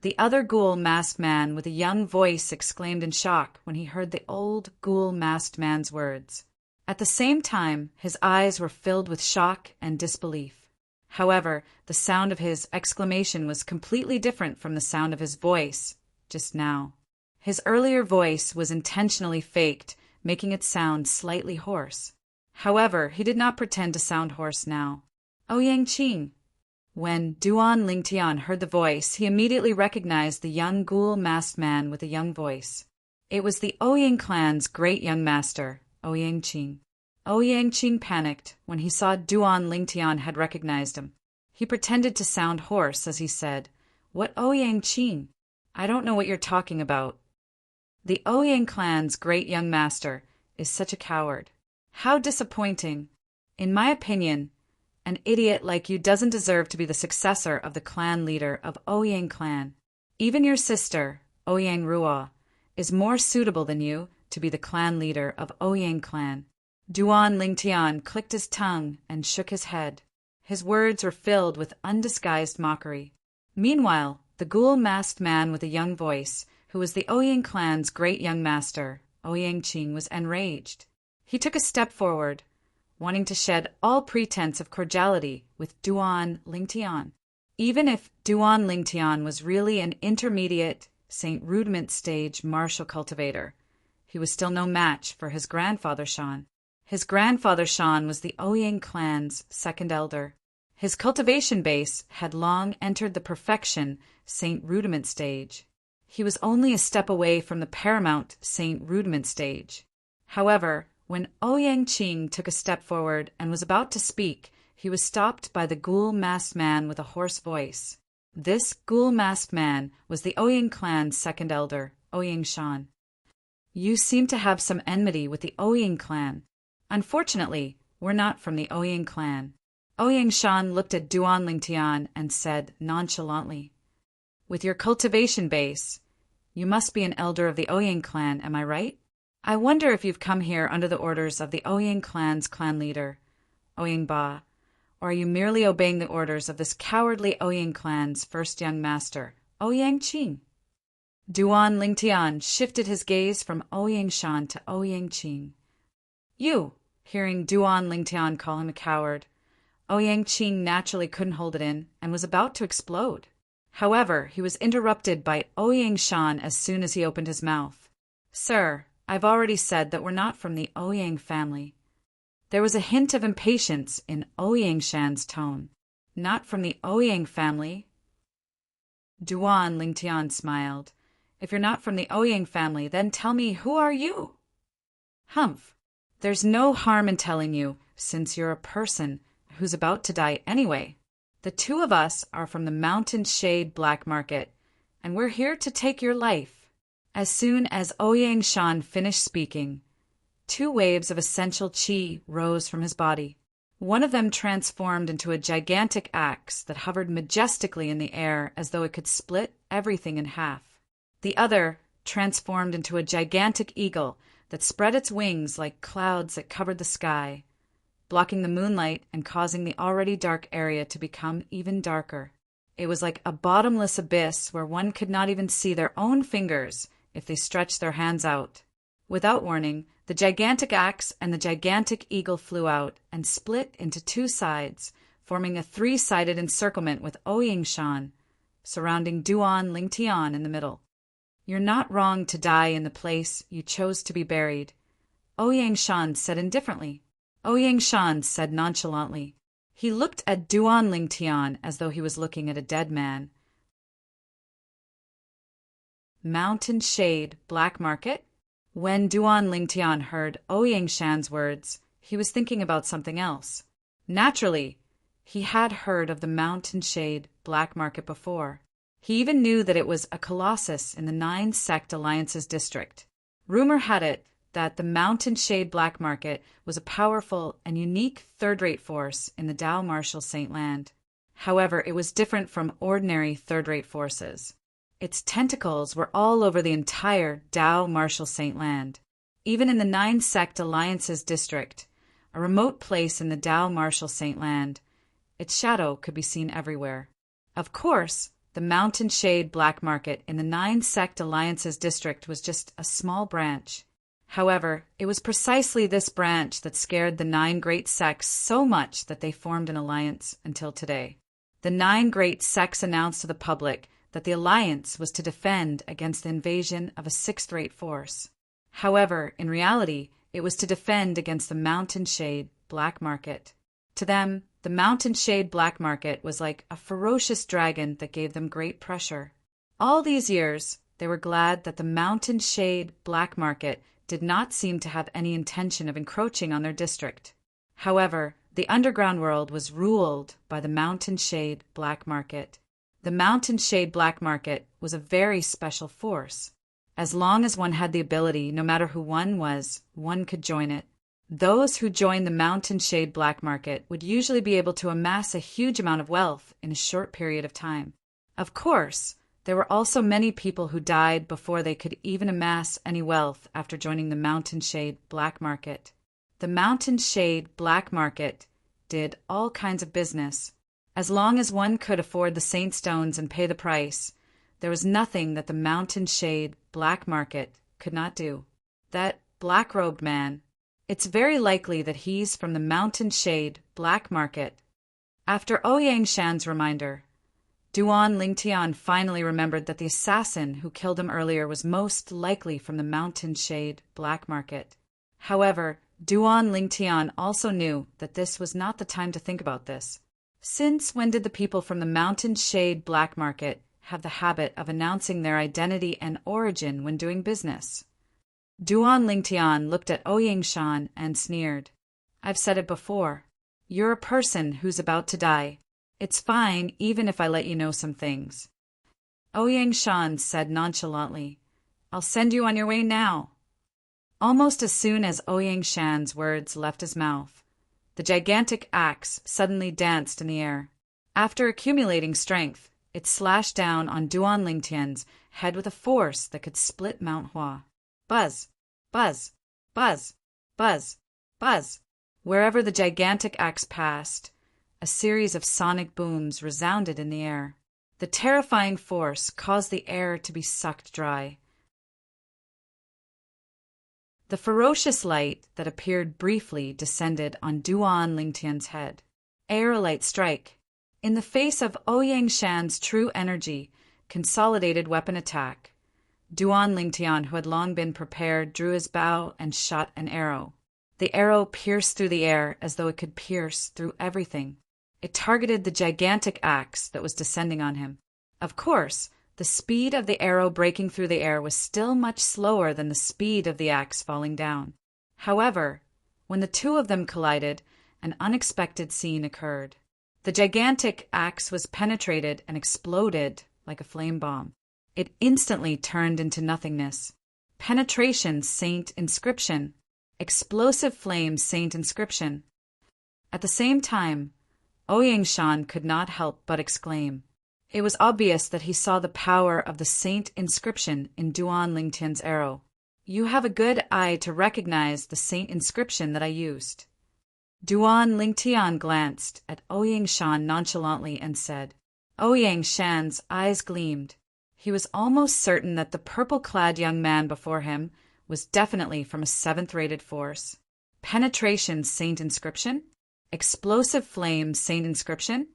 The other ghoul masked man with a young voice exclaimed in shock when he heard the old ghoul masked man's words. At the same time, his eyes were filled with shock and disbelief. However, the sound of his exclamation was completely different from the sound of his voice just now. His earlier voice was intentionally faked, making it sound slightly hoarse. However, he did not pretend to sound hoarse now. "Ouyang Qing." When Duan Lingtian heard the voice, he immediately recognized the young ghoul masked man with a young voice. It was the Ouyang clan's great young master, Ouyang Qing. Ouyang Qing panicked when he saw Duan Lingtian had recognized him. He pretended to sound hoarse as he said, "What Ouyang Qing? I don't know what you're talking about." The Ouyang clan's great young master is such a coward. How disappointing. In my opinion, an idiot like you doesn't deserve to be the successor of the clan leader of Ouyang clan. Even your sister, Ouyang Ruo, is more suitable than you to be the clan leader of Ouyang clan. Duan Lingtian clicked his tongue and shook his head. His words were filled with undisguised mockery. Meanwhile, the ghoul masked man with a young voice, who was the Ouyang clan's great young master, Ouyang Qing, was enraged. He took a step forward, wanting to shed all pretense of cordiality with Duan Lingtian. Even if Duan Lingtian was really an intermediate Saint Rudiment stage martial cultivator, he was still no match for his grandfather Shan. His grandfather Shan was the Ouyang clan's second elder. His cultivation base had long entered the perfection Saint Rudiment stage. He was only a step away from the paramount Saint Rudiment stage. However, when Ouyang Qing took a step forward and was about to speak, he was stopped by the ghoul-masked man with a hoarse voice. This ghoul-masked man was the Ouyang clan's second elder, Ouyang Shan. You seem to have some enmity with the Ouyang clan. Unfortunately, we're not from the Ouyang clan. Ouyang Shan looked at Duan Lingtian and said nonchalantly, with your cultivation base, you must be an elder of the Ouyang clan, am I right? I wonder if you've come here under the orders of the Ouyang clan's clan leader, Ouyang Ba, or are you merely obeying the orders of this cowardly Ouyang clan's first young master, Ouyang Qing? Duan Lingtian shifted his gaze from Ouyang Shan to Ouyang Qing. You, hearing Duan Lingtian call him a coward, Ouyang Qing naturally couldn't hold it in and was about to explode. However, he was interrupted by Ouyang Shan as soon as he opened his mouth. Sir, I've already said that we're not from the Ouyang family. There was a hint of impatience in Ouyang Shan's tone. Not from the Ouyang family? Duan Lingtian smiled. If you're not from the Ouyang family, then tell me, who are you? Humph. There's no harm in telling you, since you're a person who's about to die anyway. The two of us are from the Mountain Shade Black Market, and we're here to take your life. As soon as Ouyang Shan finished speaking, 2 waves of essential qi rose from his body. One of them transformed into a gigantic axe that hovered majestically in the air as though it could split everything in half. The other transformed into a gigantic eagle that spread its wings like clouds that covered the sky, blocking the moonlight and causing the already dark area to become even darker. It was like a bottomless abyss where one could not even see their own fingers if they stretched their hands out. Without warning, the gigantic axe and the gigantic eagle flew out and split into 2 sides, forming a 3-sided encirclement with Ouyang Shan, surrounding Duan Lingtian in the middle. You're not wrong to die in the place you chose to be buried, Ouyang Shan said indifferently. Ouyang Shan said nonchalantly. He looked at Duan Lingtian as though he was looking at a dead man. Mountain Shade Black Market? When Duan Lingtian heard Ouyang Shan's words, he was thinking about something else. Naturally, he had heard of the Mountain Shade Black Market before. He even knew that it was a colossus in the 9 Sect Alliances district. Rumor had it that the Mountain Shade Black Market was a powerful and unique third-rate force in the Dao Martial Saint Land. However, it was different from ordinary third-rate forces. Its tentacles were all over the entire Dao Martial Saint Land. Even in the 9 Sect Alliances district, a remote place in the Dao Martial Saint Land, its shadow could be seen everywhere. Of course, the Mountain Shade Black Market in the 9 Sect Alliances district was just a small branch. However, it was precisely this branch that scared the 9 great sects so much that they formed an alliance until today. The 9 great sects announced to the public that the alliance was to defend against the invasion of a 6th-rate force. However, in reality, it was to defend against the Mountain Shade Black Market. To them, the Mountain Shade Black Market was like a ferocious dragon that gave them great pressure. All these years, they were glad that the Mountain Shade Black Market did not seem to have any intention of encroaching on their district. However, the underground world was ruled by the Mountain Shade Black Market. The Mountain Shade Black Market was a very special force. As long as one had the ability, no matter who one was, one could join it. Those who joined the Mountain Shade Black Market would usually be able to amass a huge amount of wealth in a short period of time. Of course, there were also many people who died before they could even amass any wealth after joining the Mountain Shade Black Market. The Mountain Shade Black Market did all kinds of business. As long as one could afford the Saint Stones and pay the price, there was nothing that the Mountain Shade Black Market could not do. That black-robed man, it's very likely that he's from the Mountain Shade Black Market. After Ouyang Shan's reminder, Duan Lingtian finally remembered that the assassin who killed him earlier was most likely from the Mountain Shade Black Market. However, Duan Lingtian also knew that this was not the time to think about this. Since when did the people from the Mountain Shade Black Market have the habit of announcing their identity and origin when doing business. Duan Lingtian looked at Ouyang Shan and sneered. I've said it before. You're a person who's about to die. It's fine even if I let you know some things. Ouyang Shan said nonchalantly, I'll send you on your way now. Almost as soon as Ouyang Shan's words left his mouth, the gigantic axe suddenly danced in the air. After accumulating strength, it slashed down on Duan Lingtian's head with a force that could split Mount Hua. Buzz, buzz, buzz, buzz, buzz. Wherever the gigantic axe passed, a series of sonic booms resounded in the air. The terrifying force caused the air to be sucked dry. The ferocious light that appeared briefly descended on Duan Lingtian's head. Aerolite strike. In the face of Ouyang Shan's true energy, consolidated weapon attack, Duan Lingtian, who had long been prepared, drew his bow and shot an arrow. The arrow pierced through the air as though it could pierce through everything. It targeted the gigantic axe that was descending on him. Of course, the speed of the arrow breaking through the air was still much slower than the speed of the axe falling down. However, when the two of them collided, an unexpected scene occurred. The gigantic axe was penetrated and exploded like a flame bomb. It instantly turned into nothingness. Penetration Saint Inscription. Explosive flame Saint Inscription. At the same time, Ouyang Shan could not help but exclaim. It was obvious that he saw the power of the Saint Inscription in Duan Lingtian's arrow. You have a good eye to recognize the Saint Inscription that I used. Duan Lingtian glanced at Ouyang Shan nonchalantly and said. Ouyang Shan's eyes gleamed. He was almost certain that the purple-clad young man before him was definitely from a 7th-rated force. Penetration Saint Inscription? Explosive flame Saint Inscription?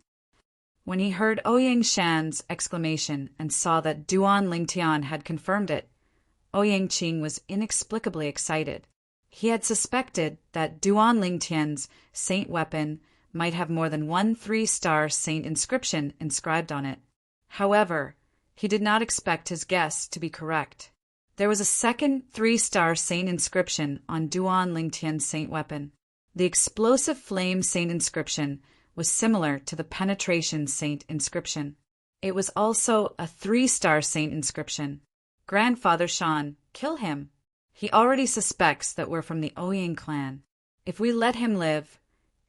When he heard Ouyang Shan's exclamation and saw that Duan Lingtian had confirmed it, Ouyang Qing was inexplicably excited. He had suspected that Duan Lingtian's saint weapon might have more than one 3-star saint inscription inscribed on it. However, he did not expect his guess to be correct. There was a second 3-star saint inscription on Duan Lingtian's saint weapon. The explosive flame saint inscription was similar to the penetration saint inscription. It was also a 3-star saint inscription. Grandfather Shan, kill him. He already suspects that we're from the Ouyang clan. If we let him live,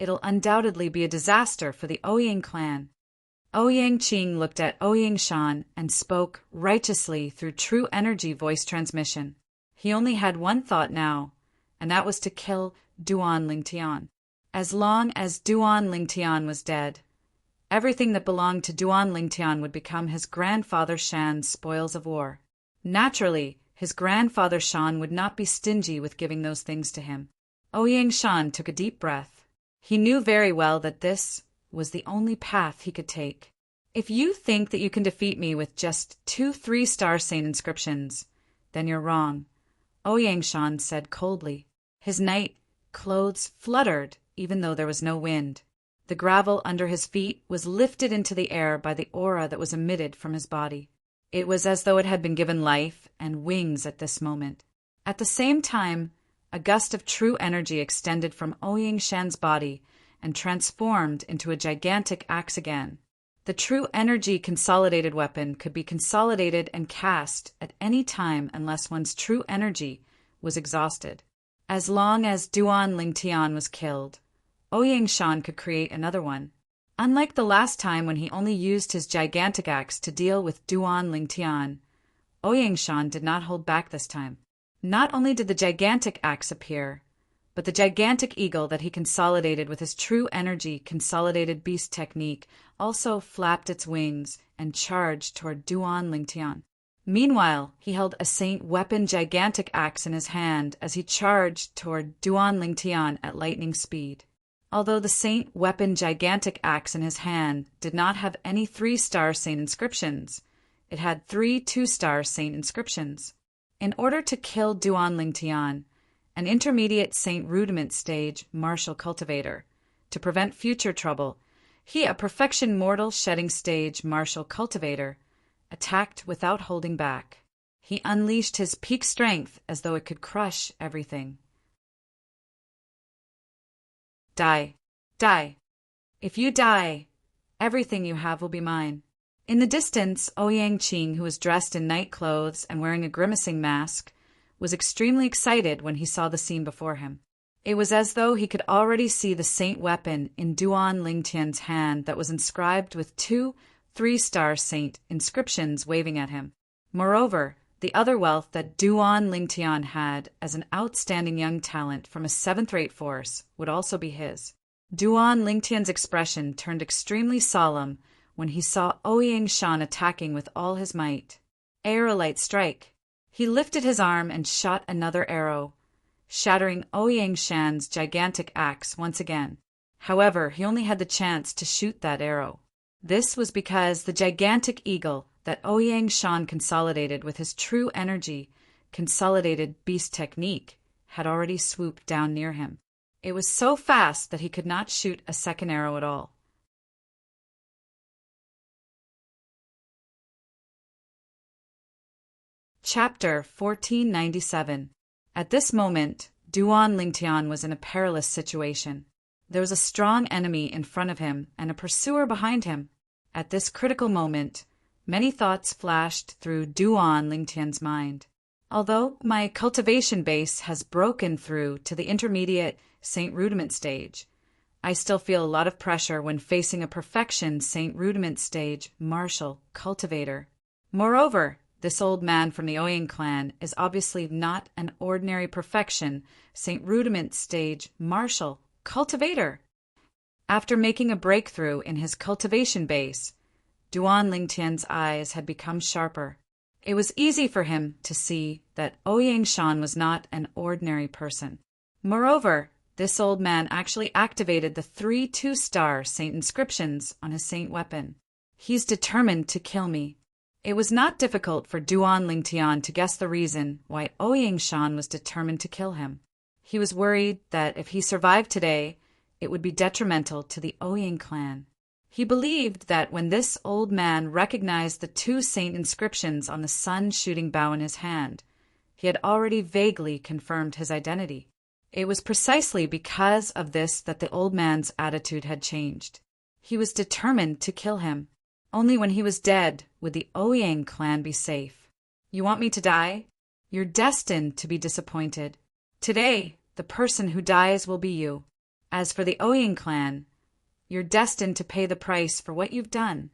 it'll undoubtedly be a disaster for the Ouyang clan. Ouyang Qing looked at Ouyang Shan and spoke righteously through true energy voice transmission. He only had one thought now, and that was to kill Duan Lingtian. As long as Duan Lingtian was dead, everything that belonged to Duan Lingtian would become his grandfather Shan's spoils of war. Naturally, his grandfather Shan would not be stingy with giving those things to him. Ouyang Shan took a deep breath. He knew very well that this was the only path he could take. If you think that you can defeat me with just 2 3-star saint inscriptions, then you're wrong, Ouyang Shan said coldly. His night clothes fluttered even though there was no wind. The gravel under his feet was lifted into the air by the aura that was emitted from his body. It was as though it had been given life and wings at this moment. At the same time, a gust of true energy extended from Ouyang Shan's body and transformed into a gigantic axe again. The true energy consolidated weapon could be consolidated and cast at any time unless one's true energy was exhausted. As long as Duan Lingtian was killed, Ouyang Shan could create another one. Unlike the last time when he only used his gigantic axe to deal with Duan Lingtian, Ouyang Shan did not hold back this time. Not only did the gigantic axe appear, but the gigantic eagle that he consolidated with his true energy consolidated beast technique also flapped its wings and charged toward Duan Lingtian. Meanwhile, he held a saint weapon gigantic axe in his hand as he charged toward Duan Lingtian at lightning speed. Although the saint weapon gigantic axe in his hand did not have any 3-star saint inscriptions, it had 3 2-star saint inscriptions. In order to kill Duan Lingtian, an intermediate saint rudiment stage martial cultivator, to prevent future trouble, he, a perfection mortal shedding stage martial cultivator, attacked without holding back. He unleashed his peak strength as though it could crush everything. Die. Die. If you die, everything you have will be mine. In the distance, Ouyang Qing, who was dressed in night clothes and wearing a grimacing mask, was extremely excited when he saw the scene before him. It was as though he could already see the saint weapon in Duan Lingtian's hand that was inscribed with 2 3-star saint inscriptions waving at him. Moreover, the other wealth that Duan Lingtian had as an outstanding young talent from a 7th-rate force would also be his. Duan Lingtian's expression turned extremely solemn when he saw Ouyang Shan attacking with all his might. Aerolite strike. He lifted his arm and shot another arrow, shattering Ouyang Shan's gigantic axe once again. However, he only had the chance to shoot that arrow. This was because the gigantic eagle that Ouyang Shan consolidated with his true energy, consolidated beast technique, had already swooped down near him. It was so fast that he could not shoot a second arrow at all. Chapter 1497. At this moment, Duan Lingtian was in a perilous situation. There was a strong enemy in front of him and a pursuer behind him. At this critical moment, many thoughts flashed through Duan Lingtian's mind. Although my cultivation base has broken through to the intermediate Saint Rudiment stage, I still feel a lot of pressure when facing a perfection Saint Rudiment stage martial cultivator. Moreover, this old man from the Ouyang clan is obviously not an ordinary perfection Saint Rudiment stage martial cultivator. After making a breakthrough in his cultivation base, Duan Lingtian's eyes had become sharper. It was easy for him to see that Ouyang Shan was not an ordinary person. Moreover, this old man actually activated the 3 2-star saint inscriptions on his saint weapon. He's determined to kill me. It was not difficult for Duan Lingtian to guess the reason why Ouyang Shan was determined to kill him. He was worried that if he survived today, it would be detrimental to the Ouyang clan. He believed that when this old man recognized the 2 saint inscriptions on the sun-shooting bow in his hand, he had already vaguely confirmed his identity. It was precisely because of this that the old man's attitude had changed. He was determined to kill him. Only when he was dead would the Ouyang clan be safe. You want me to die? You're destined to be disappointed. Today, the person who dies will be you. As for the Ouyang clan, you're destined to pay the price for what you've done.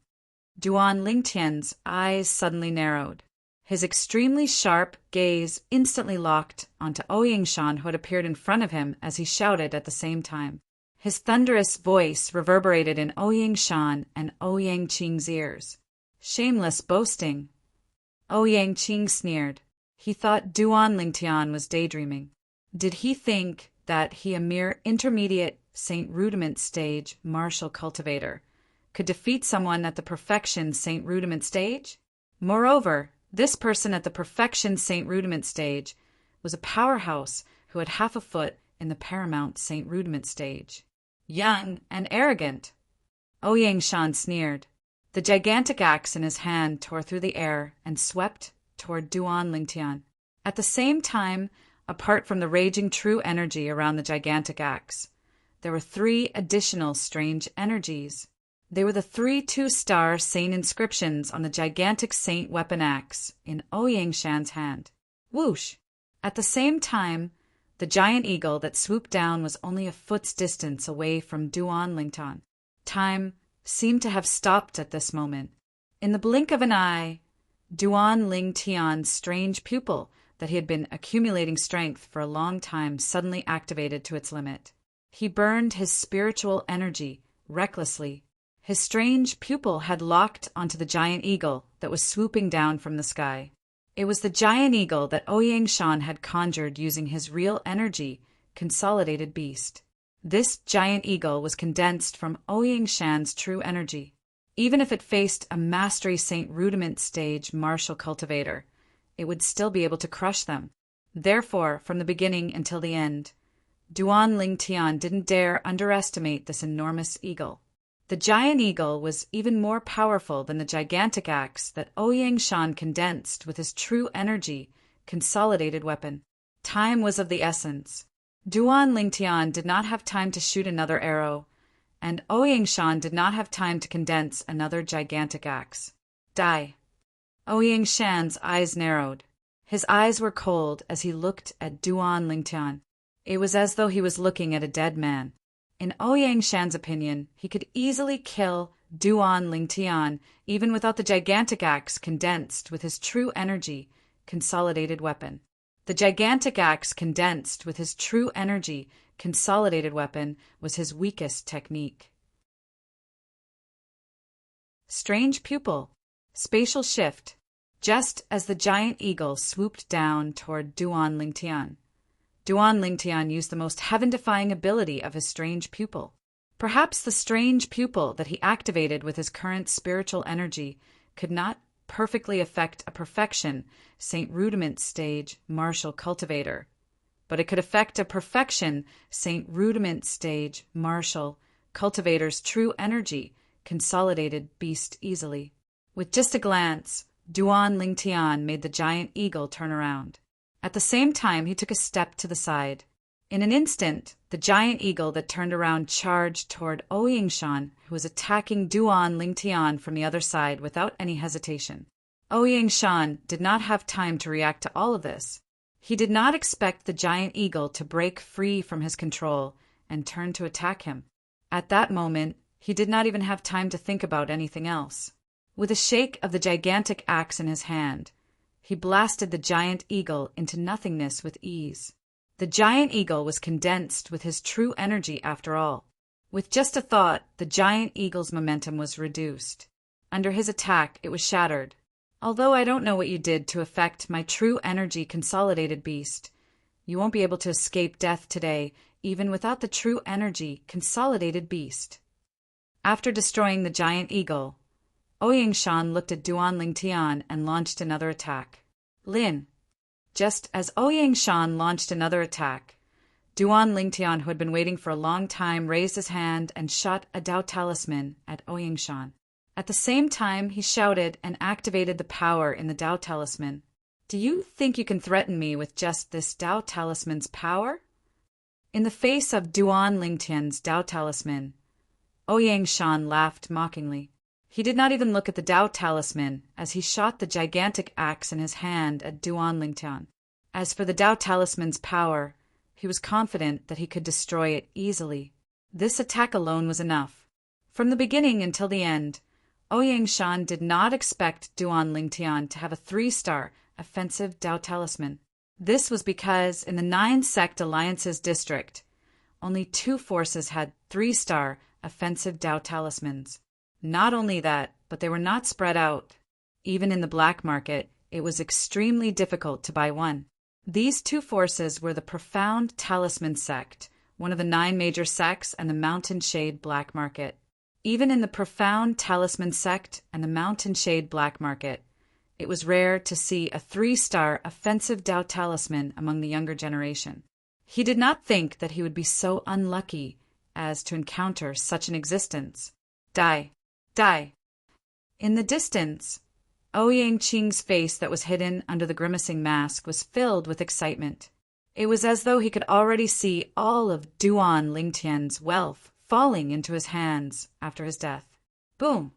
Duan Lingtian's eyes suddenly narrowed. His extremely sharp gaze instantly locked onto Ouyang Shan, who had appeared in front of him as he shouted at the same time. His thunderous voice reverberated in Ouyang Shan and Ouyang Qing's ears. Shameless boasting. Ouyang Qing sneered. He thought Duan Lingtian was daydreaming. Did he think that he, a mere intermediate Saint Rudiment stage martial cultivator, could defeat someone at the perfection Saint Rudiment stage? Moreover, this person at the perfection Saint Rudiment stage was a powerhouse who had half a foot in the paramount Saint Rudiment stage. Young and arrogant. Ouyang Shan sneered. The gigantic axe in his hand tore through the air and swept toward Duan Lingtian. At the same time, apart from the raging true energy around the gigantic axe, there were 3 additional strange energies. They were the 3 2-star saint inscriptions on the gigantic saint weapon axe in Ouyang Shan's hand. Whoosh! At the same time, the giant eagle that swooped down was only a foot's distance away from Duan Lingtian. Time seemed to have stopped at this moment. In the blink of an eye, Duan Lingtian's strange pupil that he had been accumulating strength for a long time suddenly activated to its limit. He burned his spiritual energy recklessly. His strange pupil had locked onto the giant eagle that was swooping down from the sky. It was the giant eagle that Ouyang Shan had conjured using his real energy, consolidated beast. This giant eagle was condensed from Ouyang Shan's true energy. Even if it faced a mastery Saint Rudiment stage martial cultivator, it would still be able to crush them. Therefore, from the beginning until the end, Duan Lingtian didn't dare underestimate this enormous eagle. The giant eagle was even more powerful than the gigantic axe that Ouyang Shan condensed with his true energy, consolidated weapon. Time was of the essence. Duan Lingtian did not have time to shoot another arrow, and Ouyang Shan did not have time to condense another gigantic axe. Die. Ouyang Shan's eyes narrowed. His eyes were cold as he looked at Duan Lingtian. It was as though he was looking at a dead man. In Ouyang Shan's opinion, he could easily kill Duan Lingtian even without the gigantic axe condensed with his true energy, consolidated weapon. The gigantic axe condensed with his true energy, consolidated weapon was his weakest technique. Strange pupil. Spatial shift. Just as the giant eagle swooped down toward Duan Lingtian, Duan Lingtian used the most heaven-defying ability of his strange pupil. Perhaps the strange pupil that he activated with his current spiritual energy could not perfectly affect a perfection Saint Rudiment stage martial cultivator, but it could affect a perfection Saint Rudiment stage martial cultivator's true energy, consolidated beast easily. With just a glance, Duan Lingtian made the giant eagle turn around. At the same time, he took a step to the side. In an instant, the giant eagle that turned around charged toward Ouyang Shan, who was attacking Duan Lingtian from the other side without any hesitation. Ouyang Shan did not have time to react to all of this. He did not expect the giant eagle to break free from his control and turn to attack him. At that moment, he did not even have time to think about anything else. With a shake of the gigantic axe in his hand, he blasted the giant eagle into nothingness with ease. The giant eagle was condensed with his true energy after all. With just a thought, the giant eagle's momentum was reduced. Under his attack, it was shattered. Although I don't know what you did to affect my true energy consolidated beast, you won't be able to escape death today, even without the true energy consolidated beast. After destroying the giant eagle, Ouyang Shan looked at Duan Lingtian and launched another attack. Lin. Just as Ouyang Shan launched another attack, Duan Lingtian, who had been waiting for a long time, raised his hand and shot a Dao Talisman at Ouyang Shan. At the same time, he shouted and activated the power in the Dao Talisman. Do you think you can threaten me with just this Dao Talisman's power? In the face of Duan Lingtian's Dao Talisman, Ouyang Shan laughed mockingly. He did not even look at the Dao Talisman as he shot the gigantic axe in his hand at Duan Lingtian. As for the Dao Talisman's power, he was confident that he could destroy it easily. This attack alone was enough. From the beginning until the end, Ouyang Shan did not expect Duan Lingtian to have a 3-star offensive Dao Talisman. This was because in the 9-sect alliances district, only 2 forces had 3-star offensive Dao Talismans. Not only that, but they were not spread out. Even in the black market, it was extremely difficult to buy one. These 2 forces were the Profound Talisman sect, one of the 9 major sects, and the Mountain Shade black market. Even in the Profound Talisman sect and the Mountain Shade black market, it was rare to see a 3-star offensive Dao Talisman among the younger generation. He did not think that he would be so unlucky as to encounter such an existence. Die. Die. In the distance, Ouyang Qing's face that was hidden under the grimacing mask was filled with excitement. It was as though he could already see all of Duan Lingtian's wealth falling into his hands after his death. Boom!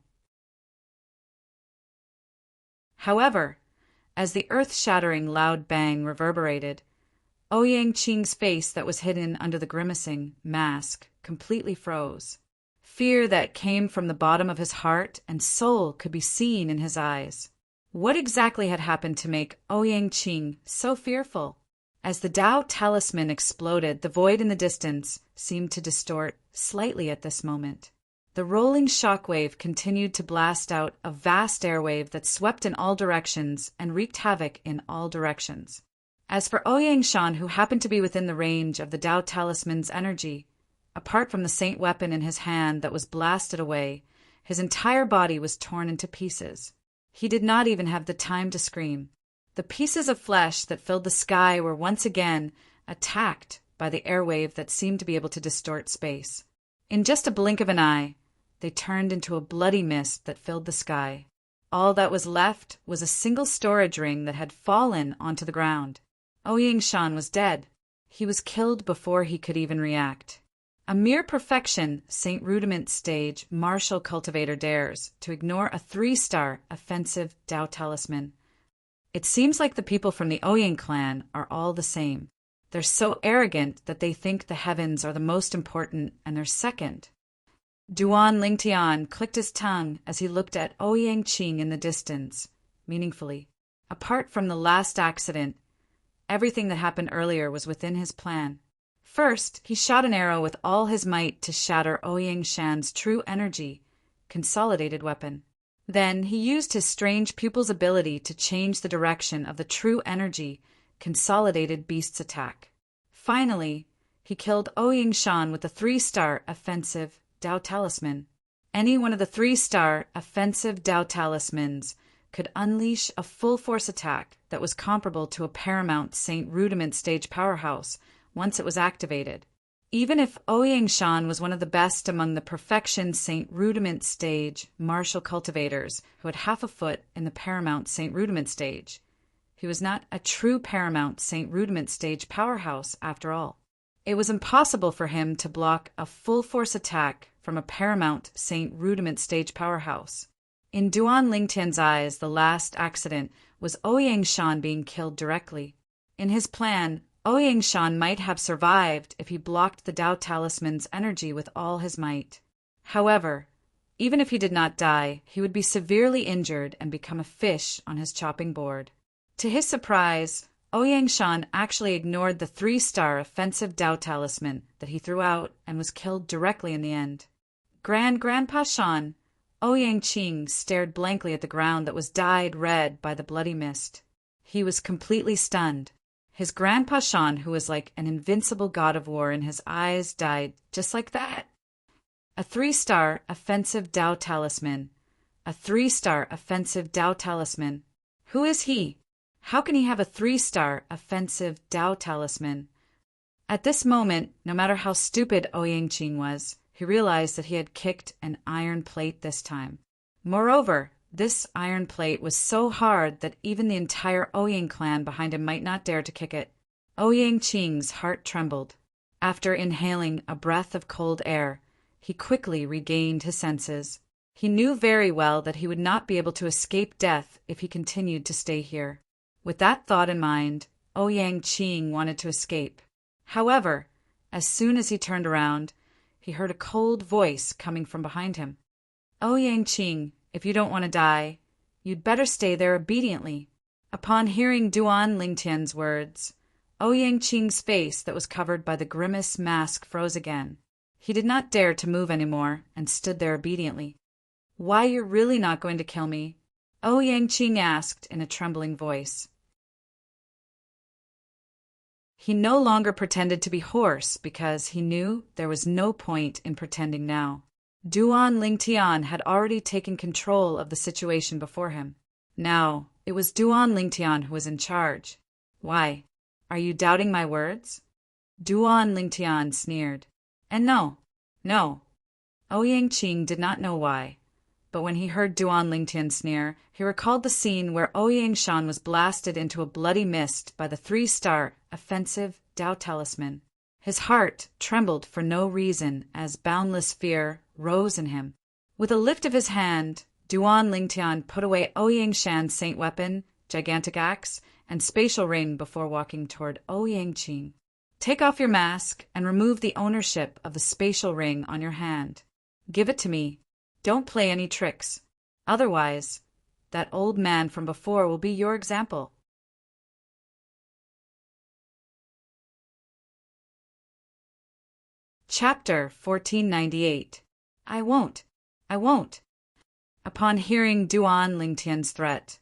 However, as the earth-shattering loud bang reverberated, Ouyang Qing's face that was hidden under the grimacing mask completely froze. Fear that came from the bottom of his heart and soul could be seen in his eyes. What exactly had happened to make Ouyang Qing so fearful? As the Dao Talisman exploded, the void in the distance seemed to distort slightly at this moment. The rolling shockwave continued to blast out a vast airwave that swept in all directions and wreaked havoc in all directions. As for Ouyang Shan, who happened to be within the range of the Dao Talisman's energy, apart from the saint weapon in his hand that was blasted away, his entire body was torn into pieces. He did not even have the time to scream. The pieces of flesh that filled the sky were once again attacked by the airwave that seemed to be able to distort space. In just a blink of an eye, they turned into a bloody mist that filled the sky. All that was left was a single storage ring that had fallen onto the ground. Ouyang Shan was dead. He was killed before he could even react. A mere perfection, St. Rudiment stage martial cultivator dares to ignore a 3-star offensive Tao talisman. It seems like the people from the Ouyang clan are all the same. They're so arrogant that they think the heavens are the most important and they're second. Duan Lingtian clicked his tongue as he looked at Ouyang Qing in the distance, meaningfully. Apart from the last accident, everything that happened earlier was within his plan. First, he shot an arrow with all his might to shatter Ouyang Shan's true energy, consolidated weapon. Then he used his strange pupil's ability to change the direction of the true energy, consolidated beast's attack. Finally, he killed Ouyang Shan with the 3-star offensive Tao talisman. Any one of the 3-star offensive Tao talismans could unleash a full-force attack that was comparable to a paramount St. Rudiment stage powerhouse once it was activated. Even if Ouyang Shan was one of the best among the perfection St. Rudiment stage martial cultivators who had half a foot in the paramount St. Rudiment stage, he was not a true paramount St. Rudiment stage powerhouse after all. It was impossible for him to block a full-force attack from a paramount St. Rudiment stage powerhouse. In Duan Lingtian's eyes, the last accident was Ouyang Shan being killed directly. In his plan, Ouyang Shan might have survived if he blocked the Tao talisman's energy with all his might. However, even if he did not die, he would be severely injured and become a fish on his chopping board. To his surprise, Ouyang Shan actually ignored the 3-star offensive Tao talisman that he threw out and was killed directly in the end. Grandpa Shan, Ouyang Qing stared blankly at the ground that was dyed red by the bloody mist. He was completely stunned. His Grandpa Shan, who was like an invincible god of war in his eyes, died just like that. A 3-star offensive Tao talisman. A 3-star offensive Tao talisman. Who is he? How can he have a 3-star offensive Tao talisman? At this moment, no matter how stupid Ouyang Qing was, he realized that he had kicked an iron plate this time. Moreover, this iron plate was so hard that even the entire Ouyang clan behind him might not dare to kick it. Ouyang Qing's heart trembled. After inhaling a breath of cold air, he quickly regained his senses. He knew very well that he would not be able to escape death if he continued to stay here. With that thought in mind, Ouyang Qing wanted to escape. However, as soon as he turned around, he heard a cold voice coming from behind him. Ouyang Qing, if you don't want to die, you'd better stay there obediently. Upon hearing Duan Lingtian's words, Ouyang Qing's face that was covered by the grimace mask froze again. He did not dare to move anymore and stood there obediently. Why, you're really not going to kill me? Ouyang Qing asked in a trembling voice. He no longer pretended to be hoarse because he knew there was no point in pretending now. Duan Lingtian had already taken control of the situation before him. Now, it was Duan Lingtian who was in charge. Why? Are you doubting my words? Duan Lingtian sneered. And no. Ouyang Qing did not know why, but when he heard Duan Lingtian sneer, he recalled the scene where Ouyang Shan was blasted into a bloody mist by the 3-star offensive Tao talisman. His heart trembled for no reason as boundless fear rose in him. With a lift of his hand, Duan Lingtian put away Ouyang Shan's saint weapon, gigantic axe, and spatial ring before walking toward Ouyang Qing. Take off your mask and remove the ownership of the spatial ring on your hand. Give it to me. Don't play any tricks. Otherwise, that old man from before will be your example. Chapter 1498. I won't. Upon hearing Duan Lingtian's threat,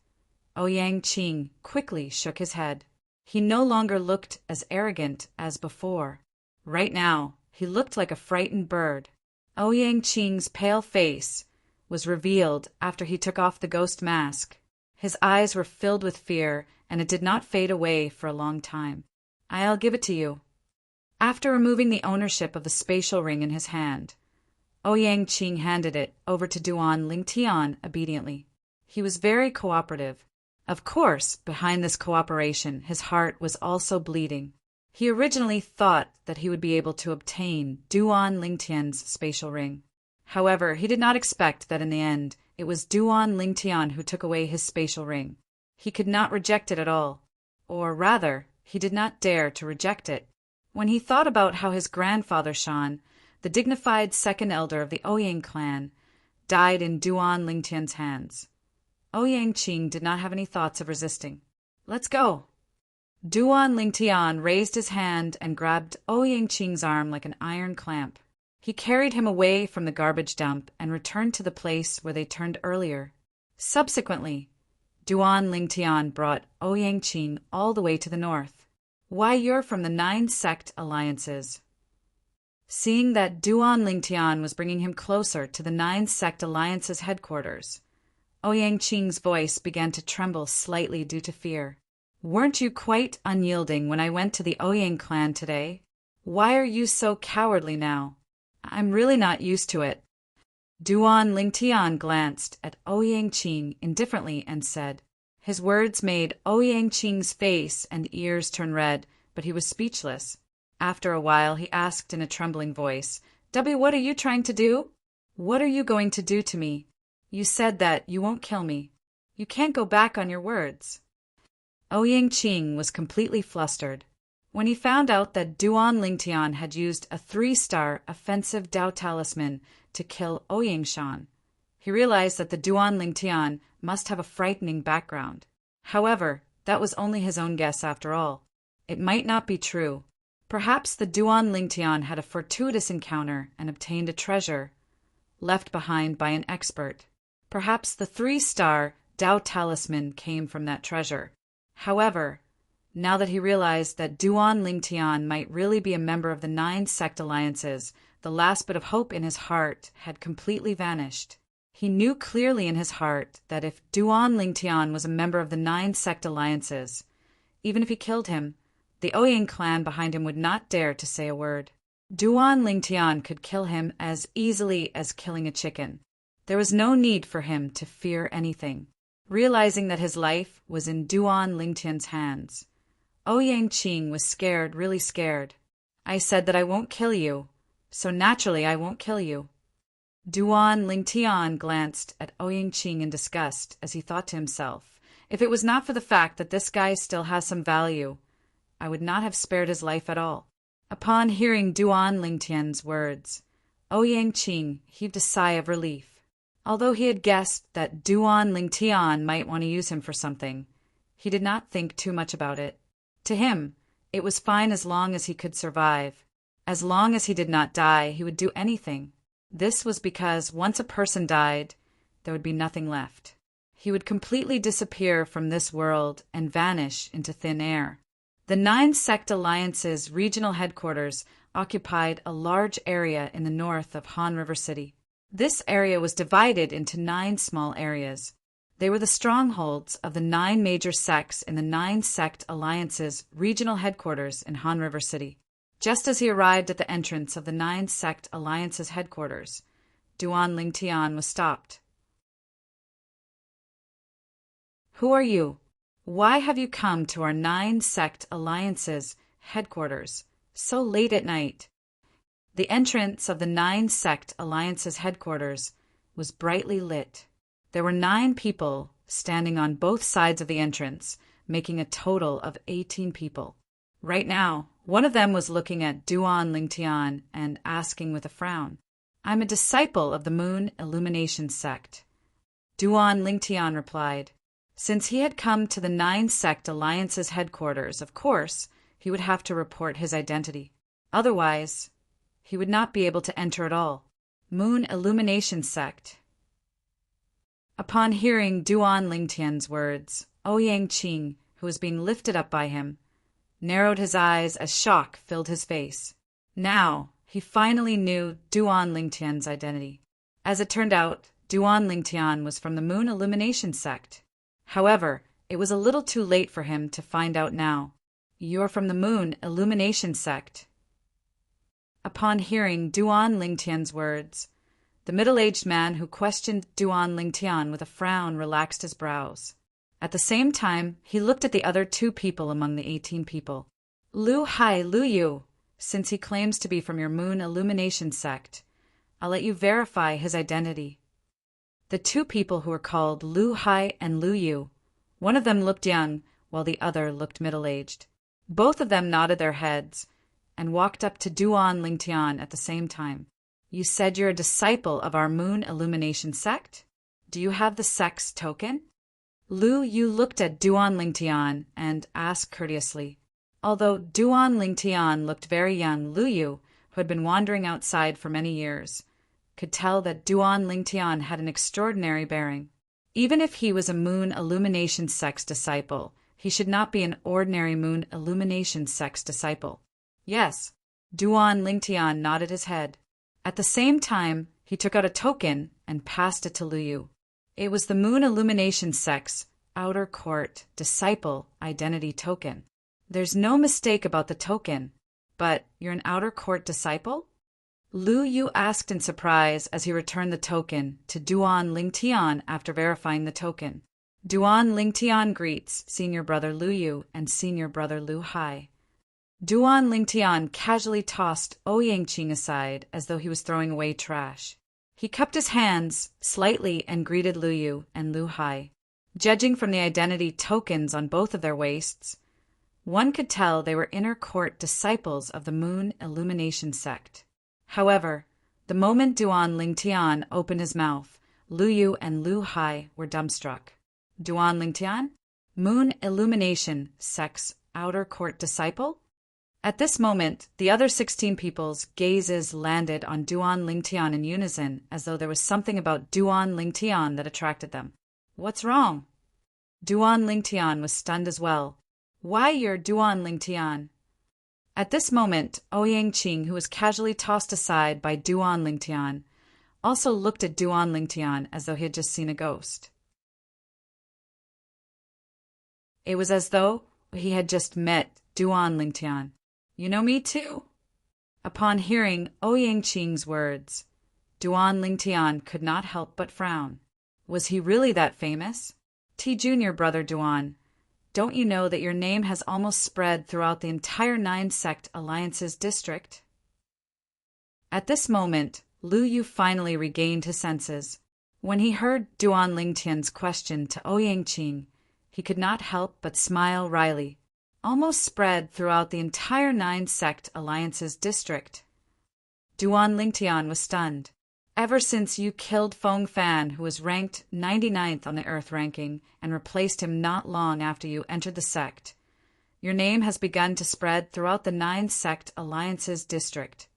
Ouyang Qing quickly shook his head. He no longer looked as arrogant as before. Right now, he looked like a frightened bird. Ouyang Qing's pale face was revealed after he took off the ghost mask. His eyes were filled with fear, and it did not fade away for a long time. I'll give it to you. After removing the ownership of the spatial ring in his hand, Ouyang Qing handed it over to Duan Lingtian obediently. He was very cooperative. Of course, behind this cooperation, his heart was also bleeding. He originally thought that he would be able to obtain Duan Lingtian's spatial ring. However, he did not expect that in the end, it was Duan Lingtian who took away his spatial ring. He could not reject it at all. Or rather, he did not dare to reject it. When he thought about how his grandfather Shan, the dignified second elder of the Ouyang clan, died in Duan Lingtian's hands, Ouyang Qing did not have any thoughts of resisting. "Let's go." Duan Lingtian raised his hand and grabbed Ouyang Qing's arm like an iron clamp. He carried him away from the garbage dump and returned to the place where they turned earlier. Subsequently, Duan Lingtian brought Ouyang Qing all the way to the north. "Why, you're from the 9 sect alliances." Seeing that Duan Lingtian was bringing him closer to the 9 sect alliances headquarters, Ouyang Qing's voice began to tremble slightly due to fear. "Weren't you quite unyielding when I went to the Ouyang clan today? Why are you so cowardly now? I'm really not used to it." Duan Lingtian glanced at Ouyang Qing indifferently and said. His words made Ouyang Qing's face and ears turn red, but he was speechless. After a while, he asked in a trembling voice, "W, what are you trying to do? What are you going to do to me? You said that you won't kill me. You can't go back on your words." Ouyang Qing was completely flustered. When he found out that Duan Lingtian had used a 3-star offensive Dao talisman to kill Ouyang Shan, he realized that the Duan Lingtian must have a frightening background. However, that was only his own guess after all. It might not be true. Perhaps the Duan Lingtian had a fortuitous encounter and obtained a treasure left behind by an expert. Perhaps the 3-star Dao talisman came from that treasure. However, now that he realized that Duan Lingtian might really be a member of the 9 sect alliances, the last bit of hope in his heart had completely vanished. He knew clearly in his heart that if Duan Lingtian was a member of the 9 sect alliances, even if he killed him, the Ouyang clan behind him would not dare to say a word. Duan Lingtian could kill him as easily as killing a chicken. There was no need for him to fear anything. Realizing that his life was in Duan Lingtian's hands, Ouyang Qing was scared, really scared. "I said that I won't kill you, so naturally I won't kill you." Duan Lingtian glanced at Ouyang Qing in disgust as he thought to himself, "If it was not for the fact that this guy still has some value, I would not have spared his life at all." Upon hearing Duan Lingtian's words, Ouyang Qing heaved a sigh of relief. Although he had guessed that Duan Lingtian might want to use him for something, he did not think too much about it. To him, it was fine as long as he could survive. As long as he did not die, he would do anything. This was because once a person died, there would be nothing left. He would completely disappear from this world and vanish into thin air. The 9 sect alliance's regional headquarters occupied a large area in the north of Han River City. This area was divided into 9 small areas. They were the strongholds of the 9 major sects in the 9 sect alliance's regional headquarters in Han River City. Just as he arrived at the entrance of the 9 sect alliance's headquarters, Duan Lingtian was stopped. "Who are you? Why have you come to our 9 sect alliance's headquarters so late at night?" The entrance of the 9 sect alliance's headquarters was brightly lit. There were 9 people standing on both sides of the entrance, making a total of 18 people. Right now, one of them was looking at Duan Lingtian and asking with a frown, "I'm a disciple of the Moon Illumination sect." Duan Lingtian replied. Since he had come to the 9 sect alliance's headquarters, of course, he would have to report his identity. Otherwise, he would not be able to enter at all. Moon Illumination sect. Upon hearing Duan Lingtian's words, Ouyang Qing, who was being lifted up by him, narrowed his eyes as shock filled his face. Now, he finally knew Duan Lingtian's identity. As it turned out, Duan Lingtian was from the Moon Illumination sect. However, it was a little too late for him to find out now. "You're from the Moon Illumination sect." Upon hearing Duan Lingtian's words, The middle-aged man who questioned Duan Lingtian with a frown relaxed his brows. At the same time, he looked at the other 2 people among the 18 people. Lu Hai Lu Yu, since he claims to be from your moon illumination sect, I'll let you verify his identity. The 2 people who were called Lu Hai and Lu Yu, one of them looked young, while the other looked middle-aged. Both of them nodded their heads and walked up to Duan Lingtian at the same time. You said you're a disciple of our moon illumination sect? Do you have the sect's token? Lu Yu looked at Duan Lingtian and asked courteously. Although Duan Lingtian looked very young, Lu Yu, who had been wandering outside for many years, could tell that Duan Lingtian had an extraordinary bearing. Even if he was a moon illumination sect's disciple, he should not be an ordinary moon illumination sect's disciple. Yes, Duan Lingtian nodded his head. At the same time, he took out a token and passed it to Lu Yu. It was the moon illumination sect's outer court disciple identity token. There's no mistake about the token, but you're an outer court disciple? Lu Yu asked in surprise as he returned the token to Duan Lingtian after verifying the token. Duan Lingtian greets Senior Brother Lu Yu and Senior Brother Lu Hai. Duan Lingtian casually tossed Ouyangqing aside as though he was throwing away trash. He cupped his hands slightly and greeted Lu Yu and Lu Hai. Judging from the identity tokens on both of their waists, one could tell they were inner court disciples of the moon illumination sect. However, the moment Duan Lingtian opened his mouth, Lu Yu and Lu Hai were dumbstruck. Duan Lingtian? Moon illumination sect's outer court disciple? At this moment, the other 16 people's gazes landed on Duan Lingtian in unison, as though there was something about Duan Lingtian that attracted them. What's wrong? Duan Lingtian was stunned as well. Why, you're Duan Lingtian? At this moment, Ouyangqing, who was casually tossed aside by Duan Lingtian, also looked at Duan Lingtian as though he had just seen a ghost. It was as though he had just met Duan Lingtian. You know me too? Upon hearing Ouyangqing's words, Duan Lingtian could not help but frown. Was he really that famous? Junior Brother Duan, don't you know that your name has almost spread throughout the entire 9-sect Alliance's district? At this moment, Lu Yu finally regained his senses. When he heard Duan Lingtian's question to Ouyangqing, he could not help but smile wryly. Almost spread throughout the entire 9-sect Alliance's district. Duan Lingtian was stunned. Ever since you killed Feng Fan, who was ranked 99th on the Earth ranking, and replaced him not long after you entered the sect, your name has begun to spread throughout the 9-sect Alliance's district.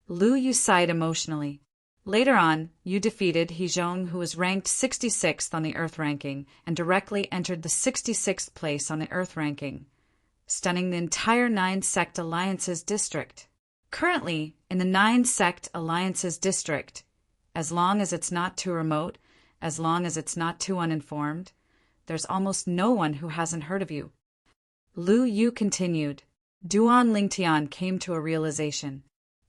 Lu Yu sighed emotionally. Later on, you defeated Hezhong, who was ranked 66th on the Earth ranking, and directly entered the 66th place on the Earth ranking, stunning the entire 9-sect Alliance's district. Currently, in the 9-sect Alliance's district, as long as it's not too remote, as long as it's not too uninformed, there's almost no one who hasn't heard of you. Lu Yu continued. Duan Lingtian came to a realization.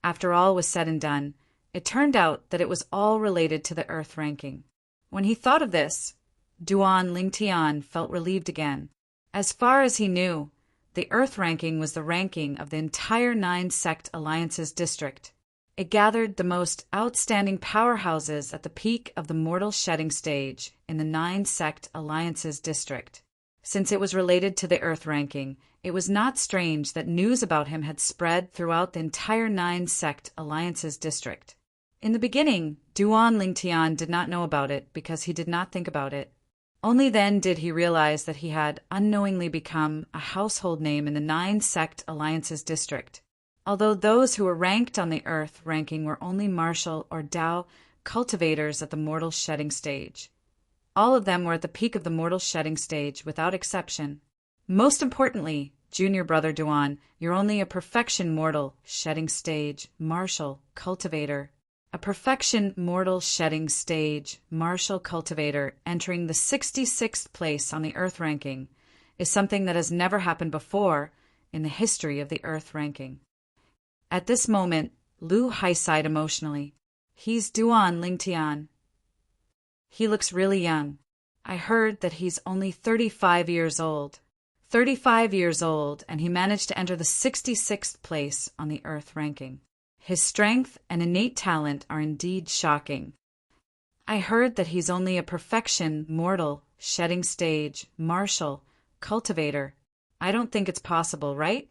After all was said and done, it turned out that it was all related to the Earth ranking. When he thought of this, Duan Lingtian felt relieved again. As far as he knew, the Earth ranking was the ranking of the entire 9-sect Alliance's district. It gathered the most outstanding powerhouses at the peak of the mortal shedding stage in the 9-sect Alliance's district. Since it was related to the Earth ranking, it was not strange that news about him had spread throughout the entire 9-sect Alliance's district. In the beginning, Duan Lingtian did not know about it because he did not think about it. Only then did he realize that he had unknowingly become a household name in the 9-sect Alliance's district. Although those who were ranked on the Earth ranking were only martial or Dao cultivators at the mortal shedding stage. All of them were at the peak of the mortal shedding stage without exception. Most importantly, Junior Brother Duan, you're only a perfection mortal shedding stage martial cultivator. A perfection mortal shedding stage martial cultivator entering the 66th place on the Earth ranking is something that has never happened before in the history of the Earth ranking. At this moment, Lu Hai sighed emotionally. He's Duan Lingtian. He looks really young. I heard that he's only 35 years old. 35 years old, and he managed to enter the 66th place on the Earth ranking. His strength and innate talent are indeed shocking. I heard that he's only a perfection, mortal, shedding stage, martial, cultivator. I don't think it's possible, right?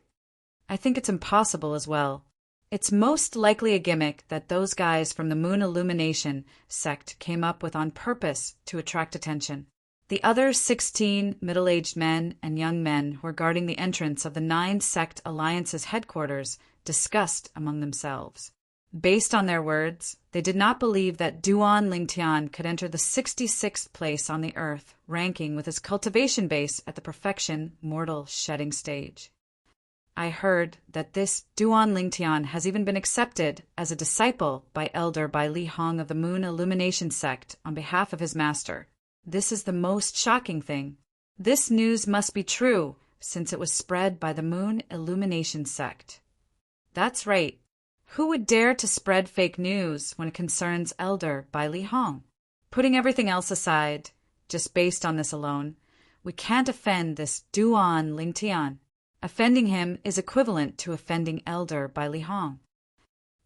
I think it's impossible as well. It's most likely a gimmick that those guys from the Moon Illumination sect came up with on purpose to attract attention. The other 16 middle-aged men and young men who were guarding the entrance of the 9 sect alliance's headquarters discussed among themselves. Based on their words, they did not believe that Duan Lingtian could enter the 66th place on the Earth, ranking with his cultivation base at the perfection mortal shedding stage. I heard that this Duan Lingtian has even been accepted as a disciple by Elder Bai Li Hong of the Moon Illumination sect on behalf of his master. This is the most shocking thing. This news must be true, since it was spread by the Moon Illumination sect. That's right. Who would dare to spread fake news when it concerns Elder Bai Li Hong? Putting everything else aside, just based on this alone, we can't offend this Duan Lingtian. Offending him is equivalent to offending Elder Bai Li Hong.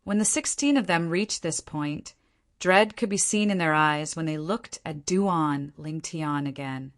When the 16 of them reached this point, dread could be seen in their eyes when they looked at Duan Lingtian again.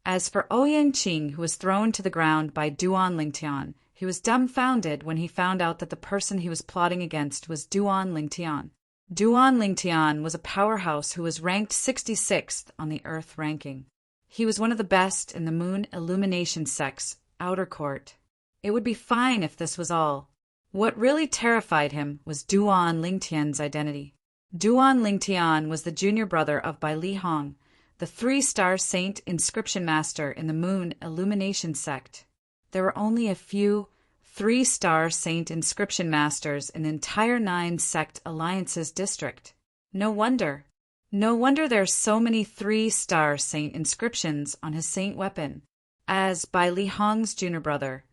As for Ouyang Qing, who was thrown to the ground by Duan Lingtian, he was dumbfounded when he found out that the person he was plotting against was Duan Lingtian. Duan Lingtian was a powerhouse who was ranked 66th on the Earth ranking. He was one of the best in the Moon Illumination sect's outer court. It would be fine if this was all. What really terrified him was Duan Lingtian's identity. Duan Lingtian was the junior brother of Bai Li Hong, the 3-star saint inscription master in the Moon Illumination sect. There were only a few 3-star saint inscription masters in the entire 9 sect alliances district. No wonder there's so many 3-star saint inscriptions on his saint weapon. As Bai Li Hong's junior brother,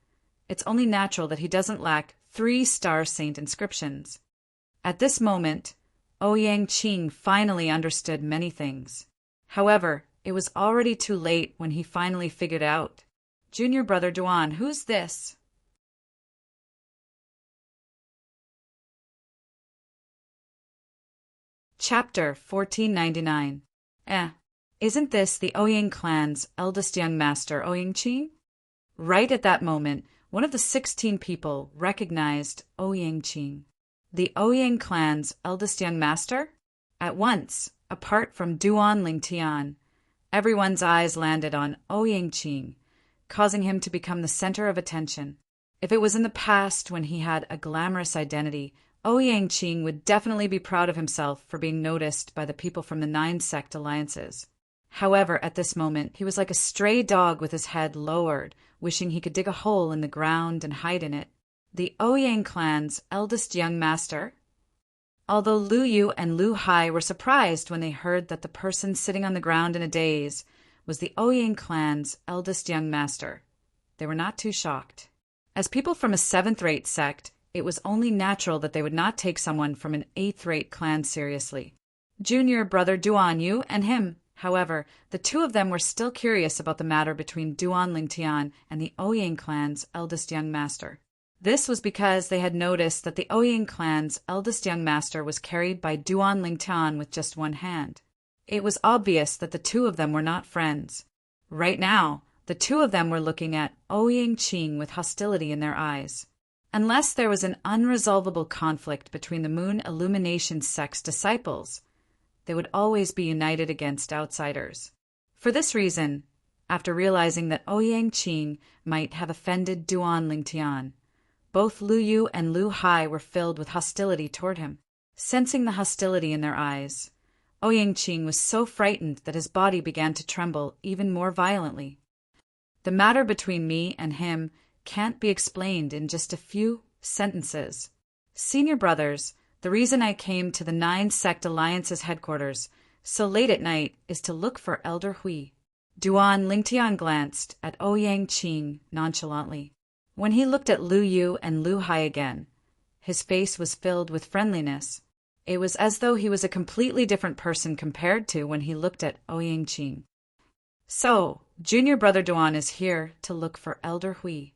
it's only natural that he doesn't lack 3-star saint inscriptions. At this moment, Ouyang Qing finally understood many things. However, it was already too late when he finally figured out. Junior brother Duan, who's this? Chapter 1499. Isn't this the Ouyang clan's eldest young master, Ouyang Qing? Right at that moment, one of the 16 people recognized Ouyang Qing. The Ouyang clan's eldest young master? At once, apart from Duan Lingtian, everyone's eyes landed on Ouyang Qing, causing him to become the center of attention. If it was in the past when he had a glamorous identity, Ouyang Qing would definitely be proud of himself for being noticed by the people from the 9 sect alliances. However, at this moment, he was like a stray dog with his head lowered, wishing he could dig a hole in the ground and hide in it. The Ouyang clan's eldest young master? Although Lu Yu and Lu Hai were surprised when they heard that the person sitting on the ground in a daze was the Ouyang clan's eldest young master, they were not too shocked. As people from a 7th-rate sect, it was only natural that they would not take someone from an 8th-rate clan seriously. Junior brother Duan Yu and him, however, the two of them were still curious about the matter between Duan Lingtian and the Ouyang clan's eldest young master. This was because they had noticed that the Ouyang clan's eldest young master was carried by Duan Lingtian with just one hand. It was obvious that the two of them were not friends. Right now, the two of them were looking at Ouyang Qing with hostility in their eyes. Unless there was an unresolvable conflict between the Moon Illumination sect's disciples, they would always be united against outsiders. For this reason, after realizing that Ouyang Qing might have offended Duan Lingtian, both Lu Yu and Lu Hai were filled with hostility toward him. Sensing the hostility in their eyes, Ouyang Qing was so frightened that his body began to tremble even more violently. The matter between me and him can't be explained in just a few sentences. Senior brothers, the reason I came to the 9 sect alliance's headquarters so late at night is to look for Elder Hui. Duan Lingtian glanced at Ouyang Qing nonchalantly. When he looked at Lu Yu and Lu Hai again, His face was filled with friendliness. It was as though he was a completely different person compared to when he looked at Ouyang Qing. So, junior brother Duan is here to look for Elder Hui.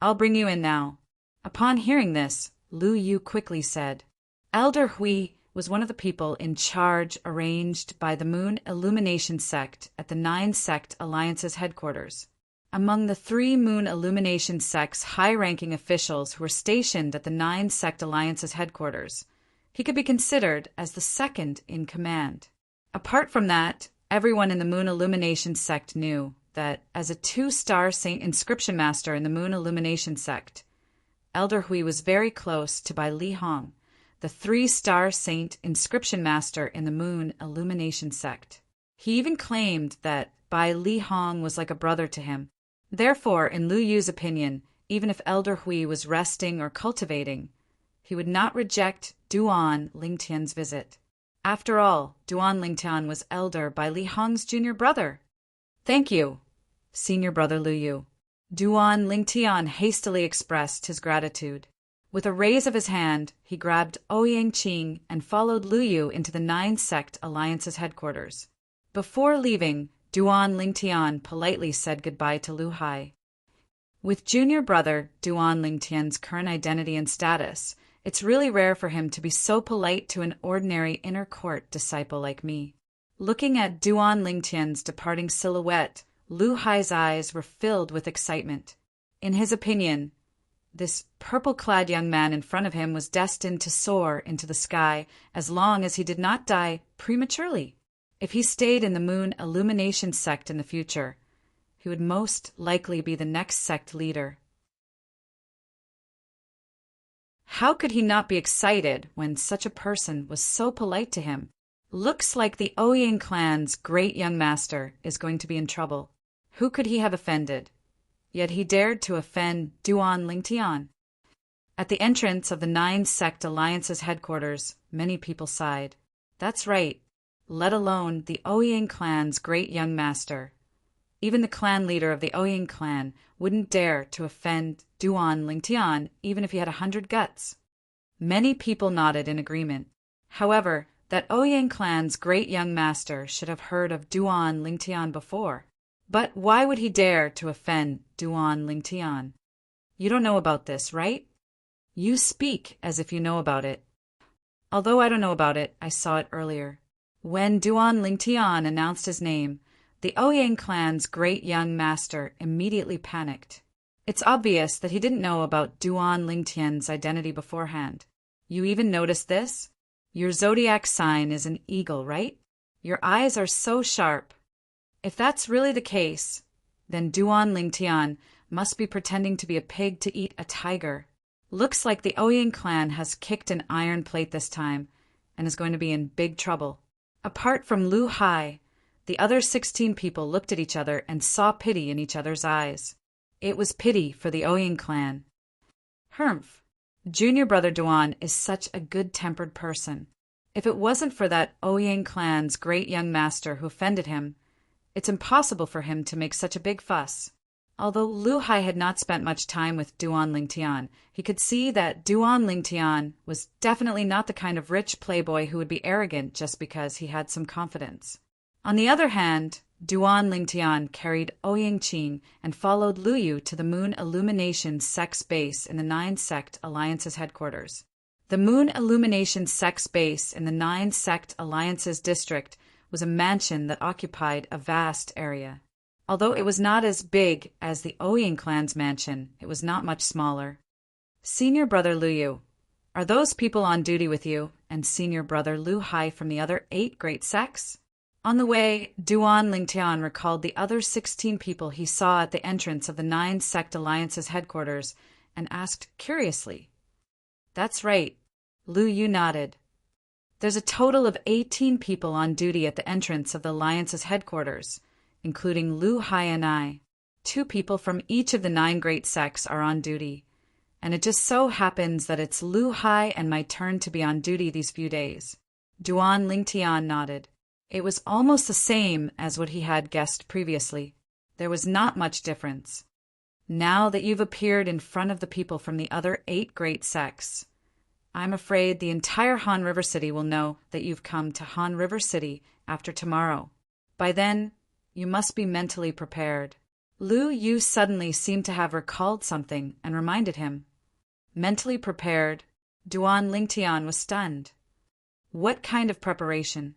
I'll bring you in now. Upon hearing this, Lu Yu quickly said, Elder Hui was one of the people in charge arranged by the Moon Illumination Sect at the 9-Sect Alliance's headquarters. Among the 3 Moon Illumination Sect's high-ranking officials who were stationed at the 9-Sect Alliance's headquarters, he could be considered as the second in command. Apart from that, everyone in the Moon Illumination Sect knew that, as a 2-star Saint Inscription Master in the Moon Illumination Sect, Elder Hui was very close to Bai Li Hong, the 3-star Saint Inscription Master in the Moon Illumination Sect. He even claimed that Bai Li Hong was like a brother to him. Therefore, in Lu Yu's opinion, even if Elder Hui was resting or cultivating, he would not reject Duan Lingtian's visit. After all, Duan Lingtian was elder Bai Li Hong's junior brother. Thank you, senior brother Lu Yu. Duan Lingtian hastily expressed his gratitude. With a raise of his hand, he grabbed Ouyang Qing and followed Lu Yu into the 9-Sect Alliance's headquarters. Before leaving, Duan Lingtian politely said goodbye to Lu Hai. With junior brother Duan Lingtian's current identity and status, it's really rare for him to be so polite to an ordinary inner court disciple like me. Looking at Duan Lingtian's departing silhouette, Lu Hai's eyes were filled with excitement. In his opinion, this purple-clad young man in front of him was destined to soar into the sky as long as he did not die prematurely. If he stayed in the Moon Illumination Sect in the future, he would most likely be the next sect leader. How could he not be excited when such a person was so polite to him? Looks like the Ouyang clan's great young master is going to be in trouble. Who could he have offended? Yet he dared to offend Duan Lingtian. At the entrance of the 9-Sect Alliance's headquarters, many people sighed. That's right, let alone the Ouyang clan's great young master. Even the clan leader of the Ouyang clan wouldn't dare to offend Duan Lingtian even if he had 100 guts. Many people nodded in agreement. However, that Ouyang clan's great young master should have heard of Duan Lingtian before. But why would he dare to offend Duan Lingtian? You don't know about this, right? You speak as if you know about it. Although I don't know about it, I saw it earlier. When Duan Lingtian announced his name, the Ouyang clan's great young master immediately panicked. It's obvious that he didn't know about Duan Lingtian's identity beforehand. You even noticed this? Your zodiac sign is an eagle, right? Your eyes are so sharp. If that's really the case, then Duan Lingtian must be pretending to be a pig to eat a tiger. Looks like the Ouyang clan has kicked an iron plate this time and is going to be in big trouble. Apart from Lu Hai, the other 16 people looked at each other and saw pity in each other's eyes. It was pity for the Ouyang clan. Humph, junior brother Duan is such a good-tempered person. If it wasn't for that Ouyang clan's great young master who offended him, it's impossible for him to make such a big fuss. Although Lu Hai had not spent much time with Duan Lingtian, he could see that Duan Lingtian was definitely not the kind of rich playboy who would be arrogant just because he had some confidence. On the other hand, Duan Lingtian carried Ouyang Qing and followed Lu Yu to the Moon Illumination Sect's base in the 9-Sect Alliance's headquarters. The Moon Illumination Sect's base in the 9-Sect Alliance's district was a mansion that occupied a vast area. Although it was not as big as the Ouyang clan's mansion, it was not much smaller. Senior brother Lu Yu, are those people on duty with you and senior brother Lu Hai from the other 8 great sects? On the way, Duan Lingtian recalled the other 16 people he saw at the entrance of the 9-Sect Alliance's headquarters and asked curiously. That's right, Lu Yu nodded. There's a total of 18 people on duty at the entrance of the Alliance's headquarters, including Lu Hai and I. 2 people from each of the 9 great sects are on duty, and it just so happens that it's Lu Hai and my turn to be on duty these few days. Duan Lingtian nodded. It was almost the same as what he had guessed previously. There was not much difference. Now that you've appeared in front of the people from the other 8 great sects, I'm afraid the entire Han River City will know that you've come to Han River City after tomorrow. By then, you must be mentally prepared." Lu Yu suddenly seemed to have recalled something and reminded him. Mentally prepared, Duan Lingtian was stunned. What kind of preparation?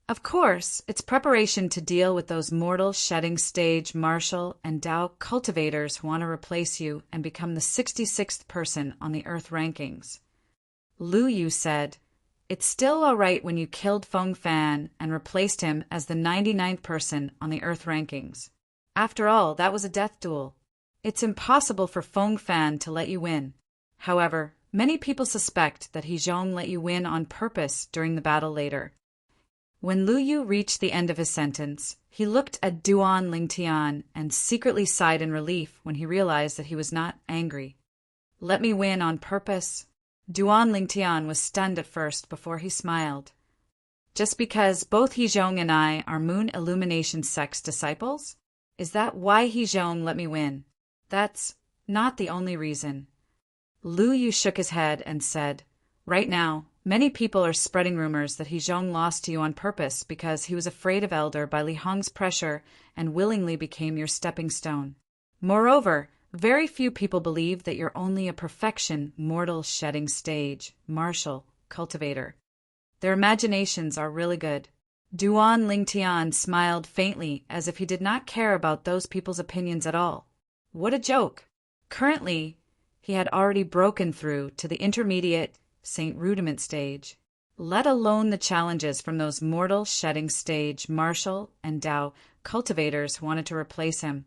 Of course, it's preparation to deal with those mortal shedding stage martial and Dao cultivators who want to replace you and become the 66th person on the Earth rankings. Lu Yu said, "It's still all right when you killed Feng Fan and replaced him as the 99th person on the Earth rankings. After all, that was a death duel. It's impossible for Feng Fan to let you win. However, many people suspect that He Zhong let you win on purpose during the battle later." When Lu Yu reached the end of his sentence, he looked at Duan Lingtian and secretly sighed in relief when he realized that he was not angry. "Let me win on purpose?" Duan Lingtian was stunned at first before he smiled. "Just because both He Zhong and I are Moon Illumination Sect's disciples? Is that why He Zhong let me win? That's not the only reason." Lu Yu shook his head and said, "Right now, many people are spreading rumors that He Zhong lost to you on purpose because he was afraid of Elder by Li Hong's pressure and willingly became your stepping stone. Moreover, very few people believe that you're only a perfection mortal shedding stage, martial, cultivator. Their imaginations are really good." Duan Lingtian smiled faintly as if he did not care about those people's opinions at all. What a joke! Currently, he had already broken through to the intermediate Saint Rudiment stage, let alone the challenges from those mortal shedding stage martial and Dao cultivators who wanted to replace him.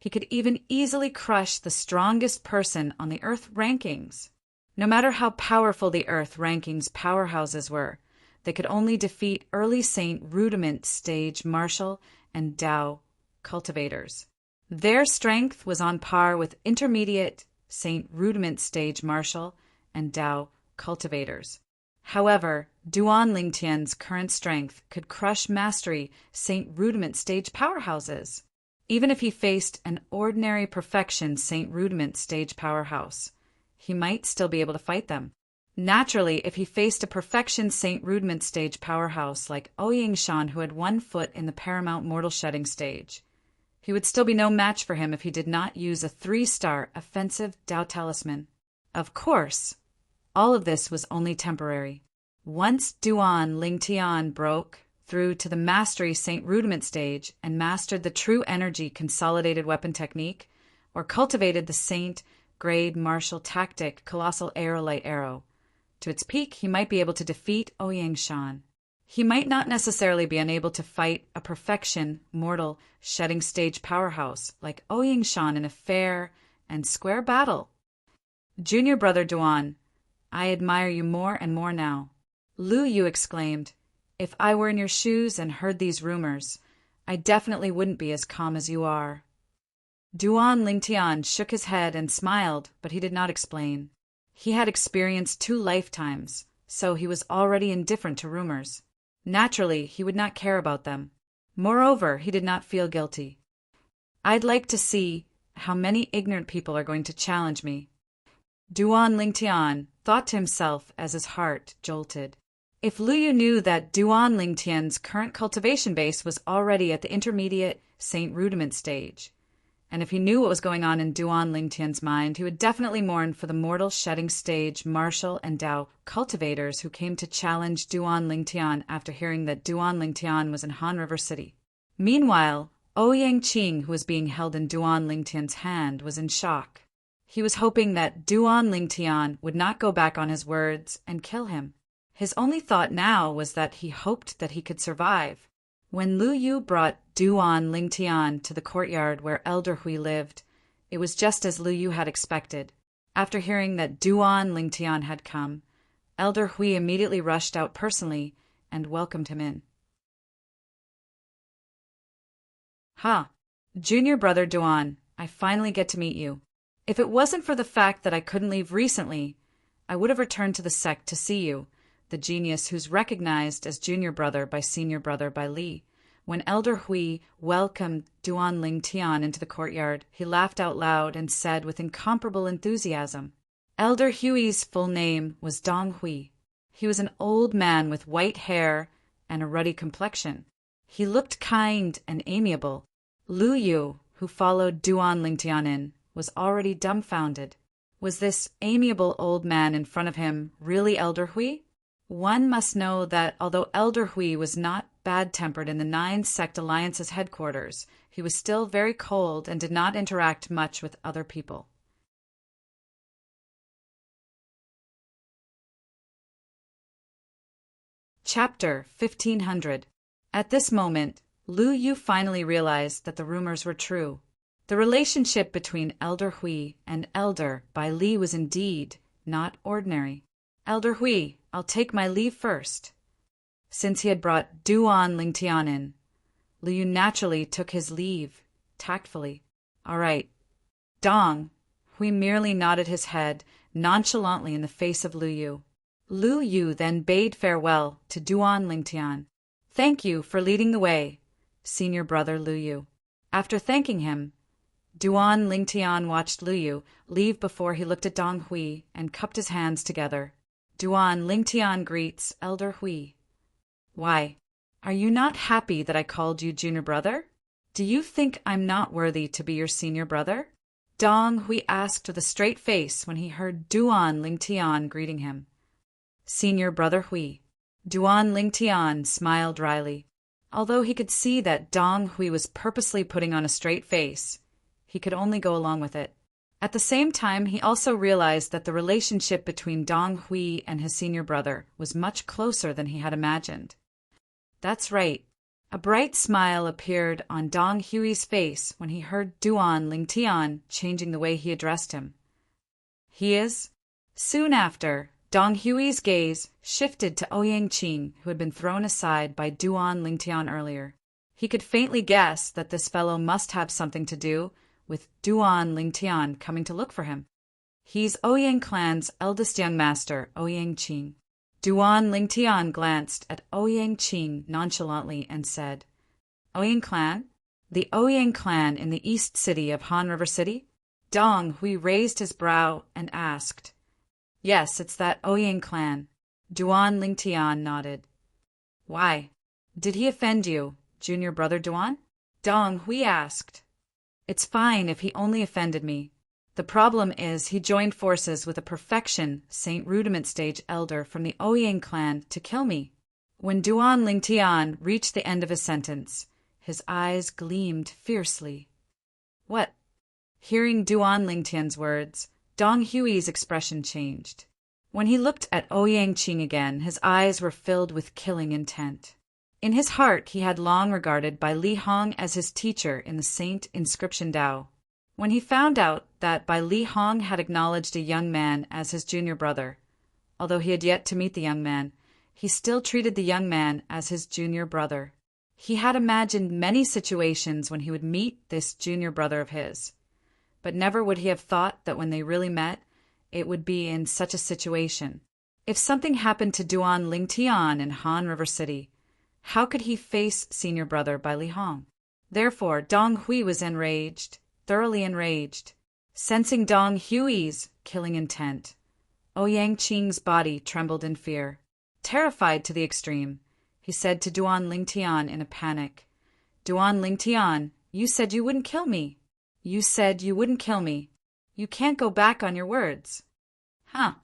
He could even easily crush the strongest person on the Earth rankings. No matter how powerful the Earth rankings powerhouses were, they could only defeat early Saint Rudiment stage martial and Dao cultivators. Their strength was on par with intermediate Saint Rudiment stage martial and Dao cultivators. However, Duan Lingtian's current strength could crush mastery Saint Rudiment stage powerhouses. Even if he faced an ordinary perfection Saint Rudiment stage powerhouse, he might still be able to fight them. Naturally, if he faced a perfection Saint Rudiment stage powerhouse like Oyingshan, who had 1 foot in the paramount mortal shedding stage, he would still be no match for him if he did not use a 3-star offensive Dao talisman. Of course, all of this was only temporary. Once Duan Lingtian broke through to the mastery Saint Rudiment stage and mastered the true energy consolidated weapon technique, or cultivated the Saint grade martial tactic colossal aerolite arrow, to its peak he might be able to defeat Oyingshan. He might not necessarily be unable to fight a perfection mortal shedding stage powerhouse like Oyingshan in a fair and square battle. "Junior brother Duan, I admire you more and more now." Lu Yu exclaimed, "If I were in your shoes and heard these rumors, I definitely wouldn't be as calm as you are." Duan Lingtian shook his head and smiled, but he did not explain. He had experienced 2 lifetimes, so he was already indifferent to rumors. Naturally, he would not care about them. Moreover, he did not feel guilty. "I'd like to see how many ignorant people are going to challenge me." Duan Lingtian thought to himself as his heart jolted. If Lu Yu knew that Duan Lingtian's current cultivation base was already at the intermediate Saint Rudiment stage, and if he knew what was going on in Duan Lingtian's mind, he would definitely mourn for the mortal shedding stage martial and Dao cultivators who came to challenge Duan Lingtian after hearing that Duan Lingtian was in Han River City. Meanwhile, Ouyang Qing, who was being held in Duan Lingtian's hand, was in shock. He was hoping that Duan Lingtian would not go back on his words and kill him. His only thought now was that he hoped that he could survive. When Lu Yu brought Duan Lingtian to the courtyard where Elder Hui lived, it was just as Lu Yu had expected. After hearing that Duan Lingtian had come, Elder Hui immediately rushed out personally and welcomed him in. "Ha! Junior brother Duan, I finally get to meet you. If it wasn't for the fact that I couldn't leave recently, I would have returned to the sect to see you," the genius who's recognized as junior brother by senior brother by Li. When Elder Hui welcomed Duan Lingtian into the courtyard, he laughed out loud and said with incomparable enthusiasm, Elder Huey's full name was Dong Hui. He was an old man with white hair and a ruddy complexion. He looked kind and amiable. Lu Yu, who followed Duan Lingtian in, was already dumbfounded. Was this amiable old man in front of him really Elder Hui? One must know that although Elder Hui was not bad-tempered in the Nine Sect Alliance's headquarters, he was still very cold and did not interact much with other people. Chapter 1500. At this moment, Lu Yu finally realized that the rumors were true. The relationship between Elder Hui and Elder Bai Li was indeed not ordinary. Elder Hui, I'll take my leave first. Since he had brought Duan Lingtian in, Lu Yu naturally took his leave, tactfully. All right. Dong. Hui merely nodded his head nonchalantly in the face of Lu Yu. Lu Yu then bade farewell to Duan Lingtian. Thank you for leading the way, senior brother Lu Yu. After thanking him, Duan Lingtian watched Lu Yu leave before he looked at Dong Hui and cupped his hands together. Duan Lingtian greets Elder Hui. Why, are you not happy that I called you junior brother? Do you think I'm not worthy to be your senior brother? Dong Hui asked with a straight face when he heard Duan Lingtian greeting him. Senior brother Hui. Duan Lingtian smiled dryly. Although he could see that Dong Hui was purposely putting on a straight face, he could only go along with it. At the same time, he also realized that the relationship between Dong Hui and his senior brother was much closer than he had imagined. That's right. A bright smile appeared on Dong Hui's face when he heard Duan Lingtian changing the way he addressed him. He is? Soon after, Dong Hui's gaze shifted to Ouyang Qing, who had been thrown aside by Duan Lingtian earlier. He could faintly guess that this fellow must have something to do with Duan Lingtian coming to look for him. He's Ouyang clan's eldest young master, Ouyang Qing. Duan Lingtian glanced at Ouyang Qing nonchalantly and said, Ouyang clan? The Ouyang clan in the east city of Han River City? Dong Hui raised his brow and asked, Yes, it's that Ouyang clan. Duan Lingtian nodded. Why? Did he offend you, junior brother Duan? Dong Hui asked. It's fine if he only offended me. The problem is he joined forces with a perfection Saint Rudiment stage elder from the Ouyang clan to kill me. When Duan Lingtian reached the end of his sentence, his eyes gleamed fiercely. What? Hearing Duan Lingtian's words, Dong Hui's expression changed. When he looked at Ouyang Qing again, his eyes were filled with killing intent. In his heart, he had long regarded Bai Li Hong as his teacher in the Saint Inscription Dao. When he found out that Bai Li Hong had acknowledged a young man as his junior brother, although he had yet to meet the young man, he still treated the young man as his junior brother. He had imagined many situations when he would meet this junior brother of his, but never would he have thought that when they really met, it would be in such a situation. If something happened to Duan Lingtian in Han River City, how could he face senior brother Bai Li Hong? Therefore, Dong Hui was enraged, thoroughly enraged. Sensing Dong Hui's killing intent, Ouyang Qing's body trembled in fear. Terrified to the extreme, he said to Duan Lingtian in a panic, Duan Lingtian, you said you wouldn't kill me. You said you wouldn't kill me. You can't go back on your words. Huh.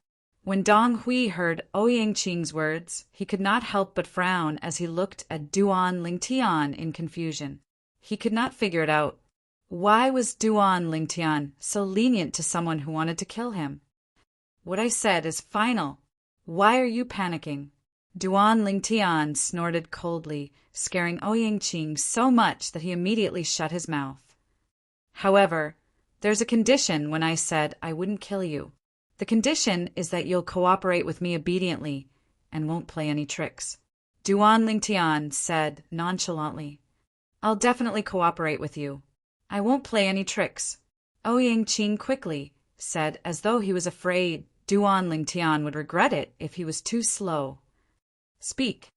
When Dong Hui heard Ouyang Qing's words, he could not help but frown as he looked at Duan Lingtian in confusion. He could not figure it out. Why was Duan Lingtian so lenient to someone who wanted to kill him? What I said is final. Why are you panicking? Duan Lingtian snorted coldly, scaring Ouyang Qing so much that he immediately shut his mouth. However, there's a condition when I said I wouldn't kill you. The condition is that you'll cooperate with me obediently and won't play any tricks. Duan Lingtian said nonchalantly, I'll definitely cooperate with you. I won't play any tricks. Ouyang Qing quickly said, as though he was afraid Duan Lingtian would regret it if he was too slow. Speak.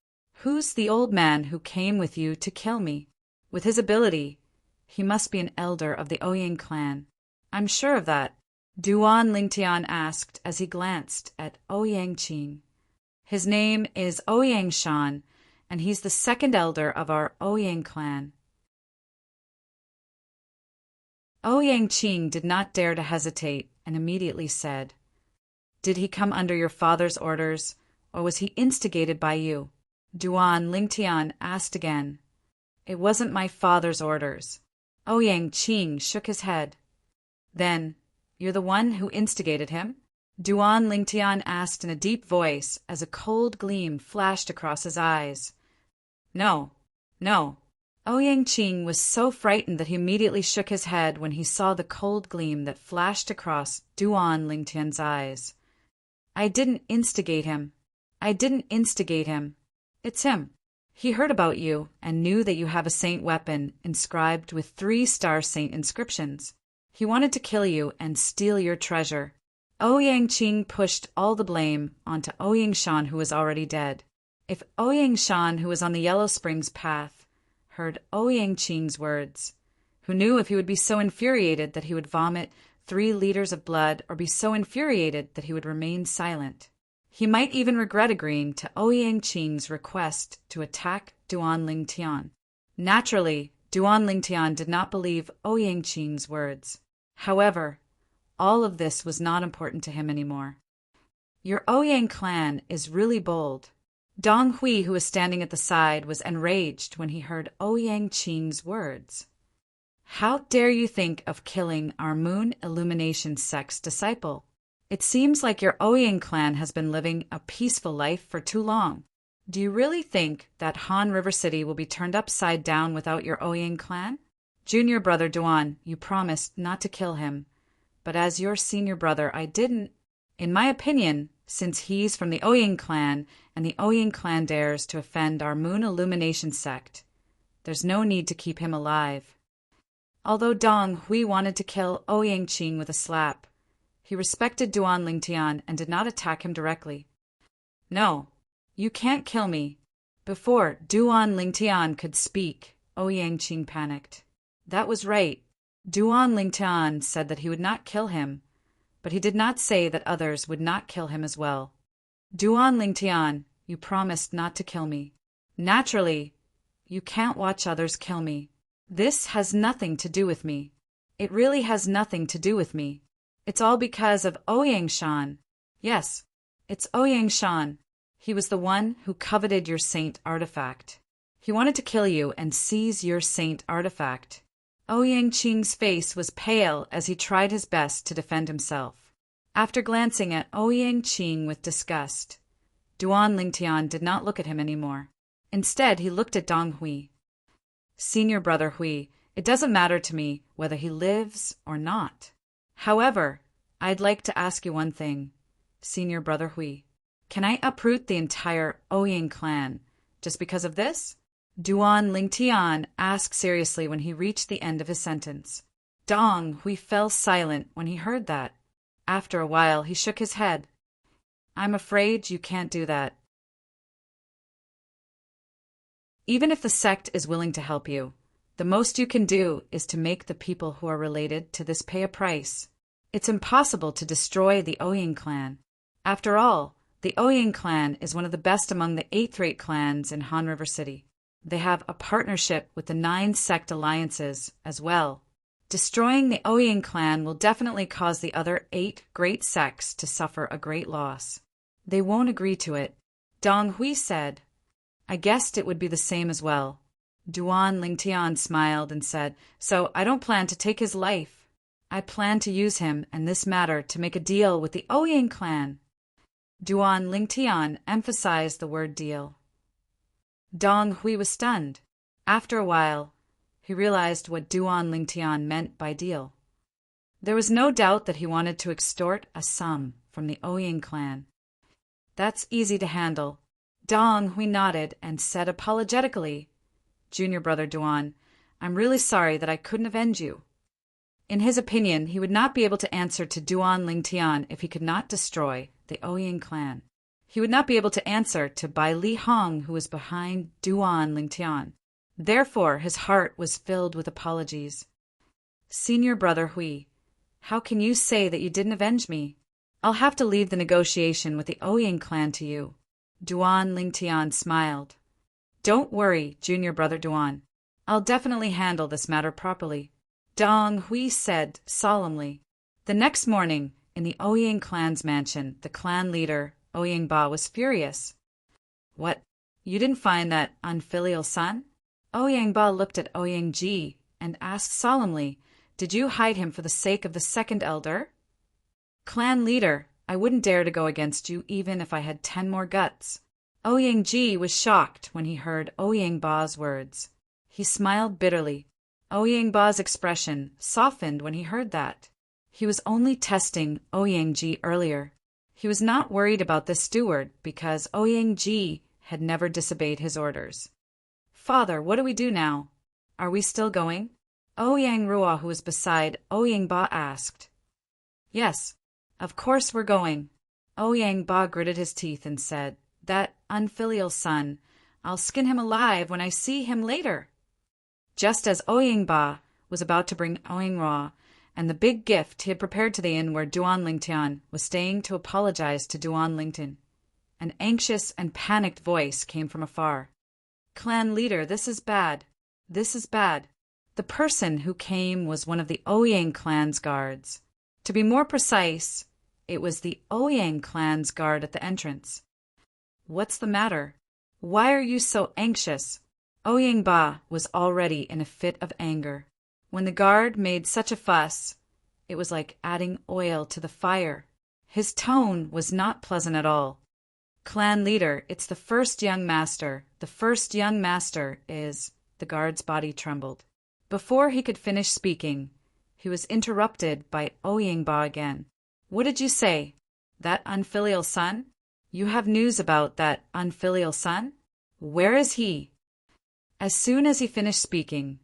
Who's the old man who came with you to kill me? With his ability, he must be an elder of the Ouyang clan. I'm sure of that. Duan Lingtian asked as he glanced at Ouyang Qing. His name is Ouyang Shan, and he's the second elder of our Ouyang clan. Ouyang Qing did not dare to hesitate and immediately said, "Did he come under your father's orders, or was he instigated by you?" Duan Lingtian asked again. "It wasn't my father's orders." Ouyang Qing shook his head. "Then, you're the one who instigated him?" Duan Lingtian asked in a deep voice as a cold gleam flashed across his eyes. "No, no." Ouyang Qing was so frightened that he immediately shook his head when he saw the cold gleam that flashed across Duan Lingtian's eyes. "I didn't instigate him. I didn't instigate him. It's him. He heard about you and knew that you have a saint weapon inscribed with 3 star saint inscriptions. He wanted to kill you and steal your treasure." Ouyang Qing pushed all the blame onto Ouyang Shan, who was already dead. If Ouyang Shan, who was on the Yellow Springs path, heard Ouyang Qing's words, who knew if he would be so infuriated that he would vomit 3 liters of blood or be so infuriated that he would remain silent, he might even regret agreeing to Ouyang Qing's request to attack Duan Lingtian. Naturally, Duan Lingtian did not believe Ouyang Qing's words. However, all of this was not important to him anymore. "Your Ouyang clan is really bold." Dong Hui, who was standing at the side, was enraged when he heard Ouyang Qing's words. "How dare you think of killing our Moon Illumination sect's disciple? It seems like your Ouyang clan has been living a peaceful life for too long. Do you really think that Han River City will be turned upside down without your Ouyang clan? Junior brother Duan, you promised not to kill him, but as your senior brother I didn't. In my opinion, since he's from the Ouyang clan and the Ouyang clan dares to offend our Moon Illumination sect, there's no need to keep him alive." Although Dong Hui wanted to kill Ouyang Qing with a slap, he respected Duan Lingtian and did not attack him directly. "No, you can't kill me." Before Duan Lingtian could speak, Ouyang Qing panicked. That was right. Duan Lingtian said that he would not kill him, but he did not say that others would not kill him as well. "Duan Lingtian, you promised not to kill me. Naturally, you can't watch others kill me. This has nothing to do with me. It really has nothing to do with me. It's all because of Ouyang Shan. Yes, it's Ouyang Shan. He was the one who coveted your saint artifact. He wanted to kill you and seize your saint artifact." Ouyang Qing's face was pale as he tried his best to defend himself. After glancing at Ouyang Qing with disgust, Duan Lingtian did not look at him anymore. Instead, he looked at Dong Hui. "Senior brother Hui, it doesn't matter to me whether he lives or not. However, I'd like to ask you one thing, Senior brother Hui. Can I uproot the entire Ouyang clan just because of this?" Duan Lingtian asked seriously when he reached the end of his sentence. Dong Hui fell silent when he heard that. After a while, he shook his head. "I'm afraid you can't do that. Even if the sect is willing to help you, the most you can do is to make the people who are related to this pay a price. It's impossible to destroy the Ouyang clan. After all, the Ouyang clan is one of the best among the 8th-rate clans in Han River City. They have a partnership with the 9 sect alliances as well. Destroying the Ouyang clan will definitely cause the other 8 great sects to suffer a great loss. They won't agree to it." Dong Hui said, "I guessed it would be the same as well." Duan Lingtian smiled and said, "So I don't plan to take his life. I plan to use him and this matter to make a deal with the Ouyang clan." Duan Lingtian emphasized the word deal. Dong Hui was stunned. After a while, he realized what Duan Lingtian meant by deal. There was no doubt that he wanted to extort a sum from the Ouyang clan. "That's easy to handle." Dong Hui nodded and said apologetically, "Junior brother Duan, I'm really sorry that I couldn't avenge you." In his opinion, he would not be able to answer to Duan Lingtian if he could not destroy the Ouyang clan. He would not be able to answer to Bai Li Hong, who was behind Duan Lingtian. Therefore, his heart was filled with apologies. "Senior brother Hui, How can you say that you didn't avenge me? I'll have to leave the negotiation with the Ouyang clan to you. Duan Lingtian smiled. Don't worry, junior brother Duan. I'll definitely handle this matter properly, Dong Hui said solemnly. The next morning, in the Ouyang clan's mansion, the clan leader, Ouyang Ba, was furious. What? You didn't find that unfilial son? Ouyang Ba looked at Ouyang Ji and asked solemnly, Did you hide him for the sake of the second elder? Clan leader, I wouldn't dare to go against you even if I had 10 more guts. Ouyang Ji was shocked when he heard Ouyang Ba's words. He smiled bitterly. Ouyang Ba's expression softened when he heard that. He was only testing Ouyang Ji earlier. He was not worried about the steward because Ouyang Ji had never disobeyed his orders. Father, what do we do now? Are we still going? Ouyang Rua, who was beside Ouyang Ba, asked. Yes, of course we're going. Ouyang Ba gritted his teeth and said, That unfilial son, I'll skin him alive when I see him later. Just as Ouyang Ba was about to bring Ouyang Rua and the big gift he had prepared to the inn where Duan Lingtian was staying to apologize to Duan Lingtin, an anxious and panicked voice came from afar. Clan leader, this is bad. This is bad. The person who came was one of the Ouyang clan's guards. To be more precise, it was the Ouyang clan's guard at the entrance. What's the matter? Why are you so anxious? Ouyang Ba was already in a fit of anger. When the guard made such a fuss, it was like adding oil to the fire. His tone was not pleasant at all. Clan leader, it's the first young master. The first young master is... The guard's body trembled. Before he could finish speaking, he was interrupted by Ouyang Ba again. What did you say? That unfilial son? You have news about that unfilial son? Where is he? As soon as he finished speaking,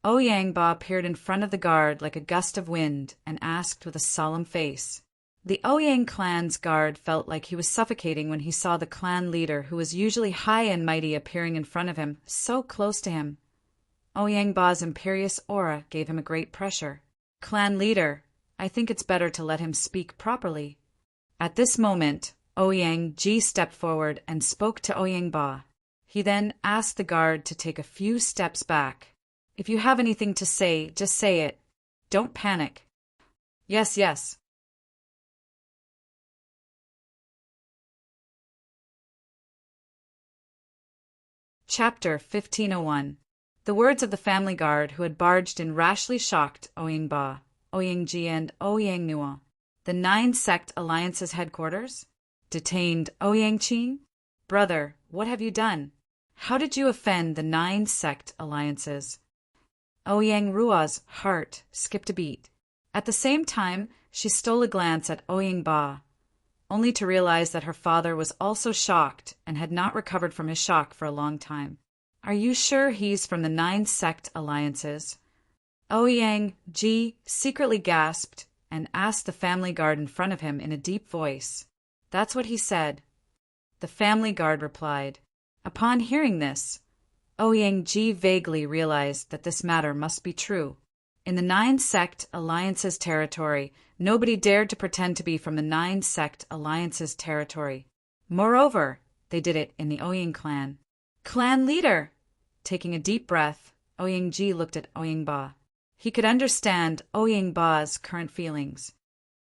Ouyang Ba appeared in front of the guard like a gust of wind and asked with a solemn face. The Ouyang clan's guard felt like he was suffocating when he saw the clan leader, who was usually high and mighty, appearing in front of him, so close to him. Ouyang Ba's imperious aura gave him a great pressure. Clan leader, I think it's better to let him speak properly. At this moment, Ouyang Ji stepped forward and spoke to Ouyang Ba. He then asked the guard to take a few steps back. If you have anything to say, just say it. Don't panic. Yes, yes. Chapter 1501. The words of the family guard who had barged in rashly shocked Ouyang Ba, Ouyang Ji, and Ouyang Nua. The 9-sect alliance's headquarters? Detained Ouyang Qing? Brother, what have you done? How did you offend the 9-sect alliances? Ouyang Rua's heart skipped a beat. At the same time, she stole a glance at Ouyang Ba, only to realize that her father was also shocked and had not recovered from his shock for a long time. Are you sure he's from the 9-sect alliances? Ouyang Ji secretly gasped and asked the family guard in front of him in a deep voice. That's what he said. The family guard replied. Upon hearing this, Ouyang Ji vaguely realized that this matter must be true. In the 9-sect alliance's territory, nobody dared to pretend to be from the 9-sect alliance's territory. Moreover, they did it in the Ouyang clan. Clan leader! Taking a deep breath, Ouyang Ji looked at Ouyang Ba. He could understand Ouyang Ba's current feelings.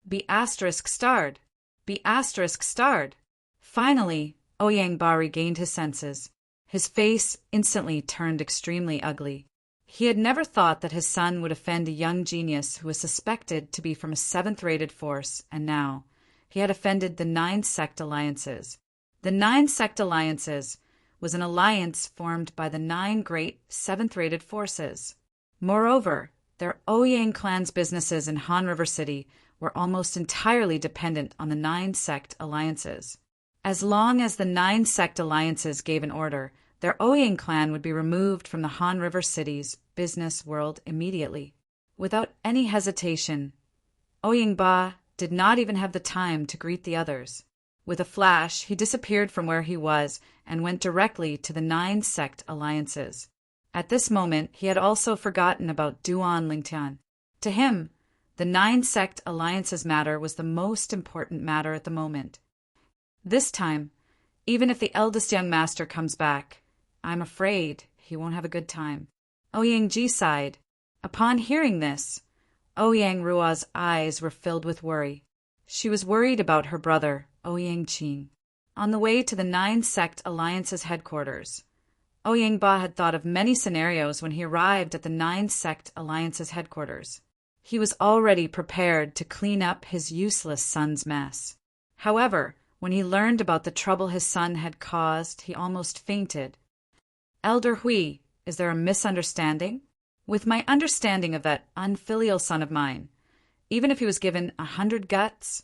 Be asterisk starred. Be asterisk starred. Finally, Ouyang Ba regained his senses. His face instantly turned extremely ugly. He had never thought that his son would offend a young genius who was suspected to be from a 7th-rated force, and now he had offended the 9-sect alliances. The 9-sect alliances was an alliance formed by the 9 great 7th-rated forces. Moreover, their Ouyang clan's businesses in Han River City were almost entirely dependent on the 9-sect alliances. As long as the 9-sect alliances gave an order, their Ouyang clan would be removed from the Han River City's business world immediately. Without any hesitation, Ouyang Ba did not even have the time to greet the others. With a flash, he disappeared from where he was and went directly to the 9-sect alliances. At this moment, he had also forgotten about Duan Lingtian. To him, The 9-sect alliances matter was the most important matter at the moment. This time, even if the eldest young master comes back, I'm afraid he won't have a good time. Ouyang sighed. Upon hearing this, Ouyang Rua's eyes were filled with worry. She was worried about her brother, Ouyang Qing. On the way to the 9-sect alliance's headquarters, Ouyang Ba had thought of many scenarios when he arrived at the 9-sect alliance's headquarters. He was already prepared to clean up his useless son's mess. However, when he learned about the trouble his son had caused, he almost fainted. Elder Hui, is there a misunderstanding? With my understanding of that unfilial son of mine, even if he was given 100 guts,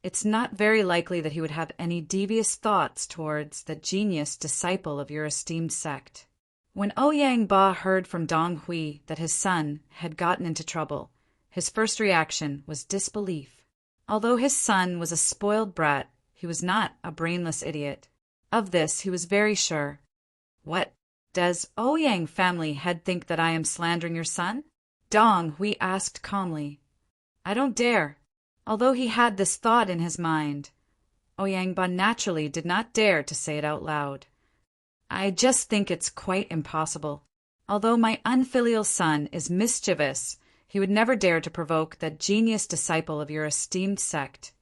it's not very likely that he would have any devious thoughts towards the genius disciple of your esteemed sect. When Ouyang Ba heard from Dong Hui that his son had gotten into trouble, his first reaction was disbelief. Although his son was a spoiled brat, he was not a brainless idiot. Of this he was very sure. What? Does Ouyang family head think that I am slandering your son? Dong Hui asked calmly. I don't dare. Although he had this thought in his mind, Ouyang Ba naturally did not dare to say it out loud. I just think it's quite impossible. Although my unfilial son is mischievous, he would never dare to provoke that genius disciple of your esteemed sect,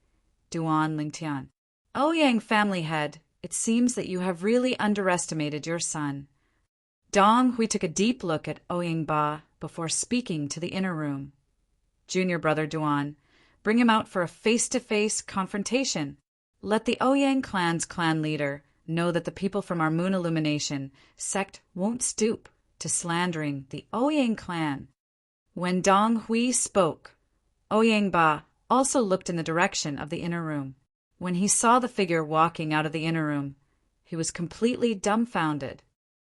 Duan Lingtian. Ouyang family head, it seems that you have really underestimated your son. Dong Hui took a deep look at Ouyang Ba before speaking to the inner room. Junior brother Duan, bring him out for a face-to-face confrontation. Let the Ouyang clan's clan leader know that the people from our Moon Illumination sect won't stoop to slandering the Ouyang clan. When Dong Hui spoke, Ouyang Ba also looked in the direction of the inner room. When he saw the figure walking out of the inner room, he was completely dumbfounded.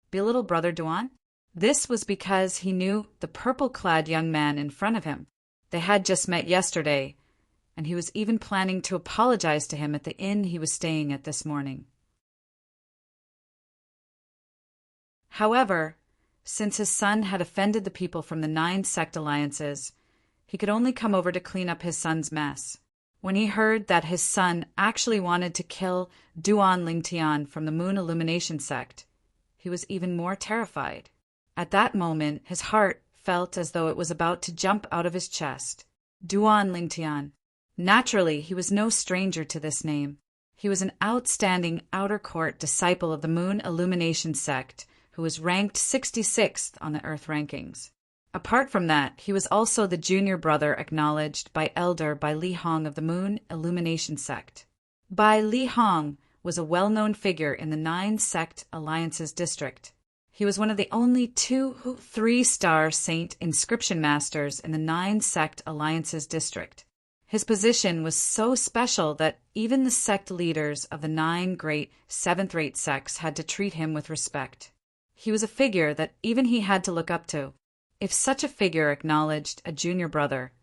Belittle brother Duan? This was because he knew the purple-clad young man in front of him. They had just met yesterday, and he was even planning to apologize to him at the inn he was staying at this morning. However, since his son had offended the people from the 9-sect alliances, he could only come over to clean up his son's mess. When he heard that his son actually wanted to kill Duan Lingtian from the Moon Illumination sect, he was even more terrified. At that moment, his heart felt as though it was about to jump out of his chest. Duan Lingtian. Naturally, he was no stranger to this name. He was an outstanding outer court disciple of the Moon Illumination sect who was ranked 66th on the Earth rankings. Apart from that, he was also the junior brother acknowledged by Elder Bai Li Hong of the Moon Illumination sect. Bai Li Hong was a well-known figure in the 9-sect alliances district. He was one of the only 2 3-star saint inscription masters in the 9-sect alliances district. His position was so special that even the sect leaders of the 9 great 7th-rate sects had to treat him with respect. He was a figure that even he had to look up to. If such a figure acknowledged a junior brother,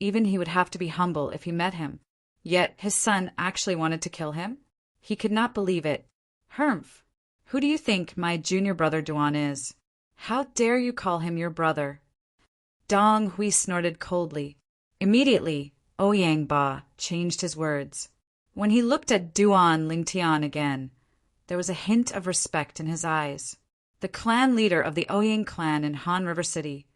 even he would have to be humble if he met him. Yet his son actually wanted to kill him? He could not believe it. Humph! Who do you think my junior brother Duan is? How dare you call him your brother? Dong Hui snorted coldly. Immediately, Ouyang Ba changed his words. When he looked at Duan Lingtian again, there was a hint of respect in his eyes. The clan leader of the Ouyang clan in Han River City,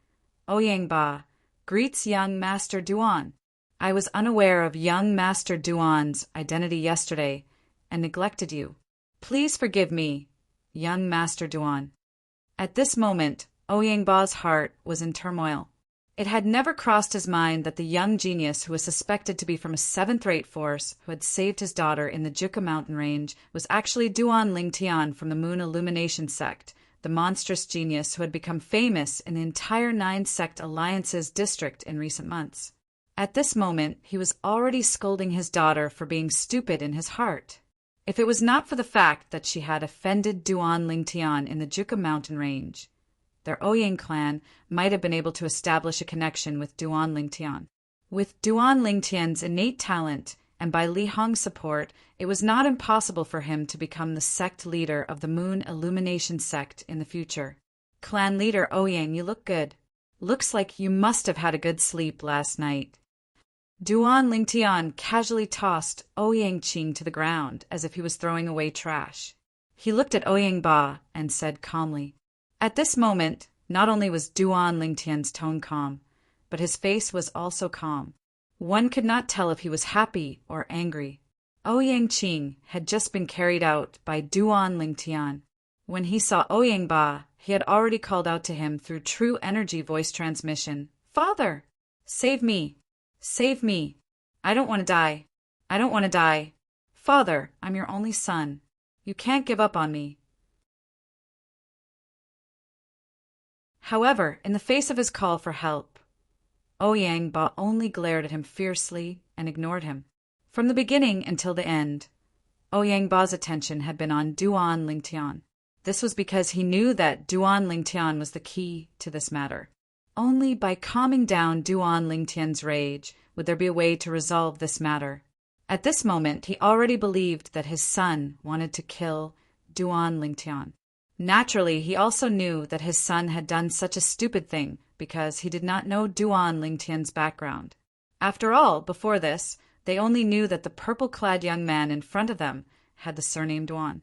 Ouyang Ba, greets young Master Duan. I was unaware of young Master Duan's identity yesterday and neglected you. Please forgive me, young Master Duan. At this moment, Ouyang Ba's heart was in turmoil. It had never crossed his mind that the young genius who was suspected to be from a 7th-rate force who had saved his daughter in the Juka mountain range was actually Duan Lingtian from the Moon Illumination sect, the monstrous genius who had become famous in the entire 9-sect alliances district in recent months. At this moment, he was already scolding his daughter for being stupid in his heart. If it was not for the fact that she had offended Duan Lingtian in the Juka mountain range, their Ouyang clan might have been able to establish a connection with Duan Lingtian. With Duan Lingtian's innate talent and by Li Hong's support, it was not impossible for him to become the sect leader of the Moon Illumination sect in the future. Clan leader Ouyang, you look good. Looks like you must have had a good sleep last night. Duan Lingtian casually tossed Ouyang Qing to the ground as if he was throwing away trash. He looked at Ouyang Ba and said calmly. At this moment, not only was Duan Lingtian's tone calm, but his face was also calm. One could not tell if he was happy or angry. Ouyang Qing had just been carried out by Duan Lingtian. When he saw Ouyang Ba, he had already called out to him through true energy voice transmission, "Father! Save me! Save me! I don't want to die! I don't want to die! Father, I'm your only son. You can't give up on me." However, in the face of his call for help, Ouyang Ba only glared at him fiercely and ignored him. From the beginning until the end, Ouyang Ba's attention had been on Duan Lingtian. This was because he knew that Duan Lingtian was the key to this matter. Only by calming down Duan Lingtian's rage would there be a way to resolve this matter. At this moment, he already believed that his son wanted to kill Duan Lingtian. Naturally, he also knew that his son had done such a stupid thing because he did not know Duan Lingtian's background. After all, before this, they only knew that the purple-clad young man in front of them had the surname Duan.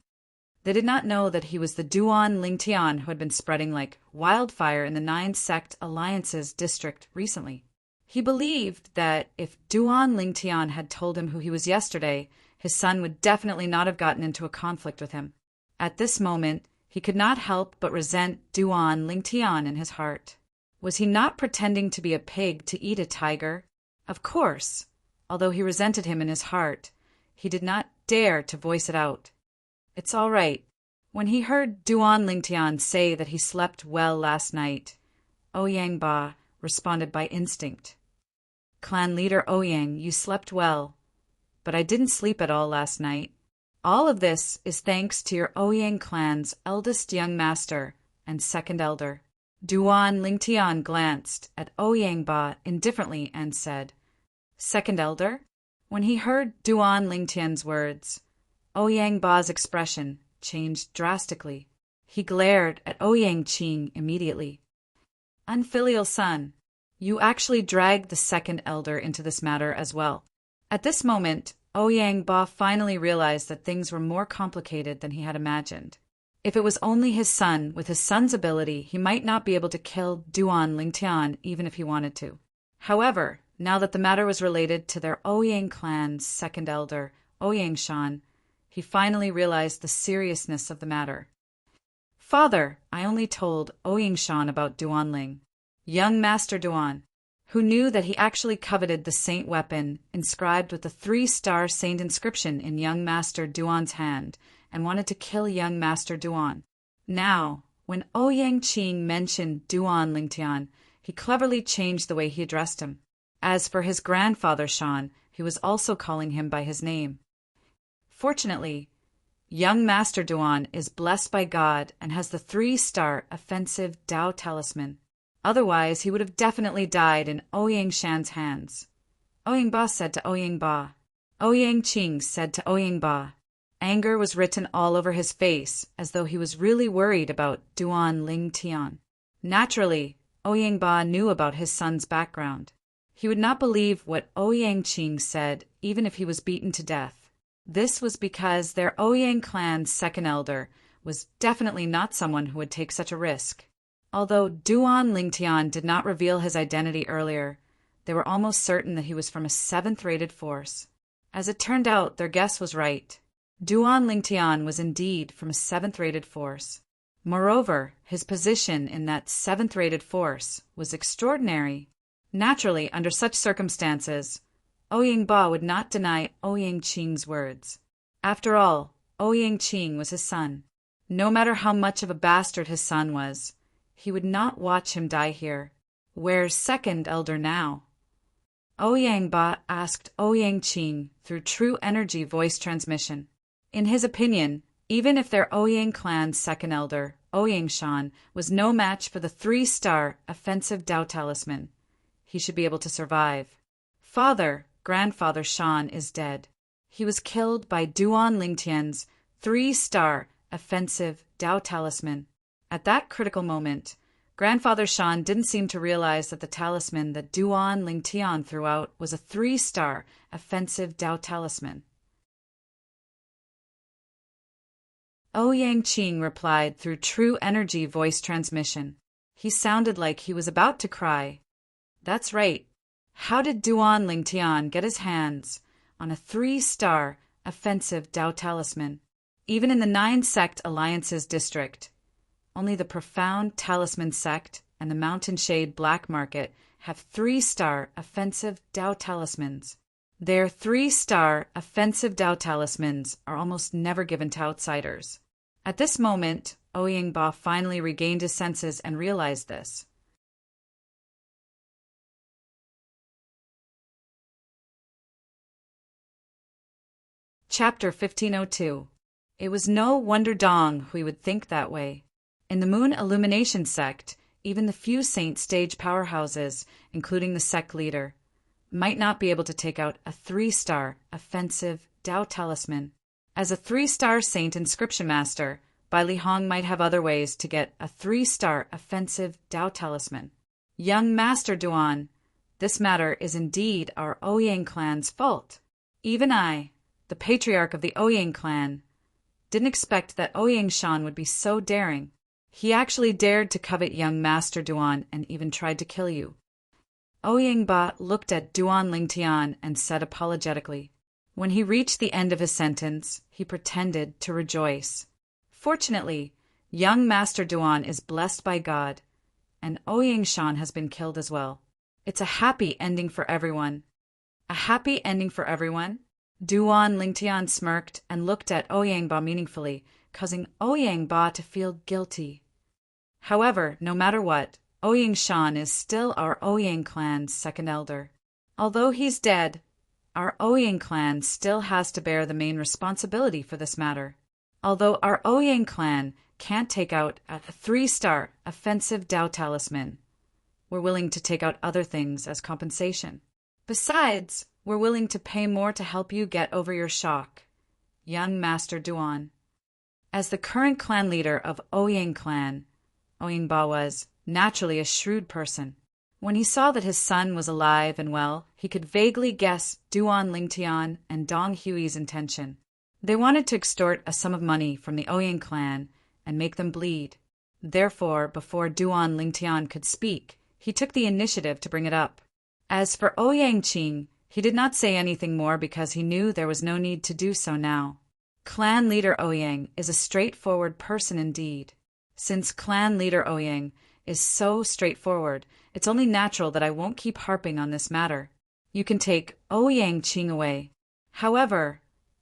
They did not know that he was the Duan Lingtian who had been spreading like wildfire in the 9-sect Alliances district recently. He believed that if Duan Lingtian had told him who he was yesterday, his son would definitely not have gotten into a conflict with him. At this moment, he could not help but resent Duan Lingtian in his heart. Was he not pretending to be a pig to eat a tiger? Of course. Although he resented him in his heart, he did not dare to voice it out. It's all right. When he heard Duan Lingtian say that he slept well last night, Ouyang Ba responded by instinct. Clan leader Ouyang, you slept well, but I didn't sleep at all last night. All of this is thanks to your Ouyang clan's eldest young master and second elder. Duan Lingtian glanced at Ouyang Ba indifferently and said, "Second elder?" When he heard Duan Lingtian's words, Ouyang Ba's expression changed drastically. He glared at Ouyang Qing immediately. Unfilial son, you actually dragged the second elder into this matter as well. At this moment, Ouyang Ba finally realized that things were more complicated than he had imagined. If it was only his son, with his son's ability, he might not be able to kill Duan Lingtian even if he wanted to. However, now that the matter was related to their Ouyang clan's second elder, Ouyang Shan, he finally realized the seriousness of the matter. Father, I only told Ouyang Shan about Duan Ling, young Master Duan, who knew that he actually coveted the saint weapon inscribed with the 3-star saint inscription in young Master Duan's hand and wanted to kill young Master Duan. Now, when Ouyang Qing mentioned Duan Lingtian, he cleverly changed the way he addressed him. As for his grandfather Shan, he was also calling him by his name. Fortunately, young Master Duan is blessed by God and has the 3-star offensive Tao talisman. Otherwise, he would have definitely died in Ouyang Shan's hands. Ouyang Ba said to Ouyang Ba. Ouyang Qing said to Ouyang Ba. Anger was written all over his face, as though he was really worried about Duan Lingtian. Naturally, Ouyang Ba knew about his son's background. He would not believe what Ouyang Qing said, even if he was beaten to death. This was because their Ouyang clan's second elder was definitely not someone who would take such a risk. Although Duan Lingtian did not reveal his identity earlier, they were almost certain that he was from a 7th-rated force. As it turned out, their guess was right. Duan Lingtian was indeed from a 7th-rated force. Moreover, his position in that 7th-rated force was extraordinary. Naturally, under such circumstances, Ouyang Ba would not deny Ouyang Qing's words. After all, Ouyang Qing was his son. No matter how much of a bastard his son was, he would not watch him die here. Where's second elder now? Ouyang Ba asked Ouyang Qing through true energy voice transmission. In his opinion, even if their Ouyang clan's second elder, Ouyang Shan, was no match for the 3-star offensive Tao talisman, he should be able to survive. Grandfather Shan is dead. He was killed by Duan Lingtian's 3-star offensive Tao talisman. At that critical moment, Grandfather Shan didn't seem to realize that the talisman that Duan Lingtian threw out was a 3-star offensive Dao talisman. Ouyang Qing replied through true energy voice transmission. He sounded like he was about to cry. That's right. How did Duan Lingtian get his hands on a 3-star offensive Dao talisman? Even in the 9-sect alliances district, only the Profound Talisman sect and the Mountain Shade Black Market have 3-star offensive Dao talismans. Their 3-star offensive Dao talismans are almost never given to outsiders. At this moment, Ouyang Ba finally regained his senses and realized this. Chapter 1502. It was no wonder Dong who would think that way. In the Moon Illumination sect, even the few saint stage powerhouses, including the sect leader, might not be able to take out a 3-star offensive Dao talisman. As a 3-star saint inscription master, Bai Li Hong might have other ways to get a 3-star offensive Dao talisman. Young Master Duan, this matter is indeed our Ouyang clan's fault. Even I, the patriarch of the Ouyang clan, didn't expect that Ouyang Shan would be so daring. He actually dared to covet young Master Duan and even tried to kill you. Ouyang Ba looked at Duan Lingtian and said apologetically. When he reached the end of his sentence, he pretended to rejoice. Fortunately, young Master Duan is blessed by God, and Ouyang Shan has been killed as well. It's a happy ending for everyone. A happy ending for everyone? Duan Lingtian smirked and looked at Ouyang Ba meaningfully, causing Ouyang Ba to feel guilty. However, no matter what, Ouyang Shan is still our Ouyang clan's second elder. Although he's dead, our Ouyang clan still has to bear the main responsibility for this matter. Although our Ouyang clan can't take out a 3-star offensive Dao talisman, we're willing to take out other things as compensation. Besides, we're willing to pay more to help you get over your shock, young Master Duan. As the current clan leader of Ouyang clan, Ouyang Ba was naturally a shrewd person. When he saw that his son was alive and well, he could vaguely guess Duan Lingtian and Dong Hui's intention. They wanted to extort a sum of money from the Ouyang clan and make them bleed. Therefore, before Duan Lingtian could speak, he took the initiative to bring it up. As for Ouyang Qing, he did not say anything more because he knew there was no need to do so now. Clan leader Ouyang is a straightforward person indeed. Since clan leader Ouyang is so straightforward, it's only natural that I won't keep harping on this matter. You can take Ouyang Qing away. However,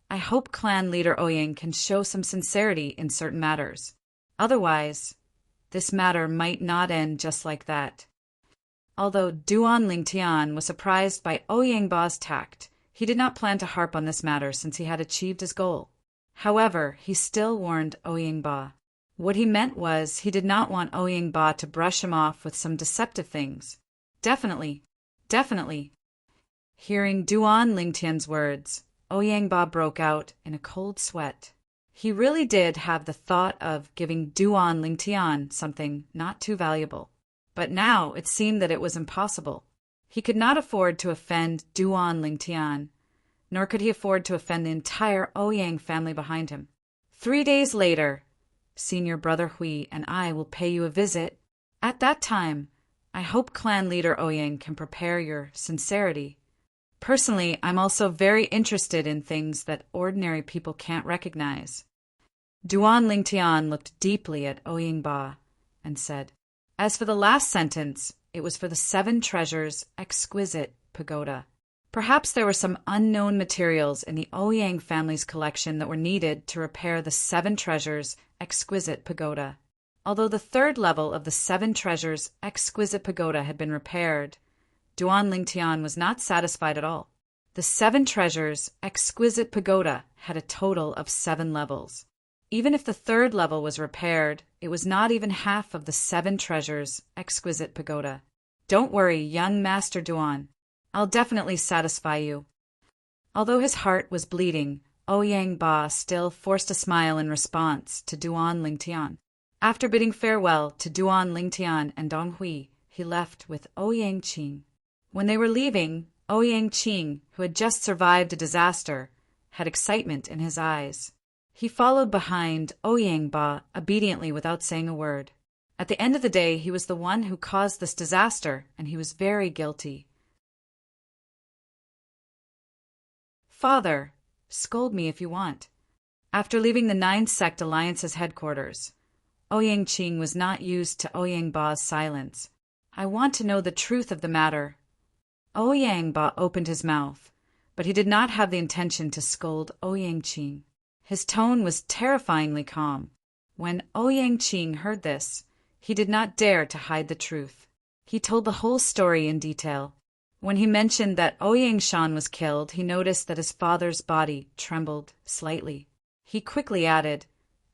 I hope clan leader Ouyang can show some sincerity in certain matters. Otherwise, this matter might not end just like that. Although Duan Lingtian was surprised by Ouyang Ba's tact, he did not plan to harp on this matter since he had achieved his goal. However, he still warned Ouyang Ba. What he meant was he did not want Ouyang Ba to brush him off with some deceptive things. Definitely. Hearing Duan Lingtian's words, Ouyang Ba broke out in a cold sweat. He really did have the thought of giving Duan Lingtian something not too valuable. But now it seemed that it was impossible. He could not afford to offend Duan Lingtian, nor could he afford to offend the entire Ouyang family behind him. 3 days later, Senior Brother Hui and I will pay you a visit. At that time, I hope clan leader Ouyang can prepare your sincerity. Personally, I'm also very interested in things that ordinary people can't recognize. Duan Lingtian looked deeply at Ouyang Ba and said, as for the last sentence, it was for the 7 treasures exquisite pagoda. Perhaps there were some unknown materials in the Ouyang family's collection that were needed to repair the 7 treasures exquisite pagoda. Although the 3rd level of the 7 treasures exquisite pagoda had been repaired, Duan Lingtian was not satisfied at all. The 7 treasures exquisite pagoda had a total of 7 levels. Even if the 3rd level was repaired, it was not even half of the 7 treasures exquisite pagoda. Don't worry, young Master Duan. I'll definitely satisfy you. Although his heart was bleeding, Ouyang Ba still forced a smile in response to Duan Lingtian. After bidding farewell to Duan Lingtian and Dong Hui, he left with Ouyang Qing. When they were leaving, Ouyang Qing, who had just survived a disaster, had excitement in his eyes. He followed behind Ouyang Ba obediently without saying a word. At the end of the day, he was the one who caused this disaster, and he was very guilty. Father, scold me if you want. After leaving the Nine Sect Alliance's headquarters, Ouyang Qing was not used to Ouyang Ba's silence. I want to know the truth of the matter. Ouyang Ba opened his mouth, but he did not have the intention to scold Ouyang Qing. His tone was terrifyingly calm. When Ouyang Qing heard this, he did not dare to hide the truth. He told the whole story in detail. When he mentioned that Ouyang Shan was killed, he noticed that his father's body trembled slightly. He quickly added,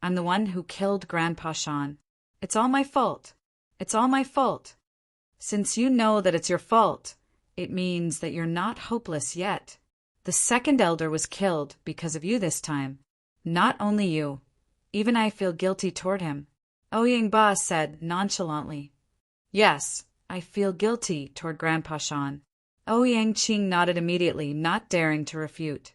I'm the one who killed Grandpa Shan. It's all my fault. It's all my fault. Since you know that it's your fault, it means that you're not hopeless yet. The second elder was killed because of you this time. Not only you. Even I feel guilty toward him. Ouyang Ba said nonchalantly. Yes, I feel guilty toward Grandpa Shan. Ouyang Qing nodded immediately, not daring to refute.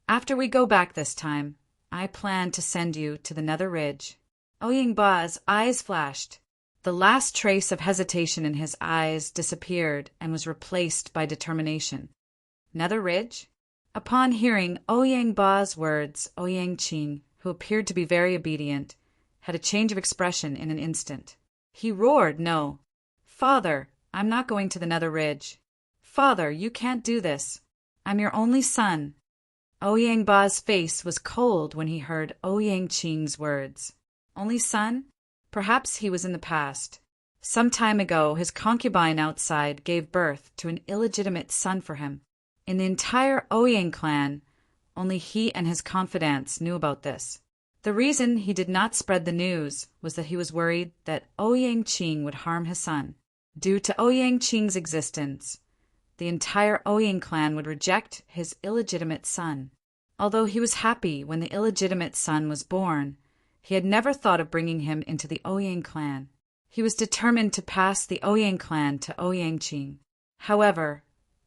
After we go back this time, I plan to send you to the Nether Ridge. Ouyang Ba's eyes flashed. The last trace of hesitation in his eyes disappeared and was replaced by determination. Nether Ridge? Upon hearing Ouyang Ba's words, Ouyang Qing, who appeared to be very obedient, had a change of expression in an instant. He roared, No. Father, I'm not going to the Nether Ridge. Father, you can't do this. I'm your only son. Ouyang Ba's face was cold when he heard Ouyang Qing's words. Only son? Perhaps he was in the past. Some time ago, his concubine outside gave birth to an illegitimate son for him. In the entire Ouyang clan, only he and his confidants knew about this. The reason he did not spread the news was that he was worried that Ouyang Qing would harm his son. Due to Ouyang Qing's existence, the entire Ouyang clan would reject his illegitimate son. Although he was happy when the illegitimate son was born, he had never thought of bringing him into the Ouyang clan. He was determined to pass the Ouyang clan to Ouyang Qing. However,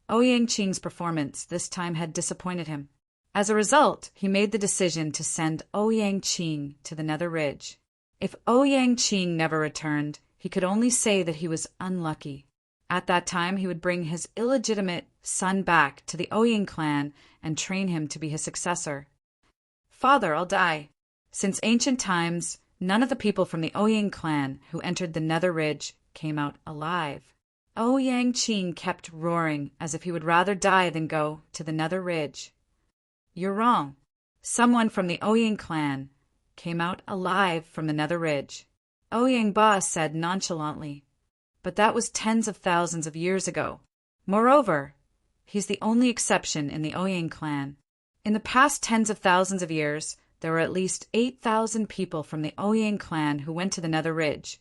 Ouyang Qing's performance this time had disappointed him. As a result, he made the decision to send Ouyang Qing to the Nether Ridge. If Ouyang Qing never returned, he could only say that he was unlucky. At that time, he would bring his illegitimate son back to the Ouyang clan and train him to be his successor. Father, I'll die. Since ancient times, none of the people from the Ouyang clan who entered the Nether Ridge came out alive. Ouyang Qing kept roaring as if he would rather die than go to the Nether Ridge. You're wrong. Someone from the Ouyang clan came out alive from the Nether Ridge. Ouyang Ba said nonchalantly. But that was tens of thousands of years ago. Moreover, he's the only exception in the Ouyang clan. In the past tens of thousands of years, there were at least 8,000 people from the Ouyang clan who went to the Nether Ridge,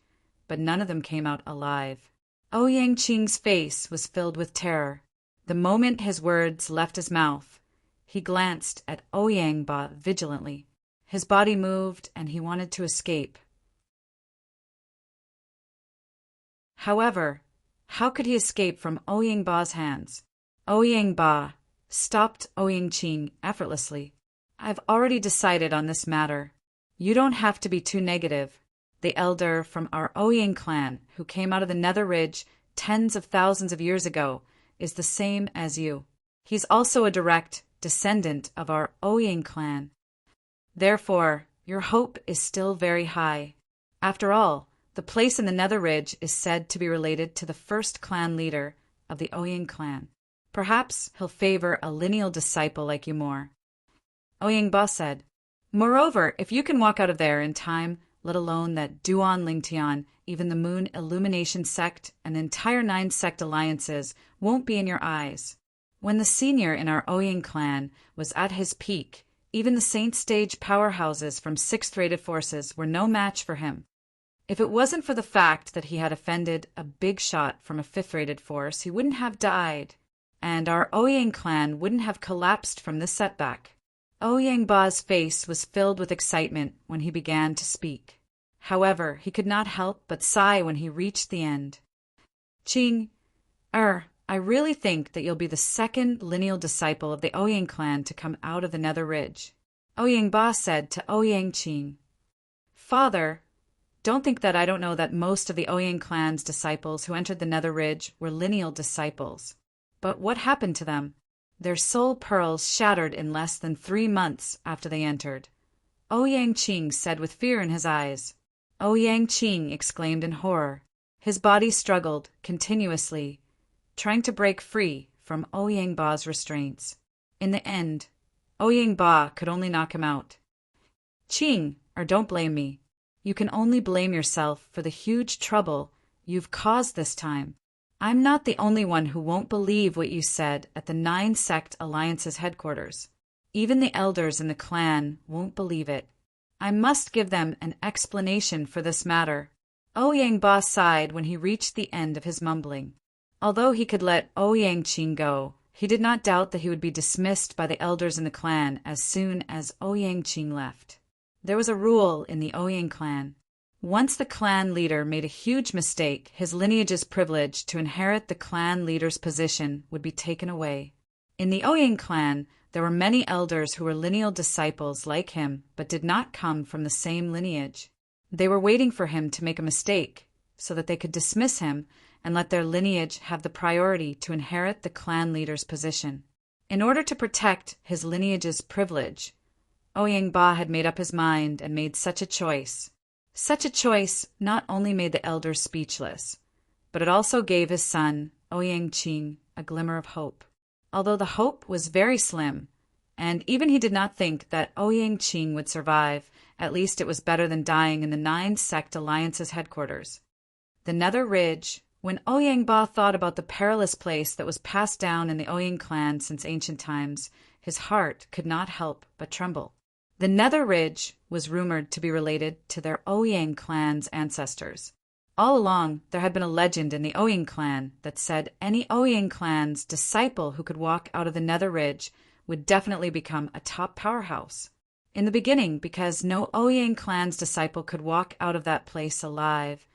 but none of them came out alive. Ouyang Qing's face was filled with terror. The moment his words left his mouth, he glanced at Ouyang Ba vigilantly. His body moved and he wanted to escape. However, how could he escape from Ouyang Ba's hands? Ouyang Ba stopped Ouyang Qing effortlessly. I've already decided on this matter. You don't have to be too negative. The elder from our Ouyang clan, who came out of the Nether Ridge tens of thousands of years ago, is the same as you. He's also a direct descendant of our Ouyang clan. Therefore, your hope is still very high. After all, the place in the Nether Ridge is said to be related to the first clan leader of the Ouyang clan. Perhaps he'll favor a lineal disciple like you more. Ouyang Ba said, Moreover, if you can walk out of there in time, let alone that Duan Lingtian, even the Moon Illumination Sect, and the entire Nine Sect Alliances won't be in your eyes. When the senior in our Ouyang clan was at his peak, even the Saint Stage powerhouses from 6th rated forces were no match for him. If it wasn't for the fact that he had offended a big shot from a 5th rated force, he wouldn't have died, and our Ouyang clan wouldn't have collapsed from this setback. Ouyang Ba's face was filled with excitement when he began to speak. However, he could not help but sigh when he reached the end. Qing, I really think that you'll be the second lineal disciple of the Ouyang clan to come out of the Nether Ridge, Ouyang Ba said to Ouyang Qing. Father, don't think that I don't know that most of the Ouyang clan's disciples who entered the Nether Ridge were lineal disciples. But what happened to them? Their soul pearls shattered in less than 3 months after they entered, Ouyang Qing said with fear in his eyes. Ouyang Qing exclaimed in horror. His body struggled continuously, trying to break free from Ouyang Ba's restraints. In the end, Ouyang Ba could only knock him out. Qing, don't blame me. You can only blame yourself for the huge trouble you've caused this time. I'm not the only one who won't believe what you said at the 9-sect Alliance's headquarters. Even the elders in the clan won't believe it. I must give them an explanation for this matter. Ouyang Ba sighed when he reached the end of his mumbling. Although he could let Ouyang Qing go, he did not doubt that he would be dismissed by the elders in the clan as soon as Ouyang Qing left. There was a rule in the Ouyang clan. Once the clan leader made a huge mistake, his lineage's privilege to inherit the clan leader's position would be taken away. In the Ouyang clan, there were many elders who were lineal disciples like him, but did not come from the same lineage. They were waiting for him to make a mistake, so that they could dismiss him and let their lineage have the priority to inherit the clan leader's position. In order to protect his lineage's privilege, Ouyang Ba had made up his mind and made such a choice. Such a choice not only made the elders speechless, but it also gave his son, Ouyang Qing, a glimmer of hope. Although the hope was very slim, and even he did not think that Ouyang Qing would survive, at least it was better than dying in the 9-sect Alliance's headquarters. The Nether Ridge. When Ouyang Ba thought about the perilous place that was passed down in the Ouyang clan since ancient times, his heart could not help but tremble. The Nether Ridge was rumored to be related to their Ouyang clan's ancestors. All along, there had been a legend in the Ouyang clan that said any Ouyang clan's disciple who could walk out of the Nether Ridge would definitely become a top powerhouse. In the beginning, because no Ouyang clan's disciple could walk out of that place alive,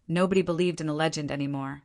nobody believed in the legend anymore.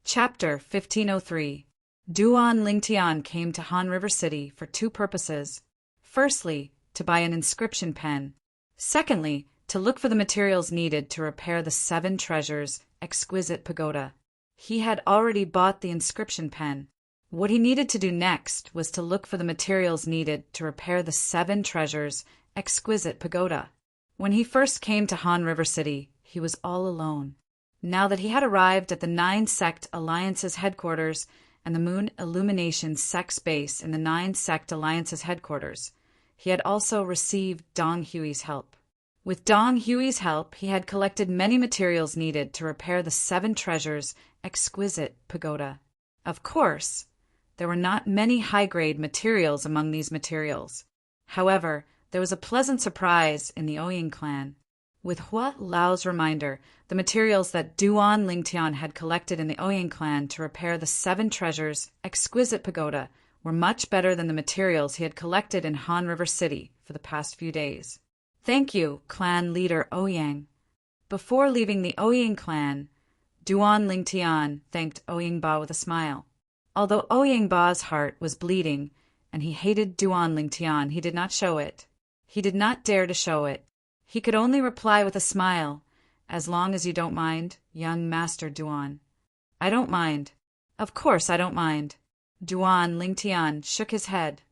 Chapter 1503. Duan Lingtian came to Han River City for 2 purposes. Firstly, to buy an inscription pen. Secondly, to look for the materials needed to repair the 7 treasures' exquisite pagoda. He had already bought the inscription pen. What he needed to do next was to look for the materials needed to repair the 7 treasures' exquisite pagoda. When he first came to Han River City, he was all alone. Now that he had arrived at the 9-sect Alliance's headquarters and the Moon Illumination Sect's base in the 9-sect Alliance's headquarters, he had also received Dong Hui's help. With Dong Hui's help, he had collected many materials needed to repair the 7 treasures' exquisite pagoda. Of course, there were not many high-grade materials among these materials. However, there was a pleasant surprise in the Ouyang clan. With Hua Lao's reminder, the materials that Duan Lingtian had collected in the Ouyang clan to repair the 7 treasures' exquisite pagoda were much better than the materials he had collected in Han River City for the past few days. Thank you, clan leader Ouyang. Before leaving the Ouyang clan, Duan Lingtian thanked Ouyang Ba with a smile. Although Ouyang Ba's heart was bleeding and he hated Duan Lingtian, he did not show it. He did not dare to show it. He could only reply with a smile, "As long as you don't mind, young Master Duan." "I don't mind. Of course I don't mind." Duan Lingtian shook his head.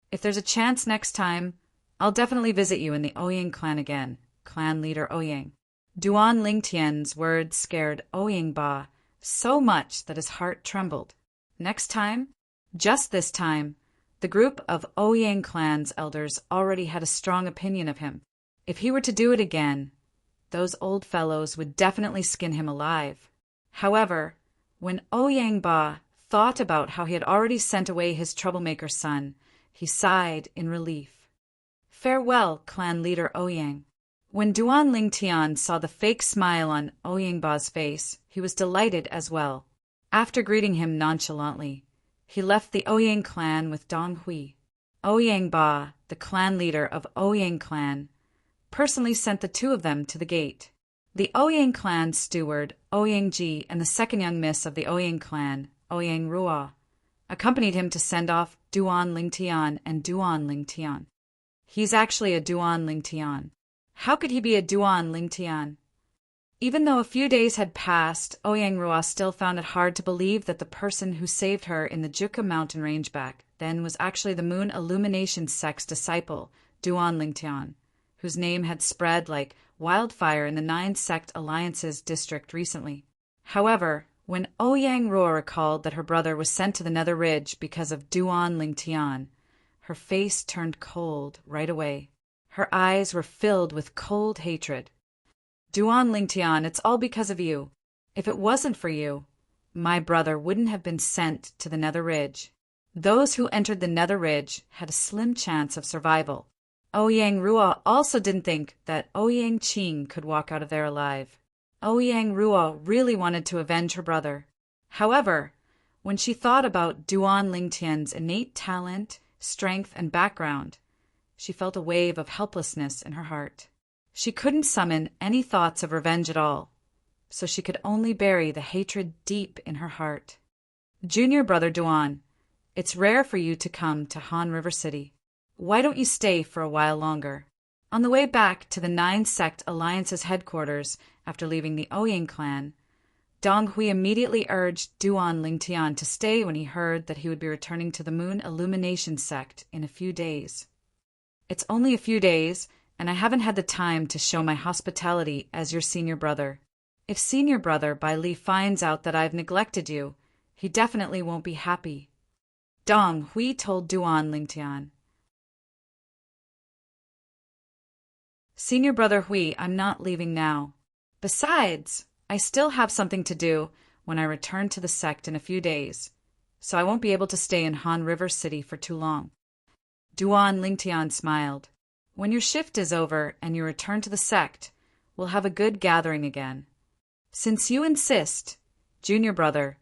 "If there's a chance next time, I'll definitely visit you in the Ouyang clan again, clan leader Ouyang." Duan Lingtian's words scared Ouyang Ba so much that his heart trembled. Next time, just this time, the group of Ouyang clan's elders already had a strong opinion of him. If he were to do it again, those old fellows would definitely skin him alive. However, when Ouyang Ba thought about how he had already sent away his troublemaker son, he sighed in relief. "Farewell, clan leader Ouyang." When Duan Lingtian saw the fake smile on Ouyang Ba's face, he was delighted as well. After greeting him nonchalantly, he left the Ouyang clan with Dong Hui. Ouyang Ba, the clan leader of Ouyang clan, personally sent the two of them to the gate. The Ouyang clan steward, Ouyang Ji, and the second young miss of the Ouyang clan, Ouyang Rua, accompanied him to send off Duan Lingtian and Duan Lingtian. He's actually a Duan Lingtian. How could he be a Duan Lingtian? Even though a few days had passed, Ouyang Rua still found it hard to believe that the person who saved her in the Juka mountain range back then was actually the Moon Illumination sect's disciple, Duan Lingtian, whose name had spread like wildfire in the 9 sect alliances district recently. However, when Ouyang Rua recalled that her brother was sent to the Nether Ridge because of Duan Lingtian, her face turned cold right away. Her eyes were filled with cold hatred. Duan Lingtian, it's all because of you. If it wasn't for you, my brother wouldn't have been sent to the Nether Ridge. Those who entered the Nether Ridge had a slim chance of survival. Ouyang Rua also didn't think that Ouyang Qing could walk out of there alive. Ouyang Rua really wanted to avenge her brother. However, when she thought about Duan Lingtian's innate talent, strength, and background, she felt a wave of helplessness in her heart. She couldn't summon any thoughts of revenge at all, so she could only bury the hatred deep in her heart. Junior brother Duan, it's rare for you to come to Han River City. Why don't you stay for a while longer? On the way back to the 9 sect alliance's headquarters after leaving the Ouyang clan, Dong Hui immediately urged Duan Lingtian to stay when he heard that he would be returning to the Moon Illumination sect in a few days. It's only a few days, and I haven't had the time to show my hospitality as your senior brother. If senior brother Bai Li finds out that I've neglected you, he definitely won't be happy. Dong Hui told Duan Lingtian. Senior brother Hui, I'm not leaving now. Besides, I still have something to do when I return to the sect in a few days, so I won't be able to stay in Han River City for too long. Duan Lingtian smiled. When your shift is over and you return to the sect, we'll have a good gathering again. Since you insist, junior brother,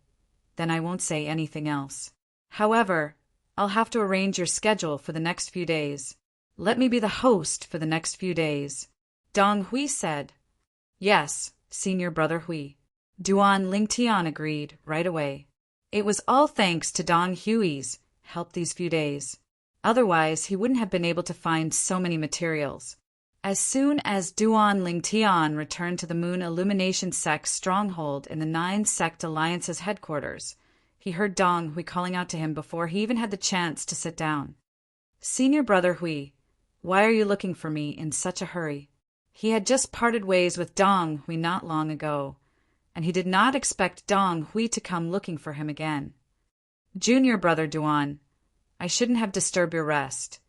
then I won't say anything else. However, I'll have to arrange your schedule for the next few days. Let me be the host for the next few days. Dong Hui said. Yes, senior brother Hui. Duan Lingtian agreed right away. It was all thanks to Dong Hui's help these few days. Otherwise, he wouldn't have been able to find so many materials. As soon as Duan Lingtian returned to the Moon Illumination sect's stronghold in the 9 sect alliance's headquarters, he heard Dong Hui calling out to him before he even had the chance to sit down. Senior brother Hui, why are you looking for me in such a hurry? He had just parted ways with Dong Hui not long ago, and he did not expect Dong Hui to come looking for him again. Junior brother Duan, I shouldn't have disturbed your rest,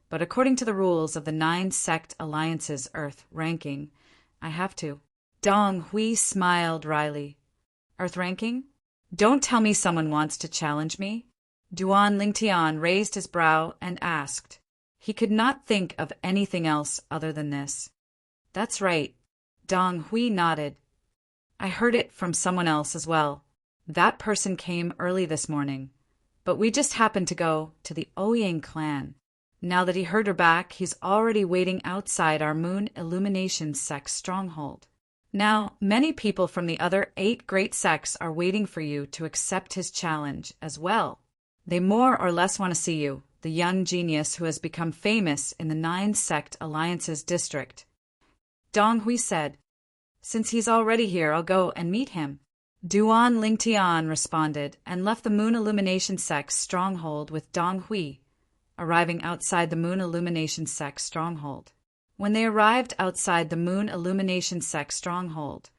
but according to the rules of the 9 sect alliance's Earth ranking, I have to. Dong Hui smiled wryly. Earth ranking? Don't tell me someone wants to challenge me. Duan Lingtian raised his brow and asked. He could not think of anything else other than this. That's right. Dong Hui nodded. I heard it from someone else as well. That person came early this morning, but we just happened to go to the Ouyang clan. Now that he heard her back, he's already waiting outside our Moon Illumination sect stronghold. Now, many people from the other 8 great sects are waiting for you to accept his challenge as well. They more or less want to see you, the young genius who has become famous in the 9 sect alliance's district. Dong Hui said, Since he's already here, I'll go and meet him. Duan Lingtian responded and left the Moon Illumination sect's stronghold with Dong Hui, arriving outside the Moon Illumination sect's stronghold. When they arrived outside the Moon Illumination sect's stronghold,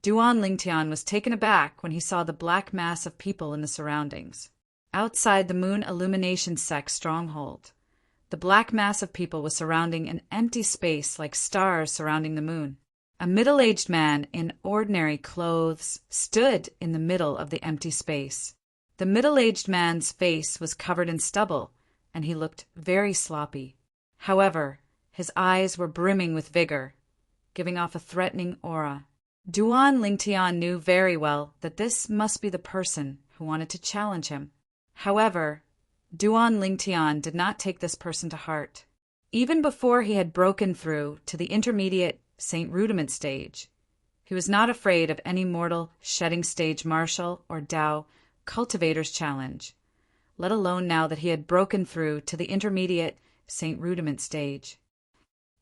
Duan Lingtian was taken aback when he saw the black mass of people in the surroundings. Outside the Moon Illumination sect's stronghold, the black mass of people was surrounding an empty space like stars surrounding the moon. A middle-aged man in ordinary clothes stood in the middle of the empty space. The middle-aged man's face was covered in stubble, and he looked very sloppy. However, his eyes were brimming with vigor, giving off a threatening aura. Duan Lingtian knew very well that this must be the person who wanted to challenge him. However, Duan Lingtian did not take this person to heart. Even before he had broken through to the intermediate Saint Rudiment stage, he was not afraid of any mortal shedding stage martial or Tao cultivator's challenge, let alone now that he had broken through to the intermediate Saint Rudiment stage.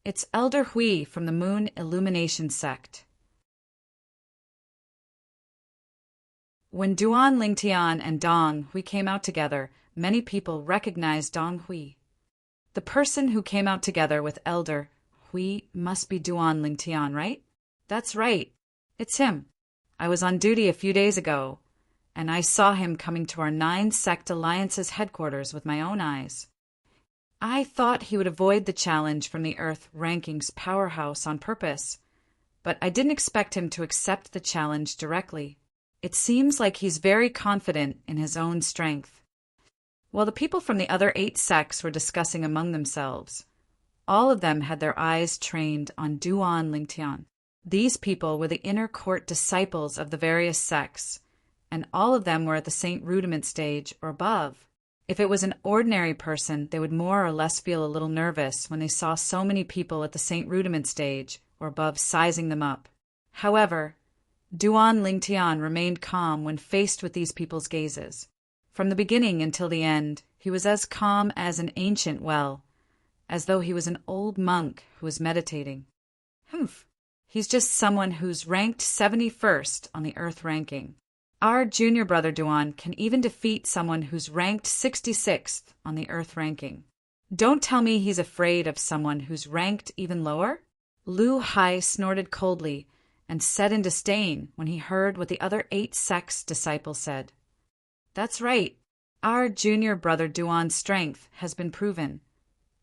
It's Elder Hui from the Moon Illumination sect. When Duan Lingtian and Dong Hui came out together, many people recognized Dong Hui. The person who came out together with Elder Hui must be Duan Lingtian, right? That's right. It's him. I was on duty a few days ago, and I saw him coming to our 9-sect alliance's headquarters with my own eyes. I thought he would avoid the challenge from the Earth Rankings powerhouse on purpose, but I didn't expect him to accept the challenge directly. It seems like he's very confident in his own strength. While the people from the other 8 sects were discussing among themselves, all of them had their eyes trained on Duan Lingtian. These people were the inner court disciples of the various sects, and all of them were at the Saint Rudiment stage or above. If it was an ordinary person, they would more or less feel a little nervous when they saw so many people at the Saint Rudiment stage or above sizing them up. However, Duan Lingtian remained calm when faced with these people's gazes. From the beginning until the end, he was as calm as an ancient well, as though he was an old monk who was meditating. He's just someone who's ranked 71st on the Earth ranking. Our junior brother Duan can even defeat someone who's ranked 66th on the Earth ranking. Don't tell me he's afraid of someone who's ranked even lower? Lu Hai snorted coldly and said in disdain when he heard what the other 8 sects' disciples said. That's right. Our junior brother Duan's strength has been proven,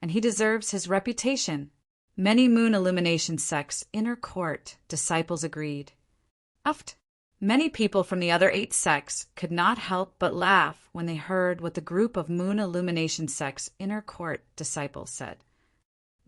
and he deserves his reputation. Many Moon Illumination sects' inner court disciples agreed. Many people from the other 8 sects could not help but laugh when they heard what the group of Moon Illumination sects' inner court disciples said.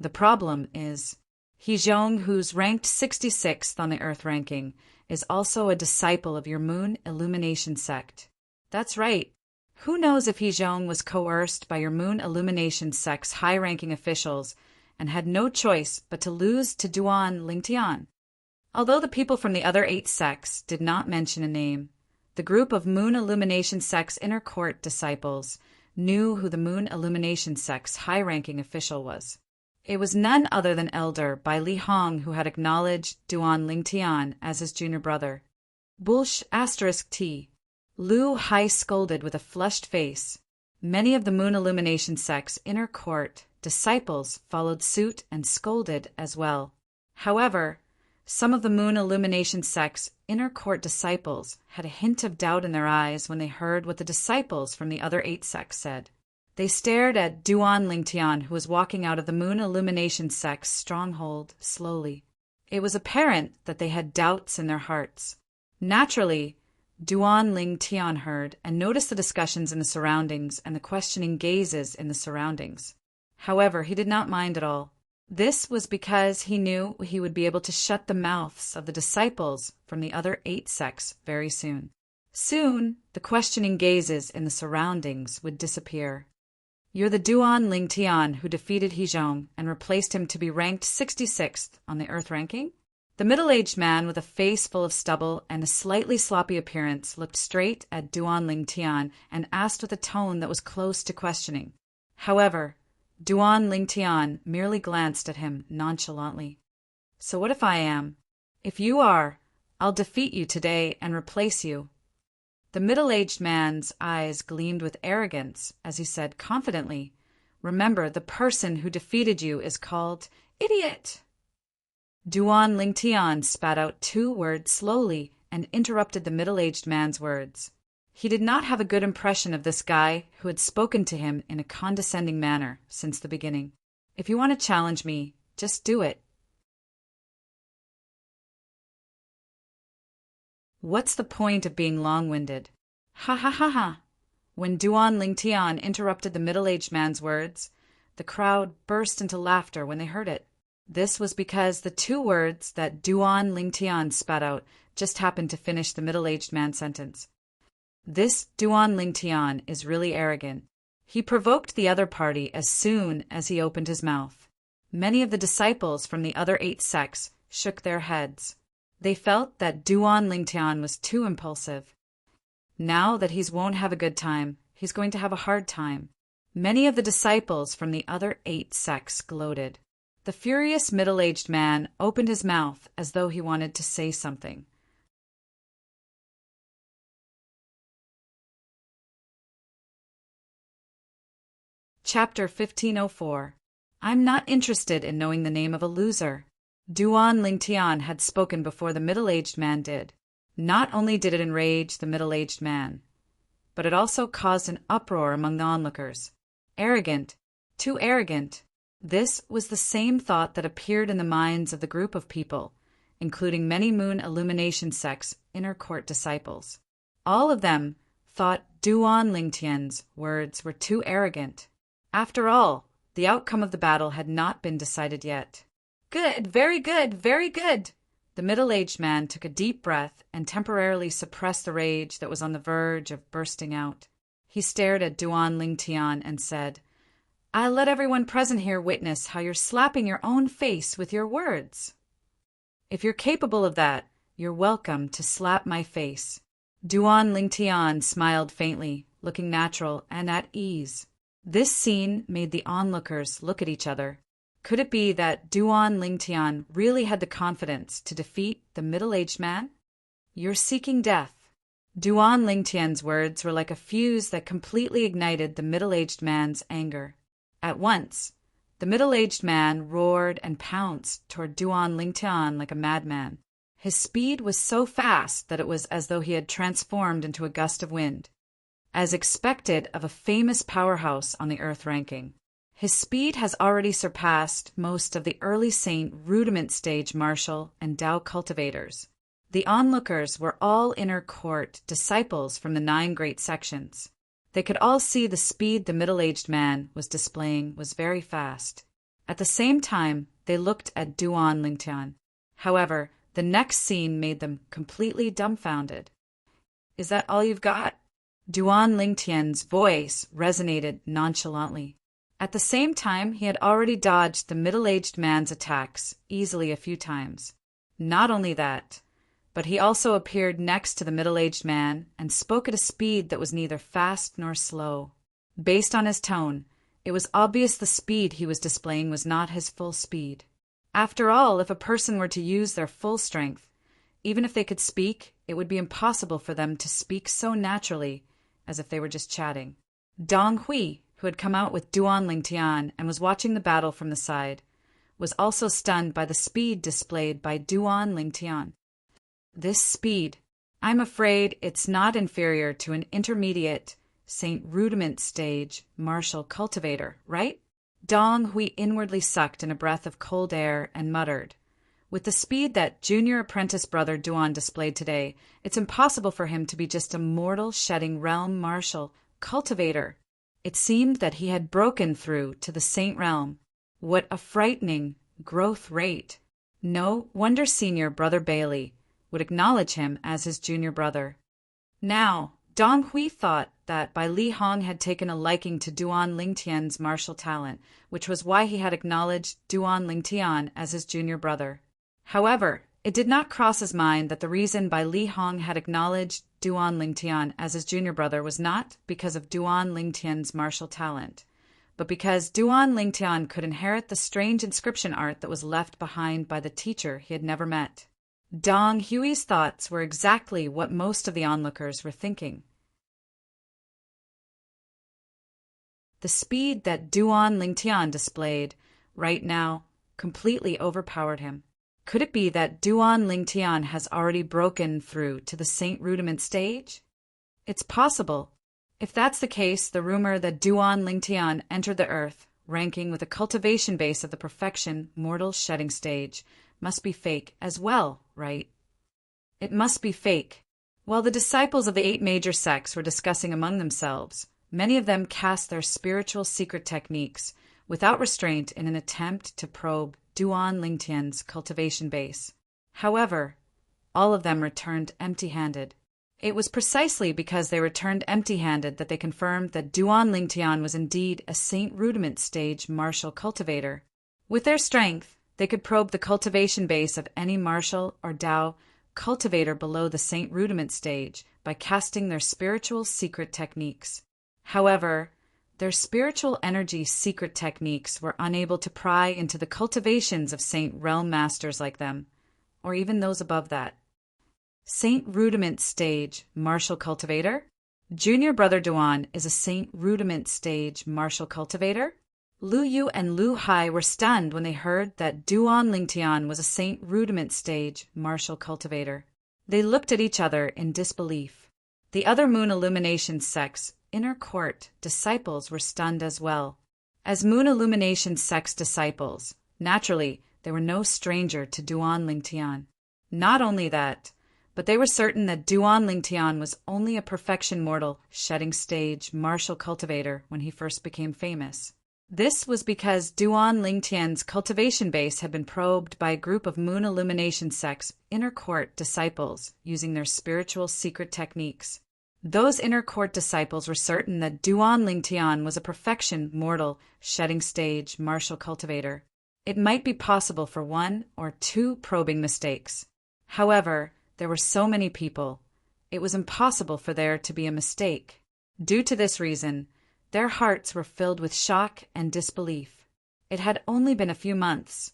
The problem is, Hezhong, who's ranked 66th on the Earth ranking, is also a disciple of your Moon Illumination sect. That's right. Who knows if Hezhong was coerced by your Moon Illumination sect's high-ranking officials and had no choice but to lose to Duan Lingtian. Although the people from the other 8 sects did not mention a name, the group of Moon Illumination sect's inner court disciples knew who the Moon Illumination sect's high-ranking official was. It was none other than Elder Bai Li Hong who had acknowledged Duan Lingtian as his junior brother. Bullsh *T. Lu Hai scolded with a flushed face. Many of the Moon Illumination sect's inner court disciples followed suit and scolded as well. However, some of the Moon Illumination sect's inner court disciples had a hint of doubt in their eyes when they heard what the disciples from the other 8 sects said. They stared at Duan Lingtian, who was walking out of the Moon Illumination sect's stronghold slowly. It was apparent that they had doubts in their hearts. Naturally, Duan Lingtian heard and noticed the discussions in the surroundings and the questioning gazes in the surroundings. However, he did not mind at all. This was because he knew he would be able to shut the mouths of the disciples from the other 8 sects very soon. Soon, the questioning gazes in the surroundings would disappear. You're the Duan Lingtian who defeated Hezhong and replaced him to be ranked 66th on the Earth ranking? The middle-aged man with a face full of stubble and a slightly sloppy appearance looked straight at Duan Lingtian and asked with a tone that was close to questioning. However, Duan Lingtian merely glanced at him nonchalantly. So what if I am? If you are, I'll defeat you today and replace you. The middle-aged man's eyes gleamed with arrogance as he said confidently, Remember, the person who defeated you is called Idiot. Duan Lingtian spat out 2 words slowly and interrupted the middle-aged man's words. He did not have a good impression of this guy who had spoken to him in a condescending manner since the beginning. If you want to challenge me, just do it. What's the point of being long-winded? Ha ha ha ha. When Duan Lingtian interrupted the middle-aged man's words, the crowd burst into laughter when they heard it. This was because the 2 words that Duan Lingtian spat out just happened to finish the middle-aged man's sentence. This Duan Lingtian is really arrogant. He provoked the other party as soon as he opened his mouth. Many of the disciples from the other 8 sects shook their heads. They felt that Duan Lingtian was too impulsive. Now that he won't have a good time, he's going to have a hard time. Many of the disciples from the other 8 sects gloated. The furious middle-aged man opened his mouth as though he wanted to say something. Chapter 1504. I'm not interested in knowing the name of a loser. Duan Lingtian had spoken before the middle-aged man did. Not only did it enrage the middle-aged man, but it also caused an uproar among the onlookers. Arrogant, too arrogant. This was the same thought that appeared in the minds of the group of people, including many Moon Illumination sects' inner court disciples. All of them thought Duan Lingtian's words were too arrogant. After all, the outcome of the battle had not been decided yet. Good, very good, very good. The middle-aged man took a deep breath and temporarily suppressed the rage that was on the verge of bursting out. He stared at Duan Lingtian and said, "I'll let everyone present here witness how you're slapping your own face with your words. If you're capable of that, you're welcome to slap my face." Duan Lingtian smiled faintly, looking natural and at ease. This scene made the onlookers look at each other. Could it be that Duan Lingtian really had the confidence to defeat the middle-aged man? "You're seeking death." Duan Lingtian's words were like a fuse that completely ignited the middle-aged man's anger. At once, the middle-aged man roared and pounced toward Duan Lingtian like a madman. His speed was so fast that it was as though he had transformed into a gust of wind, as expected of a famous powerhouse on the Earth ranking. His speed has already surpassed most of the early Saint Rudiment stage martial and Tao cultivators. The onlookers were all inner court disciples from the 9 great sections. They could all see the speed the middle-aged man was displaying was very fast. At the same time, they looked at Duan Lingtian. However, the next scene made them completely dumbfounded. "Is that all you've got?" Duan Lingtian's voice resonated nonchalantly. At the same time, he had already dodged the middle-aged man's attacks easily a few times. Not only that, but he also appeared next to the middle-aged man and spoke at a speed that was neither fast nor slow. Based on his tone, it was obvious the speed he was displaying was not his full speed. After all, if a person were to use their full strength, even if they could speak, it would be impossible for them to speak so naturally as if they were just chatting. Dong Hui, who had come out with Duan Lingtian and was watching the battle from the side, was also stunned by the speed displayed by Duan Lingtian. This speed, I'm afraid it's not inferior to an intermediate Saint Rudiment stage martial cultivator, right? Dong Hui inwardly sucked in a breath of cold air and muttered, "With the speed that junior apprentice brother Duan displayed today, it's impossible for him to be just a mortal shedding realm martial cultivator." It seemed that he had broken through to the saint realm. What a frightening growth rate. No wonder senior brother Bailey would acknowledge him as his junior brother. Now, Dong Hui thought that Bai Li Hong had taken a liking to Duan Lingtian's martial talent, which was why he had acknowledged Duan Lingtian as his junior brother. However, it did not cross his mind that the reason Bai Li Hong had acknowledged Duan Lingtian as his junior brother was not because of Duan Lingtian's martial talent, but because Duan Lingtian could inherit the strange inscription art that was left behind by the teacher he had never met. Dong Hui's thoughts were exactly what most of the onlookers were thinking. The speed that Duan Lingtian displayed right now completely overpowered him. Could it be that Duan Lingtian has already broken through to the Saint Rudiment stage? It's possible. If that's the case, the rumor that Duan Lingtian entered the Earth, ranking with a cultivation base of the perfection mortal shedding stage, must be fake as well, right? It must be fake. While the disciples of the 8 major sects were discussing among themselves, many of them cast their spiritual secret techniques without restraint in an attempt to probe Duan Lingtian's cultivation base. However, all of them returned empty-handed. It was precisely because they returned empty-handed that they confirmed that Duan Lingtian was indeed a Saint Rudiment stage martial cultivator. With their strength, they could probe the cultivation base of any martial or Dao cultivator below the Saint Rudiment stage by casting their spiritual secret techniques. However, their spiritual energy secret techniques were unable to pry into the cultivations of Saint Realm Masters like them, or even those above that. Saint Rudiment stage martial cultivator? Junior brother Duan is a Saint Rudiment stage martial cultivator? Lu Yu and Lu Hai were stunned when they heard that Duan Lingtian was a Saint Rudiment stage martial cultivator. They looked at each other in disbelief. The other Moon Illumination sect's inner court disciples were stunned as well. As Moon Illumination sect's disciples, naturally, they were no stranger to Duan Lingtian. Not only that, but they were certain that Duan Lingtian was only a perfection mortal shedding stage martial cultivator when he first became famous. This was because Duan Lingtian's cultivation base had been probed by a group of Moon Illumination sect's inner court disciples using their spiritual secret techniques. Those inner court disciples were certain that Duan Lingtian was a perfection mortal shedding stage martial cultivator. It might be possible for one or two probing mistakes. However, there were so many people, it was impossible for there to be a mistake. Due to this reason, their hearts were filled with shock and disbelief. It had only been a few months,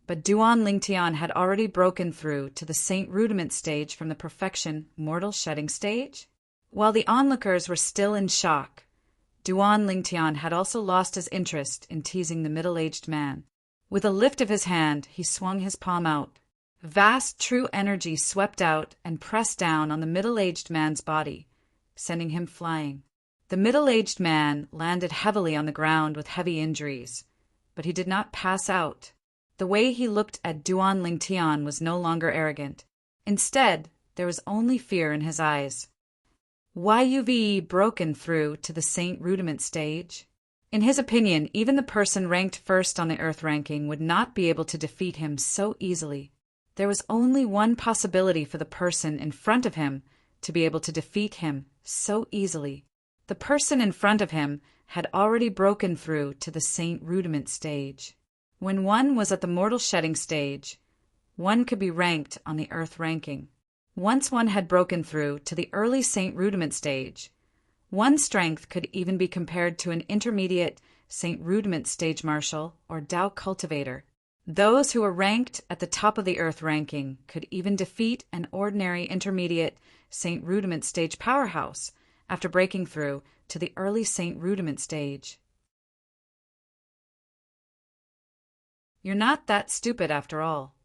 but Duan Lingtian had already broken through to the Saint Rudiment stage from the perfection mortal shedding stage. While the onlookers were still in shock, Duan Lingtian had also lost his interest in teasing the middle-aged man. With a lift of his hand, he swung his palm out. Vast true energy swept out and pressed down on the middle-aged man's body, sending him flying. The middle-aged man landed heavily on the ground with heavy injuries, but he did not pass out. The way he looked at Duan Lingtian was no longer arrogant. Instead, there was only fear in his eyes. YUVE broken through to the Saint Rudiment stage? In his opinion, even the person ranked first on the Earth ranking would not be able to defeat him so easily. There was only one possibility for the person in front of him to be able to defeat him so easily. The person in front of him had already broken through to the Saint Rudiment stage. When one was at the mortal shedding stage, one could be ranked on the Earth ranking. Once one had broken through to the early Saint Rudiment stage, one's strength could even be compared to an intermediate Saint Rudiment stage martial or Dao cultivator. Those who were ranked at the top of the Earth ranking could even defeat an ordinary intermediate Saint Rudiment stage powerhouse after breaking through to the early Saint Rudiment stage. You're not that stupid after all.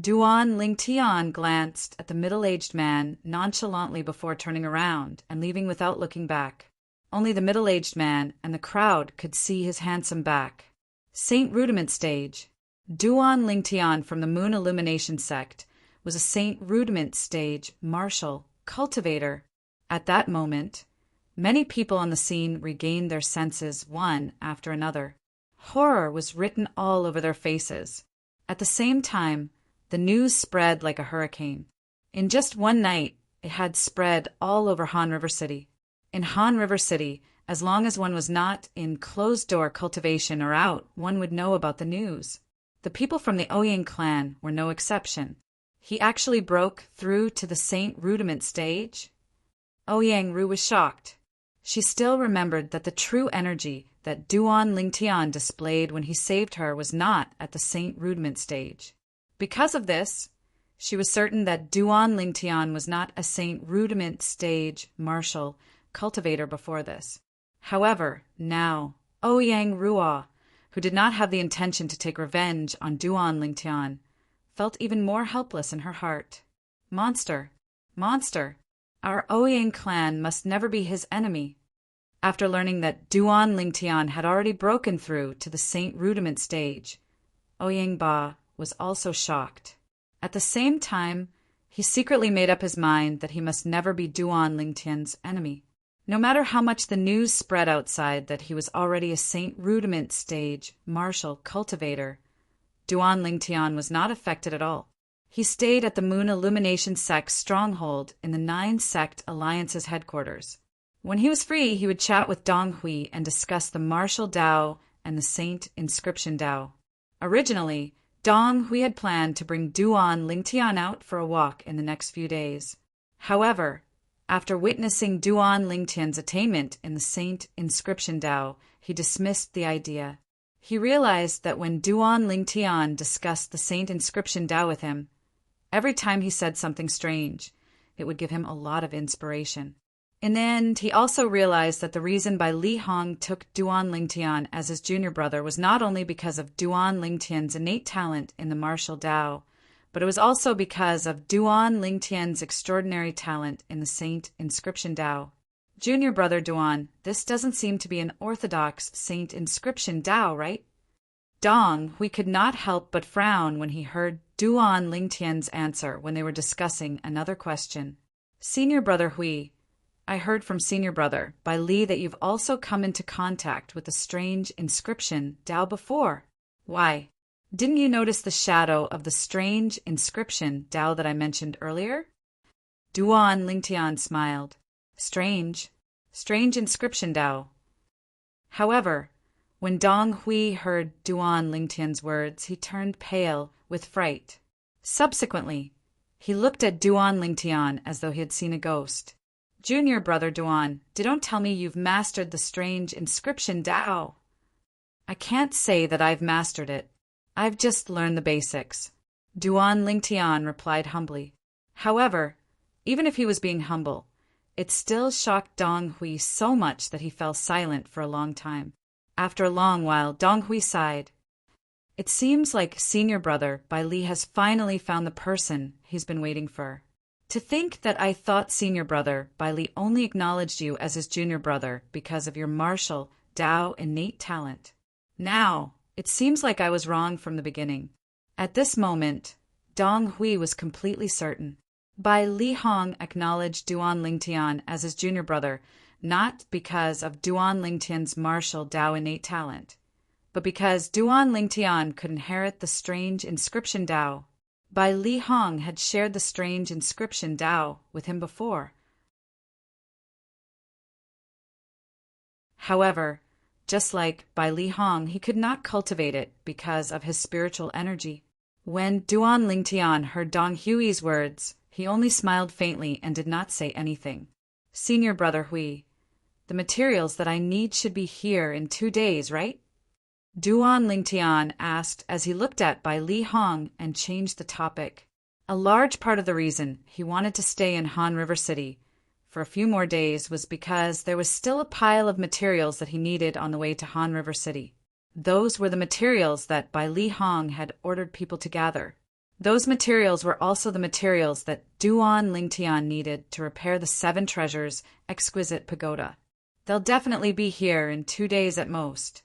Duan Lingtian glanced at the middle-aged man nonchalantly before turning around and leaving without looking back. Only the middle-aged man and the crowd could see his handsome back. Saint Rudiment stage. Duan Lingtian from the Moon Illumination sect was a Saint Rudiment stage martial cultivator. At that moment, many people on the scene regained their senses one after another. Horror was written all over their faces. At the same time, the news spread like a hurricane. In just one night, it had spread all over Han River City. In Han River City, as long as one was not in closed-door cultivation or out, one would know about the news. The people from the Ouyang clan were no exception. He actually broke through to the Saint Rudiment stage? Ouyang Ru was shocked. She still remembered that the true energy that Duan Lingtian displayed when he saved her was not at the Saint Rudiment stage. Because of this, she was certain that Duan Lingtian was not a Saint Rudiment stage martial cultivator before this. However, now, Ouyang Rua, who did not have the intention to take revenge on Duan Lingtian, felt even more helpless in her heart. Monster! Monster! Our Ouyang clan must never be his enemy. After learning that Duan Lingtian had already broken through to the Saint Rudiment stage, Ouyang Ba was also shocked. At the same time, he secretly made up his mind that he must never be Duan Lingtian's enemy. No matter how much the news spread outside that he was already a Saint Rudiment stage martial cultivator, Duan Lingtian was not affected at all. He stayed at the Moon Illumination Sect's stronghold in the 9-Sect Alliance's headquarters. When he was free, he would chat with Dong Hui and discuss the Martial Dao and the Saint Inscription Dao. Originally, Dong Hui had planned to bring Duan Lingtian out for a walk in the next few days. However, after witnessing Duan Lingtian's attainment in the Saint Inscription Dao, he dismissed the idea. He realized that when Duan Lingtian discussed the Saint Inscription Dao with him, every time he said something strange, it would give him a lot of inspiration. In the end, he also realized that the reason Bai Li Hong took Duan Lingtian as his junior brother was not only because of Duan Lingtian's innate talent in the martial Dao, but it was also because of Duan Lingtian's extraordinary talent in the Saint Inscription Dao. Junior brother Duan, this doesn't seem to be an orthodox Saint Inscription Dao, right? Dong Hui could not help but frown when he heard Duan Lingtian's answer when they were discussing another question. Senior brother Hui, I heard from senior brother Bai Li that you've also come into contact with the strange inscription Dao before. Why? Didn't you notice the shadow of the strange inscription Dao that I mentioned earlier? Duan Lingtian smiled. Strange inscription Dao. However, when Dong Hui heard Duan Lingtian's words, he turned pale with fright. Subsequently, he looked at Duan Lingtian as though he had seen a ghost. Junior brother Duan, don't tell me you've mastered the strange inscription Dao. I can't say that I've mastered it. I've just learned the basics. Duan Lingtian replied humbly. However, even if he was being humble, it still shocked Dong Hui so much that he fell silent for a long time. After a long while, Dong Hui sighed. It seems like senior brother Bai Li has finally found the person he's been waiting for. To think that I thought senior brother Bai Li only acknowledged you as his junior brother because of your martial Dao innate talent. Now, it seems like I was wrong from the beginning. At this moment, Dong Hui was completely certain. Bai Li Hong acknowledged Duan Lingtian as his junior brother, not because of Duan Lingtian's martial Dao innate talent, but because Duan Lingtian could inherit the strange inscription Dao. Bai Li Hong had shared the strange inscription Dao with him before. However, just like Bai Li Hong, he could not cultivate it because of his spiritual energy. When Duan Lingtian heard Dong Hui's words, he only smiled faintly and did not say anything. Senior brother Hui, the materials that I need should be here in 2 days, right? Duan Lingtian asked as he looked at Bai Li Hong and changed the topic. A large part of the reason he wanted to stay in Han River City for a few more days was because there was still a pile of materials that he needed on the way to Han River City. Those were the materials that Bai Li Hong had ordered people to gather. Those materials were also the materials that Duan Lingtian needed to repair the 7 Treasures' exquisite pagoda. They'll definitely be here in 2 days at most.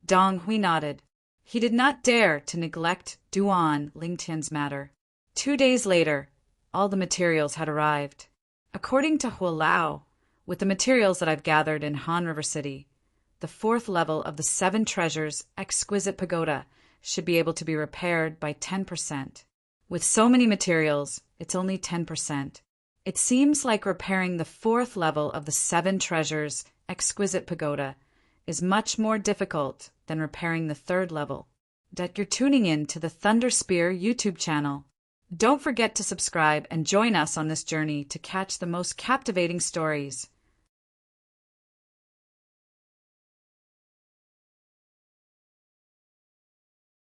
Dong Hui nodded. He did not dare to neglect Duan Lingtian's matter. 2 days later, all the materials had arrived. According to Hua Lao, with the materials that I've gathered in Han River City, the 4th level of the 7 Treasures' exquisite pagoda should be able to be repaired by 10%. With so many materials, it's only 10%. It seems like repairing the 4th level of the 7 Treasures' exquisite pagoda is much more difficult than repairing the 3rd level. That you're tuning in to the Thunder Spear YouTube channel. Don't forget to subscribe and join us on this journey to catch the most captivating stories.